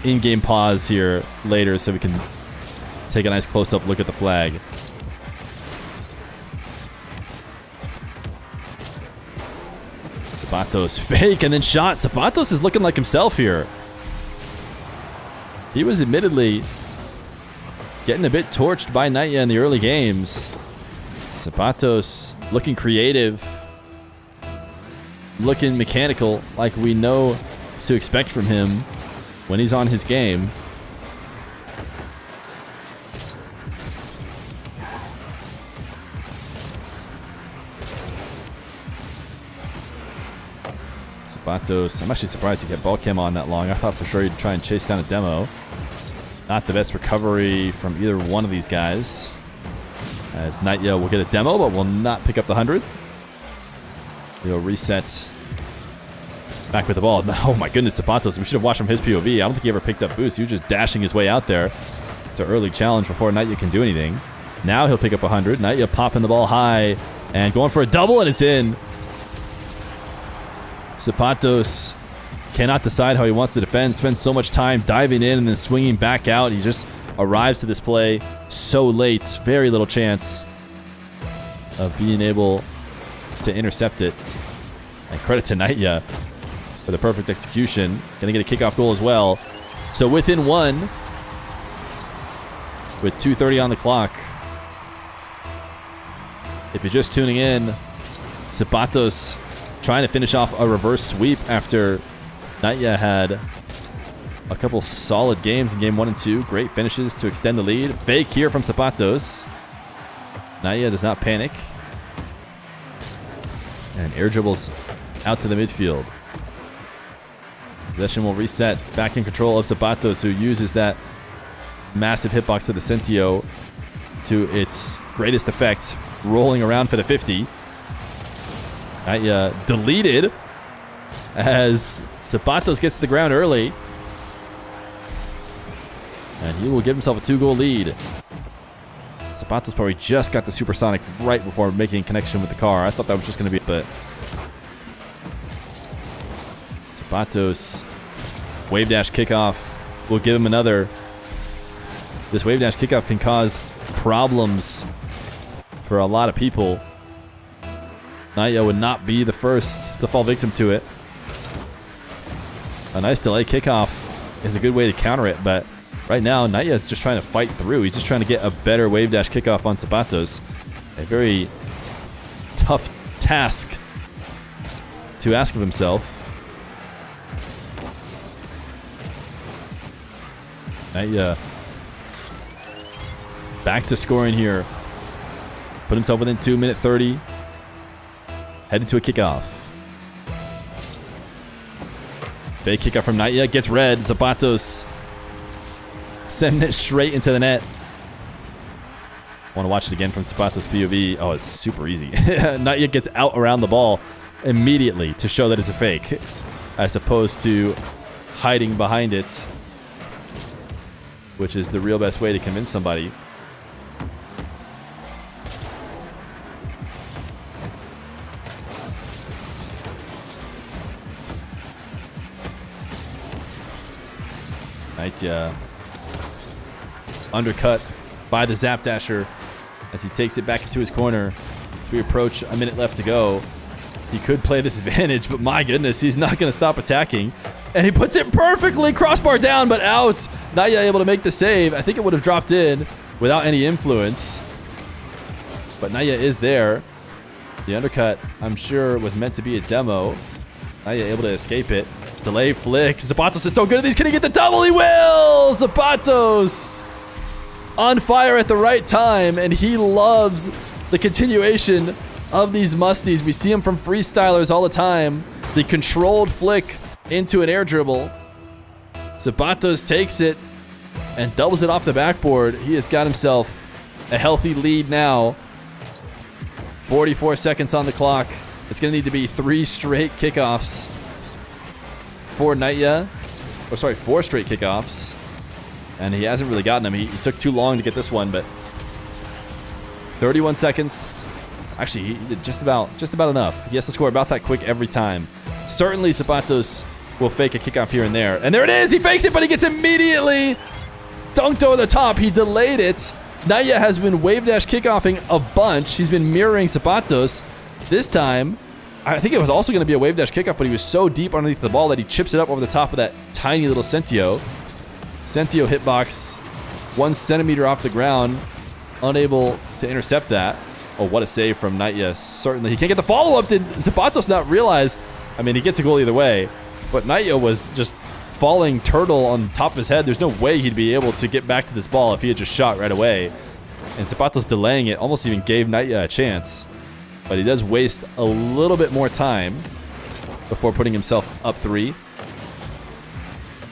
in-game pause here later so we can take a nice close-up look at the flag. Zapatos fake and then shot. Zapatos is looking like himself here. He was admittedly getting a bit torched by Naya in the early games. Zapatos looking creative, looking mechanical, like we know to expect from him when he's on his game. Zapatos, I'm actually surprised he kept ball cam on that long. I thought for sure he'd try and chase down a demo. Not the best recovery from either one of these guys. As Naya will get a demo, but will not pick up the 100. He'll reset back with the ball. Oh my goodness, Zapatos. We should have watched from his POV. I don't think he ever picked up boost. He was just dashing his way out there. It's an early challenge before Naya can do anything. Now he'll pick up 100. Naya popping the ball high and going for a double, and it's in. Zapatos cannot decide how he wants to defend. Spends so much time diving in and then swinging back out. He just arrives to this play so late. Very little chance of being able to intercept it. And credit to Naya for the perfect execution. Gonna get a kickoff goal as well. So within one with 2:30 on the clock. If you're just tuning in, Zapatos trying to finish off a reverse sweep after Naya had a couple solid games in game 1 and 2. Great finishes to extend the lead. Fake here from Zapatos. Naya does not panic. And air dribbles out to the midfield. Possession will reset. Back in control of Zapatos, who uses that massive hitbox of the Sentio to its greatest effect, rolling around for the 50. Naya deleted as Zapatos gets to the ground early. And he will give himself a 2-goal lead. Zapatos probably just got the supersonic right before making connection with the car. I thought that was just going to be, but Zapatos wave dash kickoff will give him another. This wave dash kickoff can cause problems for a lot of people. Naya would not be the first to fall victim to it. A nice delay kickoff is a good way to counter it, but Right now, Naya is just trying to fight through. He's just trying to get a better wave dash kickoff on Zapatos. A very tough task to ask of himself. Naya back to scoring here. Put himself within 2 minute 30. Headed to a kickoff. Fake kickoff from Naya. Gets red. Zapatos sending it straight into the net. Want to watch it again from Zapatos POV. Oh, it's super easy. Naya gets out around the ball immediately to show that it's a fake, as opposed to hiding behind it, which is the real best way to convince somebody. Naya undercut by the Zap Dasher as he takes it back into his corner. As we approach a minute left to go, he could play this advantage, but my goodness, he's not going to stop attacking. And he puts it perfectly, crossbar down, but out. Naya able to make the save. I think it would have dropped in without any influence. But Naya is there. The undercut, I'm sure, was meant to be a demo. Naya able to escape it. Delay flick. Zapatos is so good at these. Can he get the double? He will! Zapatos on fire at the right time, and he loves the continuation of these musties. We see him from freestylers all the time. The controlled flick into an air dribble. Zapatos takes it and doubles it off the backboard. He has got himself a healthy lead now. 44 seconds on the clock. It's going to need to be 3 straight kickoffs for Naya. Or sorry, 4 straight kickoffs. And he hasn't really gotten them. He took too long to get this one, but 31 seconds. Actually, he did just about enough. He has to score about that quick every time. Certainly, Zapatos will fake a kickoff here and there. And there it is! He fakes it, but he gets immediately dunked over the top. He delayed it. Naya has been wave dash kickoffing a bunch. He's been mirroring Zapatos. This time, I think it was also going to be a wave dash kickoff, but he was so deep underneath the ball that he chips it up over the top of that tiny little Sentio. Sentio hitbox 1 centimeter off the ground, unable to intercept that. Oh, what a save from Naya. Certainly. He can't get the follow-up. Did Zapatos not realize? I mean, he gets a goal either way, but Naya was just falling turtle on top of his head. There's no way he'd be able to get back to this ball if he had just shot right away. And Zapatos delaying it almost even gave Naya a chance. But he does waste a little bit more time before putting himself up 3.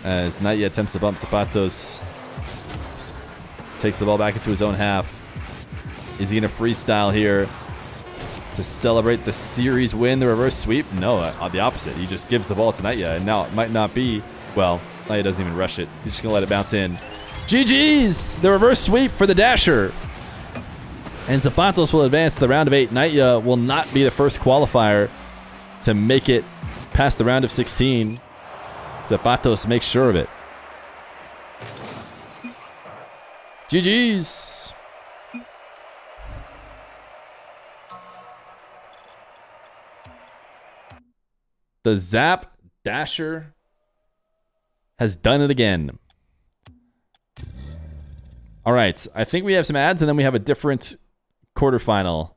As Naya attempts to bump Zapatos. Takes the ball back into his own half. Is he going to freestyle here to celebrate the series win, the reverse sweep? No, the opposite. He just gives the ball to Naya, and now it might not be. Well, Naya doesn't even rush it. He's just going to let it bounce in. GG's! The reverse sweep for the Dasher. And Zapatos will advance to the round of 8. Naya will not be the first qualifier to make it past the round of 16. Zapatos makes sure of it. GG's! The Zap Dasher has done it again. All right, I think we have some ads, and then we have a different quarterfinal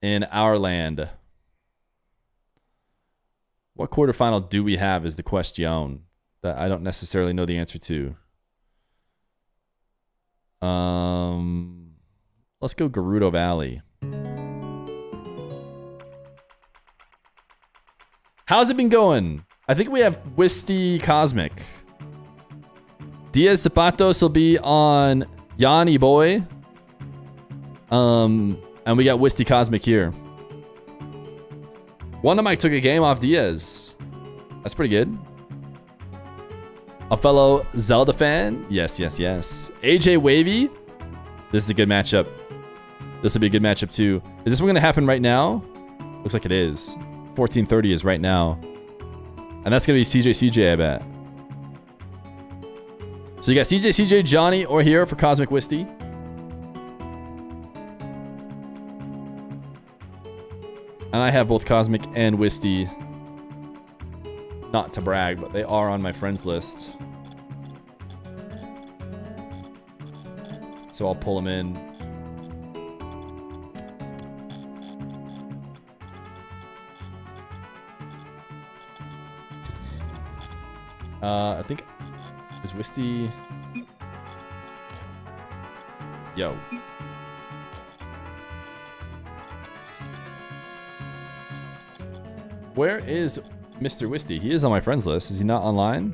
in our land. What quarterfinal do we have is the question that I don't necessarily know the answer to. Let's go Gerudo Valley. How's it been going? I think we have Wisty Cosmic. Diaz Zapatos will be on Yanni Boy. And we got Wisty Cosmic here. Wonder Mike took a game off Diaz. That's pretty good. A fellow Zelda fan. Yes, yes, yes. AJ Wavy. This is a good matchup. This will be a good matchup too. Is this one going to happen right now? Looks like it is. 14:30 is right now. And that's going to be CJ, I bet. So you got CJ, Johnny, or here for Cosmic Wisty. And I have both Cosmic and Wisty. Not to brag, but they are on my friends list. So I'll pull him in. I think is Wisty. Yo. Where is Mr. Wisty? He is on my friends list. Is he not online?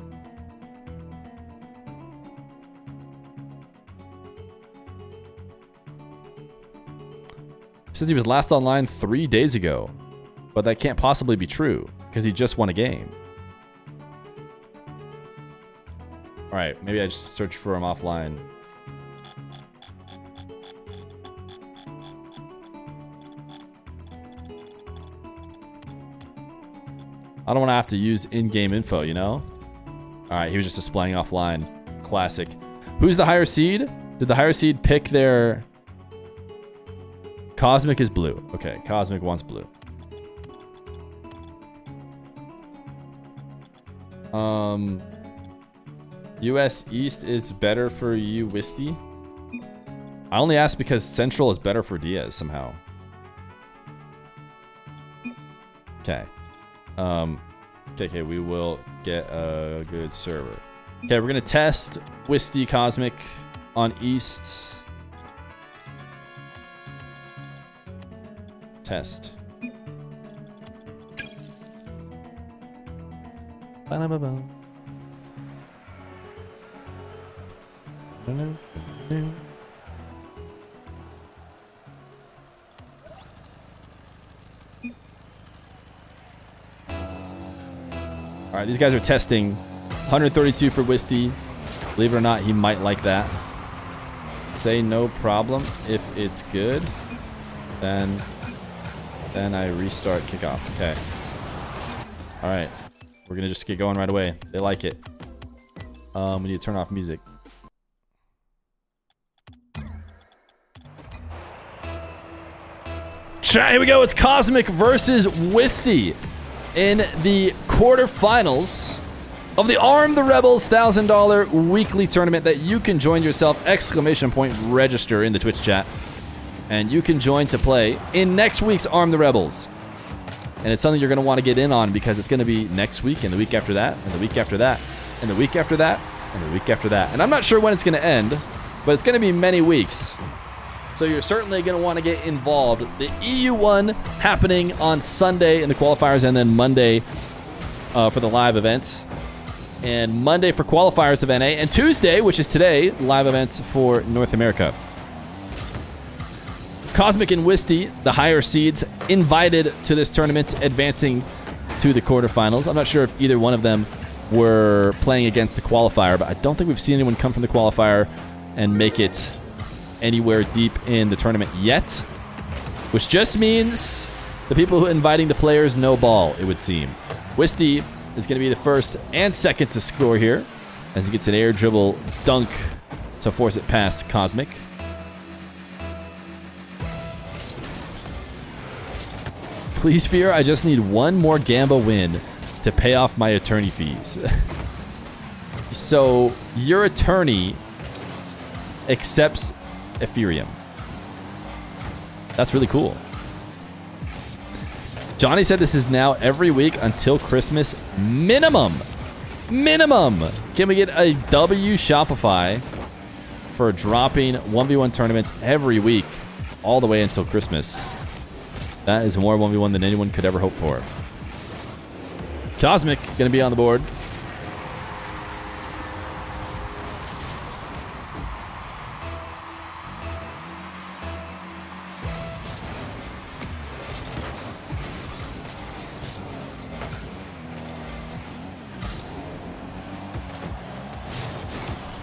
He says he was last online 3 days ago, but that can't possibly be true because he just won a game. All right, maybe I just search for him offline. I don't want to have to use in-game info, you know? All right, he was just displaying offline. Classic. Who's the higher seed? Did the higher seed pick their... Cosmic is blue. Okay, Cosmic wants blue. US East is better for you, Wisty? I only asked because Central is better for Diaz somehow. Okay. Okay, we will get a good server. Okay, we're gonna test Wisty Cosmic on East. Test. Ba-da-ba-ba. All right, these guys are testing 132 for Wisty. Believe it or not, he might like that. Say no problem if it's good. Then I restart kickoff. Okay. All right. We're going to just get going right away. They like it. We need to turn off music. Here we go. It's Cosmic versus Wisty in the quarterfinals of the Arm the Rebels $1,000 weekly tournament that you can join yourself. ! Register in the Twitch chat. And you can join to play in next week's Arm the Rebels. And it's something you're going to want to get in on because it's going to be next week and the week after that and the week after that and the week after that and the week after that. And I'm not sure when it's going to end, but it's going to be many weeks. So you're certainly going to want to get involved. The EU1 happening on Sunday in the qualifiers and then Monday for the live events. And Monday for qualifiers of NA. And Tuesday, which is today, live events for North America. Cosmic and Wisty, the higher seeds, invited to this tournament, advancing to the quarterfinals. I'm not sure if either one of them were playing against the qualifier, but I don't think we've seen anyone come from the qualifier and make it anywhere deep in the tournament yet, which just means the people who are inviting the players no ball, it would seem. Wisty is going to be the first and second to score here as he gets an air dribble dunk to force it past Cosmic. Please, Fear, I just need one more Gamba win to pay off my attorney fees. So, your attorney accepts Ethereum. That's really cool. Johnny said this is now every week until Christmas. Minimum. Can we get a W Shopify for dropping 1v1 tournaments every week all the way until Christmas? That is more 1v1 than anyone could ever hope for. Cosmic going to be on the board.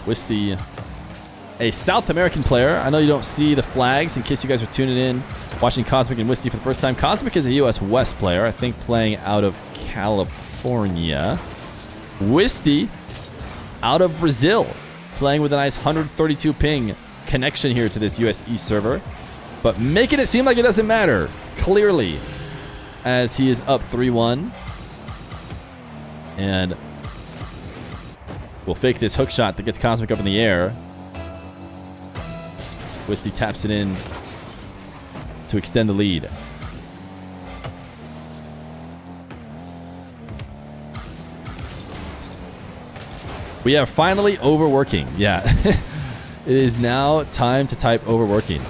Wisty, a South American player. I know you don't see the flags in case you guys are tuning in, watching Cosmic and Wisty for the first time. Cosmic is a US West player, I think playing out of California. Wisty out of Brazil, playing with a nice 132 ping connection here to this US East server, but making it seem like it doesn't matter, clearly, as he is up 3-1. And we'll fake this hook shot that gets Cosmic up in the air. Wisty taps it in to extend the lead. We are finally overworking. Yeah. It is now time to type overworking.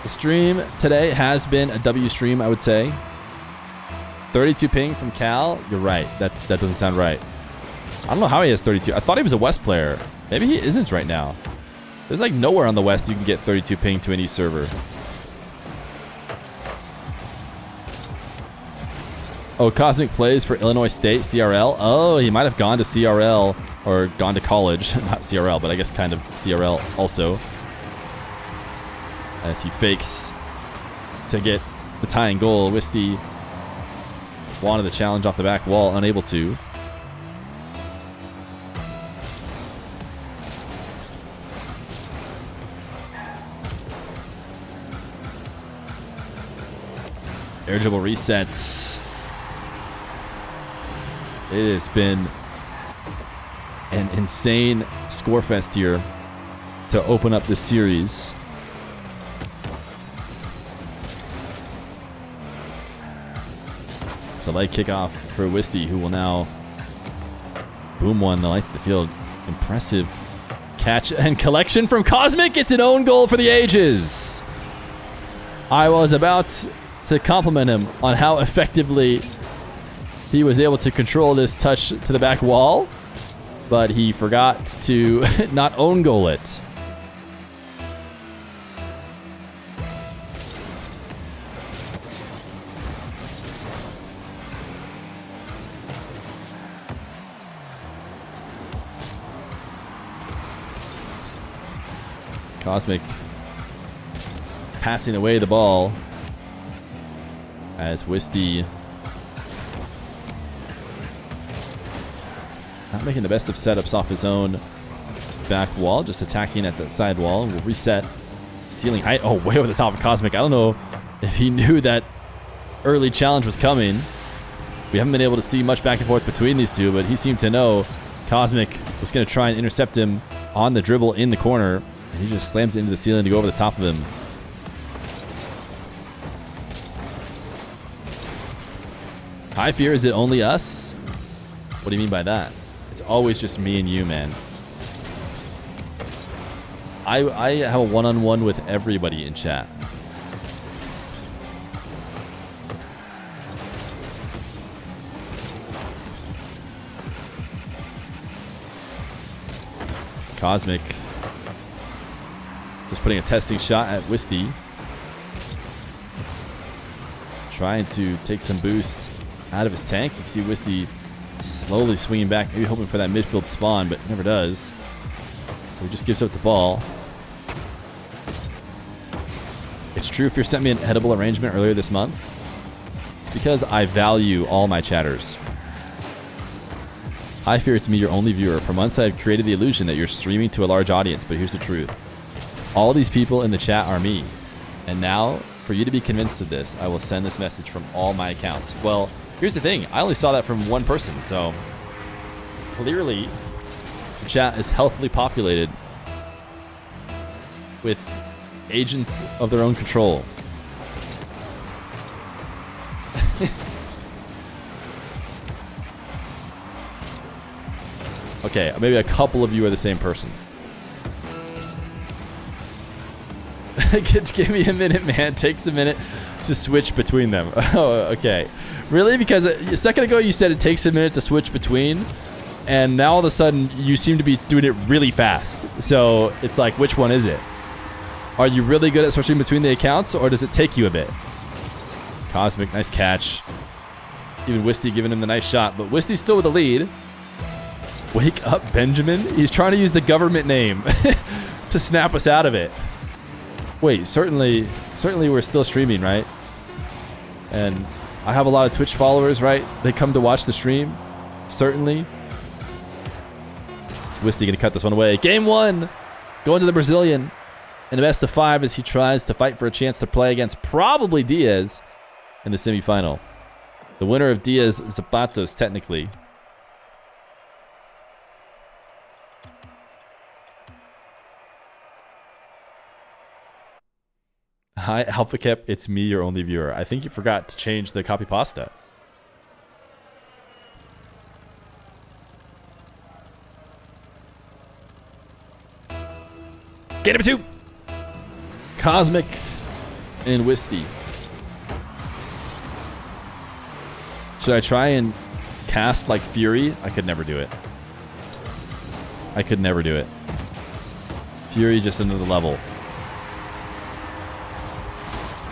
The stream today has been a W stream, I would say. 32 ping from Cal. You're right. That doesn't sound right. I don't know how he has 32. I thought he was a West player. Maybe he isn't right now. There's like nowhere on the West you can get 32 ping to an East server. Oh, Cosmic plays for Illinois State, CRL. Oh, he might have gone to CRL or gone to college. Not CRL, but I guess kind of CRL also. As he fakes to get the tying goal. Wisty wanted the challenge off the back wall, unable to. Air dribble resets. It has been an insane score fest here to open up this series. The light kickoff for Wisty, who will now boom one the light of the field. Impressive catch and collection from Cosmic. It's an own goal for the ages. I was about to compliment him on how effectively he was able to control this touch to the back wall, but he forgot to not own goal it. Cosmic passing away the ball as Wisty not making the best of setups off his own back wall, just attacking at the side wall. We'll reset ceiling height. Oh, way over the top of Cosmic. I don't know if he knew that early challenge was coming. We haven't been able to see much back and forth between these two, but he seemed to know Cosmic was going to try and intercept him on the dribble in the corner, and he just slams it into the ceiling to go over the top of him. Hi, Fear, is it only us? What do you mean by that? It's always just me and you, man. I have a one-on-one with everybody in chat. Cosmic just putting a testing shot at Wisty. Trying to take some boost out of his tank. You can see Wisty slowly swinging back, maybe hoping for that midfield spawn, but never does. So he just gives up the ball. It's true, Fear sent me an edible arrangement earlier this month. It's because I value all my chatters. Hi, Fear, it's me, your only viewer. For months, I've created the illusion that you're streaming to a large audience, but here's the truth. All these people in the chat are me. And now, for you to be convinced of this, I will send this message from all my accounts. Well, here's the thing. I only saw that from one person, so clearly the chat is healthily populated with agents of their own control. Okay, maybe a couple of you are the same person. Give me a minute, man. Takes a minute to switch between them. Oh, okay. Really? Because a second ago you said it takes a minute to switch between, and now all of a sudden you seem to be doing it really fast. So it's like, which one is it? Are you really good at switching between the accounts, or does it take you a bit? Cosmic, nice catch. Even Wisty giving him the nice shot, but Wisty's still with the lead. Wake up, Benjamin. He's trying to use the government name to snap us out of it. Wait, certainly we're still streaming, right? And I have a lot of Twitch followers, right? They come to watch the stream. Certainly. Wisty gonna cut this one away. Game 1, going to the Brazilian. In the best of 5 as he tries to fight for a chance to play against probably Diaz in the semifinal. The winner of Diaz Zapatos, technically. Hi, Alpha Cap. It's me, your only viewer. I think you forgot to change the copy pasta. Get him too. Cosmic and Wisty. Should I try and cast like Fury? I could never do it. I could never do it. Fury just another level.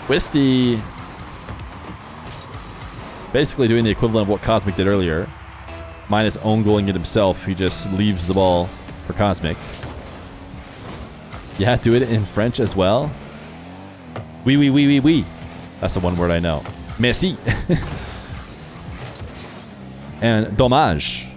Wisty. Basically doing the equivalent of what Cosmic did earlier. Minus own goaling it himself. He just leaves the ball for Cosmic. Yeah, do it in French as well. Oui, oui, oui, oui, oui. That's the one word I know. Merci. And dommage.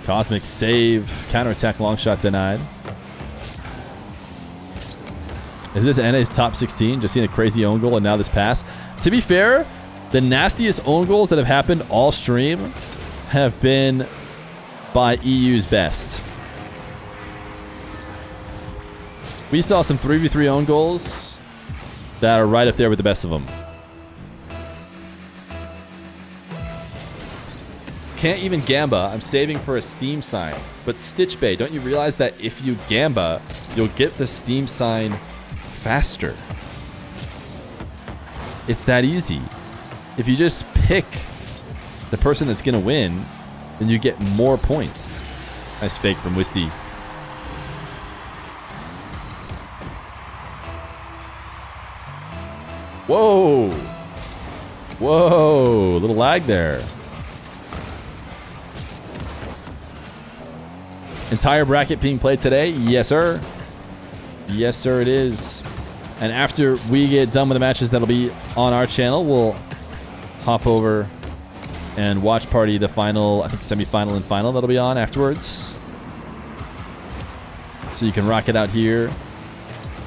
Cosmic save. Counterattack long shot denied. Is this NA's top 16? Just seen a crazy own goal and now this pass. To be fair, the nastiest own goals that have happened all stream have been by EU's best. We saw some 3v3 own goals that are right up there with the best of them. Can't even Gamba. I'm saving for a Steam sign. But Stitch Bay, don't you realize that if you Gamba, you'll get the Steam sign faster? It's that easy. If you just pick the person that's going to win, then you get more points. Nice fake from Wisty. Whoa. Whoa. A little lag there. Entire bracket being played today? Yes, sir. Yes, sir, it is. And after we get done with the matches that'll be on our channel, we'll hop over and watch party the final, I think semi-final and final that'll be on afterwards. So you can rock it out here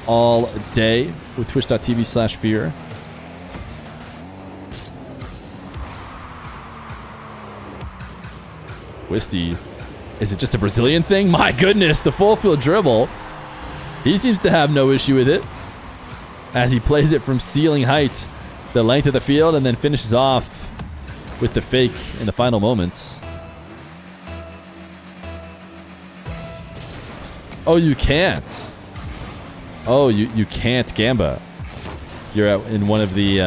all day with twitch.tv/Feer. Wisty. Is it just a Brazilian thing? My goodness, the full field dribble. He seems to have no issue with it as he plays it from ceiling height, the length of the field, and then finishes off with the fake in the final moments. Oh, you can't. Oh, you can't Gamba. You're in one of the,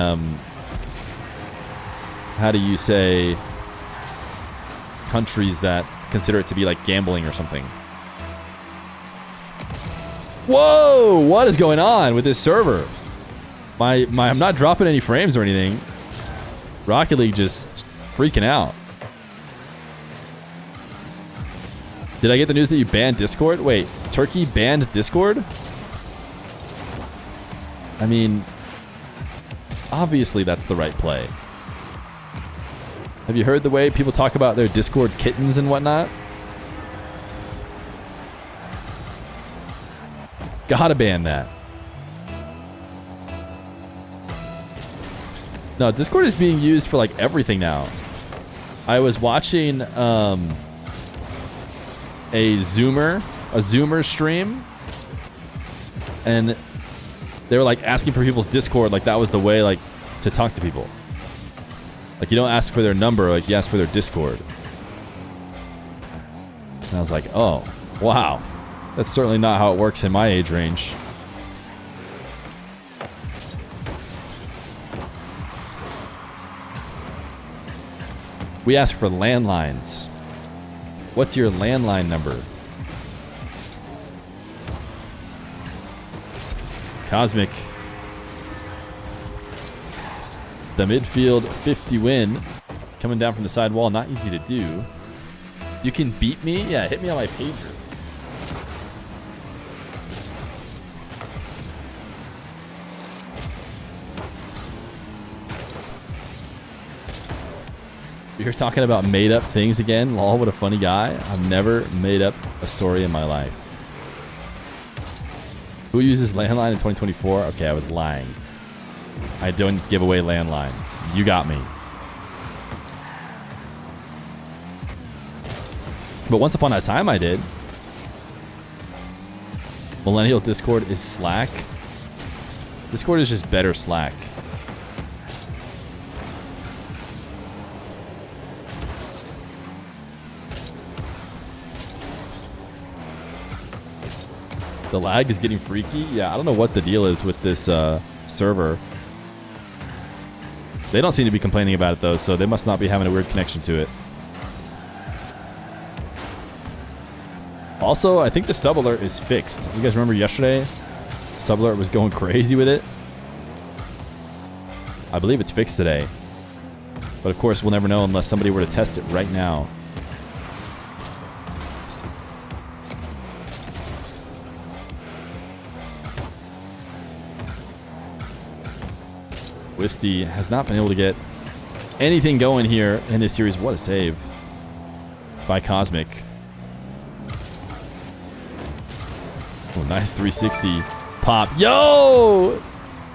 how do you say, countries that consider it to be like gambling or something. Whoa, what is going on with this server? I'm not dropping any frames or anything. Rocket League just freaking out. Did I get the news that you banned Discord? Wait, Turkey banned Discord? I mean, obviously that's the right play. Have you heard the way people talk about their Discord kittens and whatnot? Gotta ban that. No, Discord is being used for like everything now. I was watching a Zoomer stream, and they were like asking for people's Discord, like that was the way like to talk to people. Like you don't ask for their number, like you ask for their Discord. And I was like, oh, wow. That's certainly not how it works in my age range. We ask for landlines. What's your landline number? Cosmic. The midfield 50 win. Coming down from the side wall. Not easy to do. You can beat me? Yeah, hit me on my pager. You're talking about made up things again? Lol, what a funny guy. I've never made up a story in my life. Who uses landline in 2024? Okay, I was lying. I don't give away landlines. You got me. But once upon a time, I did. Millennial Discord is Slack. Discord is just better Slack. The lag is getting freaky. Yeah, I don't know what the deal is with this server. They don't seem to be complaining about it though, so they must not be having a weird connection to it. Also, I think the sub alert is fixed. You guys remember yesterday? Sub alert was going crazy with it. I believe it's fixed today. But of course, we'll never know unless somebody were to test it right now. Wisty has not been able to get anything going here in this series. What a save by Cosmic. Oh, nice 360 pop. Yo!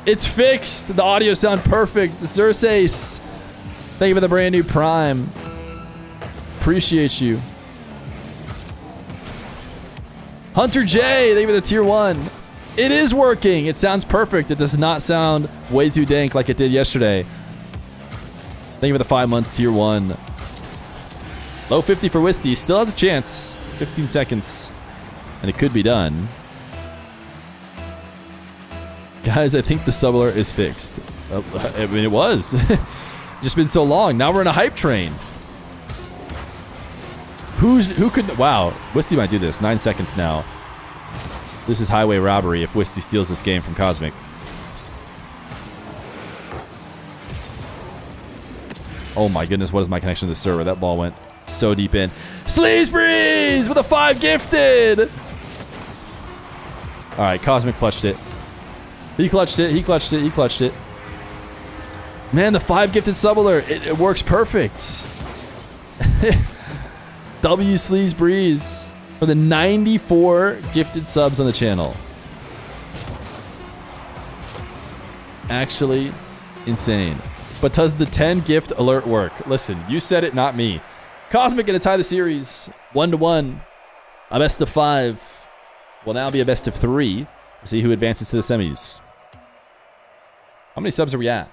It's fixed. The audio sound perfect. Xerxes, thank you for the brand new Prime. Appreciate you. Hunter J, thank you for the tier 1. It is working. It sounds perfect. It does not sound way too dank like it did yesterday. Thank you for the 5 months tier 1. Low 50 for Wisty. Still has a chance. 15 seconds. And it could be done. Guys, I think the sub alert is fixed. I mean, it was. Just been so long. Now we're in a hype train. Who could... Wow. Wisty might do this. 9 seconds now. This is highway robbery if Wisty steals this game from Cosmic. Oh my goodness, what is my connection to the server? That ball went so deep in. Sleaze Breeze with a 5 gifted! Alright, Cosmic clutched it. He clutched it, he clutched it, he clutched it. Man, the 5 gifted sub alert, it works perfect. W Sleaze Breeze for the 94 gifted subs on the channel. Actually insane. But does the 10 gift alert work? Listen, you said it, not me. Cosmic gonna tie the series 1-1. A best of 5 will now be a best of 3. See who advances to the semis. How many subs are we at?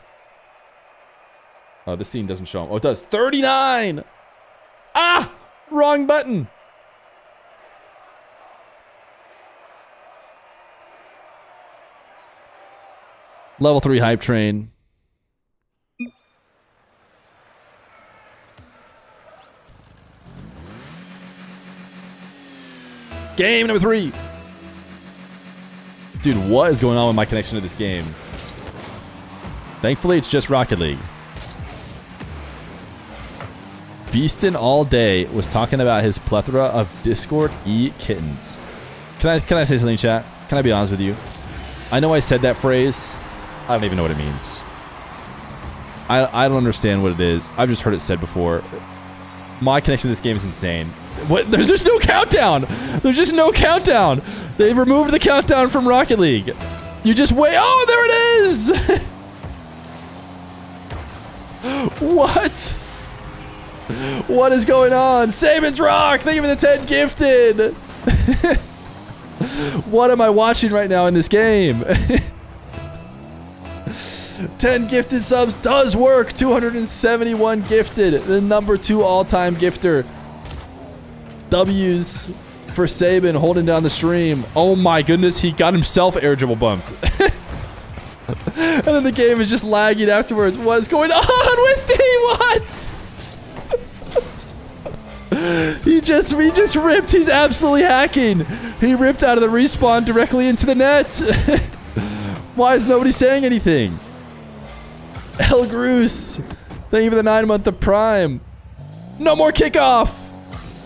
Oh, this scene doesn't show them. Oh, it does. 39! Ah! Wrong button. Level 3 hype train. Game number 3. Dude, what is going on with my connection to this game? Thankfully, it's just Rocket League. Beastin all day was talking about his plethora of Discord kittens. Can I say something, chat? Can I be honest with you? I know I said that phrase. I don't even know what it means. I don't understand what it is. I've just heard it said before. My connection to this game is insane. What? There's just no countdown. There's just no countdown. They've removed the countdown from Rocket League. You just wait. Oh, there it is. What? What is going on? Saban's Rock. Thank you for the 10 gifted. What am I watching right now in this game? 10 gifted subs does work. 271 gifted. The number 2 all-time gifter. W's for Saban holding down the stream. Oh my goodness, he got himself air dribble bumped. And then the game is just lagging afterwards. What is going on, Wisty? What? He just ripped. He's absolutely hacking. He ripped out of the respawn directly into the net. Why is nobody saying anything? El Groose, thank you for the 9-month of Prime. No more kickoff.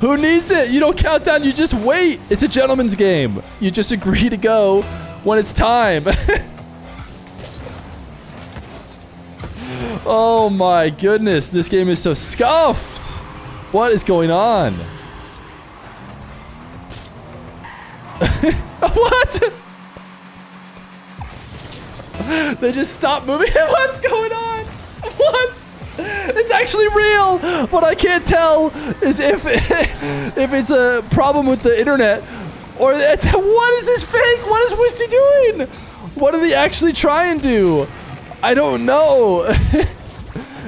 Who needs it? You don't count down, you just wait. It's a gentleman's game. You just agree to go when it's time. Oh my goodness, this game is so scuffed. What is going on? What? They just stopped moving. What's going on? What? It's actually actually real. What I can't tell is if it's a problem with the internet or it's, what is this fake? What is Wisty doing? What did he actually try and do? I don't know.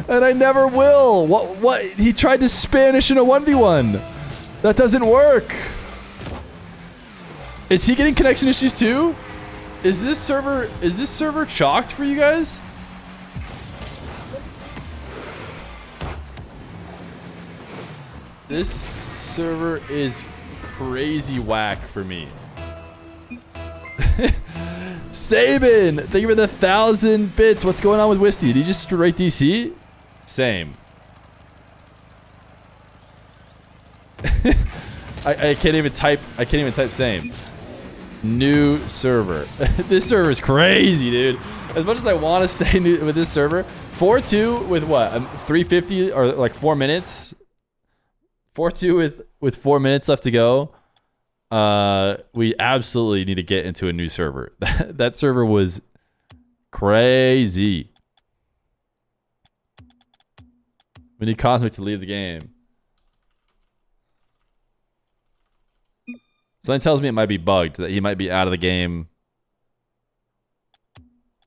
And I never will. What? He tried to Spanish in a 1v1. That doesn't work. Is he getting connection issues too? Is this server chalked for you guys? This server is crazy whack for me. Sabin, thank you for the 1,000 bits. What's going on with Wisty? Did he just straight DC? Same. I can't even type. I can't even type same. New server. This server is crazy, dude. As much as I want to stay new with this server, 4-2 with what? 350 or like 4 minutes. 4-2 with 4 minutes left to go. We absolutely need to get into a new server. That server was crazy. We need Cosmic to leave the game. Something tells me it might be bugged, that he might be out of the game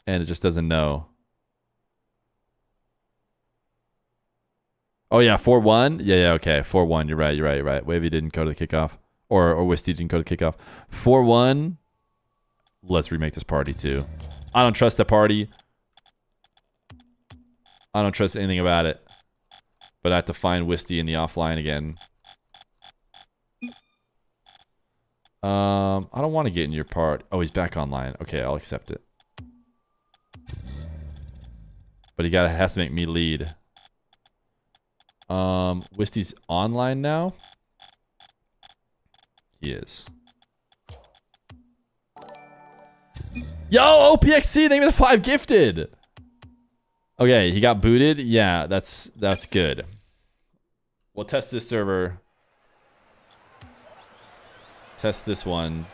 and it just doesn't know. Oh yeah, 4-1? Yeah, okay. 4-1. You're right. Wavy didn't go to the kickoff. Or Wisty didn't go to kickoff. 4-1. Let's remake this party too. I don't trust the party. I don't trust anything about it. But I have to find Wisty in the offline again. I don't want to get in your part. Oh, he's back online. Okay, I'll accept it. But he has to make me lead. Wisty's online now. He is. Yo, OPXC, thank you for the 5 gifted. Okay, he got booted. Yeah, that's good. We'll test this server. Test this one.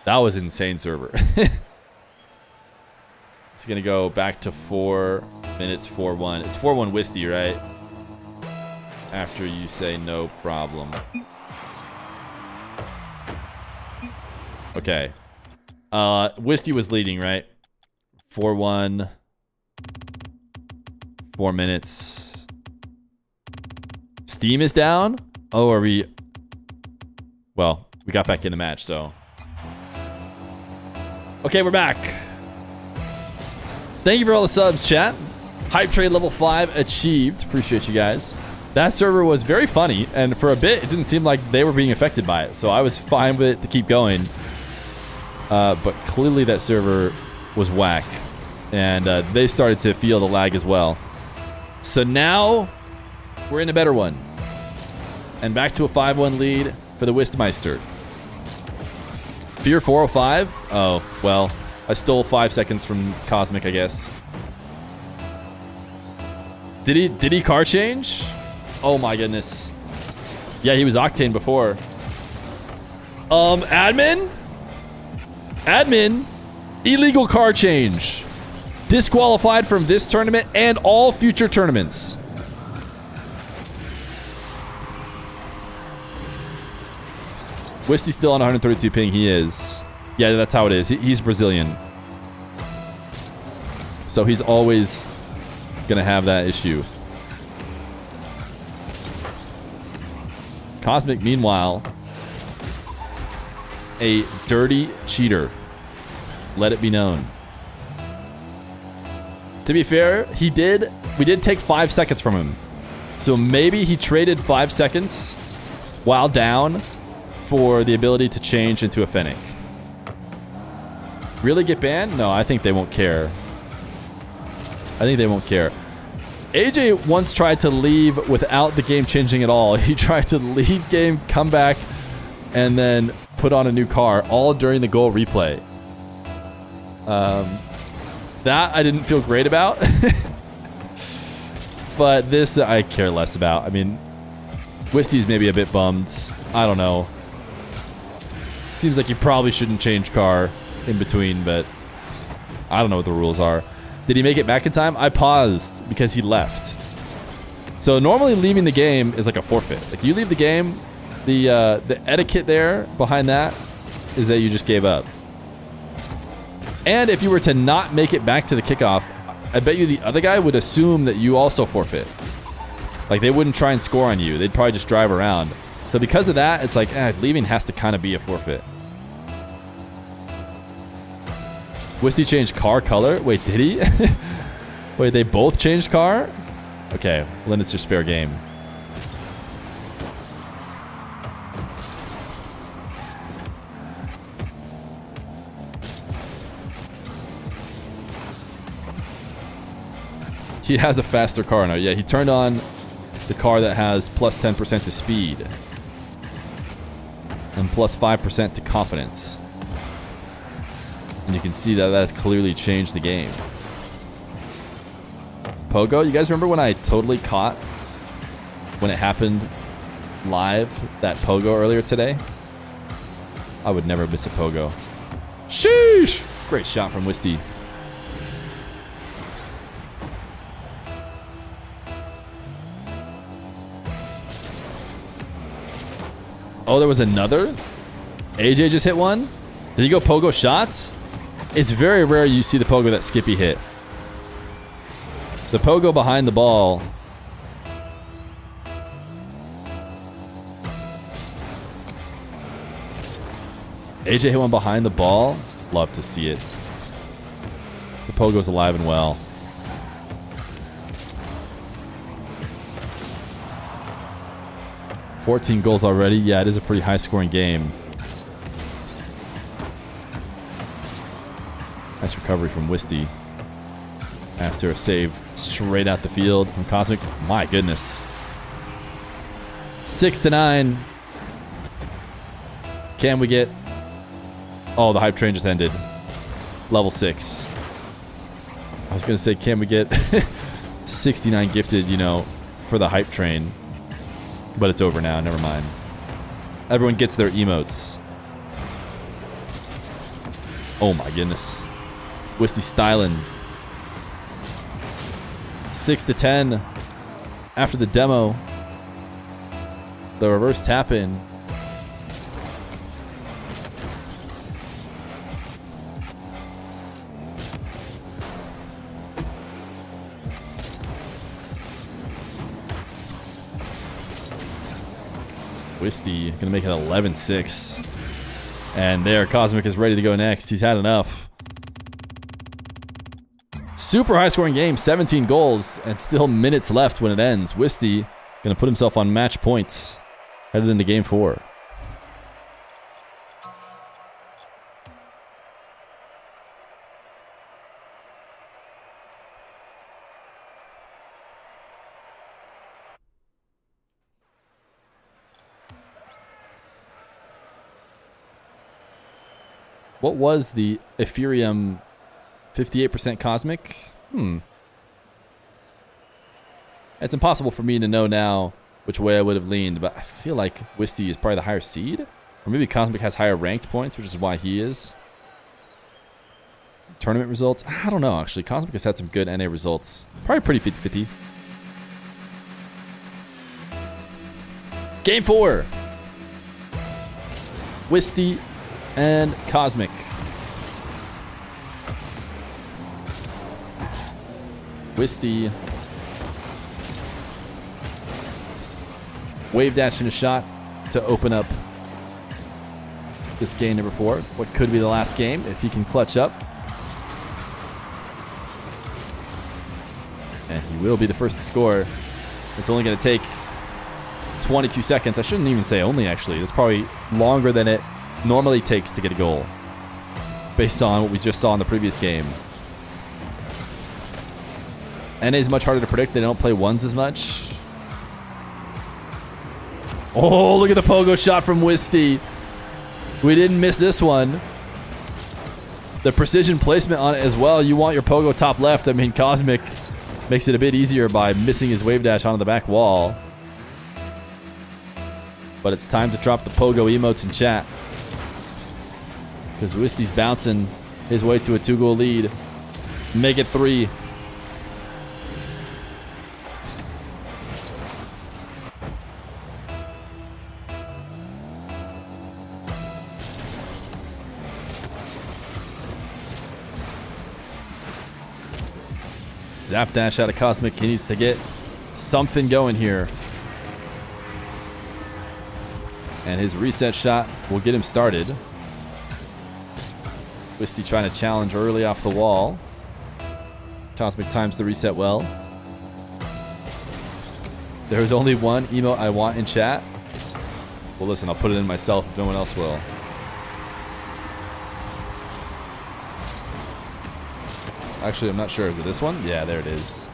That was an insane server. It's gonna go back to 4 minutes, 4-1. It's 4-1 Wisty, right? After you say no problem. Okay. Wisty was leading, right? 4-1. 4 minutes. Steam is down? Oh, are we... Well, we got back in the match, so... Okay, we're back. Thank you for all the subs, chat. Hype trade level 5 achieved. Appreciate you guys. That server was very funny, and for a bit, it didn't seem like they were being affected by it, so I was fine with it to keep going. But clearly that server was whack, and they started to feel the lag as well. So now, we're in a better one. And back to a 5-1 lead for the Wistmeister. Fear 405? Oh, well, I stole 5 seconds from Cosmic, I guess. Did he car change? Oh my goodness. Yeah, he was Octane before. Admin? Admin? Illegal car change. Disqualified from this tournament and all future tournaments. Wisty's still on 132 ping. He is. Yeah, that's how it is. He's Brazilian. So he's always going to have that issue. Cosmic, meanwhile, a dirty cheater. Let it be known. To be fair, we did take 5 seconds from him. So maybe he traded 5 seconds while down for the ability to change into a Fennec. Really get banned? No, I think they won't care. I think they won't care. AJ once tried to leave without the game changing at all. He tried to leave game, come back, and then put on a new car, all during the goal replay. That I didn't feel great about. But this I care less about. I mean, Wisty's maybe a bit bummed. I don't know. Seems like you probably shouldn't change car in between, but I don't know what the rules are. Did he make it back in time? I paused because he left. So normally leaving the game is like a forfeit. Like you leave the game, the etiquette there behind that is that you just gave up. And if you were to not make it back to the kickoff, I bet you the other guy would assume that you also forfeit. Like they wouldn't try and score on you. They'd probably just drive around. So because of that, it's like leaving has to kind of be a forfeit. Wisty changed car color? Wait, did he? Wait, they both changed car? Okay, well then it's just fair game. He has a faster car now. Yeah, he turned on the car that has plus 10% to speed. And plus 5% to confidence. And you can see that has clearly changed the game. Pogo, you guys remember when I totally caught when it happened live, that Pogo earlier today? I would never miss a Pogo. Sheesh! Great shot from Wisty. Oh, there was another? AJ just hit one? Did he go Pogo shots? It's very rare you see the Pogo that Skippy hit. The Pogo behind the ball. AJ hit one behind the ball. Love to see it. The Pogo's alive and well. $14 goals already. Yeah, it is a pretty high-scoring game. Nice recovery from Wisty after a save straight out the field from Cosmic. My goodness. 6-9. Can we get... Oh, the hype train just ended. Level 6. I was going to say, can we get 69 gifted, you know, for the hype train? But it's over now. Never mind. Everyone gets their emotes. Oh my goodness. Wisty styling. 6-10 after the demo. The reverse tap in. Wisty gonna make it 11-6. And there, Cosmic is ready to go next. He's had enough. Super high scoring game, 17 goals, and still minutes left when it ends. Wisty gonna put himself on match points headed into game 4. What was the Ethereum 58% Cosmic? It's impossible for me to know now which way I would have leaned, but I feel like Wisty is probably the higher seed. Or maybe Cosmic has higher ranked points, which is why he is. Tournament results? I don't know, actually. Cosmic has had some good NA results. Probably pretty 50-50. Game 4. Wisty and Cosmic. Wisty. Wave dash and a shot to open up this game number 4. What could be the last game if he can clutch up. And he will be the first to score. It's only going to take 22 seconds. I shouldn't even say only, actually. That's probably longer than it normally takes to get a goal, based on what we just saw in the previous game. NA is much harder to predict. They don't play ones as much. Oh, look at the pogo shot from Wisty. We didn't miss this one. The precision placement on it as well. You want your pogo top left. I mean, Cosmic makes it a bit easier by missing his wave dash onto the back wall. But it's time to drop the pogo emotes in chat, because Wisty's bouncing his way to a 2-goal lead. Make it 3. Zap dash out of Cosmic. He needs to get something going here. And his reset shot will get him started. Wisty trying to challenge early off the wall. Cosmic times the reset well. There's only one emote I want in chat. Well, listen, I'll put it in myself if no one else will. Actually, I'm not sure. Is it this one? Yeah, there it is.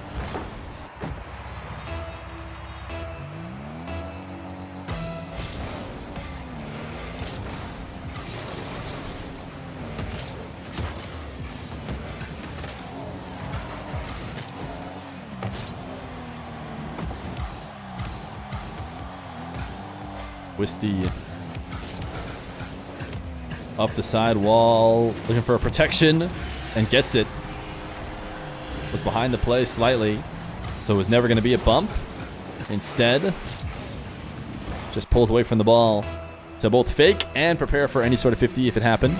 Wisty up the side wall, looking for a protection, and gets it. Was behind the play slightly, so it was never going to be a bump. Instead, just pulls away from the ball to both fake and prepare for any sort of 50 if it happened.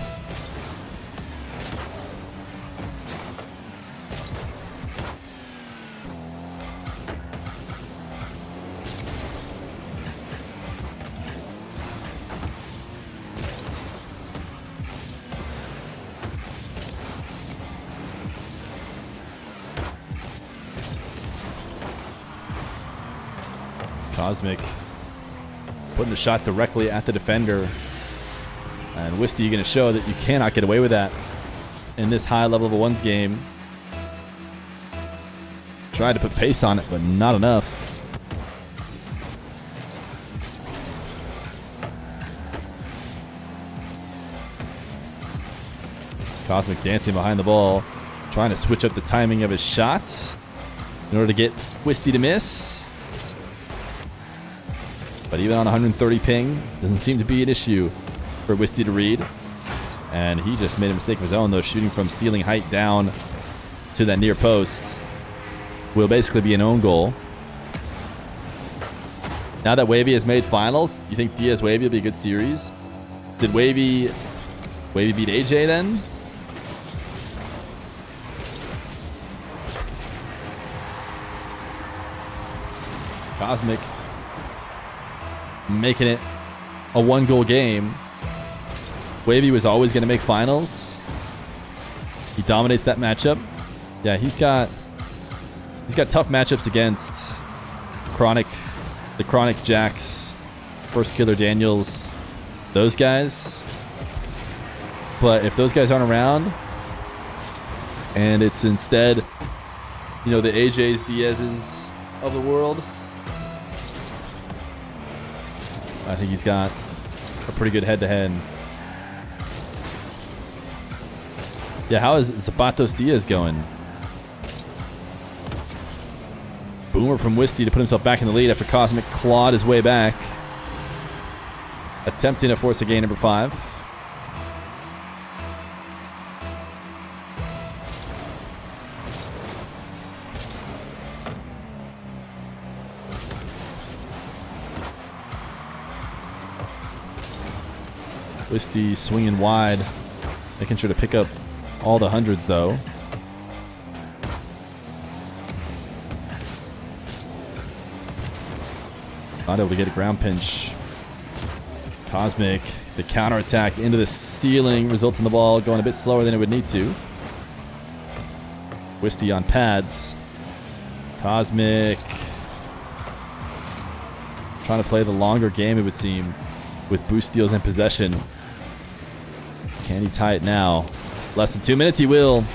Cosmic putting the shot directly at the defender. And Wisty going to show that you cannot get away with that in this high level of a ones game. Tried to put pace on it, but not enough. Cosmic dancing behind the ball, trying to switch up the timing of his shots in order to get Wisty to miss. But even on 130 ping, doesn't seem to be an issue for Wisty to read. And he just made a mistake of his own, though, shooting from ceiling height down to that near post. Will basically be an own goal. Now that Wavy has made finals, you think Diaz Wavy will be a good series? Did Wavy beat AJ then? Cosmic making it a 1-goal game. Wavy was always going to make finals. He dominates that matchup. Yeah, he's got tough matchups against the Chronic Jacks, First Killer Daniels, those guys. But if those guys aren't around, and it's instead, you know, the AJs, Diaz's of the world, I think he's got a pretty good head-to-head. Yeah, how is Zapatos Diaz going? Boomer from Wisty to put himself back in the lead after Cosmic clawed his way back. Attempting to force a gain number 5. Wisty swinging wide, making sure to pick up all the hundreds though. Not able to get a ground pinch. Cosmic, the counterattack into the ceiling results in the ball going a bit slower than it would need to. Wisty on pads. Cosmic trying to play the longer game, it would seem, with boost steals and possession. Can he tie it now? Less than 2 minutes, he will.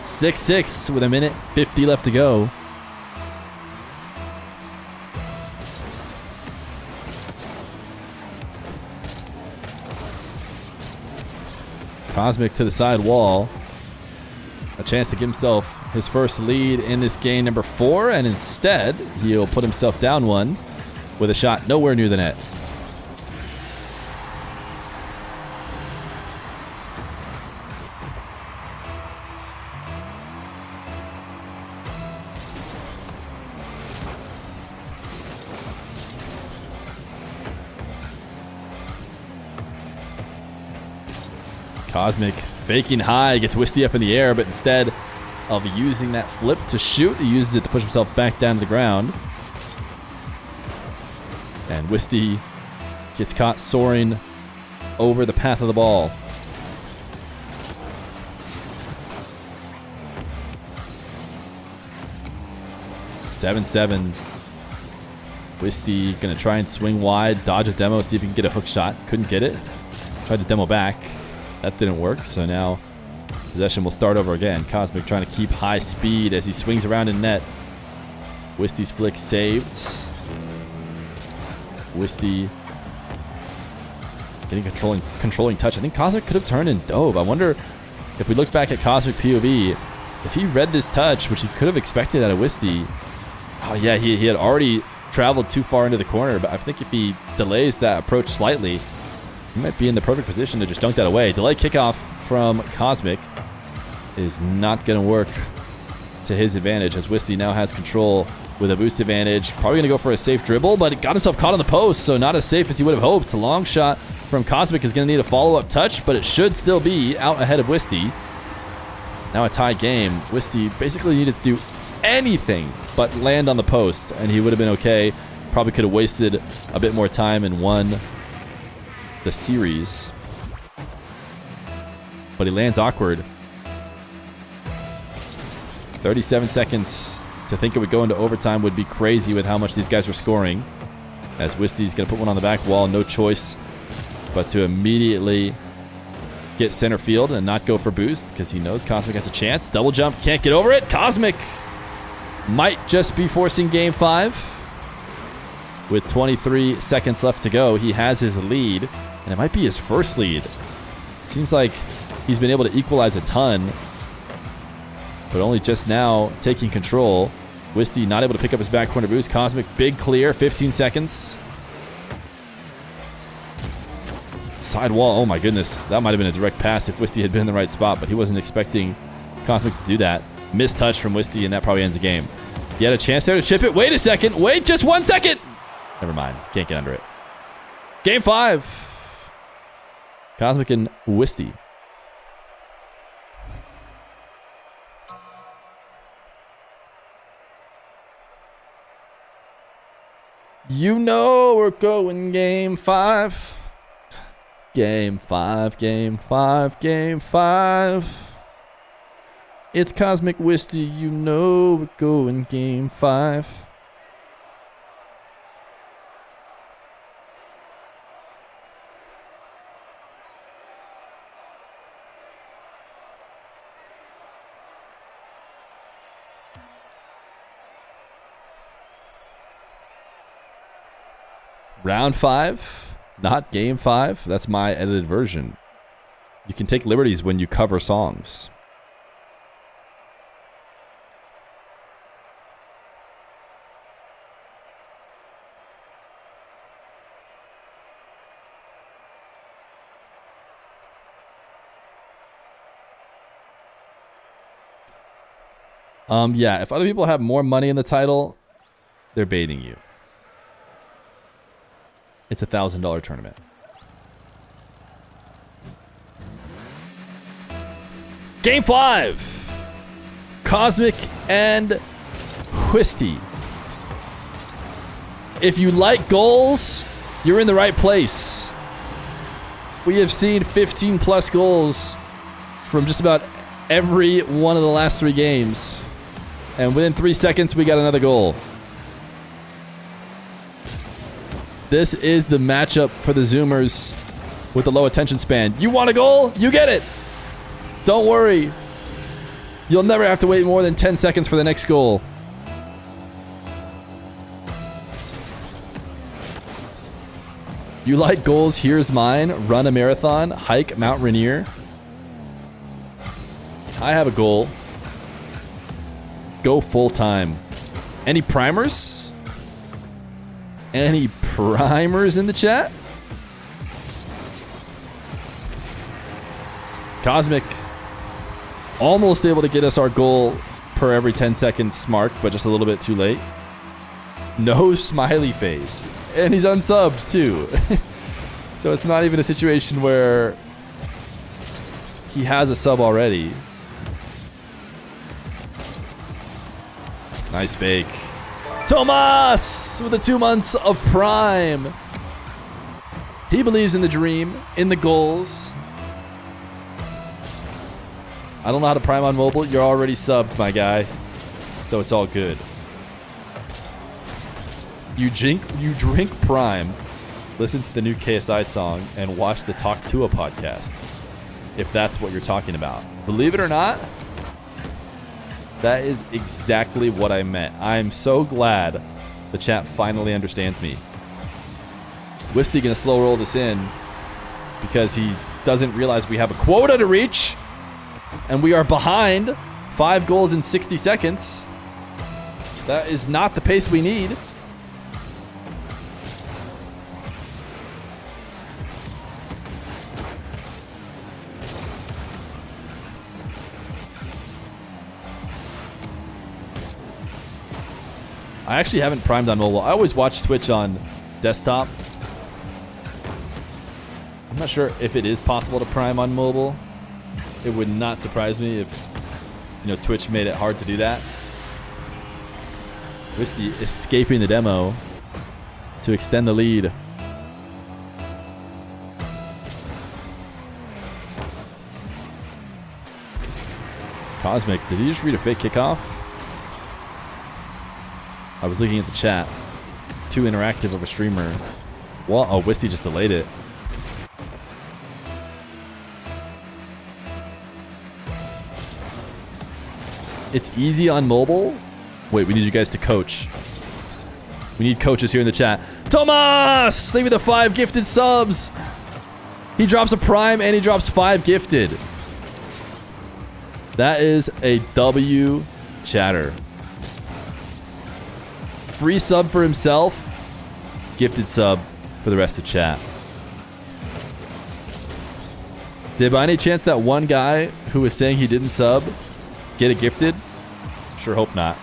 6-6 with 1:50 left to go. Cosmic to the side wall. A chance to give himself his first lead in this game number 4, and instead he'll put himself down 1 with a shot nowhere near the net. Cosmic faking high, gets Wisty up in the air, but instead of using that flip to shoot, he uses it to push himself back down to the ground. And Wisty gets caught soaring over the path of the ball. (7-7). Wisty gonna try and swing wide, dodge a demo, see if he can get a hook shot. Couldn't get it. Tried to demo back. That didn't work, so now possession will start over again. Cosmic trying to keep high speed as he swings around in net. Wisty's flick saved. Wisty getting controlling touch. I think Cosmic could have turned and dove. I wonder if we look back at Cosmic POV, if he read this touch, which he could have expected out of Wisty. Oh yeah, he had already traveled too far into the corner, but I think if he delays that approach slightly, he might be in the perfect position to just dunk that away. Delay kickoff from Cosmic is not going to work to his advantage, as Wisty now has control with a boost advantage. Probably going to go for a safe dribble, but it got himself caught on the post, so not as safe as he would have hoped. A long shot from Cosmic is going to need a follow-up touch, but it should still be out ahead of Wisty. Now a tie game. Wisty basically needed to do anything but land on the post, and he would have been okay. Probably could have wasted a bit more time and won the series. But he lands awkward. 37 seconds. To think it would go into overtime would be crazy with how much these guys are scoring. As Wisty's going to put one on the back wall. No choice but to immediately get center field and not go for boost because he knows Cosmic has a chance. Double jump. Can't get over it. Cosmic might just be forcing game 5. With 23 seconds left to go, he has his lead. And it might be his first lead. Seems like he's been able to equalize a ton, but only just now taking control. Wisty not able to pick up his back corner boost. Cosmic, big clear, 15 seconds. Side wall, oh my goodness. That might have been a direct pass if Wisty had been in the right spot, but he wasn't expecting Cosmic to do that. Missed touch from Wisty, and that probably ends the game. He had a chance there to chip it. Wait a second. Wait just 1 second. Never mind. Can't get under it. Game 5. Cosmic and Wisty. You know we're going game 5. Game 5, game 5, game 5. It's Cosmic Wisty, you know we're going game 5. Round 5, not game 5. That's my edited version. You can take liberties when you cover songs. Yeah, if other people have more money in the title, they're baiting you. It's a $1,000 tournament. Game 5. Cosmic and Wisty. If you like goals, you're in the right place. We have seen 15 plus goals from just about every one of the last 3 games. And within 3 seconds, we got another goal. This is the matchup for the Zoomers with the low attention span. You want a goal? You get it. Don't worry. You'll never have to wait more than 10 seconds for the next goal. You like goals? Here's mine. Run a marathon. Hike Mount Rainier. I have a goal. Go full time. Any primers? Any primers in the chat? Cosmic almost able to get us our goal per every 10 seconds mark, but just a little bit too late. No smiley face. And he's unsubbed too. So it's not even a situation where he has a sub already. Nice fake. Tomas with the 2 months of Prime. He believes in the dream, in the goals. I don't know how to Prime on mobile. You're already subbed, my guy. So it's all good. You drink Prime, listen to the new KSI song, and watch the Talk to a podcast. If that's what you're talking about. Believe it or not, that is exactly what I meant. I'm so glad the chat finally understands me. Wisty gonna slow roll this in because he doesn't realize we have a quota to reach and we are behind 5 goals in 60 seconds. That is not the pace we need. I actually haven't primed on mobile. I always watch Twitch on desktop. I'm not sure if it is possible to prime on mobile. It would not surprise me if, you know, Twitch made it hard to do that. Wisty escaping the demo to extend the lead. Cosmic, did he just read a fake kickoff? I was looking at the chat. Too interactive of a streamer. Well, oh, Wisty just delayed it. It's easy on mobile. Wait, we need you guys to coach. We need coaches here in the chat. Tomas! Thank you for the 5 gifted subs. He drops a prime and he drops 5 gifted. That is a W, chatter. Free sub for himself. Gifted sub for the rest of chat. Did by any chance that one guy who was saying he didn't sub get a gifted? Sure hope not.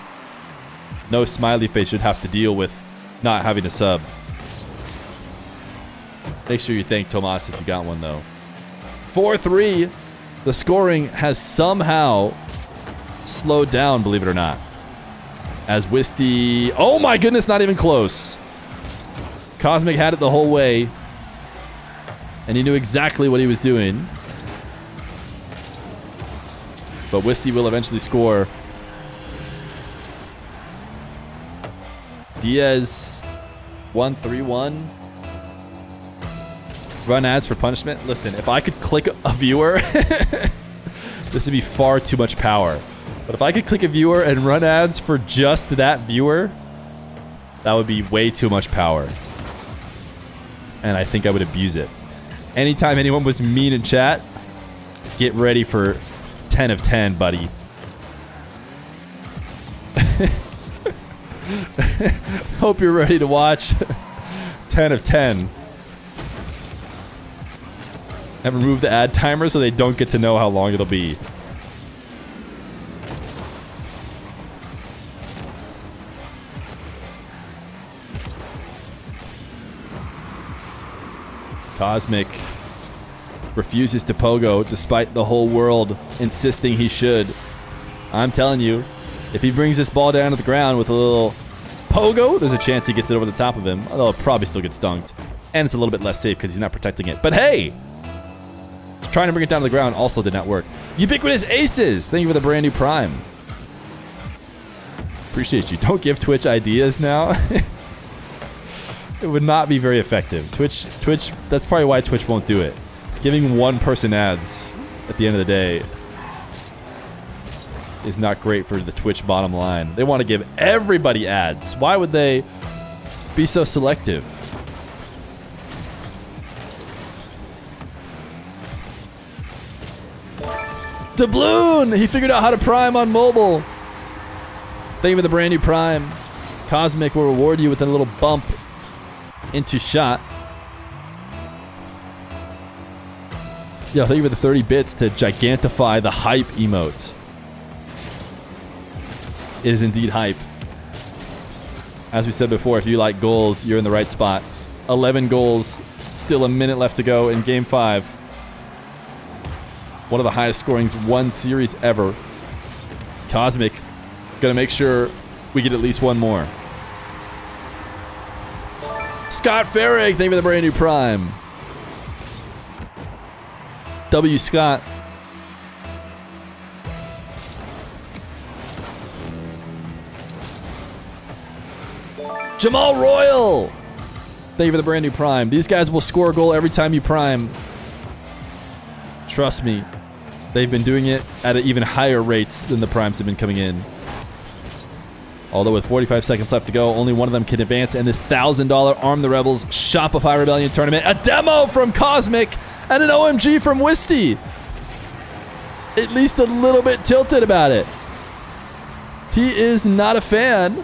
No smiley face should have to deal with not having a sub. Make sure you thank Tomas if you got one though. 4-3. The scoring has somehow slowed down, believe it or not. As Wisty... Oh my goodness, not even close. Cosmic had it the whole way. And he knew exactly what he was doing. But Wisty will eventually score. Diaz 1-3-1. Run ads for punishment. Listen, if I could click a viewer, this would be far too much power. But if I could click a viewer and run ads for just that viewer, that would be way too much power. And I think I would abuse it. Anytime anyone was mean in chat, get ready for 10 of 10, buddy. Hope you're ready to watch 10 of 10. And remove the ad timer so they don't get to know how long it'll be. Cosmic refuses to pogo despite the whole world insisting he should. I'm telling you, if he brings this ball down to the ground with a little pogo, there's a chance he gets it over the top of him. Although it'll probably still get stunked. And it's a little bit less safe because he's not protecting it. But hey! Trying to bring it down to the ground also did not work. Ubiquitous Aces! Thank you for the brand new Prime. Appreciate you. Don't give Twitch ideas now. It would not be very effective. Twitch, that's probably why Twitch won't do it. Giving one person ads at the end of the day is not great for the Twitch bottom line. They want to give everybody ads. Why would they be so selective? Doubloon! He figured out how to prime on mobile. Thank you for the brand new Prime. Cosmic will reward you with a little bump into shot. Yeah, thank you for the 30 bits to gigantify the hype emotes. It is indeed hype. As we said before, if you like goals, you're in the right spot. 11 goals, still a minute left to go in Game 5. One of the highest scoring one series ever. Cosmic gonna make sure we get at least one more. Scott Farrig, thank you for the brand new Prime. W. Scott. Jamal Royal, thank you for the brand new Prime. These guys will score a goal every time you Prime. Trust me, they've been doing it at an even higher rate than the Primes have been coming in. Although with 45 seconds left to go, only one of them can advance in this $1,000 Arm the Rebels Shopify Rebellion tournament. A demo from Cosmic and an OMG from Wisty. At least a little bit tilted about it. He is not a fan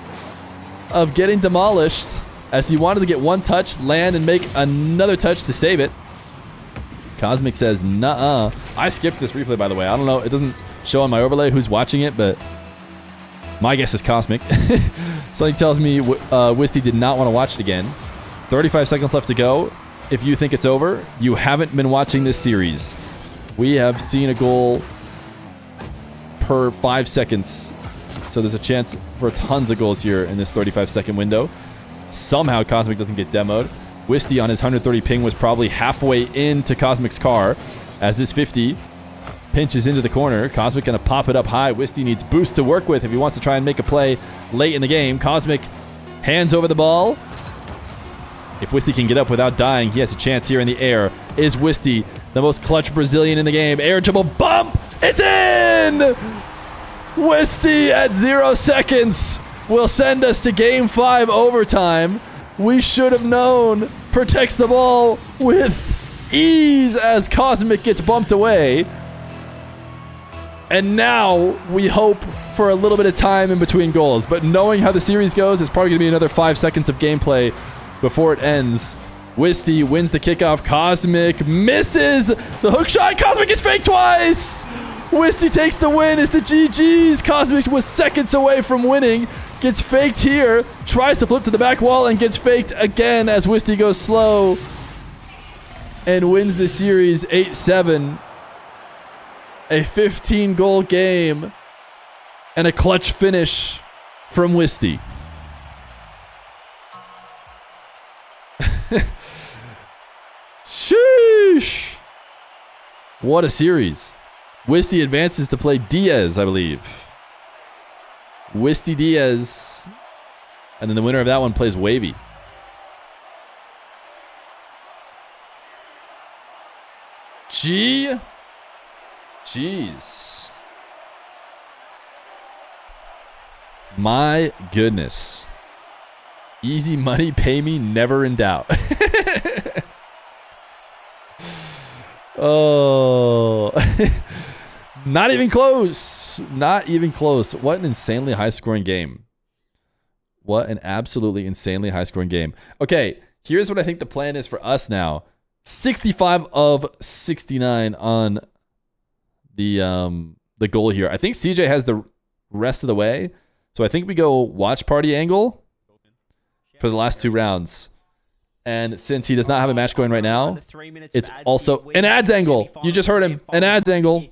of getting demolished, as he wanted to get one touch, land, and make another touch to save it. Cosmic says, nuh-uh. I skipped this replay, by the way. I don't know. It doesn't show on my overlay who's watching it, but my guess is Cosmic. Something tells me Wisty did not want to watch it again. 35 seconds left to go. If you think it's over, you haven't been watching this series. We have seen a goal per 5 seconds. So there's a chance for tons of goals here in this 35-second window. Somehow Cosmic doesn't get demoed. Wisty on his 130 ping was probably halfway into Cosmic's car as this 50 pinches into the corner. Cosmic gonna pop it up high. Wisty needs boost to work with if he wants to try and make a play late in the game. Cosmic hands over the ball. If Wisty can get up without dying, he has a chance here in the air. Is Wisty the most clutch Brazilian in the game? Air dribble bump. It's in! Wisty at 0 seconds will send us to Game 5 overtime. We should have known. Protects the ball with ease as Cosmic gets bumped away. And now we hope for a little bit of time in between goals. But knowing how the series goes, it's probably going to be another 5 seconds of gameplay before it ends. Wisty wins the kickoff. Cosmic misses the hook shot. Cosmic gets faked twice. Wisty takes the win. It's the GG's. Cosmic was seconds away from winning. Gets faked here. Tries to flip to the back wall and gets faked again as Wisty goes slow. And wins the series 8-7. A 15-goal game. And a clutch finish from Wisty. Sheesh. What a series. Wisty advances to play Diaz, I believe. Wisty Diaz. And then the winner of that one plays Wavy. Jeez. My goodness. Easy money, pay me, never in doubt. Oh. Not even close. Not even close. What an insanely high-scoring game. What an absolutely insanely high-scoring game. Okay, here's what I think the plan is for us now. 65 of 69 on the goal here. I think CJ has the rest of the way. So I think we go watch party angle for the last 2 rounds. And since he does not have a match going right now, it's also an ads angle. You just heard him. An ads angle.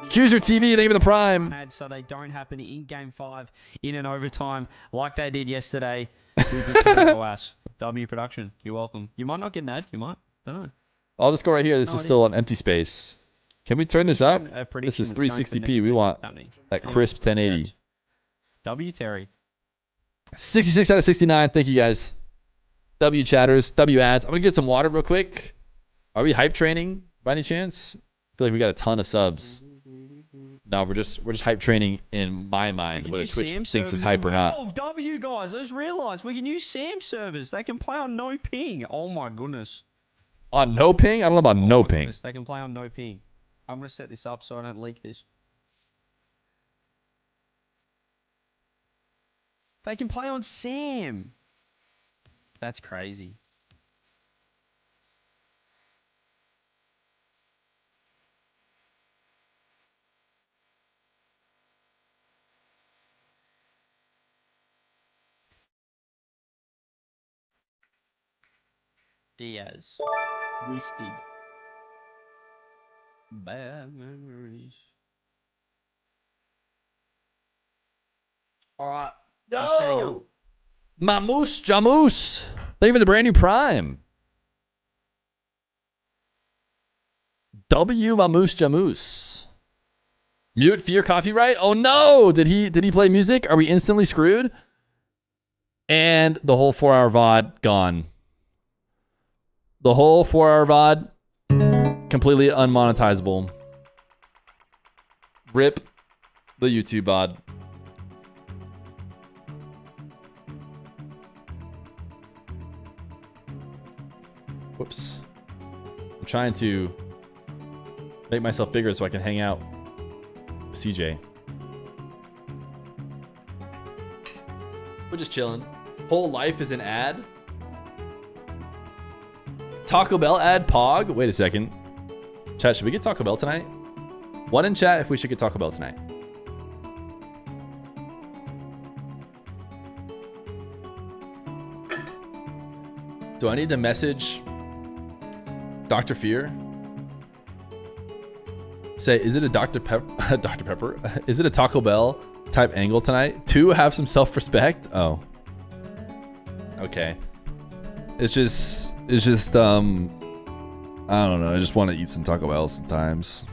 Choose your TV, name of the Prime. So they don't happen in Game 5 in an overtime like they did yesterday. W Production, you're welcome. You might not get an ad. You might. Don't know. I'll just go right here. This is still an empty space. Can we turn this up? This is 360p. We want that crisp 1080. W Terry. 66 out of 69. Thank you guys. W chatters, W ads. I'm gonna get some water real quick. Are we hype training by any chance? I feel like we got a ton of subs. No, we're just hype training in my mind. Whether Twitch thinks it's hype or not. Oh, W guys, I just realized we can use SAM servers. They can play on no ping. Oh my goodness. On no ping? I don't know about no ping. Goodness, they can play on no ping. I'm gonna set this up so I don't leak this. They can play on SAM. That's crazy. Diaz. Wisty. Bad memories. All right. No! Mamoose Jamoose! Thank you for the brand new Prime. W Mamoose Jamoose. Mute Fear copyright? Oh no! Did he play music? Are we instantly screwed? And the whole 4-hour VOD gone. The whole 4-hour VOD completely unmonetizable. Rip the YouTube VOD. Whoops. I'm trying to make myself bigger so I can hang out with CJ. We're just chilling. Whole life is an ad. Taco Bell ad Pog? Wait a second. Chat, should we get Taco Bell tonight? One in chat if we should get Taco Bell tonight. Do I need to message Dr. Fear? Say, is it a Dr. Pepper? Is it a Taco Bell type angle tonight? 2, have some self-respect? Oh. Okay. It's just, I don't know. I just want to eat some Taco Bell sometimes.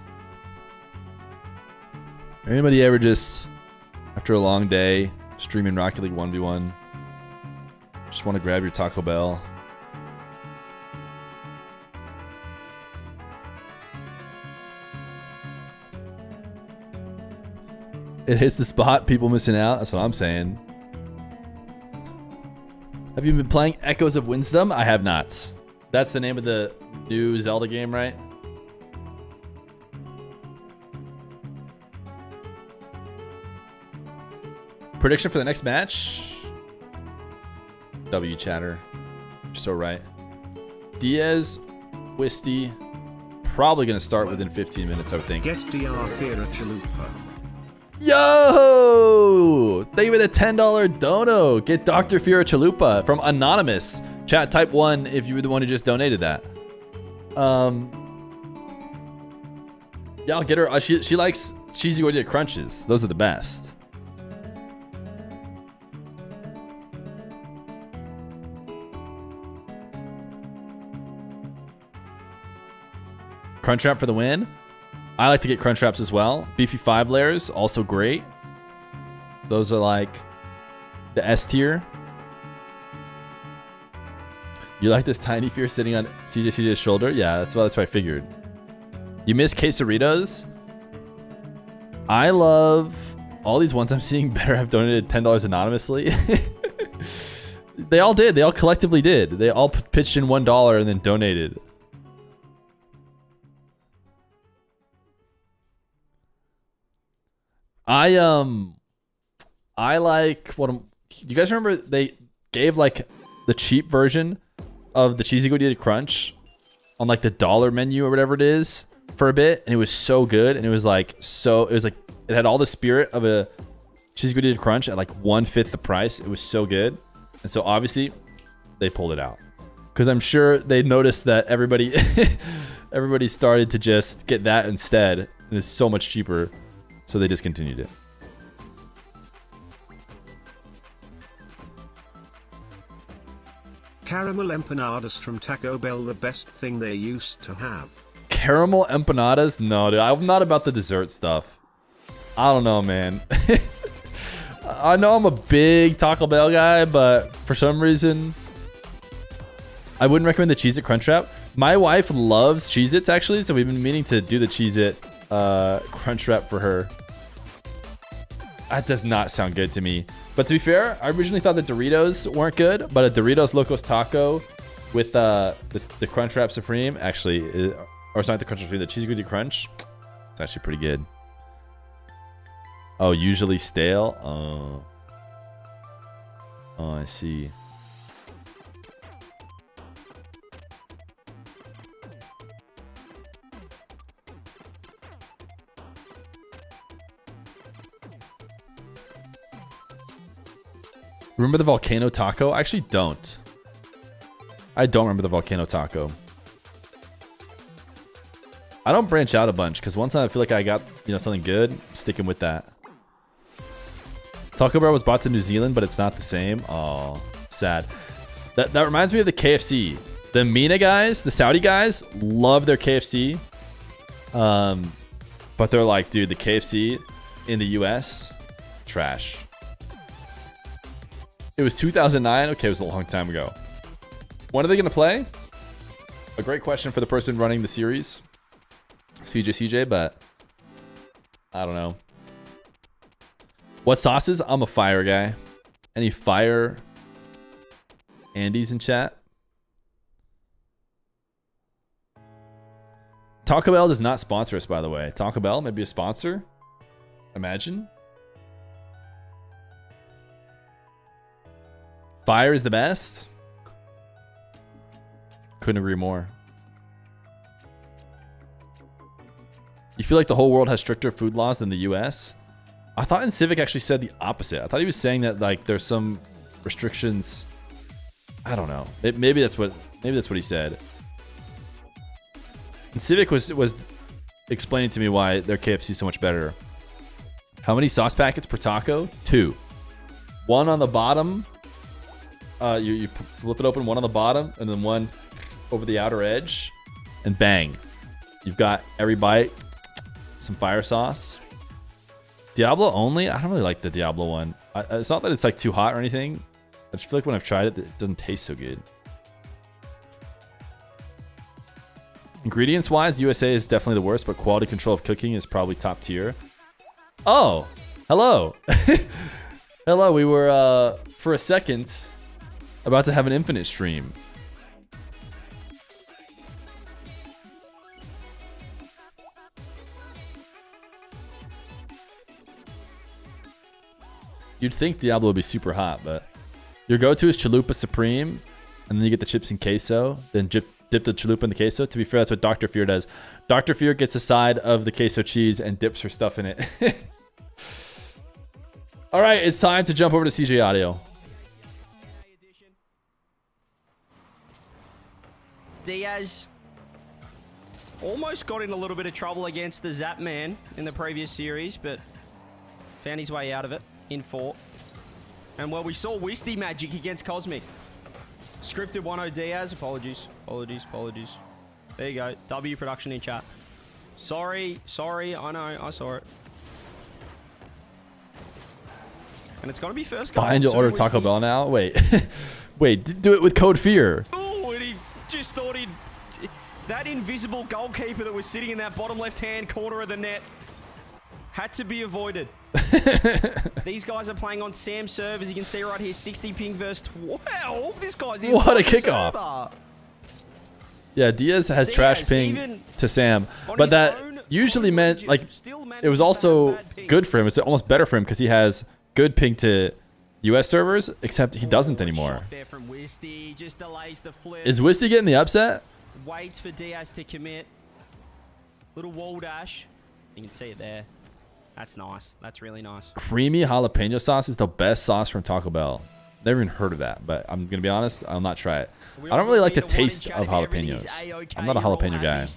Anybody ever just, after a long day, streaming Rocket League 1v1, just want to grab your Taco Bell? It hits the spot, people missing out. That's what I'm saying. Have you been playing Echoes of Wisdom? I have not. That's the name of the new Zelda game, right? Prediction for the next match? W chatter. You're so right. Diaz, Wisty, probably going to start within 15 minutes, I would think. Get DR Fear Chalupa. Yo! Thank you for the $10 dono. Get Dr. Fear Chalupa from Anonymous. Chat, type 1 if you were the one who just donated that. Yeah, I'll get her. She likes cheesy gordita crunches. Those are the best. Crunchwrap for the win. I like to get Crunchwraps as well. Beefy 5 layers, also great. Those are like the S tier. You like this tiny Fear sitting on CJ's shoulder? Yeah, that's what I figured. You miss quesaritos? I love all these ones I'm seeing better have donated $10 anonymously. They all did. They all collectively did. They all pitched in $1 and then donated. I like what you guys remember they gave like the cheap version of the cheesy gordita crunch on like the dollar menu or whatever it is for a bit, and it was so good, and it was like it had all the spirit of a cheesy gordita crunch at like 1/5 the price. It was so good, and so obviously they pulled it out because I'm sure they noticed that everybody started to just get that instead, and it's so much cheaper. So they discontinued it. Caramel empanadas from Taco Bell, the best thing they used to have. Caramel empanadas? No, dude. I'm not about the dessert stuff. I don't know, man. I know I'm a big Taco Bell guy, but for some reason, I wouldn't recommend the Cheez-It Crunchwrap. My wife loves Cheez-Its, actually, so we've been meaning to do the Cheez-It Crunchwrap for her. That does not sound good to me. But to be fair, I originally thought the Doritos weren't good, but a Doritos Locos Taco with the Crunchwrap Supreme actually, or it's not the Crunchwrap Supreme, the Cheesy Gordita Crunch, it's actually pretty good. Oh, usually stale? Oh, I see. Remember the volcano taco? I actually don't. I don't remember the volcano taco. I don't branch out a bunch because once I feel like I got, you know, something good, I'm sticking with that. Taco Bell was bought to New Zealand, but it's not the same. Oh, sad. That reminds me of the KFC. The MENA guys, the Saudi guys, love their KFC. But they're like, dude, the KFC in the US, trash. It was 2009. Okay, it was a long time ago. When are they gonna play? A great question for the person running the series, CJ, but I don't know. What sauces? I'm a fire guy. Any fire Andes in chat? Taco Bell does not sponsor us, by the way. Taco Bell may be a sponsor. Imagine. Fire is the best. Couldn't agree more. You feel like the whole world has stricter food laws than the US? I thought in Civic actually said the opposite. I thought he was saying that like there's some restrictions. I don't know. Maybe that's what he said. And Civic was explaining to me why their KFC is so much better. How many sauce packets per taco? 2. One on the bottom. You flip it open, one on the bottom, and then one over the outer edge, and bang, you've got every bite some fire sauce. Diablo only? I don't really like the Diablo one. It's not that it's like too hot or anything. I just feel like when I've tried it, it doesn't taste so good. Ingredients wise, USA is definitely the worst, but quality control of cooking is probably top tier. Oh, hello. Hello, we were for a second about to have an Infinite stream. You'd think Diablo would be super hot, but your go-to is Chalupa Supreme, and then you get the chips and queso, then dip the chalupa in the queso. To be fair, that's what Dr. Feer does. Dr. Feer gets a side of the queso cheese and dips her stuff in it. All right, it's time to jump over to CJ Audio. Diaz almost got in a little bit of trouble against the Zap Man in the previous series, but found his way out of it in 4. And well, we saw Wisty magic against Cosmic. Scripted 1-0 Diaz. Apologies. There you go. W production in chat. Sorry. I know. I saw it. And it's going to be first goal. Find your order Taco Bell now? Wait. Wait, do it with code Fear. Oh, and he just thought he'd... That invisible goalkeeper that was sitting in that bottom left-hand corner of the net had to be avoided. These guys are playing on Sam's serve, as you can see right here. 60 ping versus 12. This guy's in. What a kickoff. Yeah, Diaz has trash ping to Sam, but that usually meant like it was also good for him. It's almost better for him because he has good ping to US servers, except he doesn't anymore. Is Wisty getting the upset? Waits for Diaz to commit. Little wall dash. You can see it there. That's nice. That's really nice. Creamy jalapeno sauce is the best sauce from Taco Bell. Never even heard of that, but I'm going to be honest, I'll not try it. I don't really like the taste of jalapenos. I'm not a jalapeno guy.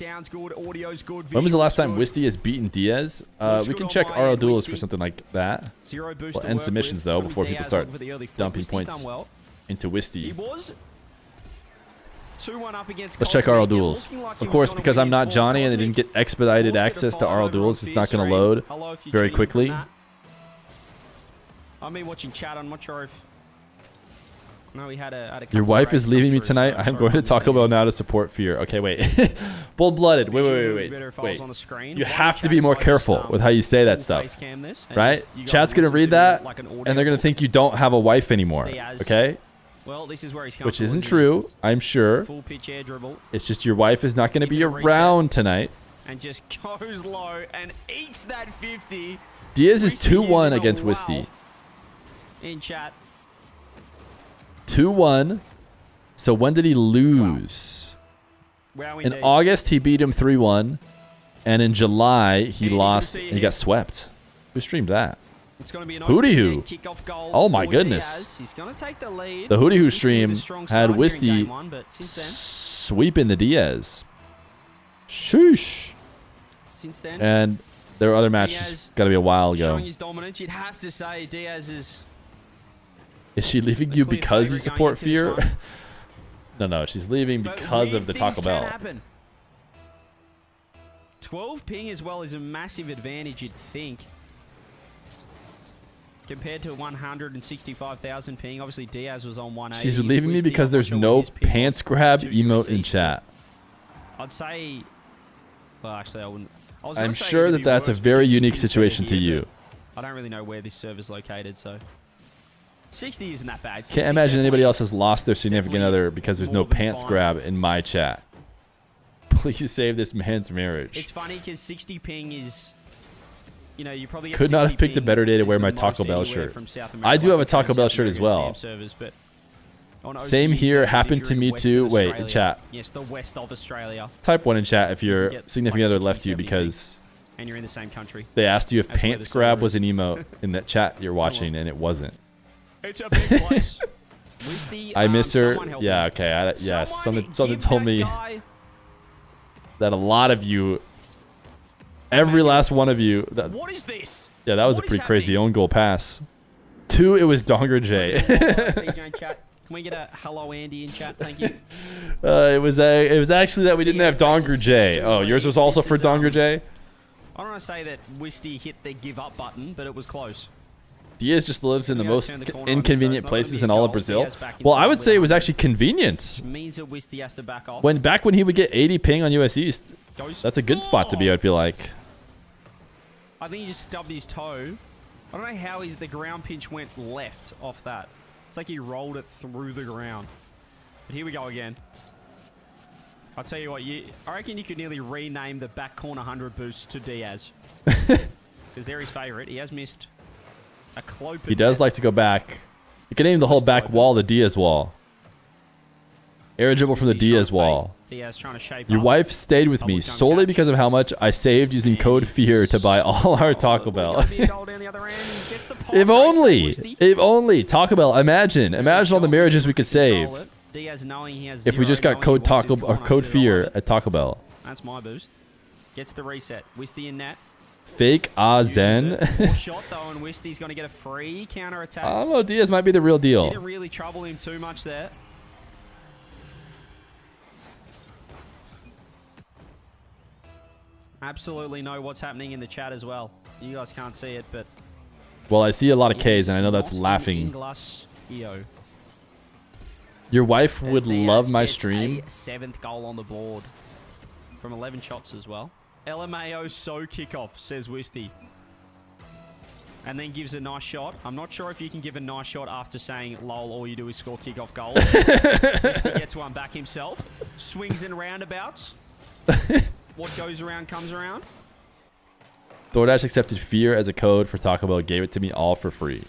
When was the last time Wisty has beaten Diaz? We can check RL Duels for something like that. We'll end submissions, though, before people start dumping points into Wisty. 2-1 up against Let's check RL Duels. Of course, because I'm not Johnny and they didn't get expedited access to RL Duels, it's not going to load very quickly. I've been watching chat. I'm not sure if... No, we had a Your wife is leaving me tonight. I'm going to Taco Bell now to support Fear. Okay, wait. Bull-blooded. Wait. You have to be more careful with how you say that stuff. Right? Chat's going to read that, and they're going to think you don't have a wife anymore. Okay? Well, this is where he's which isn't true, I'm sure. Full pitch air dribble. It's just your wife is not going to be around tonight. And just goes low and eats that 50. Diaz is 2-1 against Wisty. In chat. 2-1. So when did he lose? In August, he beat him 3-1. And in July, he lost and he got swept. Who streamed that? It's going to be an Hootie Hoo. Oh my goodness. He's going to take the lead. The Hootie Hoo stream had Wisty sweeping the Diaz. Sheesh. since then. And there are other matches. Got to be a while ago. Showing his dominance, you'd have to say Diaz is. Is she leaving you because you support Fear? No, she's leaving because of the Taco Bell. Happen. 12 ping as well is a massive advantage, you'd think. Compared to 165,000 ping. Obviously, Diaz was on 180. She's leaving me because there's no pants grab emote in chat. I'd say... Well, actually, I wouldn't. I'm sure that that's a very unique situation to you. I don't really know where this server's located, so... 60 isn't that bad. Can't imagine anybody else has lost their significant other because there's no pants grab in my chat. Please save this man's marriage. It's funny because 60 ping is, you know, you probably could not have picked a better day to wear my Taco Bell shirt. I do have a Taco Bell shirt as well. Same here. Happened to me too. Wait, in chat. Yes, the west of Australia. Type 1 in chat if your significant other left you because and you're in the same country. They asked you if pants grab was an emote in that chat you're watching, and it wasn't. It's a big place. I miss her. Yeah, okay. Yeah, something told me that a lot of you, every last one of you. What is this? Yeah, that was a pretty crazy own goal pass. 2, it was Donger J. CJ in chat. Can we get a hello Andy in chat? Thank you. It was actually that we didn't have Donger J. Oh, yours was also for Donger J? I don't want to say that Wisty hit the give up button, but it was close. Diaz just lives in the most inconvenient places in all of Brazil. Well, I would say it was actually convenience. Back when he would get 80 ping on US East, that's a good spot to be, I feel like. I think he just stubbed his toe. I don't know how the ground pinch went left off that. It's like he rolled it through the ground. But here we go again. I'll tell you what, I reckon you could nearly rename the back corner 100 boost to Diaz. Because they're his favourite. He has missed... He does like to go back. You can name the whole back wall the Diaz wall. Air dribble from the Diaz wall. Your wife stayed with me solely because of how much I saved using code Feer to buy all our Taco Bell. If only Taco Bell. Imagine all the marriages we could save if we just got code Taco or code Feer at Taco Bell. That's my boost. Gets the reset. Wisty in net. Fake Zen. Shot though, and Wisty's going to get a free counter attack. I don't know. Diaz might be the real deal. Didn't really trouble him too much there. Absolutely know what's happening in the chat as well. You guys can't see it, but well, I see a lot of K's, and I know that's laughing. Your wife would love my stream. 7th goal on the board from 11 shots as well. LMAO so kickoff, says Wisty. And then gives a nice shot. I'm not sure if you can give a nice shot after saying, lol, all you do is score kickoff goals. Wisty gets one back himself. Swings and roundabouts. What goes around comes around. DoorDash accepted Fear as a code for Taco Bell. Gave it to me all for free.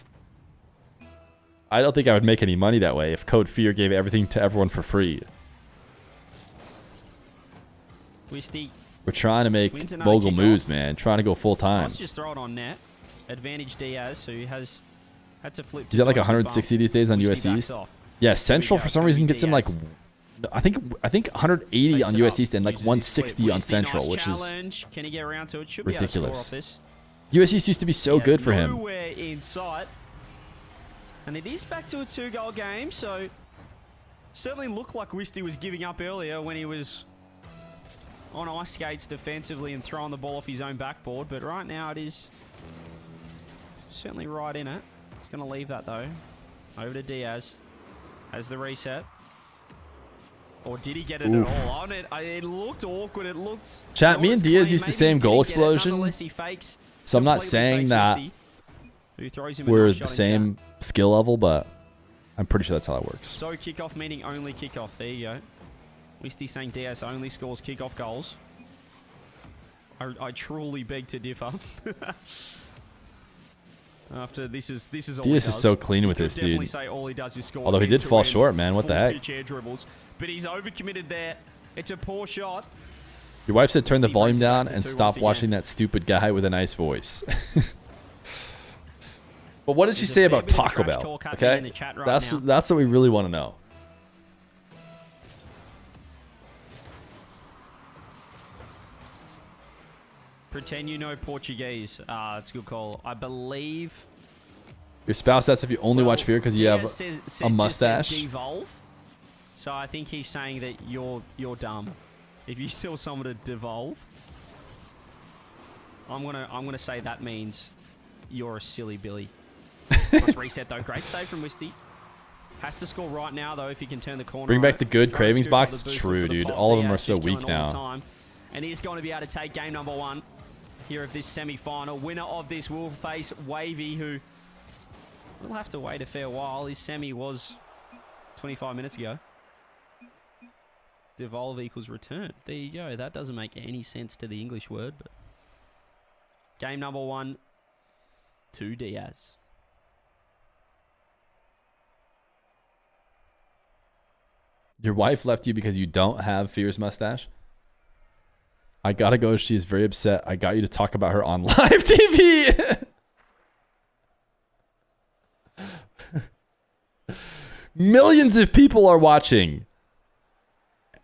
I don't think I would make any money that way if code Fear gave everything to everyone for free. Wisty. We're trying to make mogul moves, man. Trying to go full time. Let's just throw it on net. Advantage Diaz, who has had to flip. He's at like 160 these days on US East. Yeah, Central for some reason gets him like, I think 180 on US East and like 160 on Central, which is ridiculous. US East used to be so good for him. Nowhere in sight, and it is back to a 2-goal game. So certainly looked like Wisty was giving up earlier when he was on ice skates defensively and throwing the ball off his own backboard, but right now it is certainly right in it. He's going to leave that though. Over to Diaz as the reset. Or did he get it at all on it? It looked awkward. It looked... Chat, me and Diaz used the same goal explosion, so I'm not saying that we're the same skill level, but I'm pretty sure that's how it works. So kickoff meaning only kickoff. There you go. Wisty saying Diaz only scores kickoff goals. I truly beg to differ. After this is all Diaz is so clean with this, dude. Say all he does is score. Although he did fall short, man. What the heck? Air dribbles, but he's overcommitted there. It's a poor shot. Your wife said turn the volume down and stop watching that stupid guy with a nice voice. But what did she say about Taco Bell? Okay, that's what we really want to know. Pretend you know Portuguese. It's a good call. I believe... Your spouse asks if you only watch Fear because you have a mustache. Devolve. So I think he's saying that you're dumb. If you tell someone to devolve, I'm gonna say that means you're a silly Billy. Nice reset though. Great save from Wisty. Has to score right now though if he can turn the corner. Bring back the good cravings box. True, dude. All of them are so weak now. And he's going to be able to take game number 1 here of this semi-final. Winner of this will face Wavy, who will have to wait a fair while. His semi was 25 minutes ago. Devolve equals return. There you go. That doesn't make any sense to the English word, but game number 1 to Diaz. Your wife left you because you don't have Fear's mustache? I gotta go. She's very upset. I got you to talk about her on live TV. Millions of people are watching.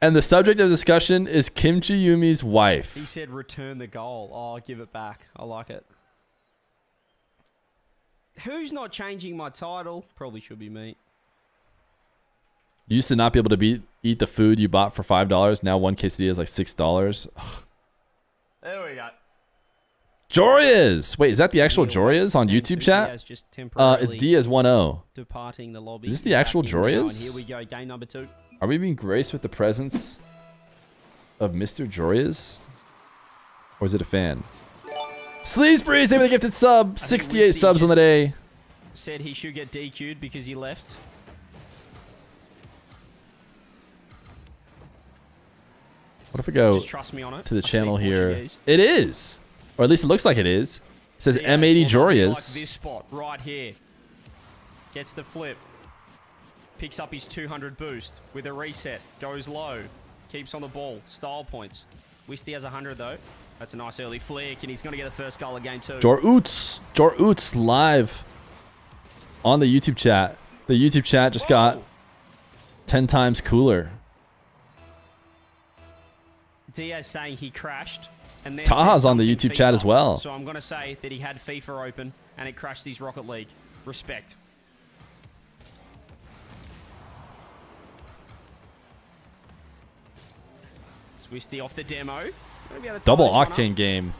And the subject of discussion is Kimchi Yumi's wife. He said return the goal. Oh, give it back. I like it. Who's not changing my title? Probably should be me. You used to not be able to eat the food you bought for $5. Now one quesadilla is like $6. Ugh. There we go. Jorias! Wait, is that the actual Jorias on YouTube chat? It's Diaz 1-0. Departing the lobby. Is this the actual Jorias? Here we go, game number 2. Are we being graced with the presence of Mr. Jorias? Or is it a fan? Sleazebreeze, they were the gifted sub. 68 subs on the day. Said he should get DQ'd because he left. What if we go Just trust me on it. to the channel here? It is. Or at least it looks like it is. It says M80 Jorias. Like this spot right here. Gets the flip. Picks up his 200 boost with a reset. Goes low. Keeps on the ball. Style points. Wisty has 100 though. That's a nice early flick, and he's going to get the first goal of game 2. Jor Oots live on the YouTube chat. The YouTube chat just got 10 times cooler. Diaz saying he crashed. And then Taha's on the YouTube chat as well. So I'm going to say that he had FIFA open and it crashed his Rocket League. Respect. Twisty off the demo. Double octane game.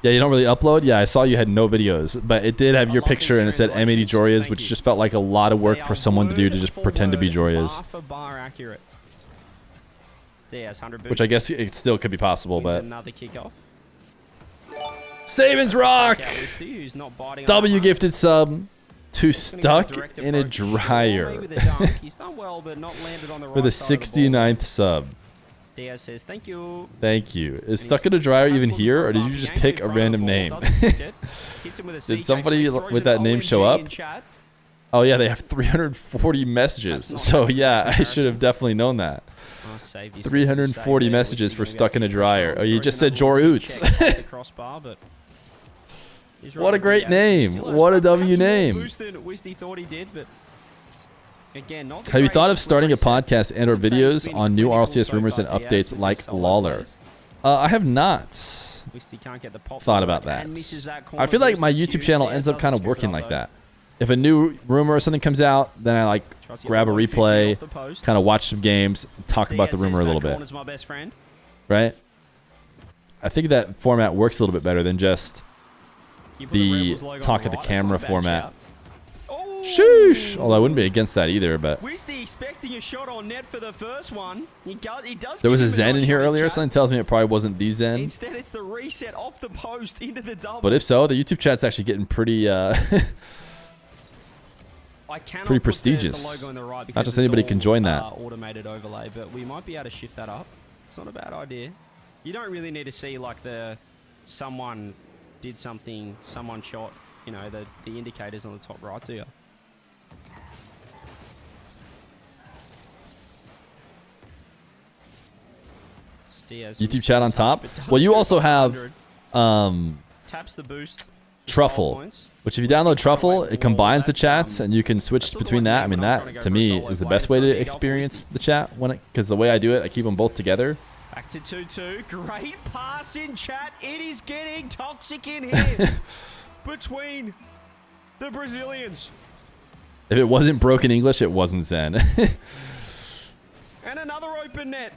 Yeah, you don't really upload? Yeah, I saw you had no videos, but it did have your picture and it said M80 Jorias, which just felt like a lot of work for someone to do to just pretend to be Jorias. Half a bar accurate. Diaz, 100 boost. Which I guess it still could be possible, but... Another kickoff. Savings Rock! W gifted sub to Stuck in a Dryer. He's done well, but not landed on the right for the side of the 69th sub. Diaz says, thank you. Thank you. Is Stuck in a Dryer even here, or did you just pick a random name? Did somebody with that name show up? Oh yeah, they have 340 messages. So yeah, I should have definitely known that. 340 messages for Stuck in a Dryer. Oh, you just said Jor Oots. What a great name. What a W name. Have you thought of starting a podcast and or videos on new RLCS rumors and updates like Lawler? I have not thought about that. I feel like my YouTube channel ends up kind of working like that. If a new rumor or something comes out, then I like grab a replay, kind of watch some games, talk about the rumor a little bit. Right? I think that format works a little bit better than just the talk at the camera format. Sheesh! Although I wouldn't be against that either, but... expecting a shot on net for the first one. He does there was a Zen in here earlier. Something tells me it probably wasn't the Zen. Instead, it's the reset off the post into the double. But if so, the YouTube chat's actually getting pretty... pretty prestigious. Not just anybody can join that. Automated overlay, but we might be able to shift that up. It's not a bad idea. You don't really need to see like someone did something, someone shot, you know, the indicators on the top right, do you? YouTube chat on top. Well, you also have taps the boost. Truffle, which if you download Truffle, it combines the chats and you can switch between that. I mean, that to me is the best way to experience the chat because the way I do it, I keep them both together. Back to 2-2. Great pass in chat. It is getting toxic in here between the Brazilians. If it wasn't broken English, it wasn't Zen. And another open net.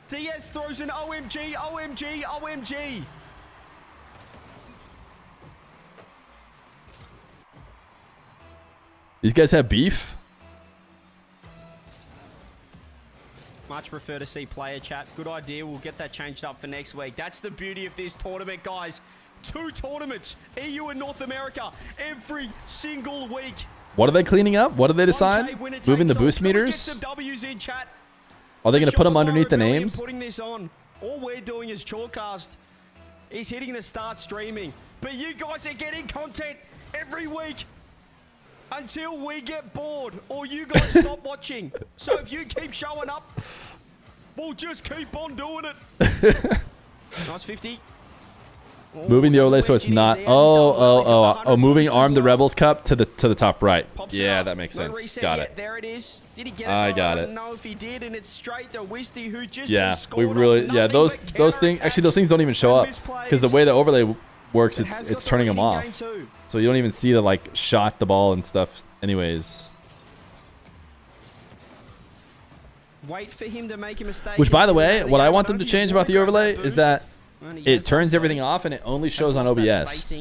Diaz throws an OMG, OMG, OMG. These guys have beef? Much prefer to see player chat. Good idea. We'll get that changed up for next week. That's the beauty of this tournament, guys. 2 tournaments, EU and North America, every single week. What are they cleaning up? What did they decide? Moving the boost meters? Are they going to put them underneath the names? Putting this on. All we're doing is Chalkcast. He's hitting the start streaming. But you guys are getting content every week until we get bored or you guys stop watching. So if you keep showing up, we'll just keep on doing it. Nice 50. Moving the overlay so it's not. Oh, moving Arm the Rebels Cup to the top right. Yeah, that makes sense. Got it. There it is. Did he get it? I got I it. don't know if he did, and it's straight to Wisty, who just Yeah, we really. Yeah, those things. Actually, those things don't even show up because the way the overlay works, it's turning them off. So you don't even see the like shot the ball and stuff. Anyways. Wait for him to make a mistake. Which, by the way, what I want them to change about the overlay is that it turns everything off and it only shows on OBS.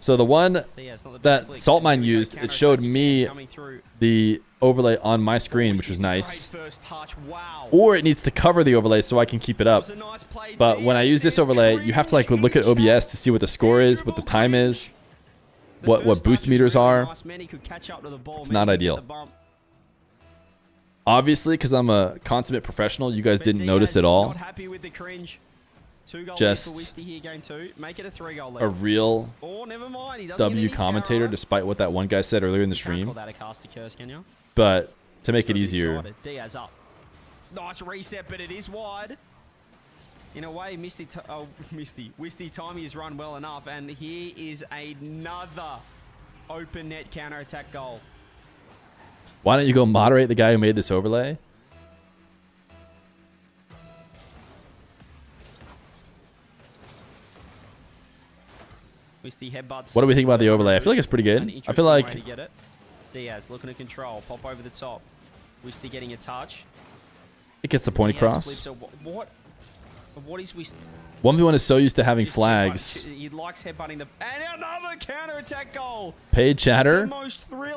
So the one that Saltmine used, it showed me the overlay on my screen, which was nice. Or it needs to cover the overlay so I can keep it up. But when I use this overlay, you have to like look at OBS to see what the score is, what the time is, what boost meters are. It's not ideal. Obviously, because I'm a consummate professional, you guys didn't notice at all. Just a real W commentator, despite what that one guy said earlier in the stream. But to make it easier. Diaz up. Nice reset, but it is wide. In a way, Wisty timing has run well enough, and here is another open net counter-attack goal. Why don't you go moderate the guy who made this overlay? What do we think about the overlay? I feel like it's pretty good. I feel like Diaz looking to control, pop over the top. Wisty getting a touch. It gets the point across. What is Wisty? 1v1 is so used to having flags. He likes headbutting the and another counter-attack goal. Paid chatter?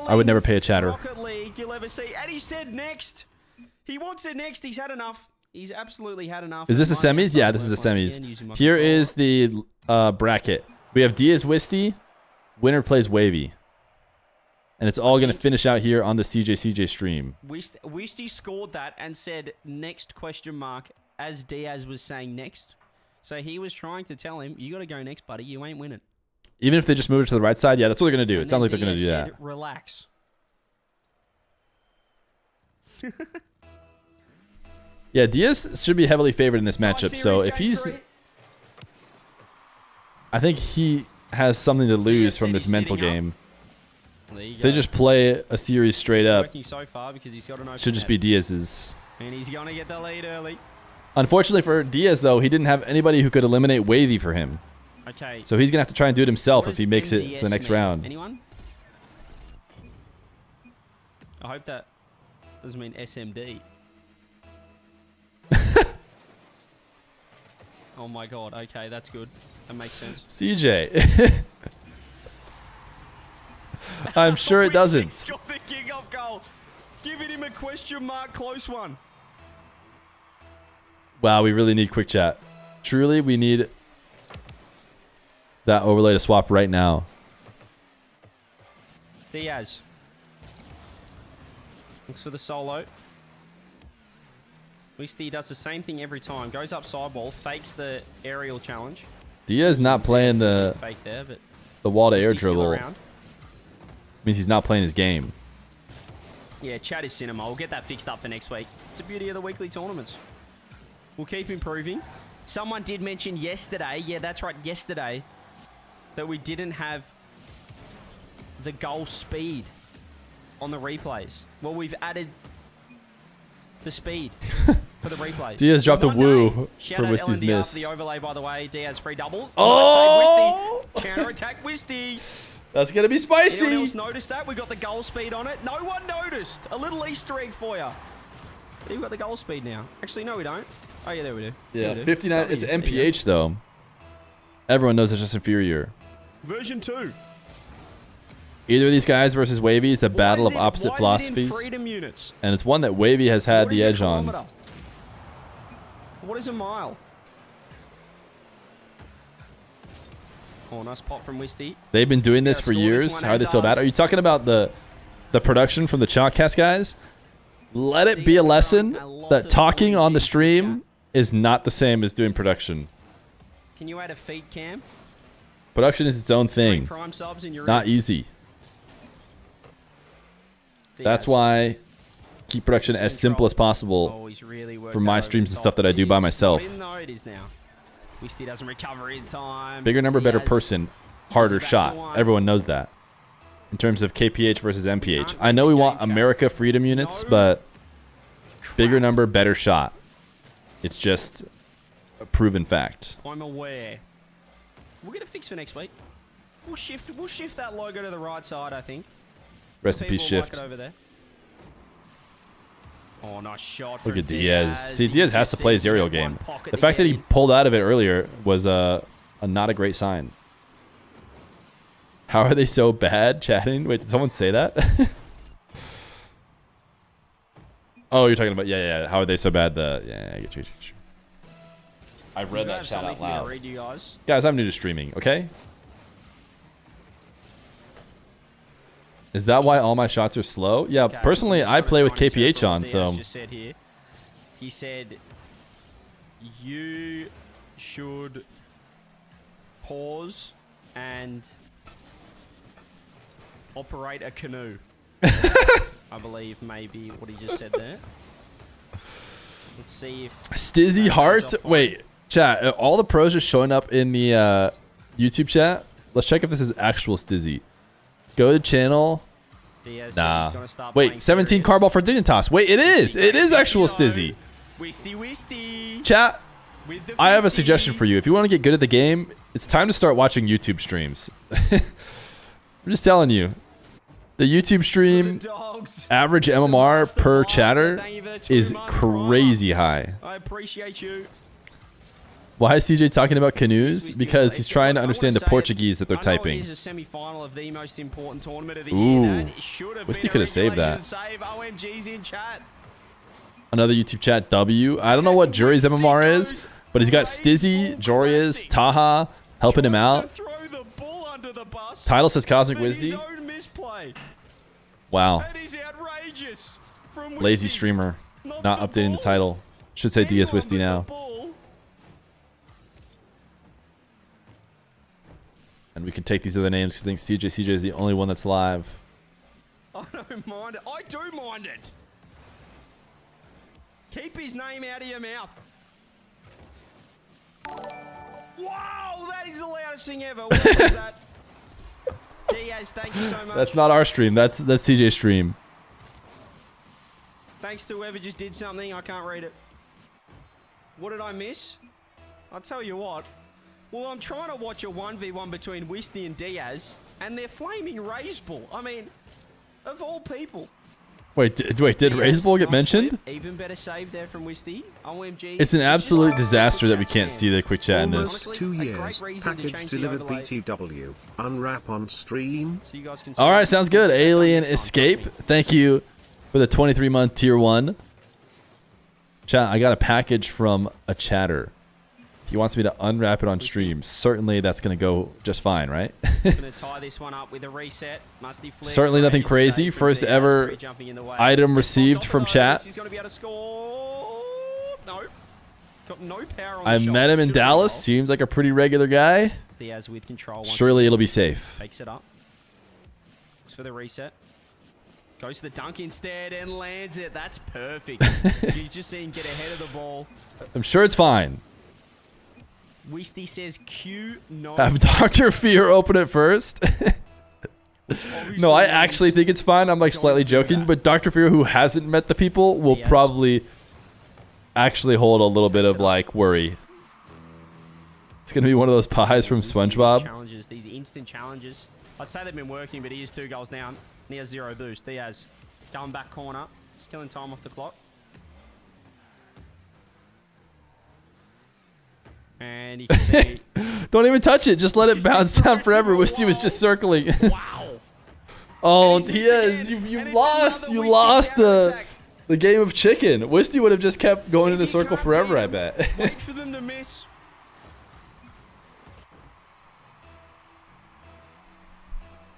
I would never pay a chatter. Rocket League you'll ever see. And he said next. He wants it next. He's had enough. He's absolutely had enough. Is this the semis? Yeah, this is the semis. Here is the bracket. We have Diaz Wisty. Winner plays Wavy. And it's all going to finish out here on the CJ stream. Wisty scored that and said next question mark as Diaz was saying next. So he was trying to tell him, you got to go next, buddy. You ain't winning. Even if they just move it to the right side? Yeah, that's what they're going to do. It sounds like they're going to do that. Relax. Yeah, Diaz should be heavily favored in this matchup. So if he's... I think he has something to lose from this mental game. If they just play a series straight up, should just be Diaz's. And he's going to get the lead early. Unfortunately for Diaz, though, he didn't have anybody who could eliminate Wavy for him. Okay. So he's going to have to try and do it himself if he makes it to the next round. Anyone? I hope that doesn't mean SMD. Oh my god, okay, that's good. That makes sense. CJ. I'm sure it doesn't. He's got the kick-off goal. Giving him a question mark close one. Wow, we really need quick chat. Truly, we need that overlay to swap right now. Diaz. Looks for the solo. Wisty does the same thing every time. Goes up sidewall, fakes the aerial challenge. Diaz not playing the fake there, but wall to air dribble. Means he's not playing his game. Yeah, chat is cinema. We'll get that fixed up for next week. It's the beauty of the weekly tournaments. We'll keep improving. Someone did mention yesterday, yeah, that's right, yesterday, that we didn't have the goal speed on the replays. Well, we've added the speed. for the replays. Diaz dropped a woo Shout for out Wisty's LNDR miss. for the overlay, by the way. Diaz free double. Oh! Nice save, Wisty. Counter-attack Wisty. That's going to be spicy. Anyone else noticed that? We got the goal speed on it. No one noticed. A little Easter egg for you. You've got the goal speed now. Actually, no, we don't. Oh, yeah, there we do. Yeah, we do. 59. It's MPH, though. Everyone knows it's just inferior. Version 2. Either of these guys versus Wavy is a battle of opposite philosophies. Freedom units? And it's one that Wavy has had the edge on. What is a mile? Oh, nice pop from Wisty. They've been doing this for years. How are they so bad? Are you talking about the production from the Chalkcast guys? Let it be a lesson that talking on the stream is not the same as doing production. Can you add a feed cam? Production is its own thing. Prime subs and you're Not in. easy. That's why keep production as simple as possible for my streams and stuff that I do by myself. Wisty doesn't recover in time. Bigger number, better person, harder shot. Everyone knows that. In terms of KPH versus MPH. I know we want America freedom units, but bigger number, better shot. It's just a proven fact. I'm aware. We'll get a fix for next week. We'll shift that logo to the right side, I think. Rest in peace, Shift. Like it over there. Oh, nice shot. Look at Diaz. See, Diaz has to play his aerial game. The fact that he pulled out of it earlier was not a great sign. How are they so bad chatting? Wait, did someone say that? Oh, you're talking about, yeah. How are they so bad? Yeah, I get you. I read that chat out loud. Read you Guys, I'm new to streaming, okay? Is that why all my shots are slow? Yeah, Okay, personally, I play with KPH on, so... Just said here. He said, you should pause and operate a canoe. I believe maybe what he just said there. Let's see if... Stizzy Heart? Wait, chat, all the pros just showing up in the YouTube chat? Let's check if this is actual Stizzy. Go to channel. Nah. Wait, 17 carball for Dignitas. Wait, it is. It is actual Stizzy. Chat, I have a suggestion for you. If you want to get good at the game, it's time to start watching YouTube streams. I'm just telling you. The YouTube stream average MMR per chatter is crazy high. I appreciate you. Why is CJ talking about canoes? Because he's trying to understand the Portuguese that they're typing. It is a semi-final of the most important tournament of the Ooh. year. Wish he could have saved that. OMG's in chat. Another YouTube chat W. I don't know what Jury's MMR is, but he's got Stizzy, Joria's, Taha helping him out. Title says Cosmic Wisdy. Wow. Lazy streamer. Not updating the title. Should say DS Wisdy now. And we can take these other names because I think CJ is the only one that's live. I don't mind it. I do mind it. Keep his name out of your mouth. Wow, that is the loudest thing ever. What was that? Diaz, thank you so much. That's not our stream. That's CJ's stream. Thanks to whoever just did something. I can't read it. What did I miss? I'll tell you what. Well, I'm trying to watch a 1v1 between Wisty and Diaz, and they're flaming Raise Bull. I mean, of all people. Wait, did Raise Bull get mentioned? Even better save there from Wisty. OMG. It's an absolute disaster that we can't see the quick chat in this. 2 years. Package delivered BTW. Unwrap on stream. So you guys can All right, sounds good. Alien Escape. Thank you for the 23-month tier 1. Chat, I got a package from a chatter. He wants me to unwrap it on stream. Certainly that's going to go just fine, right? Gonna tie this one up with a reset. Musty flip. Certainly nothing crazy. First ever item received from chat. He's gonna be able to score. No. Got no power on I the met him in Dallas. Seems like a pretty regular guy. Diaz with control. Surely it'll be safe. Takes it up. Looks for the reset. Goes to the dunk instead and lands it. That's perfect. You just see him get ahead of the ball. I'm sure it's fine. Wisty says Q no. Have Dr. Feer open it first. No, I actually think it's fine. I'm like slightly joking, but Dr. Feer, who hasn't met the people, will probably actually hold a little bit of like worry. It's gonna be one of those pies from SpongeBob. Challenges, these instant challenges. I'd say they've been working, but he is 2 goals down. And he has 0 boost. Diaz going back corner, just killing time off the clock. And you can see. Don't even touch it. Just let it bounce down forever. Wisty was just circling. Wow. Oh, Diaz, you lost. You lost the game of chicken. Wisty would have just kept going in a circle forever, I bet. Wait for them to miss.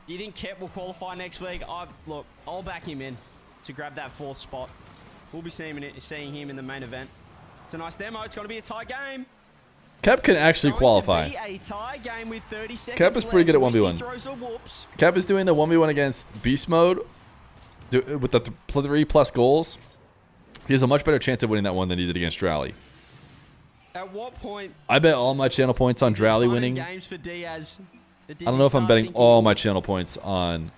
Do you think Kep will qualify next week? Look, I'll back him in to grab that 4th spot. We'll be seeing him in the main event. It's a nice demo. It's going to be a tight game. Kep can actually qualify. A tie game with 30 seconds Kep is pretty good at 1v1. throws a whoops. Kep is doing the 1v1 against Beast Mode with the 3+ goals. He has a much better chance of winning that one than he did against Drally. At what point? I bet all my channel points on Drally winning. Games for Diaz. I don't know if I'm betting all my channel points on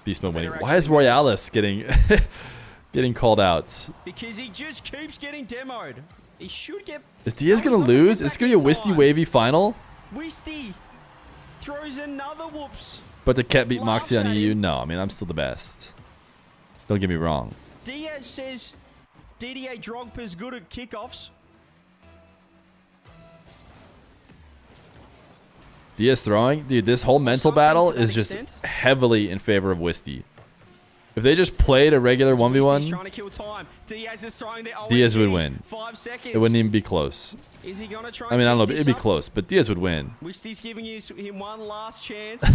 Beast Mode winning. Why is Royalis getting getting called out? Because he just keeps getting demoed. He should get. Is Diaz gonna lose? Is this gonna be a Wisty Wavy final? Wisty throws another whoops. But to Kep beat Moxie on EU? No, I mean I'm still the best. Don't get me wrong. Diaz says DDA Drogba's good at kickoffs. Diaz throwing? Dude, this whole mental battle is just heavily in favor of Wisty. If they just played a regular 1v1, Diaz would win. 5 seconds. It wouldn't even be close. Is he gonna try? I mean, I don't know, it'd be close, but Diaz would win. Wisty's giving him one last chance.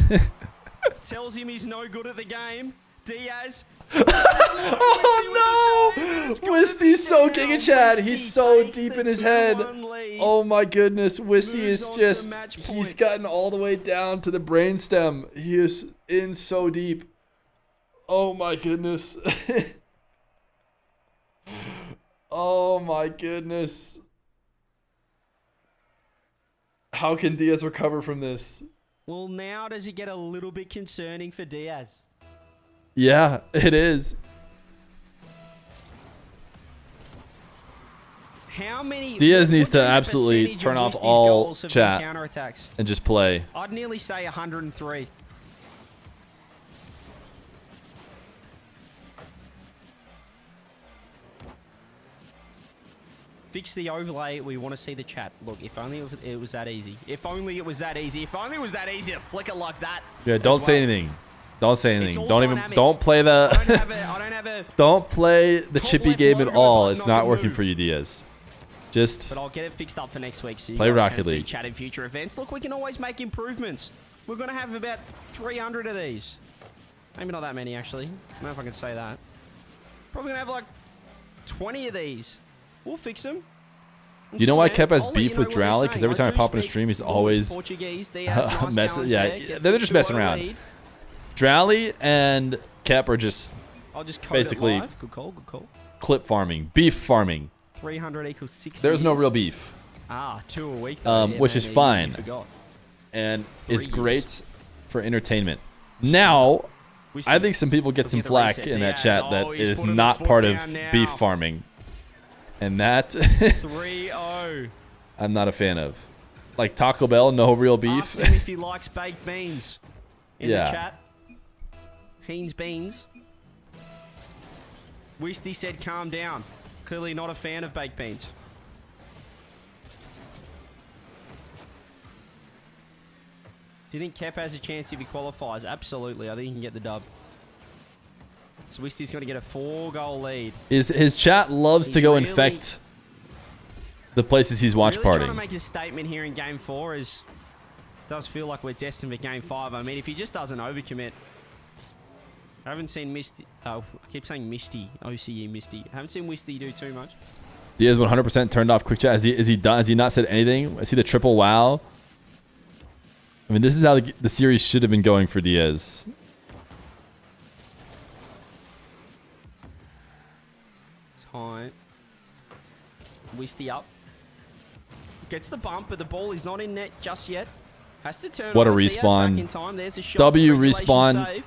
Tells him he's no good at the game. Diaz. Oh no! Wisty's so Giga Chad. He's so deep in his head. Oh my goodness. Wisty is just, he's gotten all the way down to the brainstem. He is in so deep. Oh my goodness. Oh my goodness. How can Diaz recover from this? Well, now does it get a little bit concerning for Diaz? Yeah, it is. How many? Diaz needs to absolutely turn off all chat and just play. I'd nearly say 103. Fix the overlay. We want to see the chat. Look, if only it was that easy. If only it was that easy. If only it was that easy to flick it like that. Yeah, don't say anything. Don't say anything. Don't play the don't play the chippy game at all. It's not working for you, Diaz. Just but I'll get it fixed up for next week so you play guys Rocket can see League. chat in future events. Look, we can always make improvements. We're going to have about 300 of these. Maybe not that many, actually. I don't know if I can say that. Probably going to have like 20 of these. We'll fix them. Do you know why Kep has beef with Drowley? Because every time I pop in a stream, he's always messing. Yeah, they're just messing around. Drowley and Kep are just basically good call. clip farming, beef farming. 300 equals 6. There's no real beef. 2 a week. Which is fine, and is great for entertainment. Now, I think some people get some flack in that chat that is not part of beef farming. And that 3-0. I'm not a fan of. Like Taco Bell, no real beef. Ask him if he likes baked beans in the chat. Heinz beans. Wisty said calm down. Clearly not a fan of baked beans. Do you think Kep has a chance if he qualifies? Absolutely. I think he can get the dub. So Wisty's going to get a 4-goal lead. His chat loves to go infect the places he's watch partying. Trying to make a statement here in Game 4 is does feel like we're destined for Game 5. I mean, if he just doesn't overcommit. I haven't seen Misty. Oh, I keep saying Misty. OCE Misty. I haven't seen Wisty do too much. Diaz 100% turned off quick chat. Is he done? Has he not said anything? I see the triple wow. I mean, this is how the series should have been going for Diaz. Tight. Wisty up. Gets the bump, but the ball is not in net just yet. Has to turn. What a on. respawn. Back in time. There's a shot. W respawn save.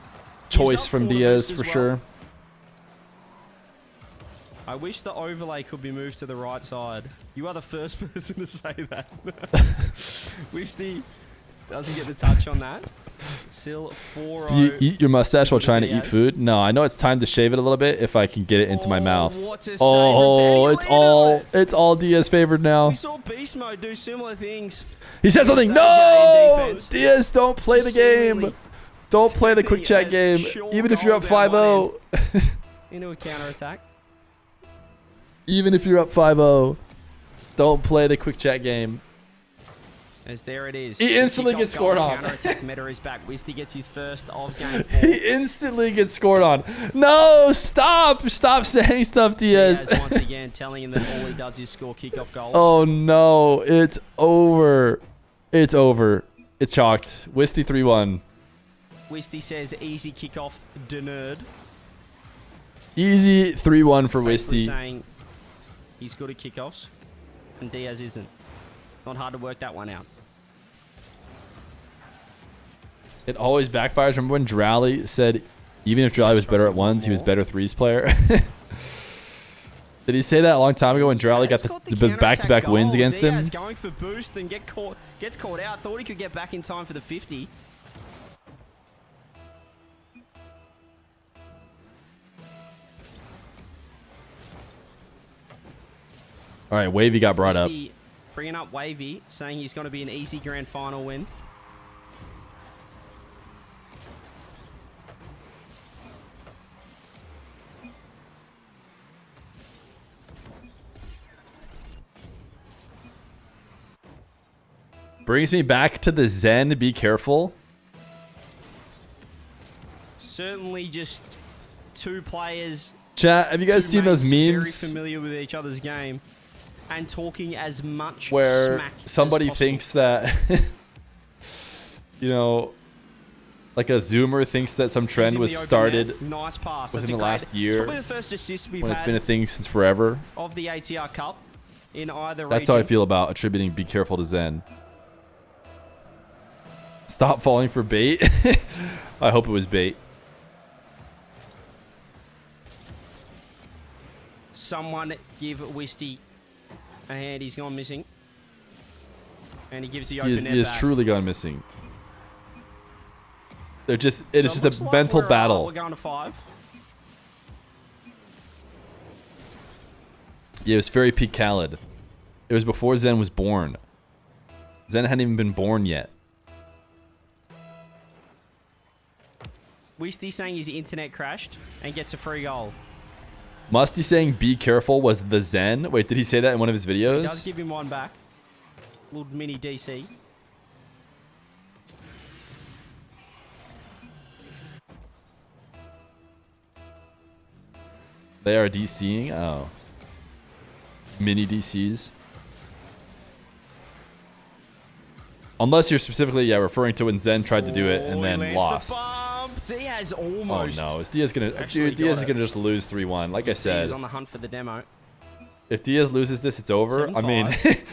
choice from Diaz for sure. I wish the overlay could be moved to the right side. You are the first person to say that. Wisty doesn't get the touch on that. Still 4-0. Do you eat your mustache while trying to eat food? No, I know it's time to shave it a little bit if I can get it into my mouth. Oh, it's all Diaz favored now. We saw Beast Mode do similar things. He said something. No! Diaz, don't play the game. Don't play the quick chat game. Even if you're up 5-0. Into a counter attack. Even if you're up 5-0. Don't play the quick chat game. As there it is. He instantly gets scored on. Counter attack meta is back. Wisty gets his first of game 4. He instantly gets scored on. No, stop. Stop saying stuff, Diaz. Diaz once again telling him that all he does is score kickoff goals. Oh, no. It's over. It's over. It's chalked. Wisty 3-1. Wisty says easy kickoff, nerd. Easy 3-1 for Wisty. Saying he's good at kickoffs, and Diaz isn't. Not hard to work that one out. It always backfires. Remember when Drowley said even if Drowley was better at ones, he was better threes player? Did he say that a long time ago when Drowley got the back-to-back wins against him? Diaz going for boost and gets caught out. Thought he could get back in time for the 50. All right, Wavy got brought up. Bringing up Wavy, saying he's going to be an easy grand final win. Brings me back to the Zen. Be careful. Certainly just two players. Chat, have you guys seen those memes? Very familiar with each other's game and talking as much where smack somebody as thinks that, you know, like a Zoomer thinks that some trend was started nice pass. within the last year. Probably the first assist we've when it's had been a thing since forever. Of the ATR Cup in either That's region. how I feel about attributing Be Careful to Zen. Stop falling for bait. I hope it was bait. Someone give Wisty a hand. He's gone missing. And he gives the open net He has back. truly gone missing. It's just a mental battle. We're going to 5. Yeah, it was very peak Khaled. It was before Zen was born. Zen hadn't even been born yet. Wisty saying his internet crashed and gets a free goal. Musty saying be careful was the Zen. Wait, did he say that in one of his videos? He does give him one back. Little mini DC. They are DCing? Oh. Mini DCs. Unless you're specifically, referring to when Zen tried to do it and then lost. Diaz almost. Oh no, is Diaz gonna? Dude, Diaz is gonna just lose 3-1. Like I said, he's on the hunt for the demo. If Diaz loses this, it's over. 7-5.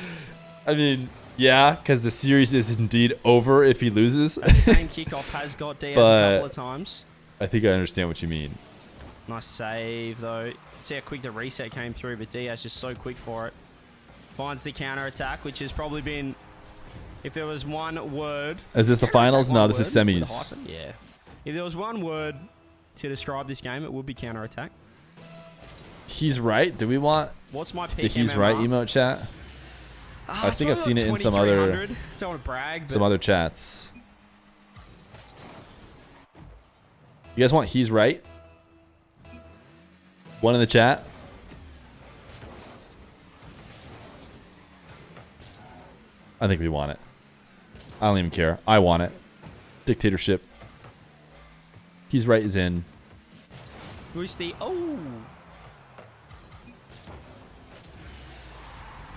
I mean, yeah, because the series is indeed over if he loses. That same kickoff has got Diaz a couple of times. I think I understand what you mean. Nice save though. See how quick the reset came through, but Diaz just so quick for it. Finds the counter attack, which has probably been, if there was one word. Is this the finals? No, this is semis. Yeah. If there was one word to describe this game, it would be counter attack. He's right. Do we want What's my the peak he's MMR? right emote chat? I think I've seen it in some other Don't want to brag, some other chats. You guys want he's right? One in the chat. I think we want it. I don't even care. I want it. Dictatorship. He's right is in. Who's the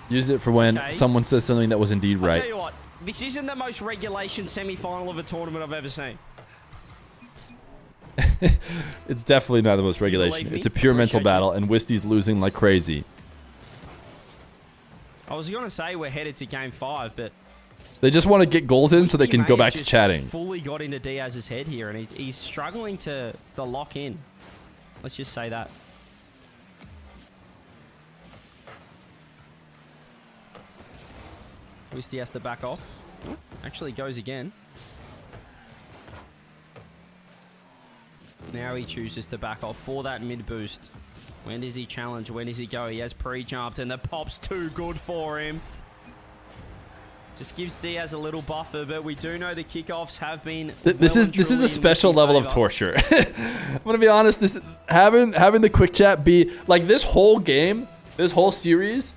Use it for when someone says something that was indeed I'll right. tell you what, this isn't the most regulation semi-final of a tournament I've ever seen. It's definitely not the most regulation. It's a pure mental battle, and Wisty's losing like crazy. I was going to say we're headed to game 5, but They just want to get goals in so they can may go have back to just chatting. fully got into Diaz's head here, and he's struggling to lock in. Let's just say that. Wisty has to back off. Oh, actually goes again. Now he chooses to back off for that mid boost. When does he challenge? When does he go? He has pre-jumped and the pop's too good for him. Just gives Diaz a little buffer, but we do know the kickoffs have been. This is a special level of torture. I'm gonna be honest. This having the quick chat be like this whole game, this whole series,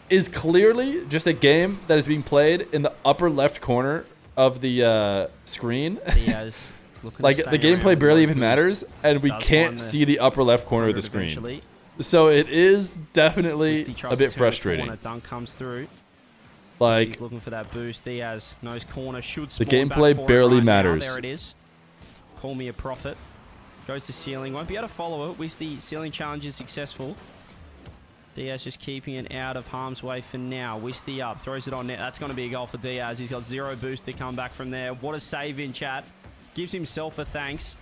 is clearly just a game that is being played in the upper left corner of the screen. Diaz like the gameplay barely even matters, and we can't see the upper left corner of the screen. Eventually. So it is definitely a bit frustrating. Dunk comes through. Like he's looking for that boost. Diaz knows corner should. The gameplay barely matters. There it is. Call me a prophet. Goes to ceiling. Won't be able to follow it. Wisty ceiling challenge is successful. Diaz just keeping it out of harm's way for now. Wisty up. Throws it on net. That's going to be a goal for Diaz. He's got 0 boost to come back from there. What a save in chat. Gives himself a thanks.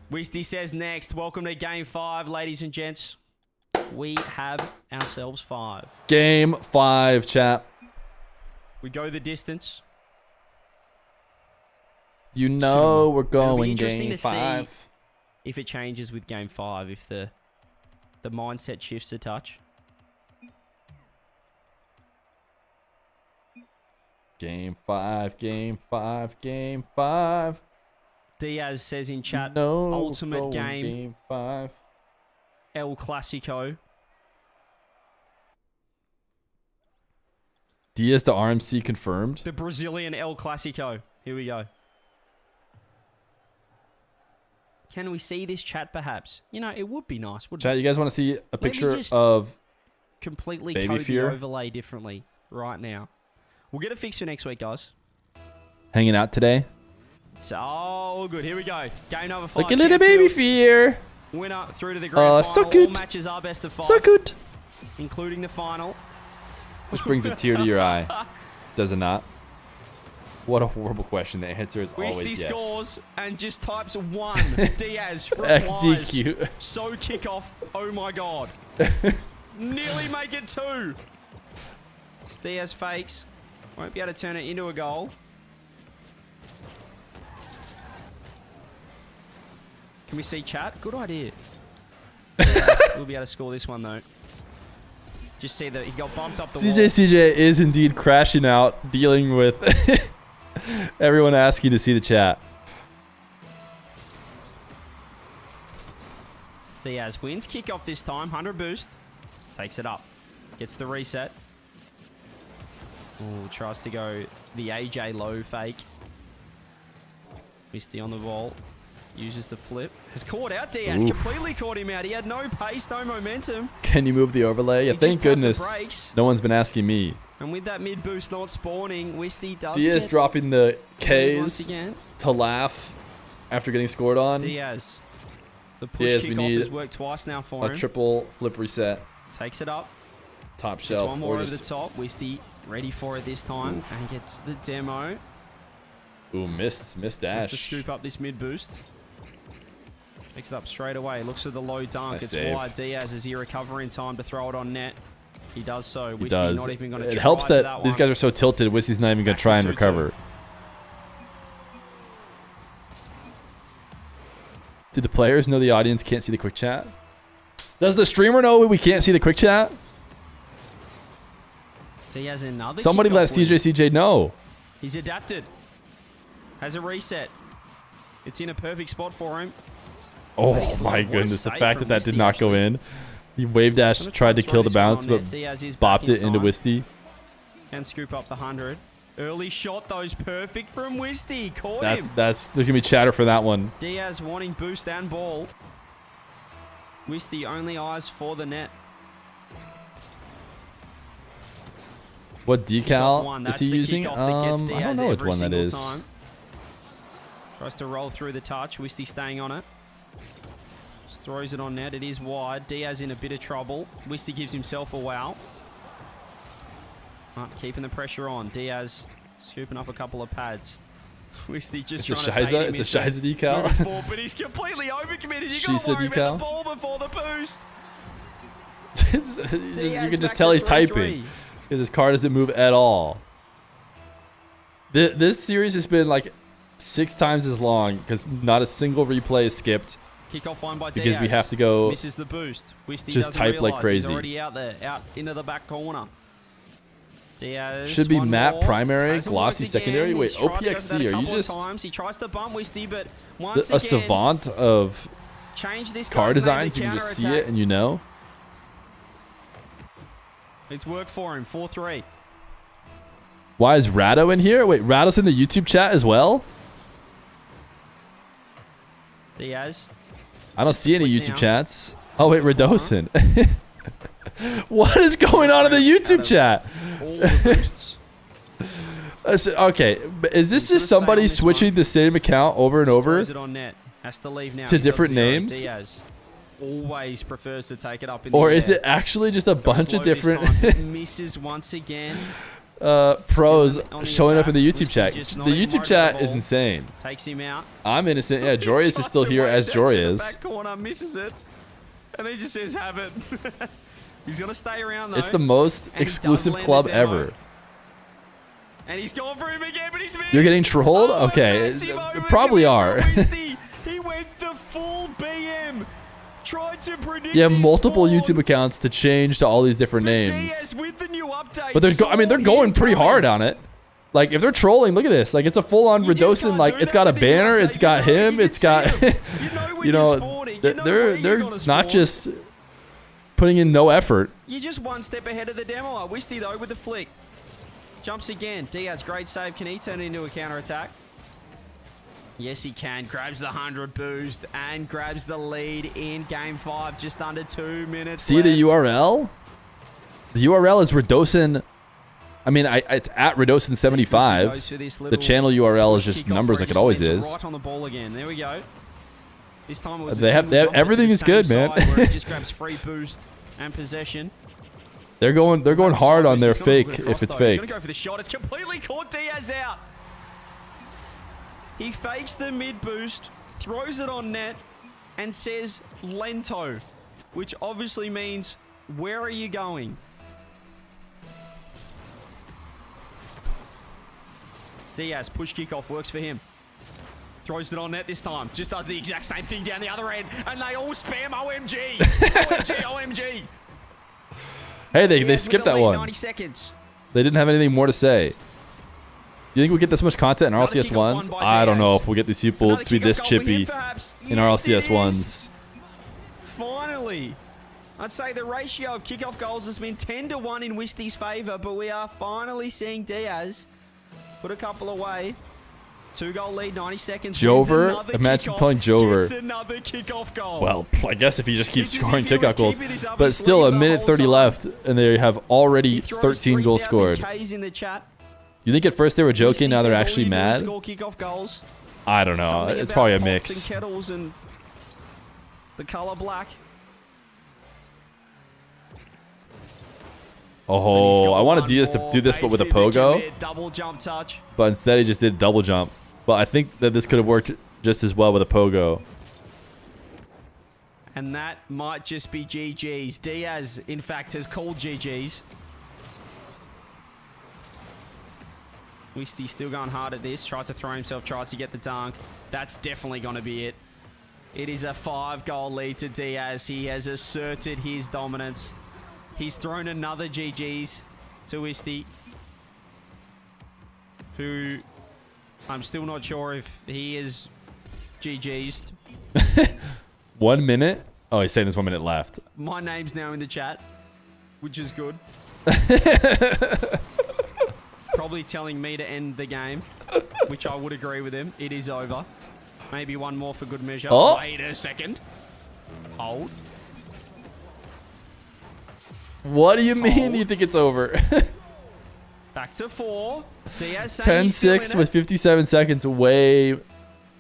Wisty says next. Welcome to Game 5, ladies and gents. We have ourselves 5. Game 5, chat. We go the distance. You know we're going Game Game 5. If it changes with Game 5, if the mindset shifts a touch. Game 5, Game 5, Game 5. Diaz says in chat, no, ultimate Game 5. El Clasico. Diaz to RMC confirmed. The Brazilian El Clasico. Here we go. Can we see this chat perhaps? You know, it would be nice, wouldn't it? Chat, you guys want to see a picture of completely Baby code Feer? the overlay differently right now. We'll get it fixed for next week, guys. Hanging out today? So, oh, good. Here we go. Game number 5. Like a little Baby Feer. Winner through to the grand so final. good. All matches are best of 5. So good. Including the final. Which brings a tear to your eye. Does it not? What a horrible question. The answer is always yes. Scores and just types 1. Diaz replies. XDQ. So kickoff. Oh my god. Nearly make it 2. Diaz fakes. Won't be able to turn it into a goal. Can we see chat? Good idea. We'll be able to score this one though. Just see that he got bumped up the wall. CJ is indeed crashing out, dealing with everyone asking to see the chat. Diaz wins. Kick off this time. 100 boost. Takes it up. Gets the reset. Ooh, tries to go the AJ low fake. Misty on the ball. Uses the flip. Has caught out Diaz. Oof. Completely caught him out. He had no pace, no momentum. Can you move the overlay? Yeah, thank goodness. No one's been asking me. And with that mid boost not spawning, Wisty does Diaz get dropping the once Ks again. to laugh after getting scored on. Diaz. The push Diaz, we kickoff need has worked twice now for him. a triple flip reset. Takes it up. Top Gets shelf. one more over the top. Wisty ready for it this time. Oof. And gets the demo. Ooh, missed Has dash. to scoop up this mid boost. Picks it up straight away. Looks for the low dunk. Nice It's save. wide. Diaz, is he recovering time to throw it on net? He does so. He Wisty does. not even going to It try helps for that, that these one. guys are so tilted. Wissy's not even going to try and 2-2. recover. Do the players know the audience can't see the quick chat? Does the streamer know we can't see the quick chat? Diaz another Somebody let kickoff win. CJ know. He's adapted. Has a reset. It's in a perfect spot for him. Oh Excellent. my What a goodness, the save fact from that Wisty, did not go in. He wave dash, tried to throw kill the this one bounce, on but net. Diaz is back bopped in it into time. Wisty. Can scoop up the 100. Early shot, those perfect from Wisty. Caught him. There's gonna be chatter for that one. Diaz wanting boost and ball. Wisty only eyes for the net. What decal One. is That's he the using? kickoff that gets I don't Diaz know which every one that single is. time. Tries to roll through the touch. Wisty staying on it. Just throws it on net. It is wide. Diaz in a bit of trouble. Wisty gives himself a wow. Keeping the pressure on. Diaz scooping up a couple of pads. Wisty just It's a trying to bait him Shiza. It's a into Shiza decal. moving forward, but he's completely overcommitted. You got to Shiza worry about decal. the ball before the boost. You can just tell he's typing. Because his car doesn't move at all. This series has been like 6 times as long because not a single replay is skipped. Kickoff line by Because Diaz. we have to go Misses the boost. Wisty just doesn't type like realise crazy. He's already out there, out into the back corner. Diaz, Should be one Matt more. primary, Hasn't Glossy worked secondary. again. Wait, He's tried to go for that OPXC, a are you couple of just times. He tries to bump Wisty, but once a again, savant of change this car guy's name to designs? You can just see counterattack. it and you know. It's worked for him. 4-3. Why is Rado in here? Wait, Rado's in the YouTube chat as well? Diaz. I don't see any Click YouTube now. chats. Oh wait, Radosin. What is going on in the YouTube chat? All the boosts. Okay, but is this just somebody switching the same account over and over Throws it on net. Has to leave now. to He's different got 0. names? Diaz always prefers to take it up in Or the is air. it actually just a bunch of Low this different time. Misses once again. pros on the showing up in the attack. YouTube chat? Just The not even YouTube worried chat about the is ball. insane. Takes him out. I'm innocent. Yeah, Jorius is still here as Jorius. Back corner, misses it. And he just says, have it. He's going to stay around, though. It's the most And he does exclusive land club the demo. ever. And he's gone for him again, but he's missed. You're getting trolled? Okay, Massive overcommit probably from are. Wisty. He went the full BM. Tried to predict You have his multiple spawn. YouTube accounts to change to all these different names. Diaz with the new update. But I mean, they're going pretty hard on it. Like, if they're trolling, look at this. Like, it's a full-on Radosin. Like, it's got a banner. It's got him. It's got, you know, they're not just putting in no effort. You're just one step ahead of the demo. Wisty, though, with the flick. Jumps again. Diaz, great save. Can he turn it into a counter-attack? Yes, he can. Grabs the 100 boost and grabs the lead in Game 5. Just under 2 minutes See left. the URL? The URL is Radosin. I mean, it's at Radosin75. The channel URL is just numbers like it always is. Right on the ball again. There we go. This time it was They have everything is good, man. Where he just grabs free boost and possession. They're going hard on their He's gonna look fake across, if it's though. He's fake. gonna go for the shot. It's completely caught Diaz out. He fakes the mid boost, throws it on net, and says lento, which obviously means where are you going? Diaz push kickoff works for him. Throws it on net this time. Just does the exact same thing down the other end, and they all spam OMG, OMG, OMG. Hey, they Diaz with skipped the that lead, one. 90 seconds. They didn't have anything more to say. You think we get this much content in RLCS ones? I don't know if we'll get these people to be this chippy in RLCS ones. Finally, I'd say the ratio of kickoff goals has been 10-1 in Wisty's favour, but we are finally seeing Diaz put a couple away. 2-goal lead, 90 seconds. Jover, imagine playing Jover. Gets another kickoff goal. Well, I guess if he just keeps It's as scoring if he was kickoff goals. keeping his up But his still, sleeve a the minute whole 30 time. left, and they have already He throws 13 goals 3,000 scored. Ks in the chat. You think at first they were joking, Wisty now they're says all actually you do is mad? score kickoff goals. I don't know. Something It's about probably a pots mix. and kettles and the color black. Oh, I wanted Diaz to do this, but with a pogo. Double jump touch. But instead, he just did double jump. But I think that this could have worked just as well with a pogo. And that might just be GG's. Diaz, in fact, has called GG's. Wisty still going hard at this. Tries to throw himself, tries to get the dunk. That's definitely going to be it. It is a 5-goal lead to Diaz. He has asserted his dominance. He's thrown another GG's to Wisty, who I'm still not sure if he is GG's. 1 minute? Oh, he's saying there's 1 minute left. My name's now in the chat, which is good. Probably telling me to end the game, which I would agree with him. It is over. Maybe one more for good measure. Oh. Wait a second. Hold. What do you mean you think it's over? Back to 4. Diaz saying he's still in 10-6 it. with 57 seconds. Way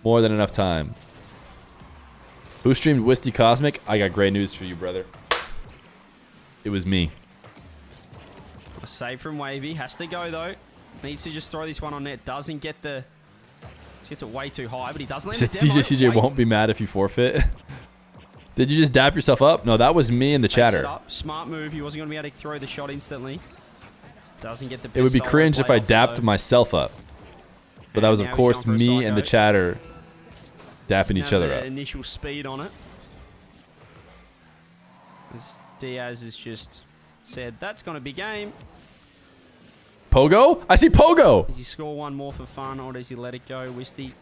more than enough time. Who streamed Wisty Cosmic? I got great news for you, brother. It was me. A save from Wavy. Has to go, though. Needs to just throw this one on net. Doesn't get the... Gets it way too high, but he doesn't land the demo. CJ won't be mad if you forfeit. Did you just dap yourself up? No, that was me in the Takes it chatter. up. Smart move. He wasn't going to be able to throw the shot instantly. Doesn't get the It would be best cringe solo if I play off, dapped though. myself up. But that was, of now he's course, going for a me side and the note. chatter dapping each Now other the up. initial speed on it. Diaz has just said, that's going to be game. Pogo? I see Pogo! Does he score one more for fun, or does he let it go? Wisty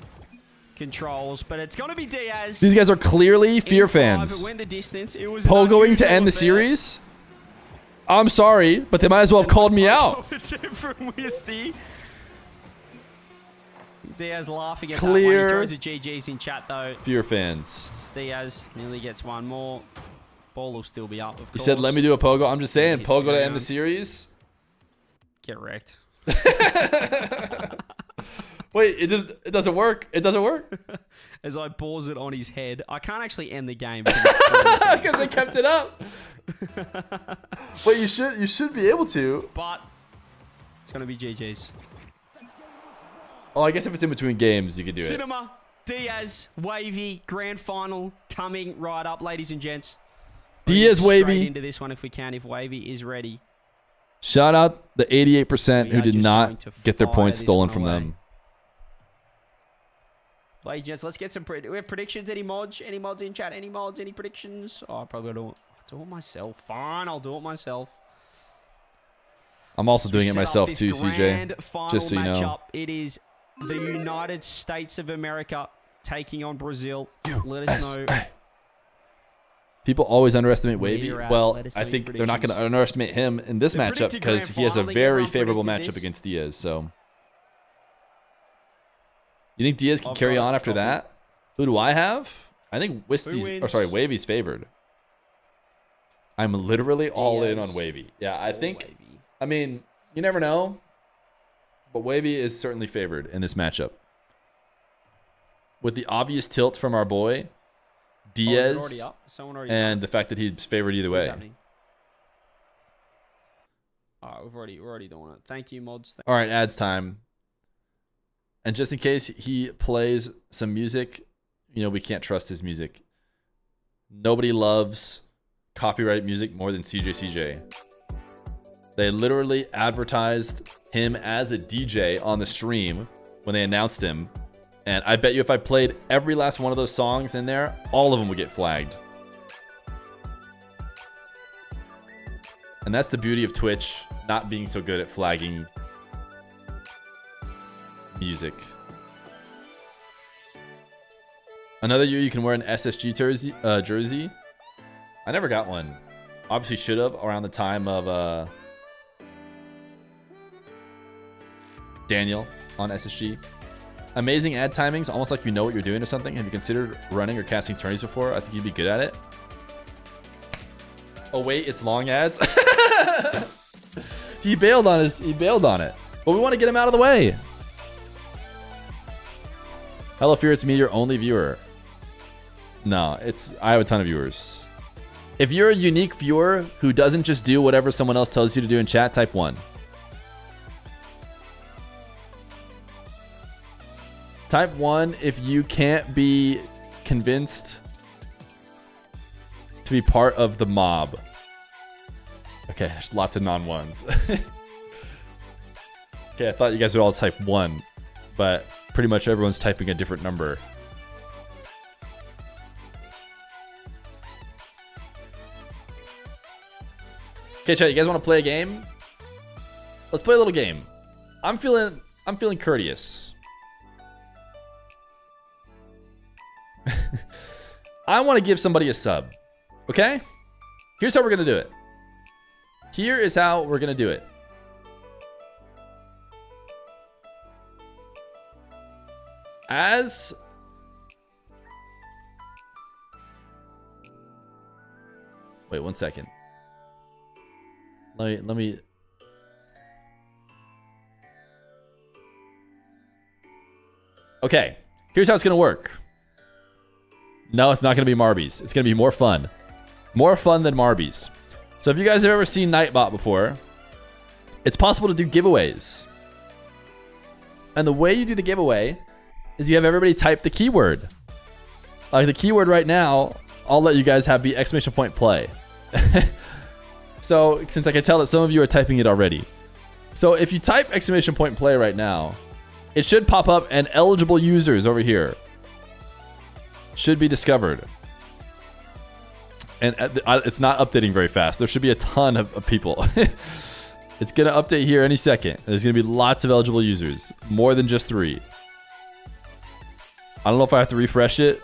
controls, but it's going to be Diaz. These guys are clearly Feer In five, fans. it went the distance. It was an Pogoing to unusual end the affair. series? I'm sorry, but they might as well have called me out. From Wisty. Diaz laughing at Clear. that one. He throws a GG's in chat, though. Feer fans. Diaz nearly gets one more. Ball will still be up, of He course. said, let me do a Pogo. I'm just saying, Hits Pogo to end ground. the series? Get wrecked. Wait, it doesn't work? It doesn't work? As I pause it on his head. I can't actually end the game. Because they kept it up. Wait, you should be able to. But it's going to be GG's. Oh, I guess if it's in between games, you could do it. Cinema, Diaz, Wavy, grand final coming right up, ladies and gents. Diaz, Straight Wavy. into this one if we can, if Wavy is ready. Shout out the 88% who We are did just not going to get their fire points this stolen one from away. them. Ladies and gents, let's get some... Do we have predictions? Any mods? Any mods in chat? Any mods? Any predictions? Oh, I probably do it myself. Fine, I'll do it myself. I'm also doing it Set up myself this too, grand CJ. final Just so you know. matchup. It is the United States of America taking on Brazil. Let us know. People always underestimate Where Wavy. you're at. Well, Let us I know think your they're not going to predictions. underestimate him in this They matchup predicted because grand he has a final. I think very everyone favorable predicted matchup this. against Diaz. So, you think Diaz can I've carry got on a after couple. that? Who do I have? I think wins? Wavy's favored. I'm literally all in Diaz. on Wavy. Yeah, I think. Wavy. I mean, you never know, but Wavy is certainly favored in this matchup. With the obvious tilt from our boy Oh, is it Diaz, already up? Someone already and up? the fact that he's favored either What's way. happening? All right, we're already doing it. Thank you, mods. All right, ads time. And just in case he plays some music, you know, we can't trust his music. Nobody loves copyrighted music more than CJ. They literally advertised him as a DJ on the stream when they announced him. And I bet you if I played every last one of those songs in there, all of them would get flagged. And that's the beauty of Twitch not being so good at flagging music. Another year you can wear an SSG jersey. I never got one. Obviously should have around the time of Daniel on SSG. Amazing ad timings, almost like you know what you're doing or something. Have you considered running or casting tourneys before? I think you'd be good at it. Oh wait, it's long ads. He bailed on it. But we want to get him out of the way. Hello Fear, it's me, your only viewer. No, I have a ton of viewers. If you're a unique viewer who doesn't just do whatever someone else tells you to do in chat, type 1. Type 1 if you can't be convinced to be part of the mob. Okay, there's lots of non-ones. Okay, I thought you guys would all type 1, but pretty much everyone's typing a different number. Okay, chat, you guys want to play a game? Let's play a little game. I'm feeling courteous. I want to give somebody a sub. Okay? Here's how we're going to do it. Here is how we're going to do it. Wait 1 second. Let me Okay, here's how it's gonna work. No, it's not gonna be Marbies. It's gonna be more fun. More fun than Marbies. So if you guys have ever seen Nightbot before, it's possible to do giveaways. And the way you do the giveaway is you have everybody type the keyword. Like the keyword right now, I'll let you guys have the exclamation point play. So since I can tell that some of you are typing it already, So if you type !play right now, it should pop up and eligible users over here should be discovered. And it's not updating very fast. There should be a ton of people. It's going to update here any second. There's going to be lots of eligible users. More than just 3. I don't know if I have to refresh it.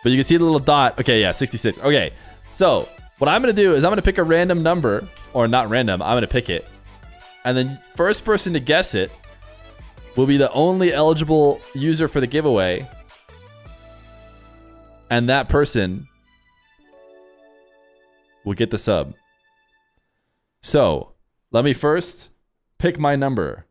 But you can see the little dot. Okay, yeah, 66. Okay, so what I'm going to do is I'm going to pick a random number. Or not random. I'm going to pick it. And then first person to guess it will be the only eligible user for the giveaway. And that person will get the sub. So, let me first pick my number.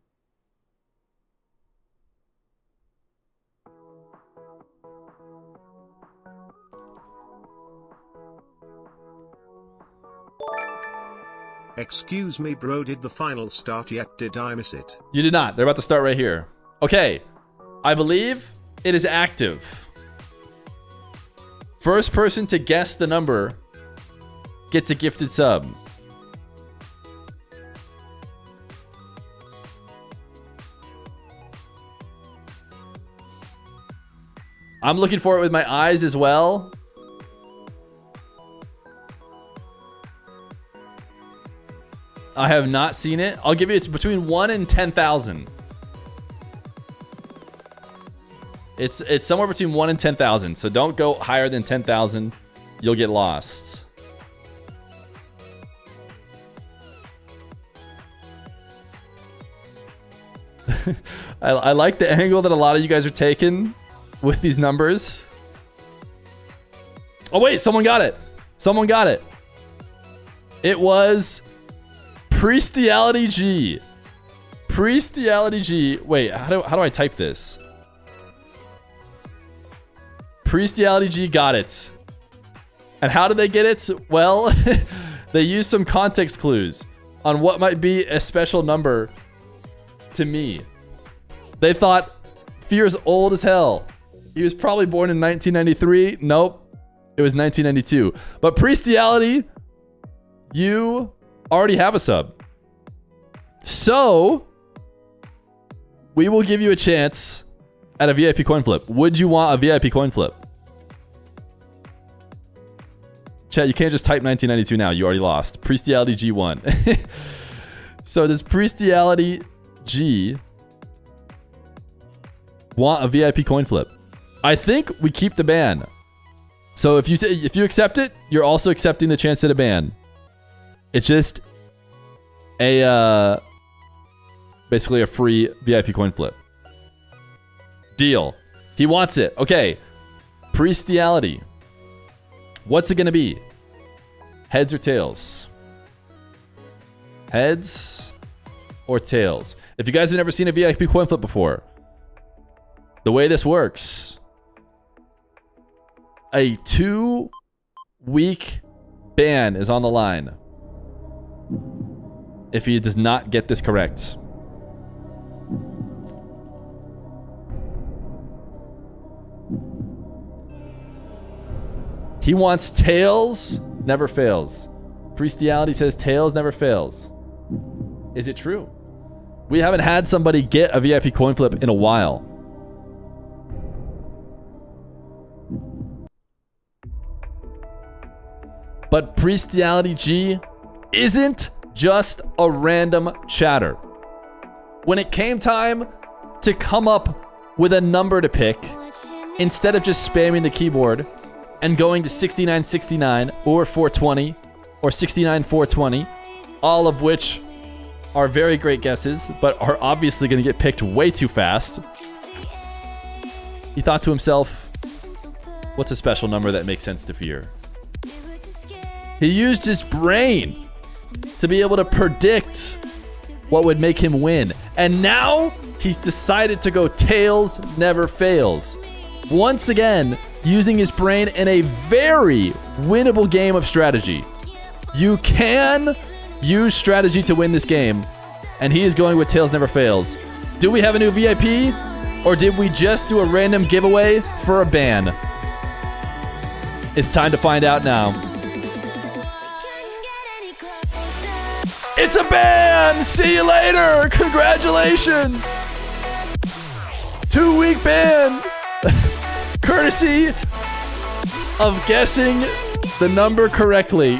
Excuse me, bro, did the final start yet? Did I miss it? You did not. They're about to start right here. Okay. I believe it is active. First person to guess the number gets a gifted sub. I'm looking for it with my eyes as well. I have not seen it. I'll give you it's between 1 and 10,000. It's somewhere between 1 and 10,000. So don't go higher than 10,000. You'll get lost. I like the angle that a lot of you guys are taking with these numbers. Oh wait, someone got it. Someone got it. It was Priestiality G. Priestiality G. Wait, how do I type this? Priestiality G got it. And how did they get it? Well, they used some context clues on what might be a special number to me. They thought Feer's old as hell. He was probably born in 1993. Nope. It was 1992. But Priestiality, you already have a sub. So, we will give you a chance at a VIP coin flip. Would you want a VIP coin flip? Chat, you can't just type 1992 now. You already lost. Priestiality G won. So does Priestiality G want a VIP coin flip? I think we keep the ban. So if you accept it, you're also accepting the chance at a ban. It's just a basically a free VIP coin flip. Deal. He wants it. Okay. Priestiality. What's it gonna be? Heads or tails? Heads or tails? If you guys have never seen a VIP coin flip before, the way this works, a 2-week ban is on the line if he does not get this correct. He wants tails, never fails. Priestiality says tails never fails. Is it true? We haven't had somebody get a VIP coin flip in a while. But Priestiality G isn't just a random chatter. When it came time to come up with a number to pick, instead of just spamming the keyboard and going to 6969 or 420 or 69420, all of which are very great guesses, but are obviously going to get picked way too fast, he thought to himself, what's a special number that makes sense to Feer? He used his brain to be able to predict what would make him win. And now he's decided to go tails never fails. Once again, using his brain in a very winnable game of strategy. You can use strategy to win this game, and he is going with tails never fails. Do we have a new VIP, or did we just do a random giveaway for a ban? It's time to find out now. It's a ban! See you later! Congratulations! 2-week ban! Courtesy of guessing the number correctly.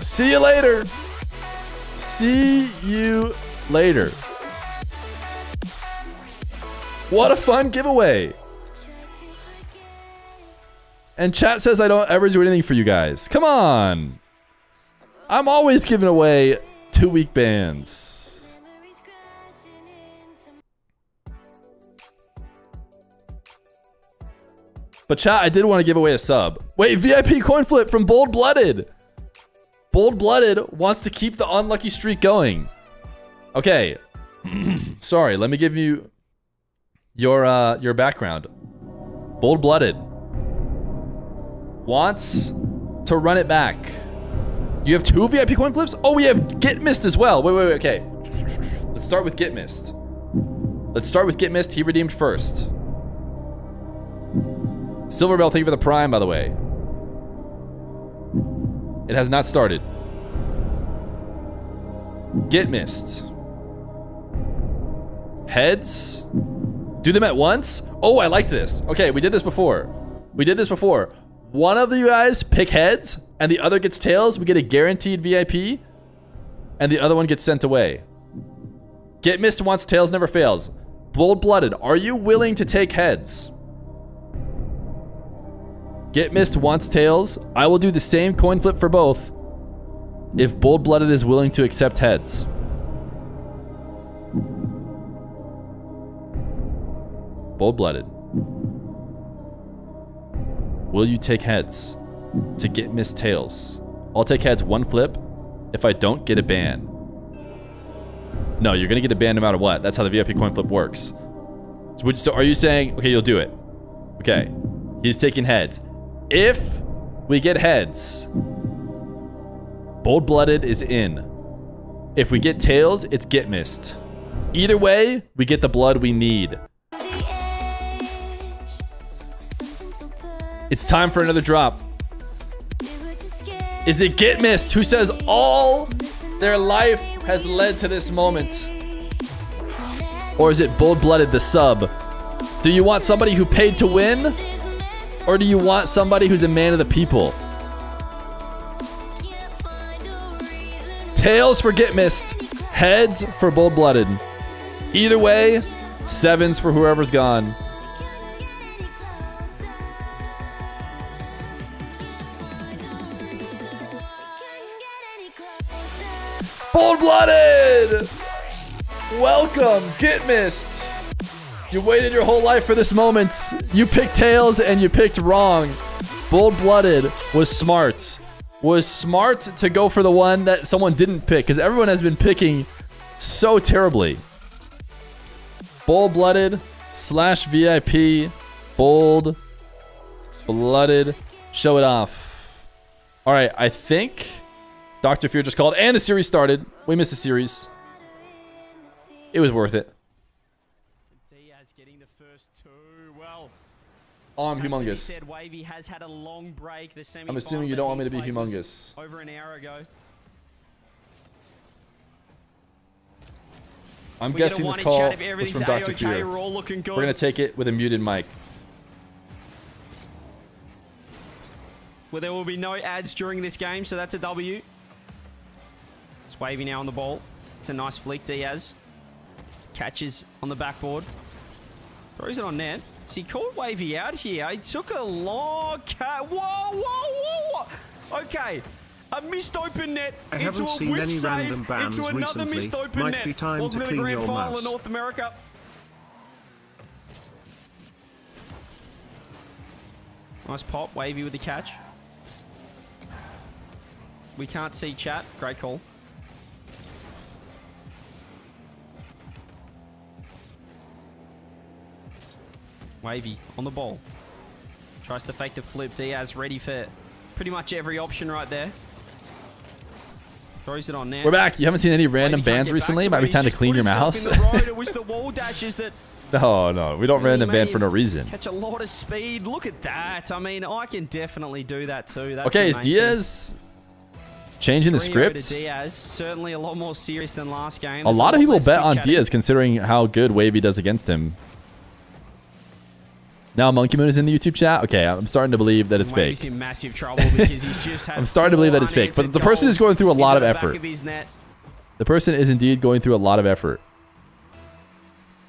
See you later. See you later. What a fun giveaway. And chat says I don't ever do anything for you guys. Come on. I'm always giving away 2-week bans. But chat, I did want to give away a sub. Wait, VIP coin flip from Bold Blooded. Bold Blooded wants to keep the unlucky streak going. Okay. Sorry, let me give you your background. Bold Blooded wants to run it back. You have 2 VIP coin flips? Oh, we have Get Missed as well. Wait, okay. Let's start with Get Missed. He redeemed first. Silver Bell, thank you for the Prime, by the way. It has not started. Get Missed. Heads. Do them at once? Oh, I like this. Okay, we did this before. One of you guys pick heads, and the other gets tails. We get a guaranteed VIP, and the other one gets sent away. Get Missed wants tails, never fails. Bold Blooded, are you willing to take heads? Get Missed wants tails. I will do the same coin flip for both if Bold Blooded is willing to accept heads. Bold Blooded. Will you take heads to Get Missed tails? I'll take heads 1 flip. If I don't, get a ban. No, you're going to get a ban no matter what. That's how the VIP coin flip works. So are you saying, okay, you'll do it. Okay. He's taking heads. If we get heads, Bold Blooded is in. If we get tails, it's Get Missed. Either way, we get the blood we need. It's time for another drop. Is it Get Missed who says all their life has led to this moment? Or is it Bold Blooded, the sub? Do you want somebody who paid to win? Or do you want somebody who's a man of the people? Tails for Get Missed. Heads for Bold Blooded. Either way, 7s for whoever's gone. Bold Blooded! Welcome, Get Missed. You waited your whole life for this moment. You picked tails and you picked wrong. Bold Blooded was smart. Was smart to go for the one that someone didn't pick, because everyone has been picking so terribly. Bold Blooded / VIP. Bold Blooded. Show it off. All right, I think Dr. Fear just called and the series started. We missed the series. It was worth it. Oh, I'm humongous. Said, Wavy has had a long break. The I'm assuming you don't want me to be humongous. Over an hour ago. I'm guessing this call was from Dr. Fear. We're all looking good. We're going to take it with a muted mic. Well, there will be no ads during this game, so that's a W. It's Wavy now on the ball. It's a nice flick, Diaz. Catches on the backboard. Throws it on net. So he called Wavy out here. He took a long cat. Whoa. Okay. A missed open net. I haven't seen any random bans recently. Might be time to clean your mouse. In North America. Nice pop. Wavy with the catch. We can't see chat. Great call. Wavy on the ball. Tries to fake the flip. Diaz ready for pretty much every option right there. Throws it on now. We're back. You haven't seen any random bans recently? Might be time to clean your mouse. It was the wall dashes that... No. We don't random ban for no reason. Catch a lot of speed. Look at that. I mean, I can definitely do that too. That's okay, is Diaz Changing the 3-0 to script. Diaz, certainly a lot more serious than last game. A There's lot of people less bet on chit-chatting. Diaz considering how good Wavy does against him. Now Monkey Moon is in the YouTube chat. Okay, I'm starting to believe that it's Wavy's fake. in massive trouble because he's just had I'm starting to believe that it's fake, but the person is going through a lot of effort. The person is indeed going through a lot of effort.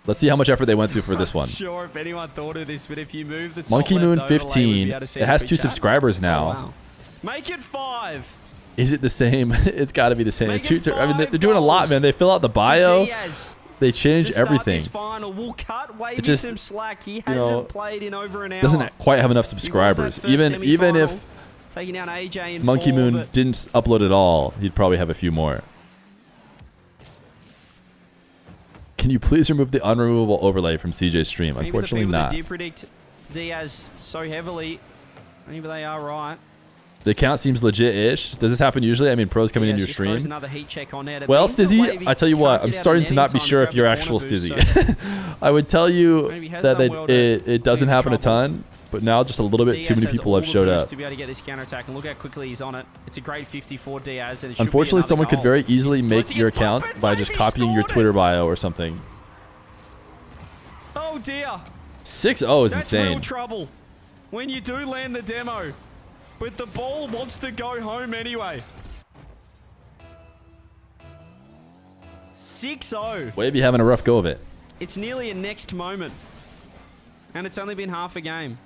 Let's see how much effort they went through for this one. Not sure if anyone thought of this, but if you move the top Monkey Moon left overlay, 15. we'd be able to see It has the 2 chat. subscribers now. Oh, wow. Make it 5. Is it the same? It's got to be the same. Make it I mean, they're 5 doing a lot, man. They fill out the bio. Diaz. They change To start everything. this final, we'll cut Wavy just, some slack. He you hasn't know, played in over an hour. Doesn't quite have enough He was that subscribers. first Even semi-final, if taking down AJ in Monkey 4, Moon but didn't upload at all, he'd probably have a few more. Can you please remove the unremovable overlay from CJ's stream? maybe Unfortunately the people not. that did predict Diaz so heavily, maybe they are right. The account seems legit-ish. Does this happen usually? I mean, pros coming into your Just throws stream. another heat check on there. That Well, means that Stizzy, Wavy I tell you what, can't I'm get out starting at to not any be time sure to if you're grab the actual corner boost, Stizzy. I would tell you Maybe he has that done well to it doesn't leave happen a trouble. ton, but now just a little bit too Diaz many has people all have the showed boost up. to be able to get this counter attack, and look how quickly he's on it. It's a great 54 Diaz, and it should be Unfortunately, another someone could goal. very easily make Once he your gets account bumped, by just Wavy copying your scored it. Twitter bio or something. Oh dear. 6-0 is That's real insane. trouble when you do land the demo, but the ball wants to go home anyway. 6-0. Wavy having a rough go of it. It's nearly a next moment, and it's only been half a game.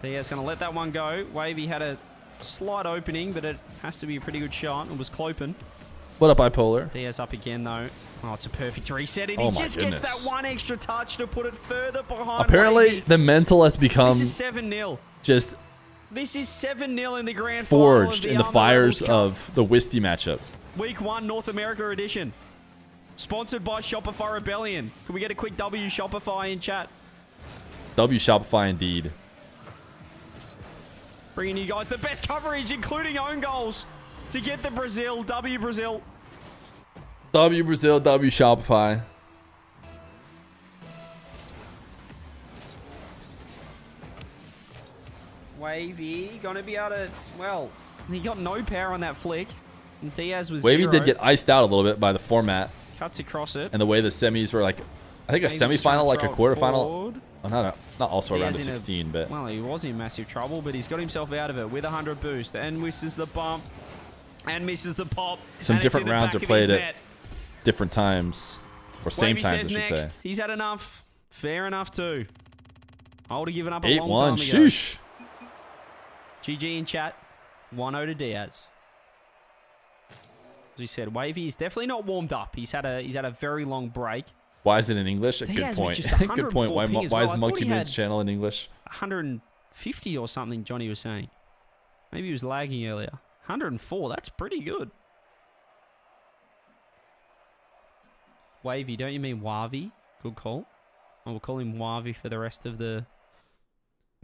Diaz going to let that one go. Wavy had a slight opening, but it has to be a pretty good shot. It was cloping. What up, Bipolar? Diaz up again, though. Oh, it's a perfect reset, and Oh he my just goodness. gets that one extra touch to put it further behind Apparently, Wavy. the mental has become This is 7-0. just This is 7-0 in the grand forged final in of the the fires Armour Cup. of the Wisty matchup. Week 1 North America edition. Sponsored by Shopify Rebellion. Can we get a quick W Shopify in chat? W Shopify indeed. Bringing you guys the best coverage, including own goals, to get the Brazil. W Brazil. W Brazil, W Shopify. Wavy gonna be able to, well, he got no power on that flick. And Diaz was Wavy 0. did get iced out a little bit by the format Cuts across it. and the way the semis were like, I think a Maybe he's trying semifinal, to like a throw it quarterfinal. forward. Oh, not also around Diaz the in a- 16, but Well, he was in massive trouble, but he's got himself out of it with a 100 boost and misses the bump and misses the pop. some and it's different in the rounds back are of his played at net. different times. Or same Wavy times, I says should next. say. He's had enough. Fair enough too. I would have given up a long 8-1, time ago. sheesh. GG in chat. 1-0 to Diaz. As we said, Wavy is definitely not warmed up. He's had a very long break. Why is it in English? A good Diaz with point. just Good point. 104 Why, ping as why well. is I thought Monkey he Moon's had channel in English? 150 or something, Johnny was saying. Maybe he was lagging earlier. 104, that's pretty good. Wavy, don't you mean Wavy? Good call. I will call him Wavy for the rest of the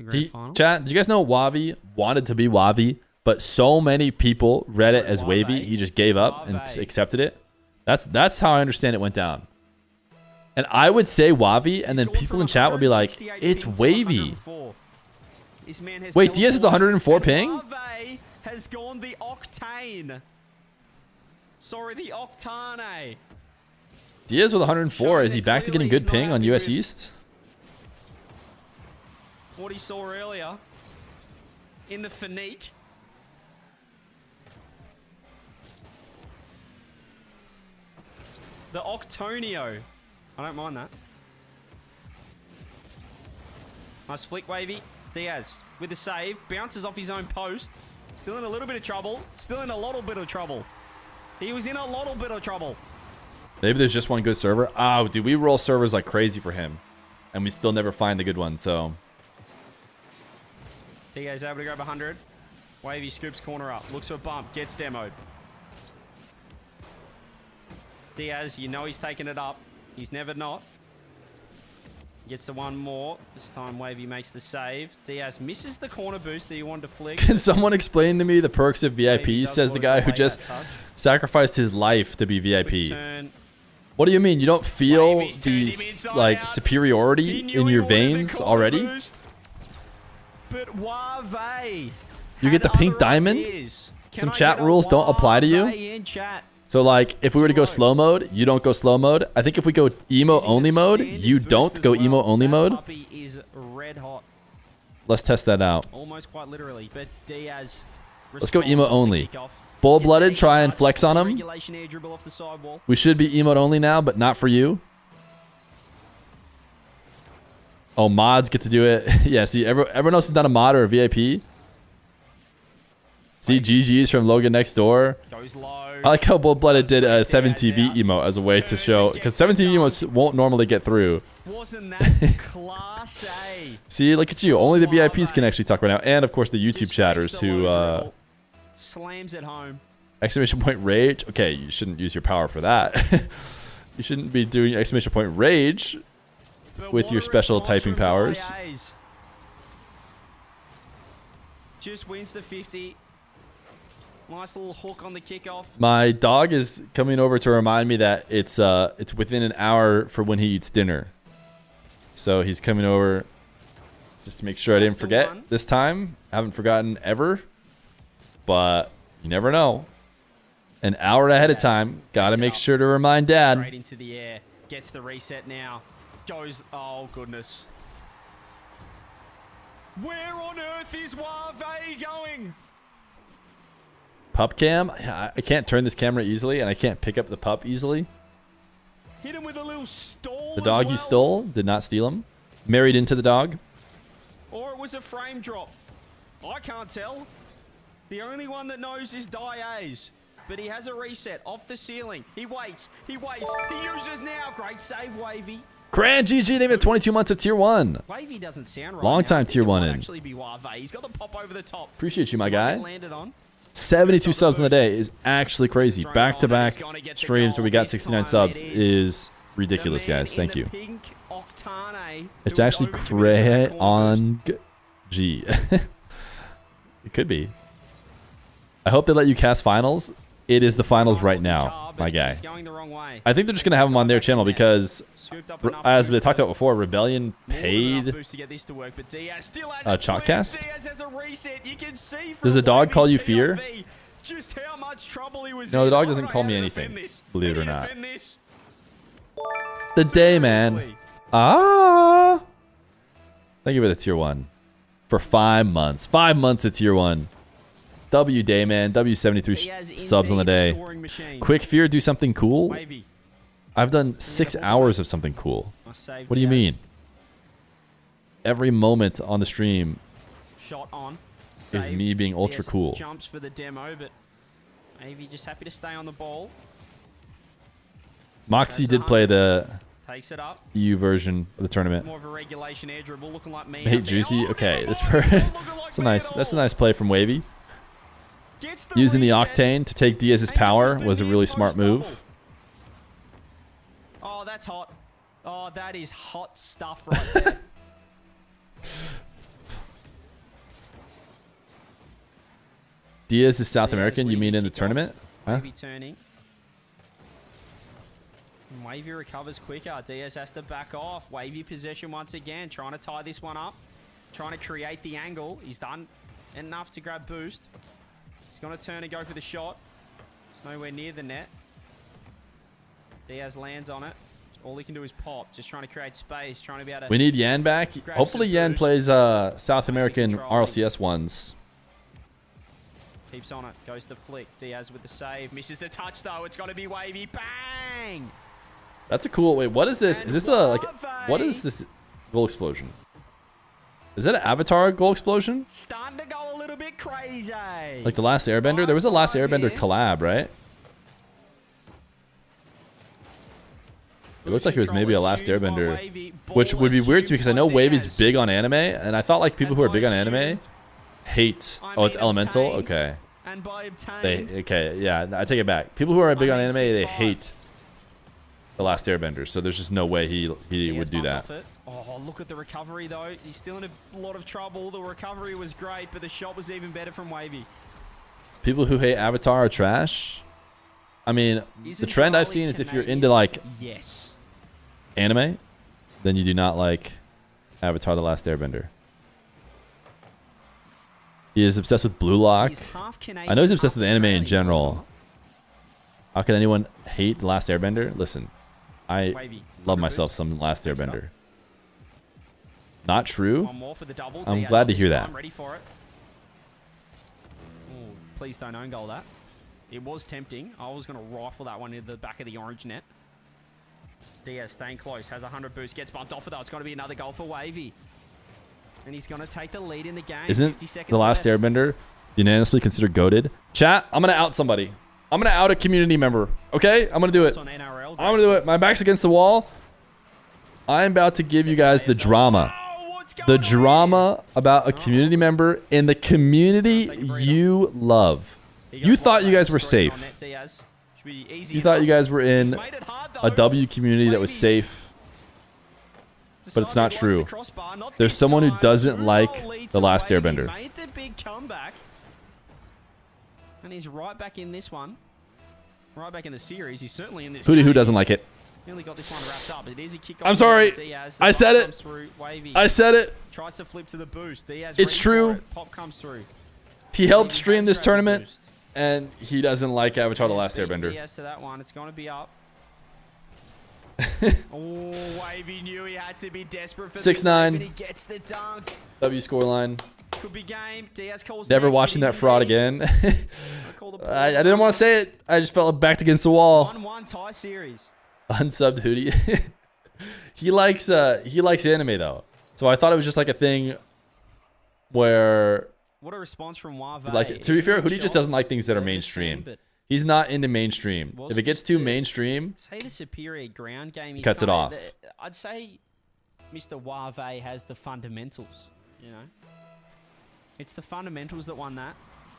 grand final. Chat, do you guys know Wavi wanted to be Wavi, but so many people read it as Wavy, he just gave up and accepted it? That's how I understand it went down. And I would say Wavi, and then people in chat would be like, it's Wavy. This man has Wait, Diaz has 104 ping? Wave has gone the octane. Sorry, the octane. Diaz with 104. Is he back to getting good ping on US East? What he saw earlier in the Fanique. The Octonio. I don't mind that. Nice flick, Wavy. Diaz with the save. Bounces off his own post. Still in a little bit of trouble. Still in a little bit of trouble. He was in a little bit of trouble. Maybe there's just one good server. Oh, dude, we roll servers like crazy for him. And we still never find the good one, so. Diaz able to grab 100. Wavy scoops corner up. Looks for a bump. Gets demoed. Diaz, you know he's taking it up. He's never not. Gets the one more. This time Wavy makes the save. Diaz misses the corner boost that he wanted to flick. Can someone explain to me the perks of VIP? does Says the want to guy who delay just that touch. sacrificed his life to be VIP. Turn. What do you mean? You don't feel the like superiority in your veins already? But Wave. You get the pink diamond? Some chat rules don't apply to you? So like, if we were to go slow mode, you don't go slow mode. I think if we go emo only mode, you don't go emo only mode. Is red hot. Let's test that out. Almost quite literally, but Diaz. Let's go emo only. Bull-blooded, try and flex on him. We should be emote only now, but not for you. Oh, mods get to do it. Yeah, see, everyone else is not a mod or a VIP. See, GG's from Logan next door. I like how Bull-blooded did a 7TV emote as a way to show, because 7TV emotes won't normally get through. Wasn't that class A? See, look at you. Only the VIPs can actually talk right now, and of course the YouTube chatters who slams at home. Exclamation point rage. Okay, you shouldn't use your power for that. You shouldn't be doing exclamation point rage with your special typing powers. Just wins the 50. Nice little hook on the kickoff. My dog is coming over to remind me that it's within an hour for when he eats dinner. So he's coming over just to make sure I didn't forget this time. I haven't forgotten ever, but you never know. An hour ahead of time. Got to make sure to remind Dad. Straight into the air. Gets the reset now. Goes. Oh goodness. Where on earth is Wave going? Pup cam? I can't turn this camera easily, and I can't pick up the pup easily. Hit him with a little stall. The dog you stole did not steal him. Married into the dog. Or it was a frame drop. I can't tell. The only one that knows is Diaz. But he has a reset off the ceiling. He waits. He waits. He uses now. Great save, Wavy. Cran GG, they've had 22 months of tier 1. Wavy doesn't sound right. Long time tier 1 in. Actually be Wave. He's got the pop over the top. Appreciate you, my guy. Landed on. 72 subs in the day is actually crazy. Back-to-back streams where we got 69 subs is ridiculous, guys. Thank you. It's actually cray on G. It could be. I hope they let you cast finals. It is the finals right now, my guy. I think they're just going to have them on their channel because, as we talked about before, Rebellion paid Chalkcast. Does the dog call you Feer? No, the dog doesn't call me anything, believe it or not. The day, man. Ah! Thank you for the tier 1. For 5 months. 5 months of tier 1. W day, man. W73 subs on the day. Quick Fear, do something cool? I've done 6 hours of something cool. What do you mean? Every moment on the stream is me being ultra cool. Jumps for the demo, but maybe just happy to stay on the ball. Moxie did play the Takes it up. EU version of the tournament. More of a regulation air dribble, looking like me. Mate Juicy. Okay, that's a nice play from Wavy. Using the Octane to take Diaz's power was a really smart move. Oh, that's hot. Oh, that is hot stuff right there. Diaz is South American, you mean in the tournament? Huh? Wavy turning. Wavy recovers quicker. Diaz has to back off. Wavy possession once again, trying to tie this one up. Trying to create the angle. He's done enough to grab boost. He's going to turn and go for the shot. It's nowhere near the net. Diaz lands on it. All he can do is pop. Just trying to create space. Trying to be able to... We need Yan back. Hopefully Yan plays South American RLCS ones. Keeps on it. Goes the flick. Diaz with the save. Misses the touch though. It's got to be Wavy. Bang! That's a cool... Wait, what is this? Is this a... like? What is this goal explosion? Is that an Avatar goal explosion? Starting to go a little bit crazy. Like the Last Airbender? There was a Last Airbender collab, right? It looked like it was maybe a Last Airbender, which would be weird to me because I know Wavy's big on anime, and I thought like people who are big on anime hate... Oh, it's Elemental? Okay. Okay, yeah, I take it back. People who are big on anime, they hate the Last Airbender, so there's just no way he would do that. Oh, look at the recovery though. He's still in a lot of trouble. The recovery was great, but the shot was even better from Wavy. People who hate Avatar are trash. I mean, the trend I've seen is if you're into like anime, then you do not like Avatar: The Last Airbender. He is obsessed with Blue Lock. He's half Canadian, I know he's obsessed half with anime in Australian. general. How can anyone hate The Last Airbender? Listen, I Wavy. love myself some Last Airbender. Not true? One more for the double. I'm Diaz glad on to this hear time, that. Ready for it. Ooh, please don't own goal that. It was tempting. I was going to rifle that one into the back of the orange net. Diaz staying close. Has 100 boost. Gets bumped off of that. It's going to be another goal for Wavy. And he's going to take the lead in the game. Isn't 50 seconds The Last left. Airbender unanimously considered goated? Chat, I'm going to out somebody. I'm going to out a community member. Okay? I'm going to do it. On NRL, I'm going to do it. My back's against the wall. I'm about to give you guys the drama. The drama about a community member in the community you love. You thought you guys were safe. You thought you guys were in a W community that was safe. But it's not true. There's someone who doesn't like The Last Airbender. Made the big comeback. And he's right back in this one. Right back in the series. He's certainly in this Who game. doesn't like it? Nearly got this one wrapped up. It is a kick I'm sorry. I said it. I said it. Tries to flip to the boost. Diaz It's ready for true. it. Pop comes through. He helped stream this tournament, and he doesn't like Avatar: The Last Beat Airbender. Diaz to that one. It's going to be up. Oh, Wavy knew he had to be desperate for 6-9. He gets the dunk. W scoreline. Could be game. Diaz calls Never next, watching but that he's fraud in lead. again. I didn't want to say it. I just felt backed against the wall. 1-1 tie series. Unsubbed Hootie. he likes anime though, so I thought it was just like a thing where What a response from Wave. like to be fair, Hootie just doesn't like things that are mainstream. He's not into mainstream. If it gets too mainstream, Say the superior ground game. He's cuts it kinda off. I'd say Mr. Wave has the fundamentals. You know, it's the fundamentals that won that.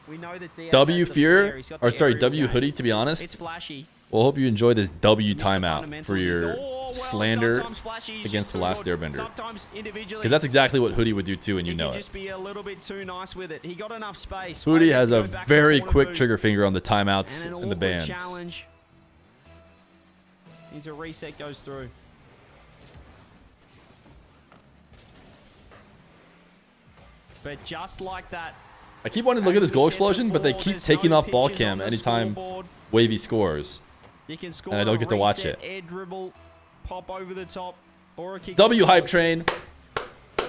We know that Diaz W has the flair. Fear, He's got or the sorry, aerial W game. Hoodie. To be honest, It's flashy. well, hope you enjoy this W timeout fundamentals for is your slander slander against against The Last Airbender. Sometimes individually. Because that's exactly what Hoodie would do too, and you know it. Just be a little bit too nice with it. He got enough space. Hootie Wavy has to a go back very to corner quick boost. trigger finger on the timeouts And an and the awkward bans. challenge. Needs a reset, goes through. But just like that, I keep wanting to look at this goal explosion, but they keep taking off ball cam anytime Wavy scores. you can score And I don't a get to watch reset, it. air dribble, pop over the top, or a kick. W hype train.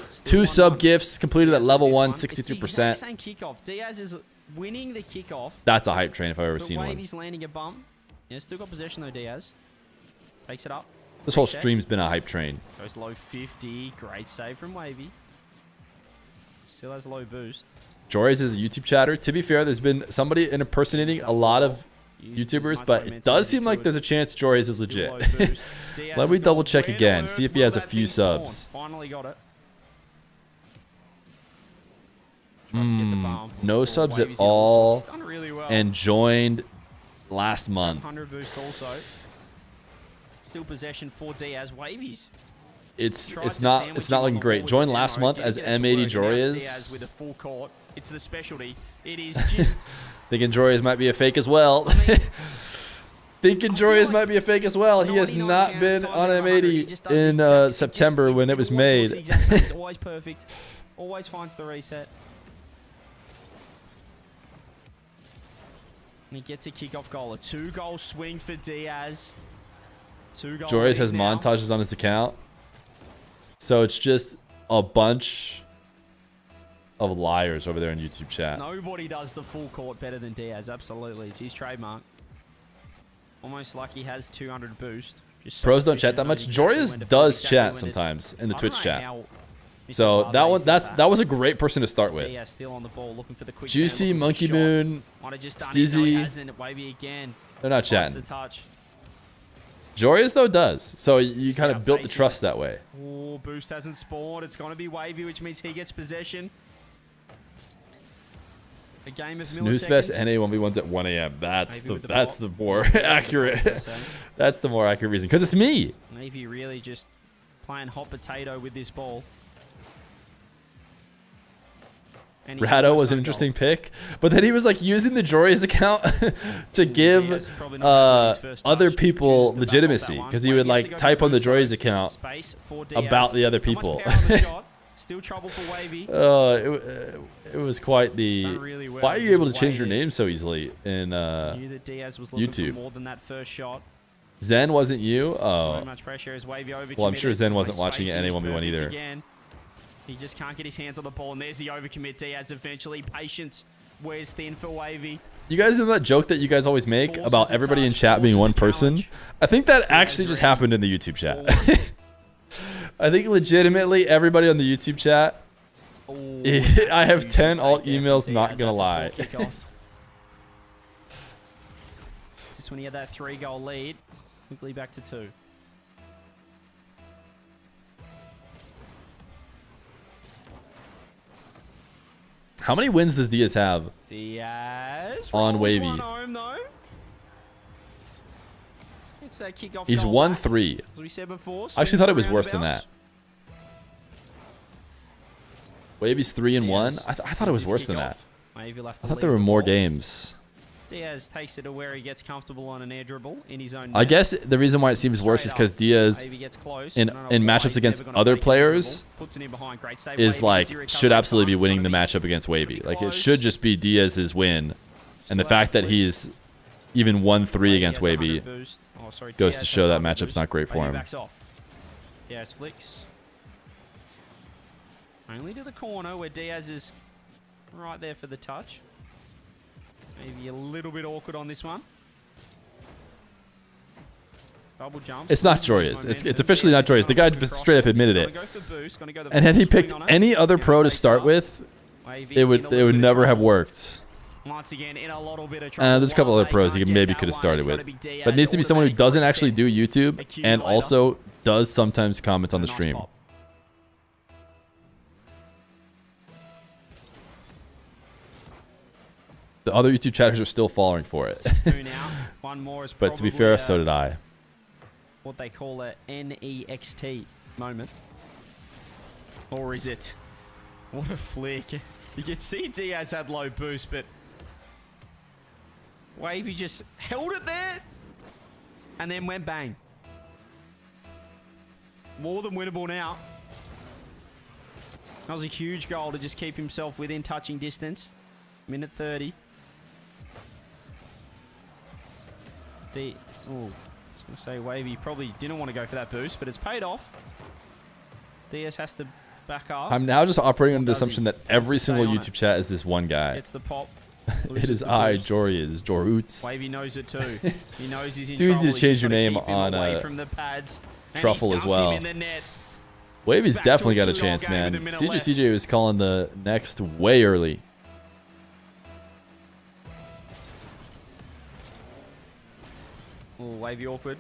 Still 2 sub 1-1. gifts completed at level 1, It's the exact 63%. same kickoff. Diaz is winning the kickoff. That's a hype train if I've ever But seen one. Wavy's landing a bump. Yeah, still got possession though, Diaz. Takes it up. This whole Reset. stream's been a hype train. Goes low 50. Great save from Wavy. Still has low boost. Joris is a YouTube chatter. To be fair, there's been somebody impersonating a lot of YouTubers, but it does seem like there's a chance Joris is legit. Let me double check again, see if he has a few subs. Finally got it. Tries to get the bump. No Oh, subs at Wavy's in all all, sorts. He's done really well. and joined last month. 100 boost also. Still possession for Diaz. Wavy's It's not looking great. Joined last month as M80 Diaz Jorias. with a full court. It's the specialty. It is just Thinking Jorias might be a fake as well. Thinking Jorias might be a fake as well. He has not been on M80 in September when it was made. It's always perfect. Always finds the reset. And he gets a kickoff goal. A 2-goal swing for Diaz. 2-goal Jorias lead has now. montages on his account. So it's just a bunch of liars over there in YouTube chat. Nobody does the full court better than Diaz. Absolutely. It's his trademark. Almost like he has 200 boost. Just so Pros don't chat efficient, that much. knows exactly when Jorias to flip, does exactly chat when to- sometimes in the I Twitch don't know chat. how Mr. So that Barley's one got that was a great person to start with. Diaz still on the ball, looking for the quick Juicy, turn, looking Monkey for the shot. Moon, Might have just done it. No, he Steezy. hasn't. Wavy again. They're not Finds chatting. the touch. Jorias though does. So you kind of built the trust that way. Oh, boost hasn't spawned. It's going to be Wavy, which means he gets possession. A game of Snooze Fest milliseconds. NA 1v1s at 1 a.m. That's Maybe with that's the the more ball. accurate. That's the more accurate reason. Because it's me. Navy really just playing hot potato with this ball. And he's Rado almost was an got a interesting pick, but then he was like using the Jorias account to give has probably not had his first other touch. people Chooses to back off that legitimacy one. because he Wavy would gets to like go type for on the boost, though. Jorias account Space for Diaz. about the other Not much people. power on the shot. Still trouble for Wavy. It was quite the. Really well. Why are you able to change your name so easily in Knew that Diaz was looking YouTube? For more than that first shot. Zen wasn't you? Oh. So much pressure as Wavy overcommitted. Well, I'm sure Zen wasn't watching it any 1v1 either. Again. He just can't get his hands on the ball, and there's the overcommit. Diaz eventually. Patience wears thin for Wavy. You guys know that joke that you guys always make about everybody in chat being one person? I think that actually just happened in the YouTube chat. I think legitimately everybody on the YouTube chat. I have 10 alt emails, not gonna lie. Just when he had that 3-goal lead, quickly back to 2. How many wins does Diaz have? Diaz on Wavy. Home, though. It's that kickoff. He's 1-3. As we said before, I actually thought it was worse than that. Wavy's 3-1. I thought it was worse than that. I thought there were more games. Diaz takes it to where he gets comfortable on an air dribble in his own net. I guess the reason why it seems worse is because Diaz, in matchups against other players, is like should absolutely be winning the matchup against Wavy. Like it should just be Diaz's win, and the fact that he's even 1-3 against Wavy goes to show that matchup's not great for him. Diaz flicks. Only to the corner where Diaz is right there for the touch. Maybe a little bit awkward on this one. Double jumps. It's not joyous. It's officially not joyous. The guy just straight up admitted it. And had he picked any other pro to start with, it would never have worked. Once again, in a little bit of trouble. There's a couple other pros he maybe could have started with. But it needs to be someone who doesn't actually do YouTube and also does sometimes comment on the stream. The other YouTube chatters are still falling for it. But to be fair, so did I. What they call a NEXT moment. Or is it? What a flick. You can see Diaz had low boost, but Wavy just held it there and then went bang. More than winnable now. That was a huge goal to just keep himself within touching distance. Minute 30. I was going to say Wavy probably didn't want to go for that boost, but it's paid off. Diaz has to back up. I'm now just operating under the assumption that every single YouTube chat is this one guy. It's the pop. It is I, Jorius, Joroots. Wavy knows it too. He knows he's in It's too easy trouble. to change your name on from the pads, Truffle as well. Wavy's definitely got a chance, man. CJ was calling the next way early. Wavy awkward.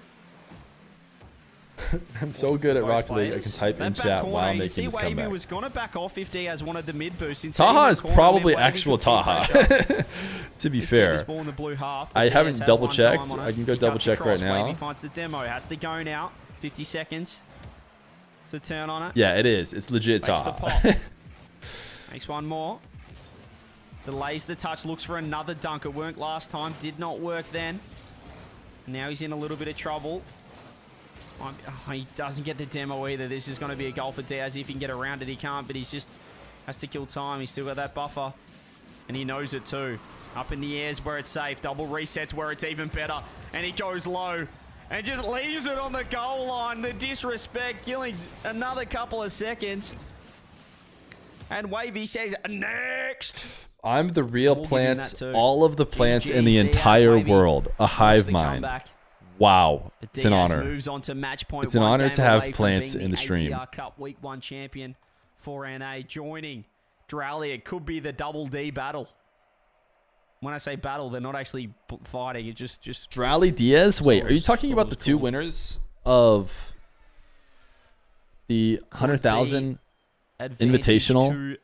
I'm so good at Rocket League. I can type in chat while making this comeback. Wavy was going to back off if Diaz wanted the mid boost. Taha is probably actual Taha. To be fair, I haven't double checked. I can go double check right now. Wavy finds the demo. Has to go now. 50 seconds. It's the turn on it. Yeah, it is. It's legit Taha. Makes one more. Delays the touch. Looks for another dunk. It worked last time. Did not work then. Now he's in a little bit of trouble. He doesn't get the demo either. This is going to be a goal for Diaz. If he can get around it, he can't, but he's just has to kill time. He's still got that buffer, and he knows it too. Up in the airs where it's safe. Double resets where it's even better, and he goes low and just leaves it on the goal line. The disrespect, killing another couple of seconds. And Wavy says, next. I'm the real plants, all of the plants in the entire world. A hive mind. Wow. It's an honor. It's an honor to have plants in the stream. ATR Cup Week 1 champion for NA joining Drally. It could be the double D battle. When I say battle, they're not actually fighting. It just Drally Diaz? Wait, are you talking about the two winners of the 100,000 Invitational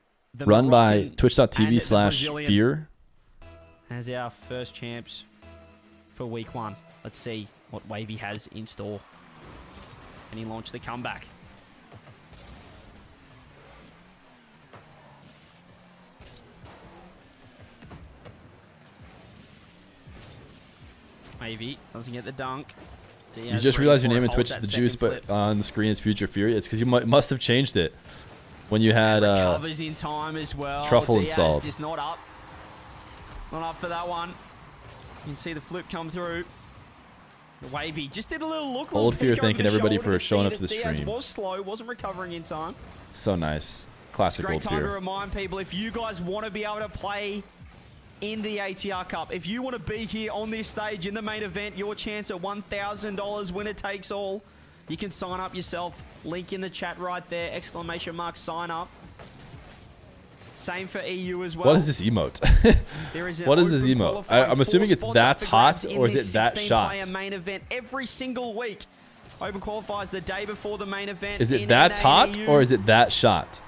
run by twitch.tv/Feer? As our first champs for week 1. Let's see what Wavy has in store. And he launched the comeback. Wavy doesn't get the dunk. Diaz you just realized your name in Twitch is the juice, but on the screen it's Future Fury. It's because you must have changed it. when you had covers in time as well. truffle Diaz installed. just not up. Not up for that one. You can see the flip come through. Wavy just did a little look. Old Fear thanking everybody for showing up to the Diaz stream. was slow, wasn't recovering in time. So nice. Classic Great Old time to Fear. remind people, if you guys want to be able to play in the ATR Cup, if you want to be here on this stage in the main event, your chance at $1,000, winner takes all, you can sign up yourself. Link in the chat right there, ! sign up. Same for EU as well. What is this emote? What is this emote? I'm assuming it's that's hot, or is it that shot? Main event every single week. Open qualifiers the day before the main event. Is it that's hot, or is it that shot?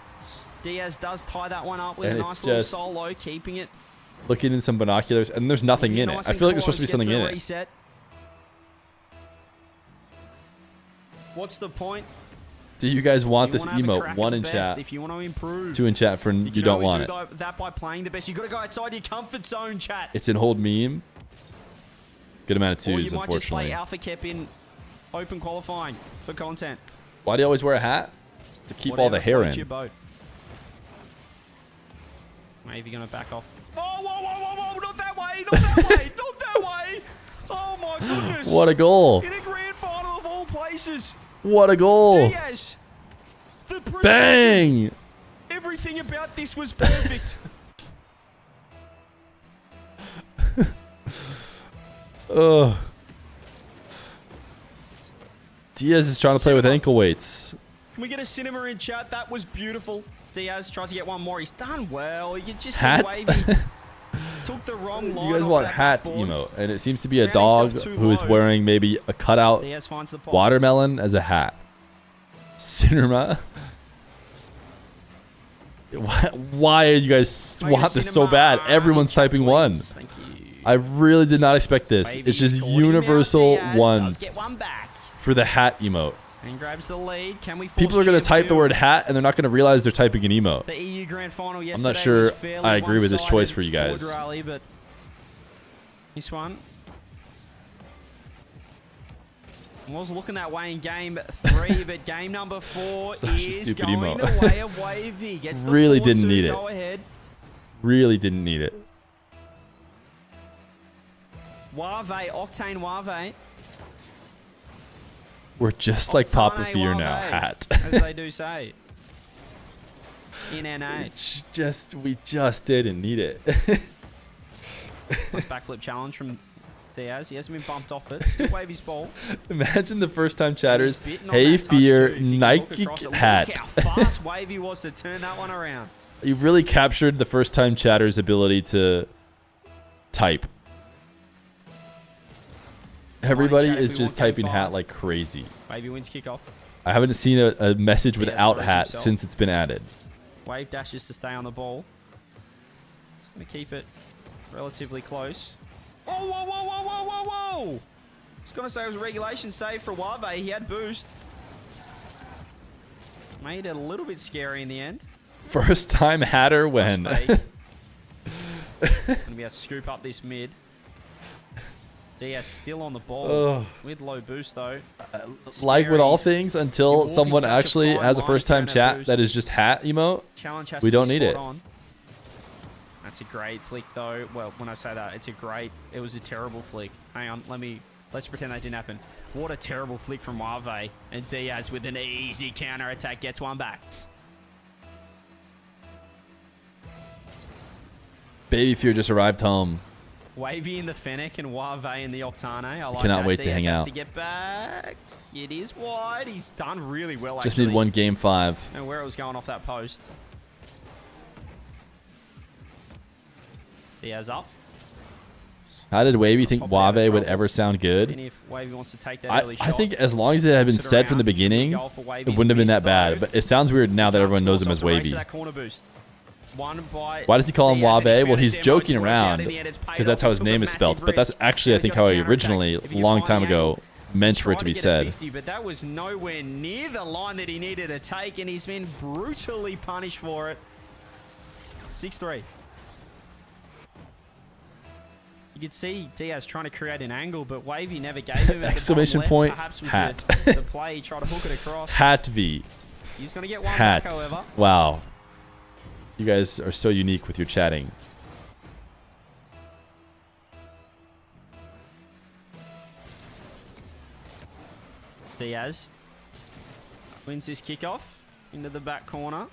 Diaz does tie that one up with And a it's nice little just solo, keeping it. Looking in some binoculars, and there's nothing in it. Nice I and feel like there's close, supposed to be gets something the in it. reset. What's the point? Do you guys want this You wanna have a emote? crack at 1 the in best, chat, if you want to improve. 2 in chat for you don't want it. That by playing the best. You got to go outside your comfort zone, chat. It's an old meme. Good amount of Or twos, you might just play unfortunately. Alpha Kep in open qualifying for content. Why do you always wear a hat? To keep all the hair Whatever floats in. your boat. Maybe you're gonna back off. Oh, whoa, whoa, whoa, whoa! Not that way! Not that way! Not that way! Oh my goodness! What a goal! In a grand final of all places. What a goal! Diaz. The precision. Bang! Everything about this was perfect. Ugh. Diaz is trying to play with ankle weights. Can we get a cinema in chat? That was beautiful. Diaz tries to get one more. He's done well. You can just Hat? see Wavy took the wrong line. You guys off want that hat backboard. emote, and it seems to be a Found dog himself too who is low. wearing maybe a cutout Diaz finds the pot. watermelon as a hat. Cinema. Why you guys want this so bad? Everyone's typing 1. I really did not expect this. It's just universal ones for the hat emote. And grabs the lead. Can we force People are going to type the Champion? word hat, and they're not going to realize they're typing an emote. The EU Grand Final I'm yesterday not sure was fairly I agree with this choice one-sided for you guys. Ford Rally, but this one was looking that way in game 3, but game number 4 Such a is stupid going emote. the way of Wavy. Gets the Really 4-2 didn't need it. go ahead. Really didn't need it. Wave, Octane Wave. We're just like Papa Octane Fear now. Wave, Hat. as they do say. In NH. We just didn't need it. Nice backflip challenge from Diaz. He hasn't been bumped off it. Still Wavy's ball. Imagine the first time chatters. Bitten on Hey that touch Fear, too, if you can Nike look across it. hat. Look how fast Wavy was to turn that one around. You really captured the first time chatter's ability to type. Everybody chat if is we just want game typing 5. hat like crazy. Wavy wins kickoff. I haven't seen a message Diaz without throws hat himself. since it's been added. Wave dashes to stay on the ball. Just going to keep it relatively close. Oh, whoa, whoa, whoa, whoa, whoa, whoa! I was going to say it was a regulation save for Wave. He had boost. Made it a little bit scary in the end. First time hatter when. Going to be able to scoop up this mid. Diaz still on the ball Ugh. with low boost though. Like with all Scary. things, You're until walking someone such a actually fine has a line first time if you don't have chat boost. that is just hat emote, Challenge has we to be don't need spot it. on. That's a great flick though. Well, when I say that, it was a terrible flick. Hang on, let's pretend that didn't happen. What a terrible flick from Wave, and Diaz with an easy counter attack gets one back. Baby Fear just arrived home. Wavy in the Fennec and Wave in the Octane. I like Cannot that. wait to Diaz hang has out. to get back. It is wide. He's done really well. Just actually. need one game 5. And where it was going off that post. Diaz up. How did Wavy think Probably out of Wave would trouble. ever sound And good? if Wavy wants to take that I early shot. think as long as it had been Puts it said from the around. beginning, Goal for it Wavy's wouldn't have been miss, that bad. though. But it sounds weird now that Can't everyone score knows him as himself to race Wavy. to that corner boost. One by Why does he call him Diaz, and he's Wabe? Well, found he's his joking demo, it's worked around out in the end, it's paid because that's off. how He his took name a is spelled. massive But that's risk. actually, I Now think, he's how got he counter-attack. originally, If a you long find time the ago, angle, meant for it tried to be get a said. 50, but that was nowhere near the line that he needed to take, and he's been brutally punished for it. 6-3. You could see Diaz trying to create an angle, but Wavy never gave him it. Exclamation point, Perhaps was hat. the play. He tried to hook it across. Hat V. He's going to get one Hat. back, however. Wow. You guys are so unique with your chatting. Diaz wins this kickoff into the back corner.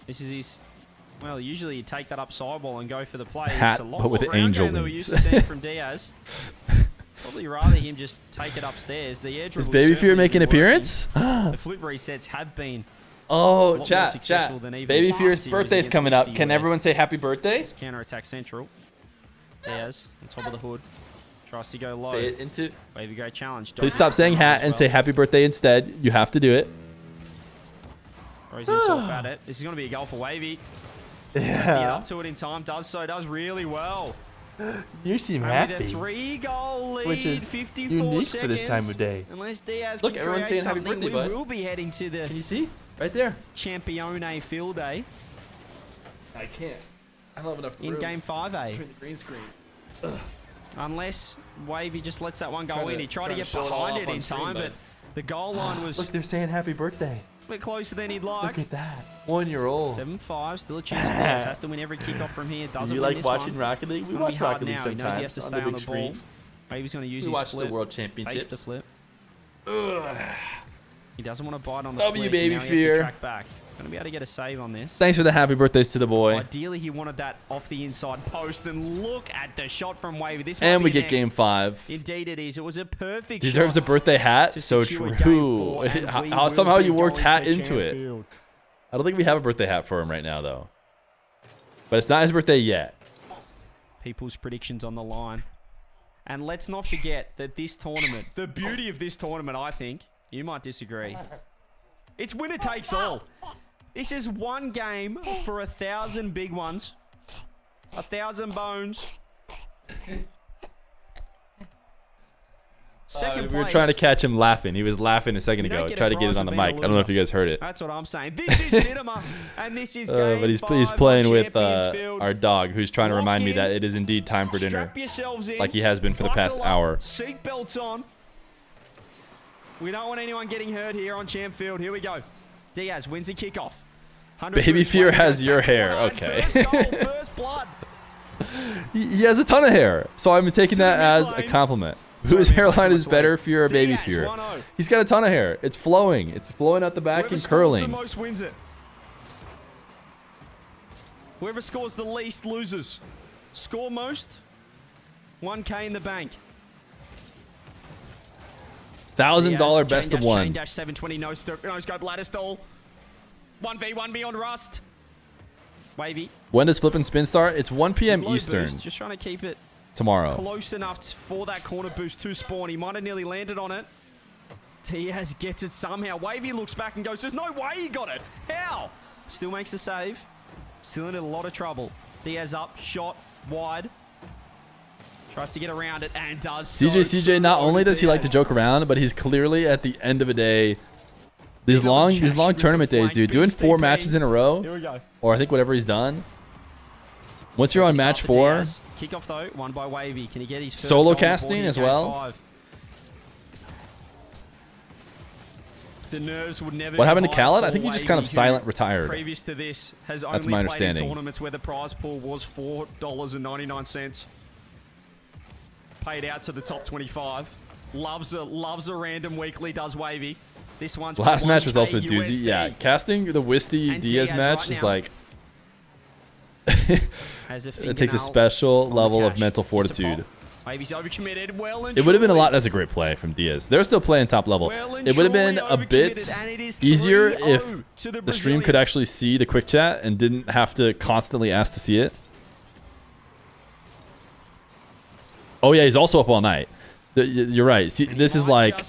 This is his... Well, usually you take that up sideball and go for the play. Hat, it's a lot but with more angel ground game than we wings. used to see from Diaz. Probably rather him just take it upstairs. The air Does dribble Baby Fear certainly make an been working. appearance? The flip resets have been a Oh, lot more chat. successful than even Baby last Fear's series birthday's against coming up. Misty, Can where everyone say happy birthday? it's counter-attack central. Diaz on top of the hood. Tries to go low. Say it into... Wavy go challenge. Please stop saying hat and say happy birthday instead. You have to do it. Throws himself at it. This is going to be a goal for Wavy. Has to get up to it in time. Does so. Does really well. You seem Only happy. the 3-goal lead. Which is 54 unique seconds. for this time of day. Unless Diaz Look, can everyone's create saying happy something, birthday, bud. we will be heading to the... Can you see? Right there. Champione Field Day. I can't. I don't have enough In room. Game 5A. Between the green screen. Unless Wavy just lets that one go Trying in. to- He tried to trying to get show it all behind off it on in screen, time, bud. but the goal line was Look, they're saying happy birthday. a bit closer than he'd like. Look at that. 1-year-old. 7-5, still a chance for Diaz. Has to win every kickoff from here. Do Doesn't you win like this watching one. Rocket League? It's We gonna be watch hard Rocket League now. sometimes. He knows he has to on stay the on big the ball. screen. Maybe he's going to use We his watch flip. the World Face Championships. the flip. Ugh. He doesn't want to bite on the W, flip. Baby Now he has to Fear. track back. He's going to be able to get a save on this. Thanks for the happy birthdays to the boy. Ideally, he wanted that off the inside post. And look at the shot from Wavy. This And might we be get next. game 5. Indeed it is. It was a perfect Deserves a shot birthday hat. to So secure game true. 4, and we How will somehow be you worked going hat to into it. Champion. I don't think we have a birthday hat for him right now, though. But it's not his birthday yet. People's predictions on the line. And let's not forget that this tournament, the beauty of this tournament, I think, you might disagree, it's winner takes all. This is one game for 1,000 big ones, 1,000 bones. Second we were place. trying to catch him laughing. He was laughing a second You don't ago. get a Tried to get prize it on the for being mic. a I don't know if you guys heard it. That's what I'm saying. This is cinema, and this is game But he's 5 playing on with Champions Field. our dog, who's trying to Lock remind me in, that it is indeed time for dinner. Strap yourselves in, Like he has been for the past buckle up, hour. Seat belts on. We don't want anyone getting hurt here on Champ Field. Here we go. Diaz wins the kickoff. Baby Fear has your hair. Okay. First goal, first blood. He has a ton of hair, so I'm taking that as a compliment. Whose hairline is better, Fear or Baby Fear? 1-0. He's got a ton of hair. It's flowing. It's flowing out the back Whoever and scores curling. the most wins it. Whoever scores the least loses. Score most, 1K in the bank. $1,000 best of one. Chain dash 720 no scope ladder stall. 1v1 beyond rust. Wavy. When does Flip and Spin start? It's 1 p.m. Low Eastern boost, just trying to keep it tomorrow. close enough for that corner boost to spawn. He might have nearly landed on it. Diaz gets it somehow. Wavy looks back and goes, there's no way he got it. How? Still makes the save. Still in a lot of trouble. Diaz up, shot, wide. Tries to get around it and does CJ, not only does he like to joke around, but he's clearly at the end of a day. These long tournament days, dude. Doing 4 matches in a row, Here we go. or I think whatever he's done. Once you're on match 4, Kickoff though, won by Wavy. Can he get his first Solo goal casting before he as game well? 5? The nerves would never. What be happened to high Khaled? for I think he just kind of Wavy, silent who retired. Previous to this, has That's only my played in understanding. tournaments where the prize pool was $4.99. Paid out to the top 25. Loves a random weekly. Does Wavy. This one's for Last match was 1K also a doozy. USD. Yeah, casting the Wisty And Diaz Diaz match right is now like Has a it takes a fingernail special on the level of cash. mental It's a fortitude. pop. Wavy's overcommitted. Well and It would have been a truly. lot as a great play from Diaz. They're still playing top level. Well and It would have been truly a bit overcommitted, and it is easier 3-0 if to the the stream could Brazilian. actually see the quick chat and didn't have to constantly ask to see it. Oh yeah, he's also up all night. You're right. See, this is like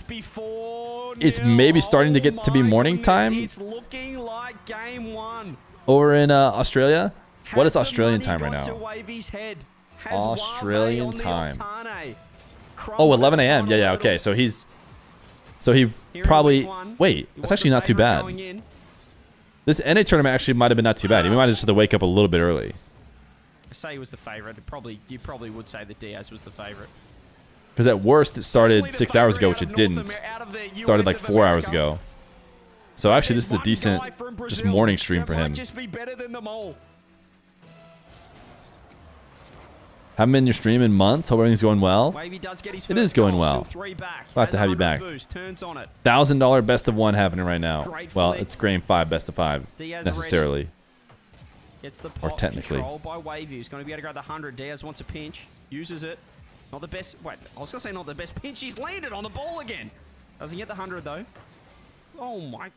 it's maybe starting to get to be morning time It's looking like game 1. over in Australia. What is Has the Australian money time right got to now? Wavy's head? Has Australian Wave on the time. Altane Oh, 11 a.m. Yeah, yeah. Okay, so he probably wait. That's actually not too bad. This NA tournament actually might have been not too bad. He might have just had to wake up a little bit early. I say he was the favourite. You probably would say that Diaz was the favourite. Because at worst it started 6 hours ago, which it didn't. It started like 4 hours ago. So actually, this is a decent just morning stream for him. Just be better than them all. Haven't been in your stream in months. Hope everything's going well. Wavy does get his It is going well. Glad to have you back. $1,000 best of 1 happening right now. Well, it's Game 5 best of 5 necessarily. Gets the or technically. Controlled by Wavy, who's going to be able to grab the 100. Diaz wants a pinch, uses it. Not the best. Wait, I was going to say not the best pinch. He's landed on the ball again. Doesn't get the 100 though. Oh my.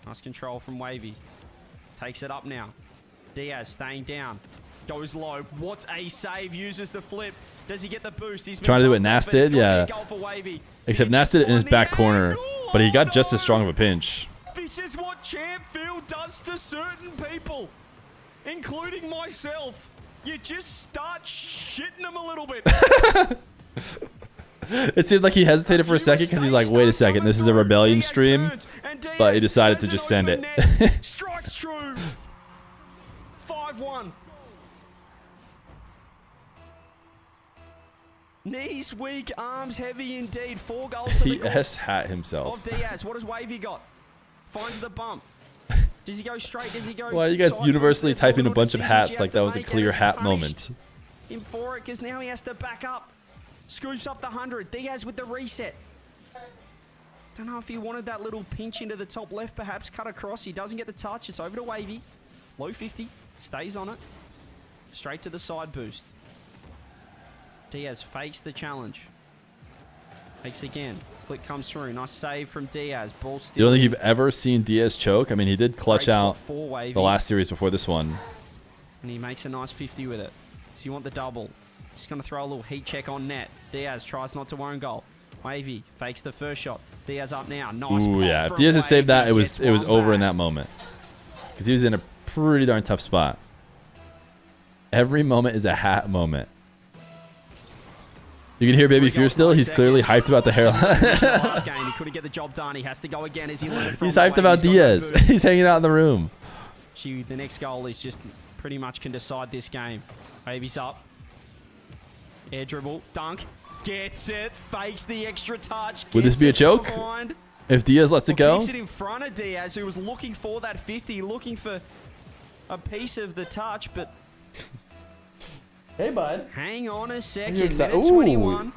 Nice control from Wavy. Takes it up now. Diaz staying down. Goes low. What's a save? Uses the flip. Does he get the boost? He's trying to do what Nas did, yeah. Except Nas did it in his back corner, but he got just as strong of a pinch. This is what Champfield does to certain people, including myself. You just start shitting them a little bit. It seemed like he hesitated for a second because he's like, wait a second, this is a rebellion stream. But he decided to just send it. Strikes true. 5-1. Knees weak, arms heavy indeed. 4 goals to the He S-hat himself. of Diaz. What does Wavy got? Finds the bump. Does he go straight? Does he go? Why are you guys universally typing a bunch of hats like that was a clear hat moment? Him for it because now he has to back up. Scoops up the 100. Diaz with the reset. Don't know if he wanted that little pinch into the top left, perhaps cut across. He doesn't get the touch. It's over to Wavy. Low 50. Stays on it. Straight to the side boost. Diaz fakes the challenge. Fakes again. Flick comes through. Nice save from Diaz. Ball still. You don't think you've ever seen Diaz choke? I mean, he did clutch out the last series before this one. And he makes a nice 50 with it. So you want the double. He's going to throw a little heat check on net. Diaz tries not to own goal. Wavy fakes the first shot. Diaz up now. Nice. Ooh, yeah. If Diaz had saved that, it was over in that moment. Because he was in a pretty darn tough spot. Every moment is a hat moment. You can hear Baby Fear still. He's clearly hyped about the hairline. Last game, he couldn't get the job done. He has to go again as he learned from He's hyped about Diaz. He's hanging out in the room. The next goal is just pretty much can decide this game. Wavy's up. Air dribble. Dunk. Gets it. Fakes the extra touch. Would this be a choke? If Diaz lets it go? Keeps it in front of Diaz, who was looking for that 50, looking for a piece of the touch, but... Hey, bud. Hang on a second. Ooh. 21.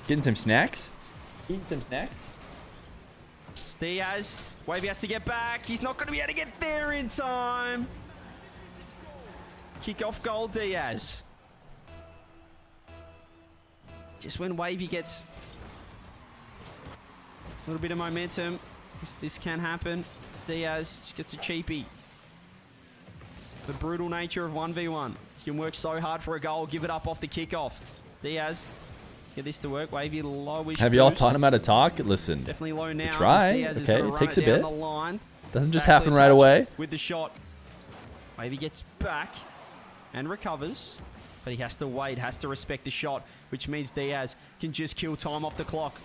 Getting some snacks? Eating some snacks? It's Diaz. Wavy has to get back. He's not going to be able to get there in time. Kick off goal, Diaz. Just when Wavy gets a little bit of momentum, this can happen. Diaz just gets a cheapie. The brutal nature of 1v1. You can work so hard for a goal, give it up off the kickoff. Diaz, get this to work. Wavy lowish. Have you all taught him how to talk? Listen. Definitely low now. Try. Diaz Okay, it takes a bit. Line. Doesn't just happen right away. With the shot. Wavy gets back and recovers. But he has to wait, has to respect the shot, which means Diaz can just kill time off the clock.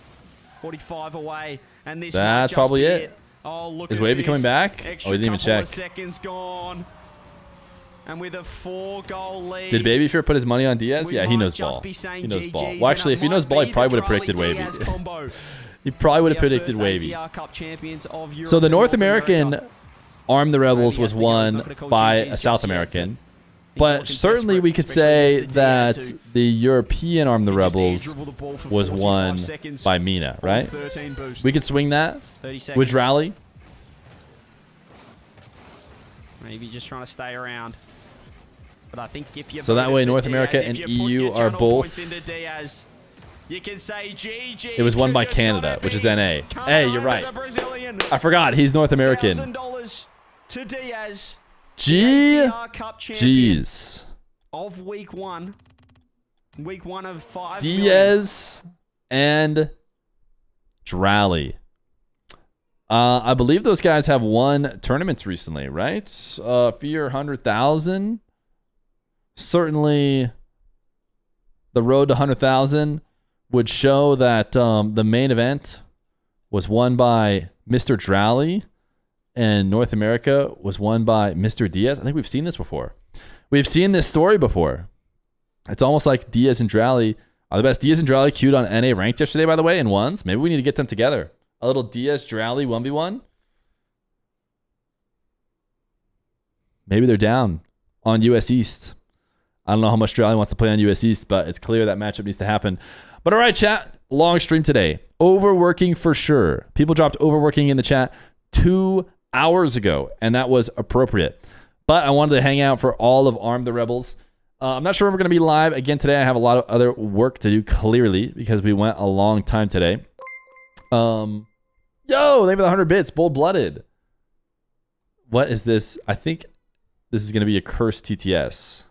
45 away. And this That's probably it. Oh, look Is at Wavy this. coming back? Extra Oh, he didn't even check. Seconds gone. And with a 4-goal lead. Did Baby Fear put his money on Diaz? Yeah, he knows ball. He knows ball. Well, actually, if he knows ball, he probably would have predicted Wavy. He probably would have predicted Wavy. So the North American Arm the Rebels was won by a South American. But certainly we could say that the European Arm the Rebels was won by Mina, right? We could swing that with Rally. Maybe just trying to stay around. But I think if you so that way North America and EU are both. You can say GG. It was won by Canada, which is NA. Hey, you're right. I forgot. He's North American. To Diaz. Jeez. Of week 1. Week 1 of 5. Diaz and Drally. I believe those guys have won tournaments recently, right? Fear 100,000. Certainly, the road to 100,000 would show that the main event was won by Mr. Drally, and North America was won by Mr. Diaz. I think we've seen this before. We've seen this story before. It's almost like Diaz and Drally are the best. Diaz and Drally queued on NA ranked yesterday, by the way, and ones. Maybe we need to get them together. A little DS Drowley 1v1. Maybe they're down on US East. I don't know how much Drowley wants to play on US East, but it's clear that matchup needs to happen. But all right, chat. Long stream today. Overworking for sure. People dropped overworking in the chat 2 hours ago, and that was appropriate. But I wanted to hang out for all of Arm the Rebels. I'm not sure if we're going to be live again today. I have a lot of other work to do, clearly, because we went a long time today. Yo, thank you for the 100 bits. Bold-blooded. What is this? I think this is going to be a cursed TTS.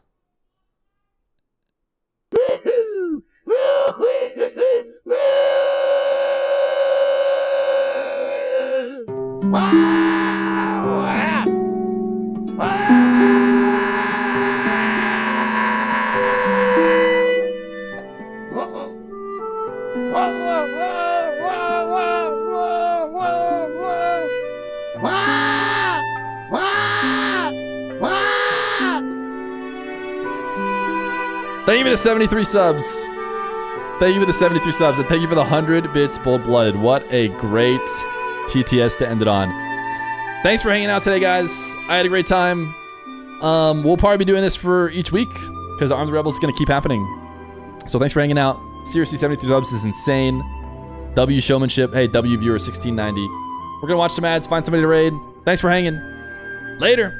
Thank you for the 73 subs. Thank you for the 73 subs, and thank you for the 100 bits Bold-blooded. What a great TTS to end it on. Thanks for hanging out today, guys. I had a great time. We'll probably be doing this for each week because Arm the Rebels is going to keep happening. So thanks for hanging out. Seriously, 73 subs is insane. W showmanship. Hey, W viewer 1690. We're going to watch some ads, find somebody to raid. Thanks for hanging. Later.